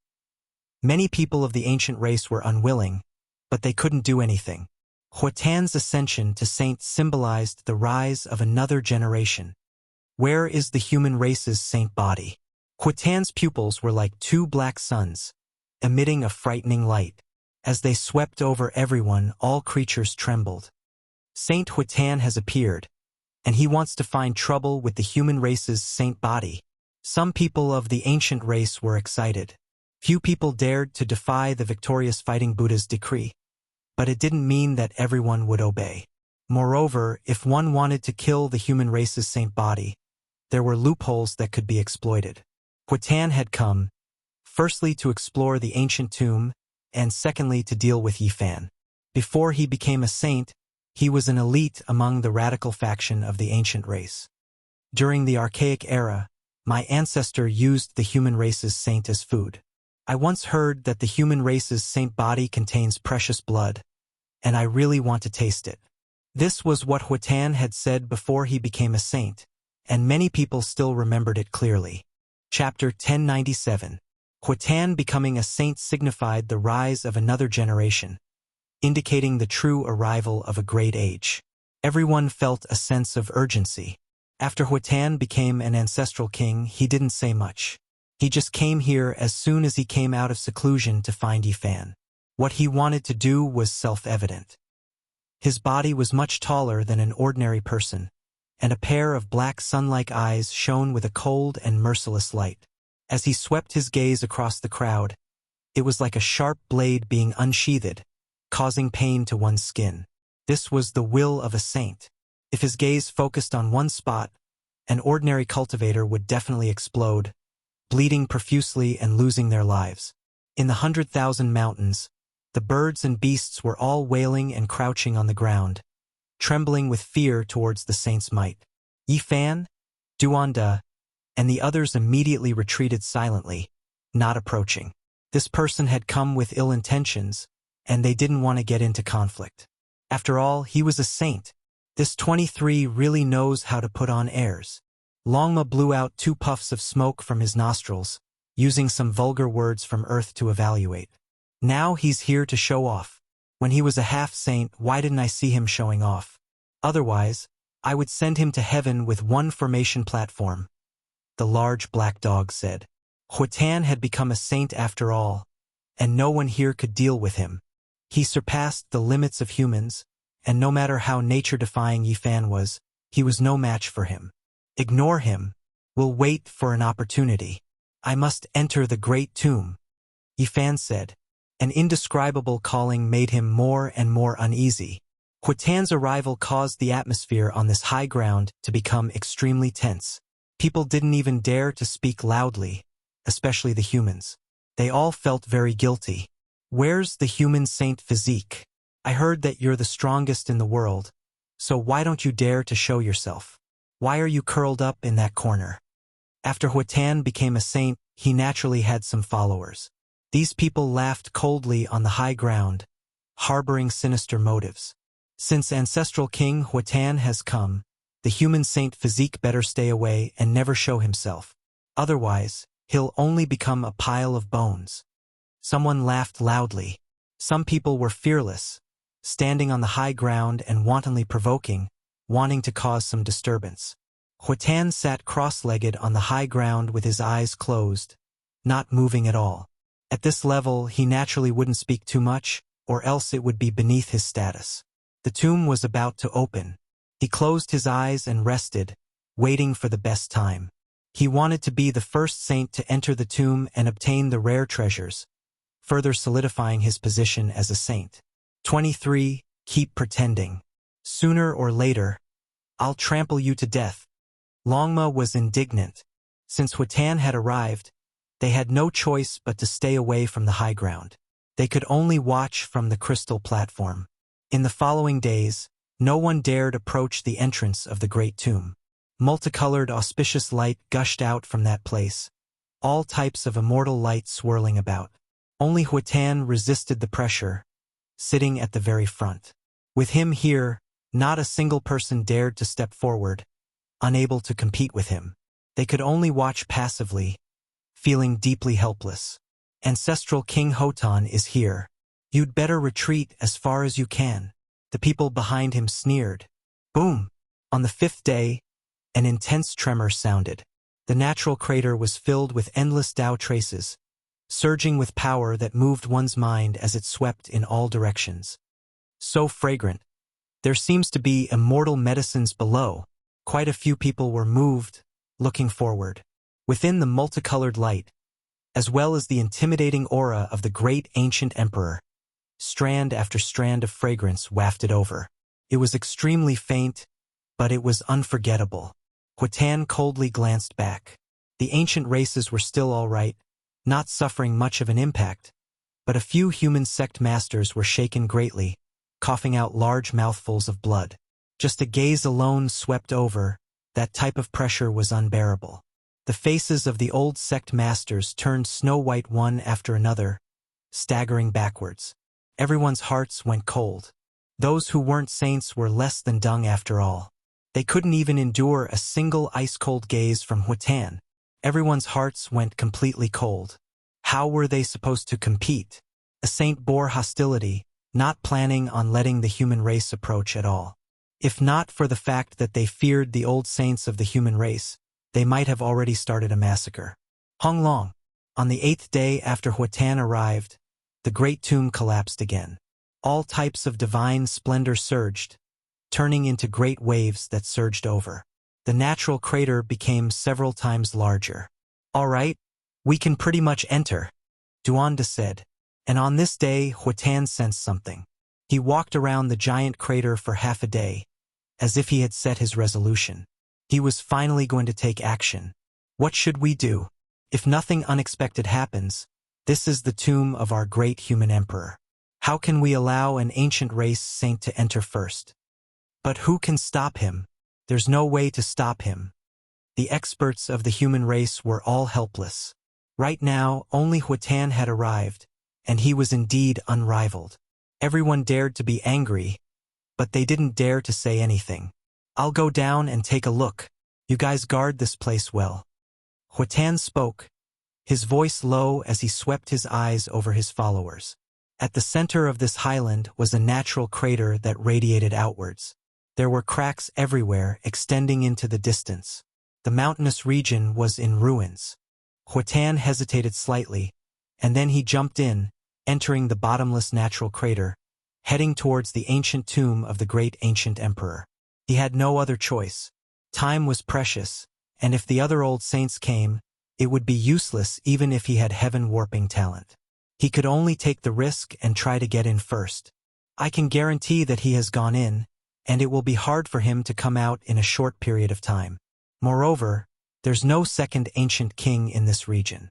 Many people of the ancient race were unwilling, but they couldn't do anything. Huatan's ascension to saint symbolized the rise of another generation. Where is the human race's saint body? Huatan's pupils were like two black suns, emitting a frightening light. As they swept over everyone, all creatures trembled. Saint Huatan has appeared, and he wants to find trouble with the human race's saint body. Some people of the ancient race were excited. Few people dared to defy the victorious Fighting Buddha's decree. but it didn't mean that everyone would obey. Moreover, if one wanted to kill the human race's saint body, there were loopholes that could be exploited. Huitan had come, firstly to explore the ancient tomb, and secondly to deal with Yifan. Before he became a saint, he was an elite among the radical faction of the ancient race. During the archaic era, my ancestor used the human race's saint as food. I once heard that the human race's saint body contains precious blood, and I really want to taste it. This was what Huitan had said before he became a saint, and many people still remembered it clearly. Chapter 1097. Huitan becoming a saint signified the rise of another generation, indicating the true arrival of a great age. Everyone felt a sense of urgency. After Huitan became an ancestral king, he didn't say much. He just came here as soon as he came out of seclusion to find Yifan. What he wanted to do was self-evident. His body was much taller than an ordinary person, and a pair of black sun-like eyes shone with a cold and merciless light. As he swept his gaze across the crowd, it was like a sharp blade being unsheathed, causing pain to one's skin. This was the will of a saint. If his gaze focused on one spot, an ordinary cultivator would definitely explode, bleeding profusely and losing their lives. In the 100,000 mountains, the birds and beasts were all wailing and crouching on the ground, trembling with fear towards the saint's might. Yifan, Duanda, and the others immediately retreated silently, not approaching. This person had come with ill intentions, and they didn't want to get into conflict. After all, he was a saint. This 23 really knows how to put on airs. Longma blew out 2 puffs of smoke from his nostrils, using some vulgar words from Earth to evaluate. Now he's here to show off. When he was a half-saint, why didn't I see him showing off? Otherwise, I would send him to heaven with 1 formation platform. The large black dog said. Huitan had become a saint after all, and no one here could deal with him. He surpassed the limits of humans, and no matter how nature-defying Yifan was, he was no match for him. Ignore him. We'll wait for an opportunity. I must enter the great tomb, Yifan said. An indescribable calling made him more and more uneasy. Huitan's arrival caused the atmosphere on this high ground to become extremely tense. People didn't even dare to speak loudly, especially the humans. They all felt very guilty. Where's the human saint physique? I heard that you're the strongest in the world, so why don't you dare to show yourself? Why are you curled up in that corner? After Huitan became a saint, he naturally had some followers. These people laughed coldly on the high ground, harboring sinister motives. Since ancestral King Huitan has come, the human saint physique better stay away and never show himself. Otherwise, he'll only become a pile of bones. Someone laughed loudly. Some people were fearless, standing on the high ground and wantonly provoking, wanting to cause some disturbance. Huitan sat cross-legged on the high ground with his eyes closed, not moving at all. At this level, he naturally wouldn't speak too much, or else it would be beneath his status. The tomb was about to open. He closed his eyes and rested, waiting for the best time. He wanted to be the first saint to enter the tomb and obtain the rare treasures, further solidifying his position as a saint. 23. Keep pretending. Sooner or later, I'll trample you to death. Longma was indignant. Since Huitan had arrived, they had no choice but to stay away from the high ground. They could only watch from the crystal platform. In the following days, no one dared approach the entrance of the great tomb. Multicolored auspicious light gushed out from that place, all types of immortal light swirling about. Only Huitan resisted the pressure, sitting at the very front. With him here, not a single person dared to step forward, unable to compete with him. They could only watch passively, feeling deeply helpless. Ancestral King Hotan is here. You'd better retreat as far as you can. The people behind him sneered. Boom! On the 5th day, an intense tremor sounded. The natural crater was filled with endless Tao traces, surging with power that moved one's mind as it swept in all directions. So fragrant. There seems to be immortal medicines below. Quite a few people were moved, looking forward. Within the multicolored light, as well as the intimidating aura of the great ancient emperor, strand after strand of fragrance wafted over. It was extremely faint, but it was unforgettable. Huatan coldly glanced back. The ancient races were still all right, not suffering much of an impact, but a few human sect masters were shaken greatly, coughing out large mouthfuls of blood. Just a gaze alone swept over. That type of pressure was unbearable. The faces of the old sect masters turned snow-white one after another, staggering backwards. Everyone's hearts went cold. Those who weren't saints were less than dung after all. They couldn't even endure a single ice-cold gaze from Huatan. Everyone's hearts went completely cold. How were they supposed to compete? A saint bore hostility, not planning on letting the human race approach at all. If not for the fact that they feared the old saints of the human race, they might have already started a massacre. Honglong. On the 8th day after Huatan arrived, the great tomb collapsed again. All types of divine splendor surged, turning into great waves that surged over. The natural crater became several times larger. "All right, we can pretty much enter," Duanda said. And on this day, Huatan sensed something. He walked around the giant crater for half a day, as if he had set his resolution. He was finally going to take action. What should we do? If nothing unexpected happens, this is the tomb of our great human emperor. How can we allow an ancient race saint to enter first? But who can stop him? There's no way to stop him. The experts of the human race were all helpless. Right now, only Huatan had arrived, and he was indeed unrivaled. Everyone dared to be angry, but they didn't dare to say anything. "I'll go down and take a look. You guys guard this place well." Huatan spoke, his voice low as he swept his eyes over his followers. At the center of this highland was a natural crater that radiated outwards. There were cracks everywhere, extending into the distance. The mountainous region was in ruins. Huatan hesitated slightly, and then he jumped in, entering the bottomless natural crater, heading towards the ancient tomb of the great ancient emperor. He had no other choice. Time was precious, and if the other old saints came, it would be useless even if he had heaven-warping talent. He could only take the risk and try to get in first. I can guarantee that he has gone in, and it will be hard for him to come out in a short period of time. Moreover, there's no second ancient king in this region.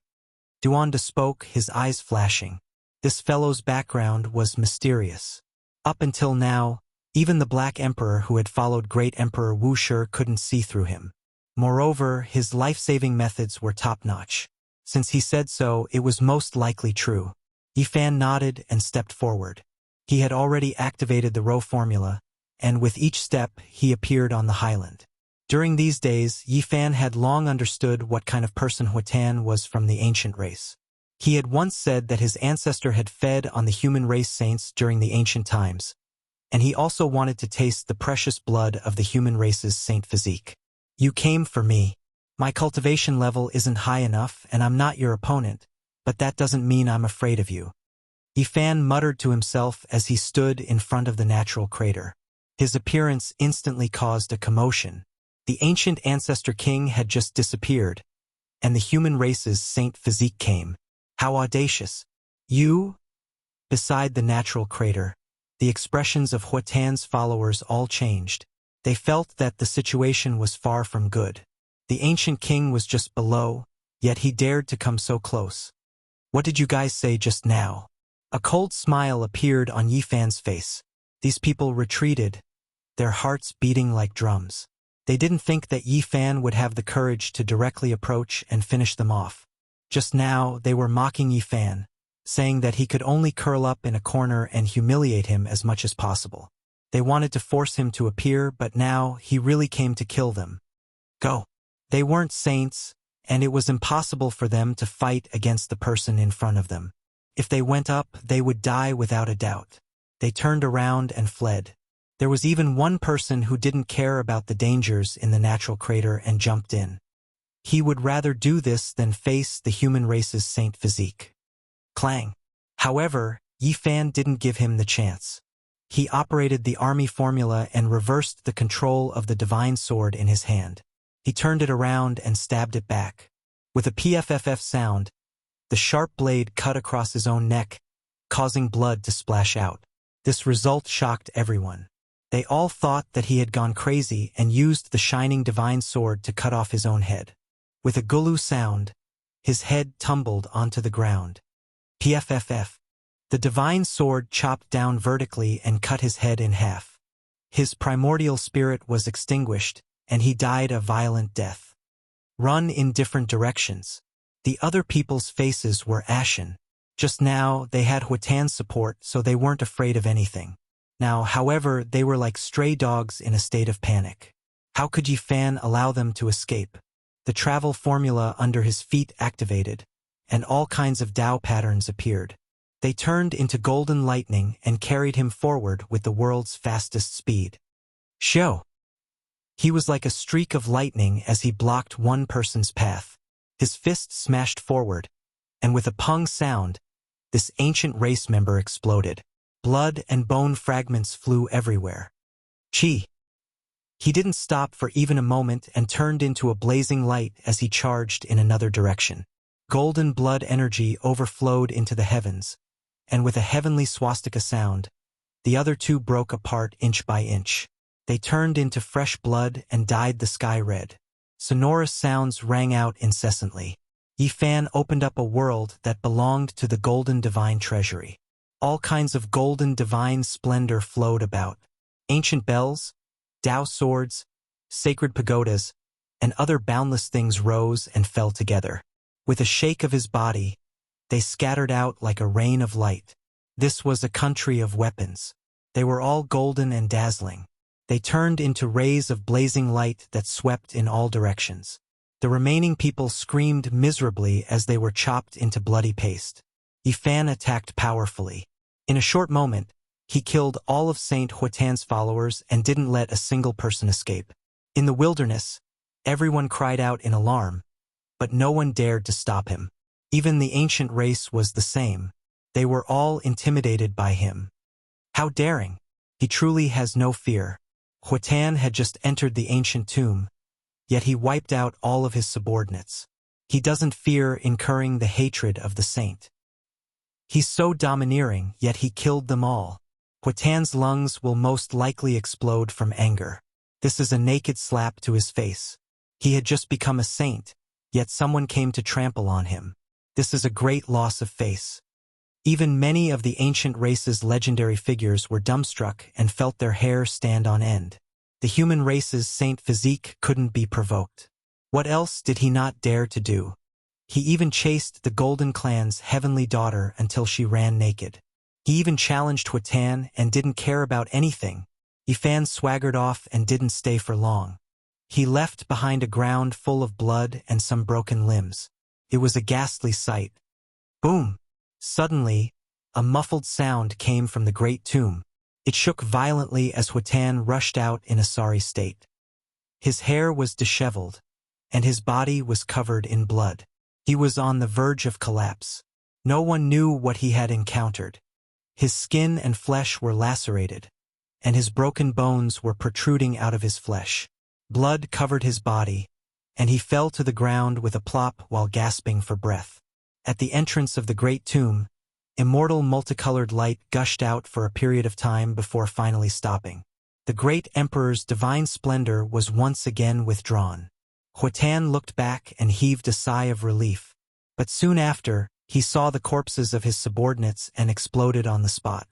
Duanda spoke, his eyes flashing. This fellow's background was mysterious. Up until now, even the Black Emperor who had followed Great Emperor Wuxia couldn't see through him. Moreover, his life-saving methods were top-notch. Since he said so, it was most likely true. Yifan nodded and stepped forward. He had already activated the Rho formula, and with each step, he appeared on the highland. During these days, Yifan had long understood what kind of person Huatan was from the ancient race. He had once said that his ancestor had fed on the human race saints during the ancient times, and he also wanted to taste the precious blood of the human race's saint physique. "You came for me. My cultivation level isn't high enough, and I'm not your opponent, but that doesn't mean I'm afraid of you." Yifan muttered to himself as he stood in front of the natural crater. His appearance instantly caused a commotion. The ancient ancestor king had just disappeared, and the human race's saint physique came. How audacious. "You?" Beside the natural crater, the expressions of Huatan's followers all changed. They felt that the situation was far from good. The ancient king was just below, yet he dared to come so close. "What did you guys say just now?" A cold smile appeared on Yifan's face. These people retreated, their hearts beating like drums. They didn't think that Yifan would have the courage to directly approach and finish them off. Just now, they were mocking Yifan, saying that he could only curl up in a corner and humiliate him as much as possible. They wanted to force him to appear, but now he really came to kill them. Go. They weren't saints, and it was impossible for them to fight against the person in front of them. If they went up, they would die without a doubt. They turned around and fled. There was even one person who didn't care about the dangers in the natural crater and jumped in. He would rather do this than face the human race's saint physique. Clang. However, Yifan didn't give him the chance. He operated the army formula and reversed the control of the divine sword in his hand. He turned it around and stabbed it back. With a PFFF sound, the sharp blade cut across his own neck, causing blood to splash out. This result shocked everyone. They all thought that he had gone crazy and used the shining divine sword to cut off his own head. With a gulu sound, his head tumbled onto the ground. PFFF. The divine sword chopped down vertically and cut his head in half. His primordial spirit was extinguished, and he died a violent death. Run in different directions. The other people's faces were ashen. Just now, they had Huatan's support, so they weren't afraid of anything. Now, however, they were like stray dogs in a state of panic. How could Yi Fan allow them to escape? The travel formula under his feet activated, and all kinds of Tao patterns appeared. They turned into golden lightning and carried him forward with the world's fastest speed. Show! He was like a streak of lightning as he blocked one person's path. His fist smashed forward, and with a pung sound, this ancient race member exploded. Blood and bone fragments flew everywhere. Chi! He didn't stop for even a moment and turned into a blazing light as he charged in another direction. Golden blood energy overflowed into the heavens, and with a heavenly swastika sound, the other two broke apart inch by inch. They turned into fresh blood and dyed the sky red. Sonorous sounds rang out incessantly. Yi Fan opened up a world that belonged to the golden divine treasury. All kinds of golden divine splendor flowed about. Ancient bells, Tao swords, sacred pagodas, and other boundless things rose and fell together. With a shake of his body, they scattered out like a rain of light. This was a country of weapons. They were all golden and dazzling. They turned into rays of blazing light that swept in all directions. The remaining people screamed miserably as they were chopped into bloody paste. Yi Fan attacked powerfully. In a short moment, he killed all of Saint Huatan's followers and didn't let a single person escape. In the wilderness, everyone cried out in alarm, but no one dared to stop him. Even the ancient race was the same. They were all intimidated by him. How daring! He truly has no fear. Huatan had just entered the ancient tomb, yet he wiped out all of his subordinates. He doesn't fear incurring the hatred of the saint. He's so domineering, yet he killed them all. Huatan's lungs will most likely explode from anger. This is a naked slap to his face. He had just become a saint, yet someone came to trample on him. This is a great loss of face. Even many of the ancient race's legendary figures were dumbstruck and felt their hair stand on end. The human race's saint physique couldn't be provoked. What else did he not dare to do? He even chased the Golden Clan's heavenly daughter until she ran naked. He even challenged Huatan and didn't care about anything. Yi Fan swaggered off and didn't stay for long. He left behind a ground full of blood and some broken limbs. It was a ghastly sight. Boom! Suddenly, a muffled sound came from the great tomb. It shook violently as Huatan rushed out in a sorry state. His hair was disheveled, and his body was covered in blood. He was on the verge of collapse. No one knew what he had encountered. His skin and flesh were lacerated, and his broken bones were protruding out of his flesh. Blood covered his body, and he fell to the ground with a plop while gasping for breath. At the entrance of the great tomb, immortal multicolored light gushed out for a period of time before finally stopping. The great emperor's divine splendor was once again withdrawn. Huatan looked back and heaved a sigh of relief, but soon after, he saw the corpses of his subordinates and exploded on the spot.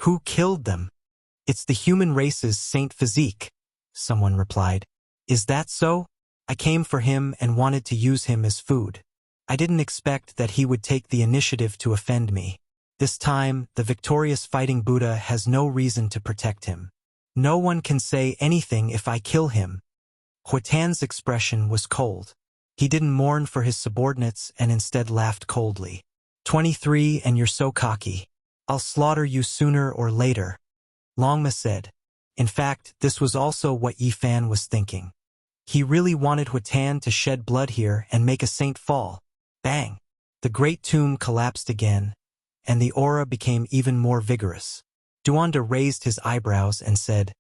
Who killed them? It's the human race's saint physique, someone replied. Is that so? I came for him and wanted to use him as food. I didn't expect that he would take the initiative to offend me. This time, the victorious fighting Buddha has no reason to protect him. No one can say anything if I kill him. Huatan's expression was cold. He didn't mourn for his subordinates and instead laughed coldly. 23 and you're so cocky. I'll slaughter you sooner or later. Longma said. In fact, this was also what Yi Fan was thinking. He really wanted Huatan to shed blood here and make a saint fall. Bang! The great tomb collapsed again, and the aura became even more vigorous. Duanda raised his eyebrows and said,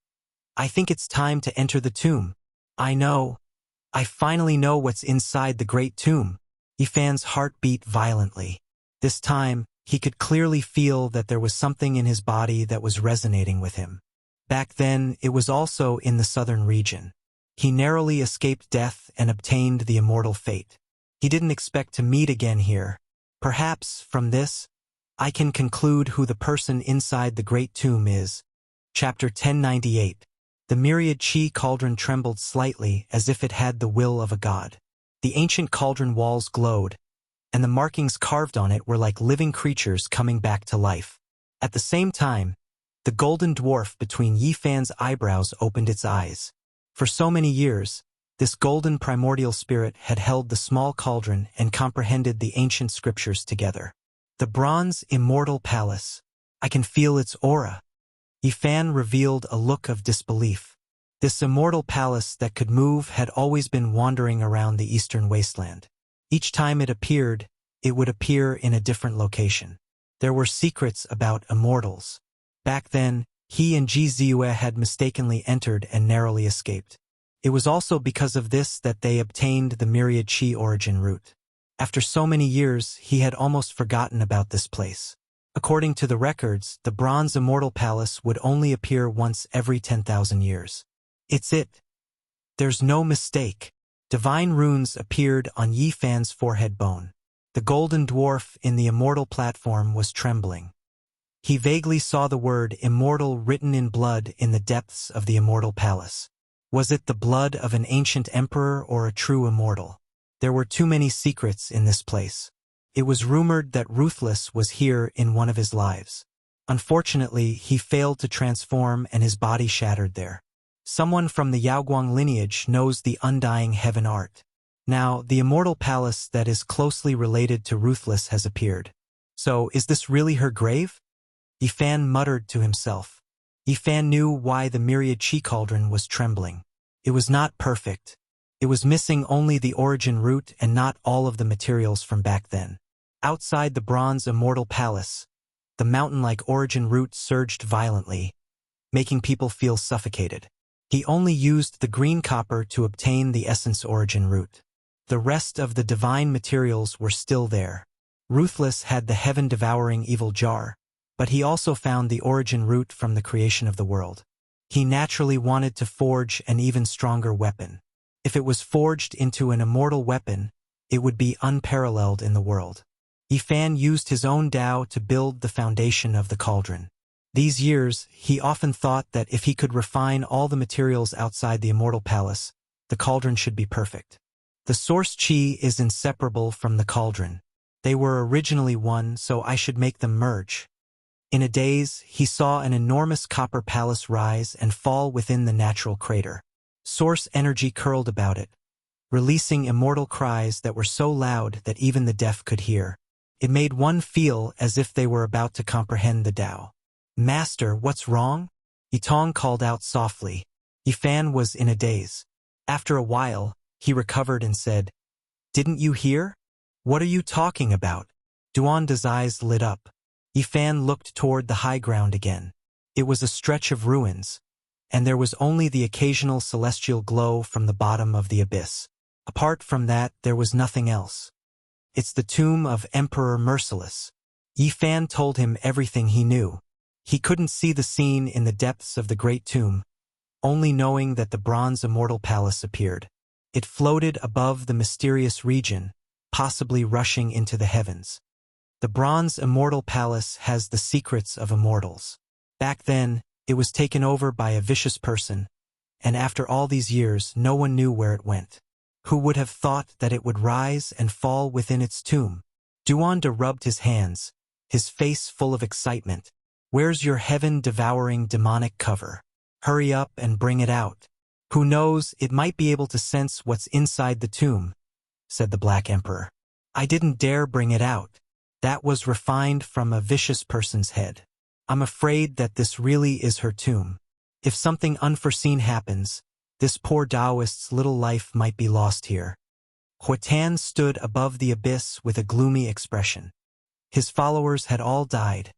I think it's time to enter the tomb. I finally know what's inside the great tomb. Yi Fan's heart beat violently. This time, He could clearly feel that there was something in his body that was resonating with him. Back then, it was also in the southern region. He narrowly escaped death and obtained the immortal fate. He didn't expect to meet again here. Perhaps, from this, I can conclude who the person inside the great tomb is. Chapter 1098. The myriad chi cauldron trembled slightly as if it had the will of a god. The ancient cauldron walls glowed, and the markings carved on it were like living creatures coming back to life. At the same time, the golden dwarf between Yi Fan's eyebrows opened its eyes. For so many years, this golden primordial spirit had held the small cauldron and comprehended the ancient scriptures together. The bronze immortal palace. I can feel its aura. Yi Fan revealed a look of disbelief. This immortal palace that could move had always been wandering around the eastern wasteland. Each time it appeared, it would appear in a different location. There were secrets about immortals. Back then, he and Ji Ziyue had mistakenly entered and narrowly escaped. It was also because of this that they obtained the myriad chi origin root. After so many years, he had almost forgotten about this place. According to the records, the bronze immortal palace would only appear once every 10,000 years. It's it. There's no mistake. Divine runes appeared on Yi Fan's forehead bone. The golden dwarf in the immortal platform was trembling. He vaguely saw the word immortal written in blood in the depths of the immortal palace. Was it the blood of an ancient emperor or a true immortal? There were too many secrets in this place. It was rumored that Ruthless was here in one of his lives. Unfortunately, he failed to transform and his body shattered there. Someone from the Yaoguang lineage knows the undying heaven art. Now, the immortal palace that is closely related to Ruthless has appeared. So, is this really her grave? Yi Fan muttered to himself. Yi Fan knew why the myriad chi cauldron was trembling. It was not perfect. It was missing only the origin root and not all of the materials from back then. Outside the bronze immortal palace, the mountain-like origin root surged violently, making people feel suffocated. He only used the green copper to obtain the essence origin root. The rest of the divine materials were still there. Ruthless had the heaven-devouring evil jar, but he also found the origin root from the creation of the world. He naturally wanted to forge an even stronger weapon. If it was forged into an immortal weapon, it would be unparalleled in the world. Yi Fan used his own Tao to build the foundation of the cauldron. These years, he often thought that if he could refine all the materials outside the immortal palace, the cauldron should be perfect. The source chi is inseparable from the cauldron. They were originally one, so I should make them merge. In a daze, he saw an enormous copper palace rise and fall within the natural crater. Source energy curled about it, releasing immortal cries that were so loud that even the deaf could hear. It made one feel as if they were about to comprehend the Tao. "Master, what's wrong?" Yitong called out softly. Yi Fan was in a daze. After a while, he recovered and said, "Didn't you hear? What are you talking about?" Duanda's eyes lit up. Yi Fan looked toward the high ground again. It was a stretch of ruins, and there was only the occasional celestial glow from the bottom of the abyss. Apart from that, there was nothing else. "It's the tomb of Emperor Merciless." Yi Fan told him everything he knew. He couldn't see the scene in the depths of the great tomb, only knowing that the bronze immortal palace appeared. It floated above the mysterious region, possibly rushing into the heavens. The bronze immortal palace has the secrets of immortals. Back then, it was taken over by a vicious person, and after all these years, no one knew where it went. Who would have thought that it would rise and fall within its tomb? Duanda rubbed his hands, his face full of excitement. "Where's your heaven-devouring demonic cover? Hurry up and bring it out. Who knows, it might be able to sense what's inside the tomb," said the Black Emperor. "I didn't dare bring it out. That was refined from a vicious person's head. I'm afraid that this really is her tomb. If something unforeseen happens, this poor Taoist's little life might be lost here." Huatan stood above the abyss with a gloomy expression. His followers had all died,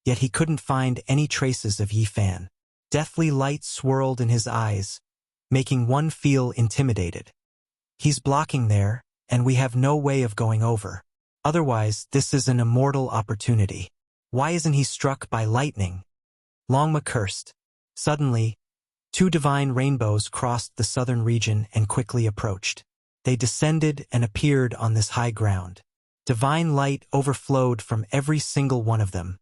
yet he couldn't find any traces of Yi Fan. Deathly light swirled in his eyes, making one feel intimidated. "He's blocking there, and we have no way of going over." Otherwise, this is an immortal opportunity. Why isn't he struck by lightning? Longma cursed. Suddenly, two divine rainbows crossed the southern region and quickly approached. They descended and appeared on this high ground. Divine light overflowed from every single one of them,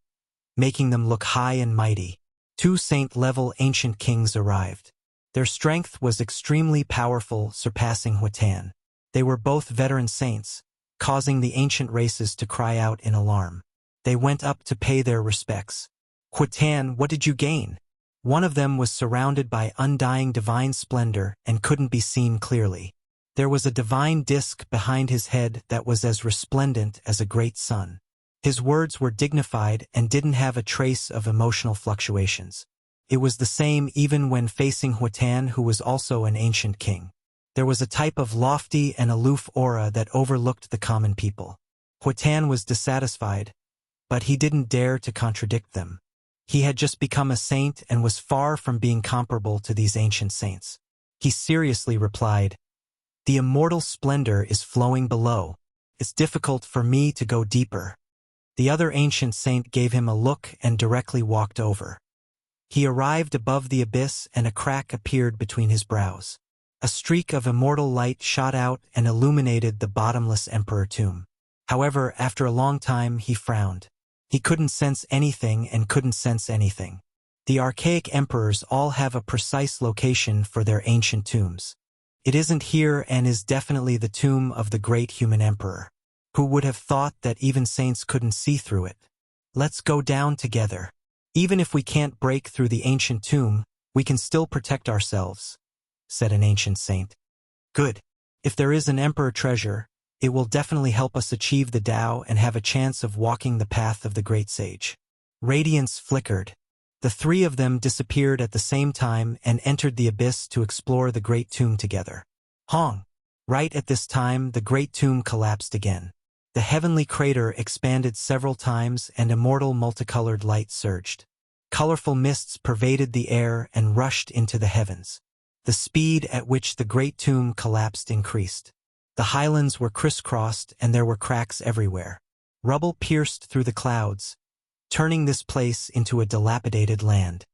making them look high and mighty. Two saint-level ancient kings arrived. Their strength was extremely powerful, surpassing Huatan. They were both veteran saints, causing the ancient races to cry out in alarm. They went up to pay their respects. Huatan, what did you gain? One of them was surrounded by undying divine splendor and couldn't be seen clearly. There was a divine disk behind his head that was as resplendent as a great sun. His words were dignified and didn't have a trace of emotional fluctuations. It was the same even when facing Huatan, who was also an ancient king. There was a type of lofty and aloof aura that overlooked the common people. Huatan was dissatisfied, but he didn't dare to contradict them. He had just become a saint and was far from being comparable to these ancient saints. He seriously replied, "The immortal splendor is flowing below. It's difficult for me to go deeper." The other ancient saint gave him a look and directly walked over. He arrived above the abyss and a crack appeared between his brows. A streak of immortal light shot out and illuminated the bottomless emperor tomb. However, after a long time, he frowned. He couldn't sense anything and couldn't sense anything. The archaic emperors all have a precise location for their ancient tombs. It isn't here and is definitely the tomb of the great human emperor. Who would have thought that even saints couldn't see through it? Let's go down together. Even if we can't break through the ancient tomb, we can still protect ourselves, said an ancient saint. Good. If there is an emperor treasure, it will definitely help us achieve the Tao and have a chance of walking the path of the great sage. Radiance flickered. The three of them disappeared at the same time and entered the abyss to explore the great tomb together. Hong! Right at this time, the great tomb collapsed again. The heavenly crater expanded several times and immortal multicolored light surged. Colorful mists pervaded the air and rushed into the heavens. The speed at which the great tomb collapsed increased. The highlands were crisscrossed and there were cracks everywhere. Rubble pierced through the clouds, turning this place into a dilapidated land.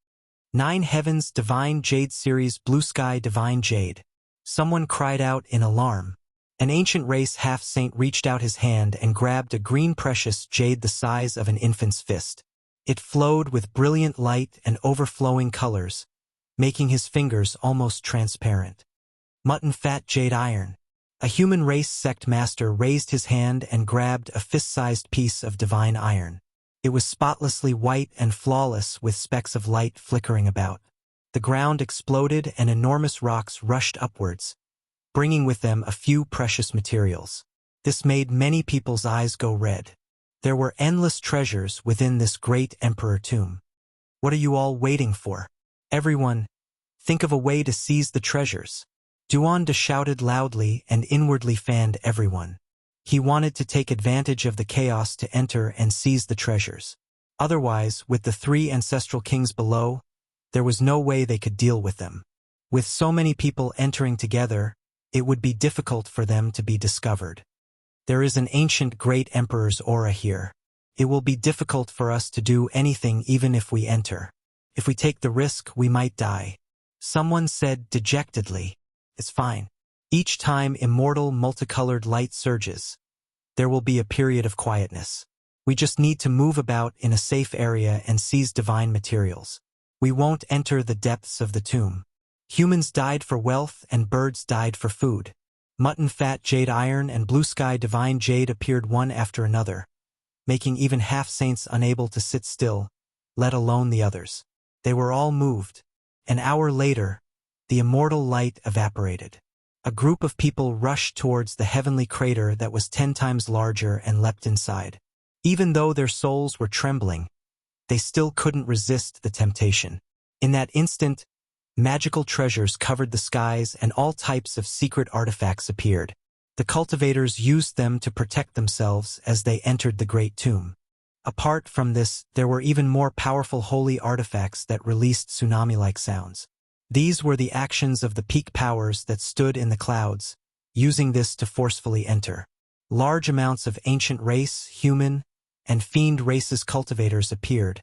9 Heavens Divine Jade Series Blue Sky Divine Jade. Someone cried out in alarm. An ancient race half-saint reached out his hand and grabbed a green precious jade the size of an infant's fist. It flowed with brilliant light and overflowing colors, making his fingers almost transparent. Mutton Fat Jade Iron. A human race sect master raised his hand and grabbed a fist-sized piece of divine iron. It was spotlessly white and flawless with specks of light flickering about. The ground exploded and enormous rocks rushed upwards, bringing with them a few precious materials. This made many people's eyes go red. There were endless treasures within this great emperor tomb. What are you all waiting for? Everyone, think of a way to seize the treasures. Duanda shouted loudly and inwardly fanned everyone. He wanted to take advantage of the chaos to enter and seize the treasures. Otherwise, with the 3 ancestral kings below, there was no way they could deal with them. With so many people entering together, it would be difficult for them to be discovered. There is an ancient great emperor's aura here. It will be difficult for us to do anything even if we enter. If we take the risk, we might die. Someone said dejectedly, "It's fine. Each time immortal multicolored light surges, there will be a period of quietness. We just need to move about in a safe area and seize divine materials. We won't enter the depths of the tomb. Humans died for wealth and birds died for food." Mutton Fat Jade Iron and Blue Sky Divine Jade appeared one after another, making even half-saints unable to sit still, let alone the others. They were all moved. An hour later, the immortal light evaporated. A group of people rushed towards the heavenly crater that was 10 times larger and leapt inside. Even though their souls were trembling, they still couldn't resist the temptation. In that instant, magical treasures covered the skies and all types of secret artifacts appeared. The cultivators used them to protect themselves as they entered the great tomb. Apart from this, there were even more powerful holy artifacts that released tsunami-like sounds. These were the actions of the peak powers that stood in the clouds, using this to forcefully enter. Large amounts of ancient race, human, and fiend races cultivators appeared,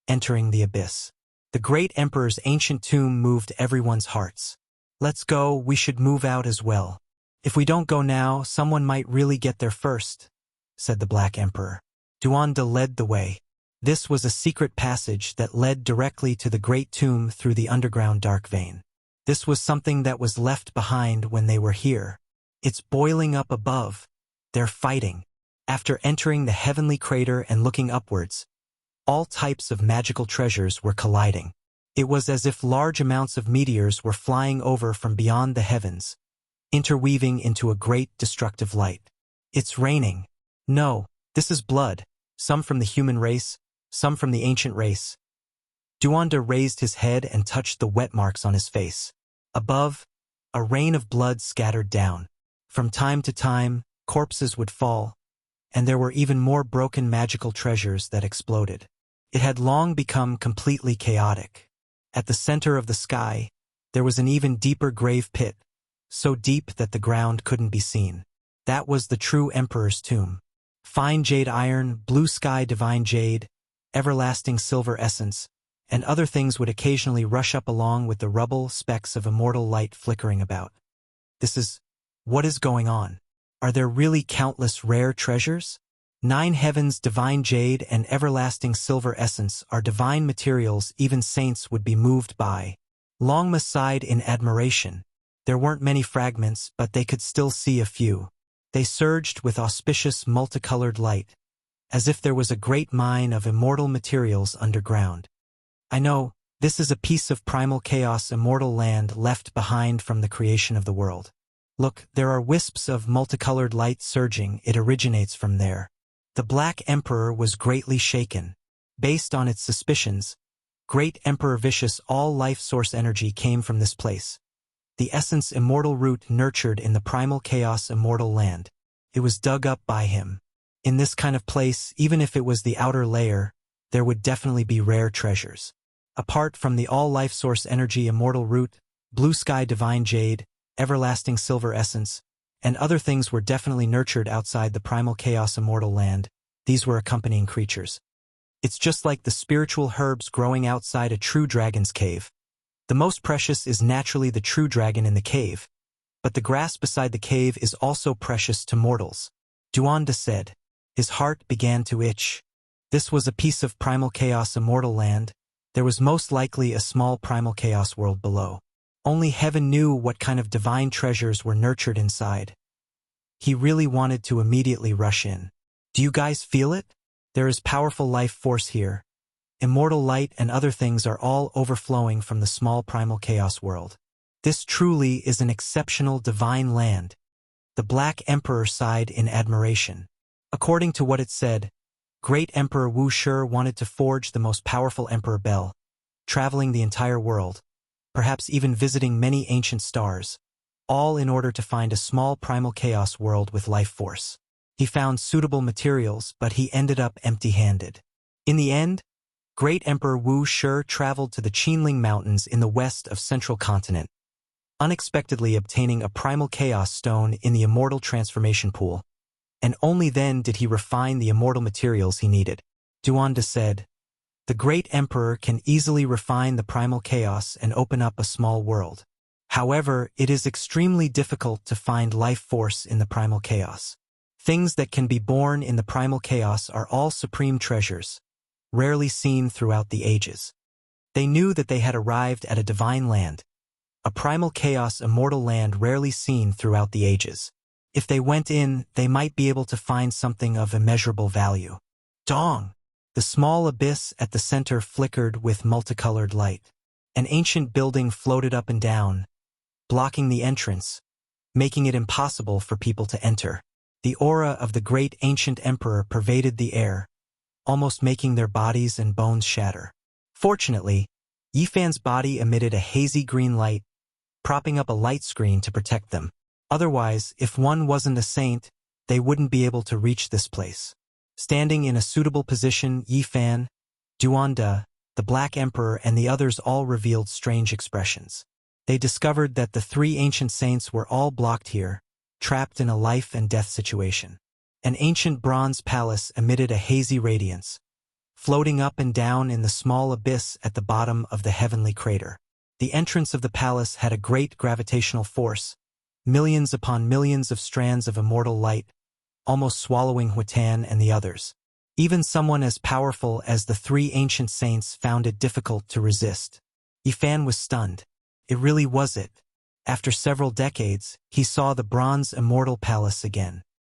entering the abyss. The great emperor's ancient tomb moved everyone's hearts. "Let's go, we should move out as well. If we don't go now, someone might really get there first," said the Black Emperor. Duanda led the way. This was a secret passage that led directly to the great tomb through the underground dark vein. This was something that was left behind when they were here. It's boiling up above. They're fighting. After entering the heavenly crater and looking upwards, all types of magical treasures were colliding. It was as if large amounts of meteors were flying over from beyond the heavens, interweaving into a great destructive light. "It's raining. No, this is blood, some from the human race, some from the ancient race." Duanda raised his head and touched the wet marks on his face. Above, a rain of blood scattered down. From time to time, corpses would fall, and there were even more broken magical treasures that exploded. It had long become completely chaotic. At the center of the sky, there was an even deeper grave pit, so deep that the ground couldn't be seen. That was the true emperor's tomb. Fine jade iron, blue sky divine jade, everlasting silver essence, and other things would occasionally rush up along with the rubble specks of immortal light flickering about. What is going on? Are there really countless rare treasures? 9 heavens divine jade and everlasting silver essence are divine materials even saints would be moved by. Longma sighed in admiration. There weren't many fragments, but they could still see a few. They surged with auspicious multicolored light, as if there was a great mine of immortal materials underground. "I know, this is a piece of primal chaos immortal land left behind from the creation of the world. Look, there are wisps of multicolored light surging, it originates from there." The Black Emperor was greatly shaken. Based on its suspicions, Great Emperor Vicious all life source energy came from this place. The essence immortal root nurtured in the primal chaos immortal land. It was dug up by him. In this kind of place, even if it was the outer layer, there would definitely be rare treasures. Apart from the all life source energy immortal root, blue sky divine jade, everlasting silver essence, and other things were definitely nurtured outside the primal chaos immortal land. These were accompanying creatures. It's just like the spiritual herbs growing outside a true dragon's cave. The most precious is naturally the true dragon in the cave, but the grass beside the cave is also precious to mortals. Duanda said. His heart began to itch. This was a piece of primal chaos immortal land. There was most likely a small primal chaos world below. Only heaven knew what kind of divine treasures were nurtured inside. He really wanted to immediately rush in. "Do you guys feel it? There is powerful life force here. Immortal light and other things are all overflowing from the small primal chaos world. This truly is an exceptional divine land." The Black Emperor sighed in admiration. According to what it said, Great Emperor Wuxia wanted to forge the most powerful Emperor Bell, traveling the entire world, perhaps even visiting many ancient stars, all in order to find a small primal chaos world with life force. He found suitable materials, but he ended up empty-handed. In the end, Great Emperor Wuxia traveled to the Qinling Mountains in the west of Central Continent, unexpectedly obtaining a primal chaos stone in the immortal transformation pool, and only then did he refine the immortal materials he needed. Duanda said, "The Great Emperor can easily refine the primal chaos and open up a small world. However, it is extremely difficult to find life force in the primal chaos. Things that can be born in the primal chaos are all supreme treasures, rarely seen throughout the ages." They knew that they had arrived at a divine land, a primal chaos immortal land rarely seen throughout the ages. If they went in, they might be able to find something of immeasurable value. Dong! The small abyss at the center flickered with multicolored light. An ancient building floated up and down, blocking the entrance, making it impossible for people to enter. The aura of the great ancient emperor pervaded the air, almost making their bodies and bones shatter. Fortunately, Yifan's body emitted a hazy green light, propping up a light screen to protect them. Otherwise, if one wasn't a saint, they wouldn't be able to reach this place. Standing in a suitable position, Yifan, Duanda, the Black Emperor, and the others all revealed strange expressions. They discovered that the 3 ancient saints were all blocked here, trapped in a life and death situation. An ancient bronze palace emitted a hazy radiance, floating up and down in the small abyss at the bottom of the heavenly crater. The entrance of the palace had a great gravitational force, millions upon millions of strands of immortal light, almost swallowing Huitan and the others. Even someone as powerful as the three ancient saints found it difficult to resist. Yifan was stunned. It really was it. After several decades, he saw the bronze immortal palace again.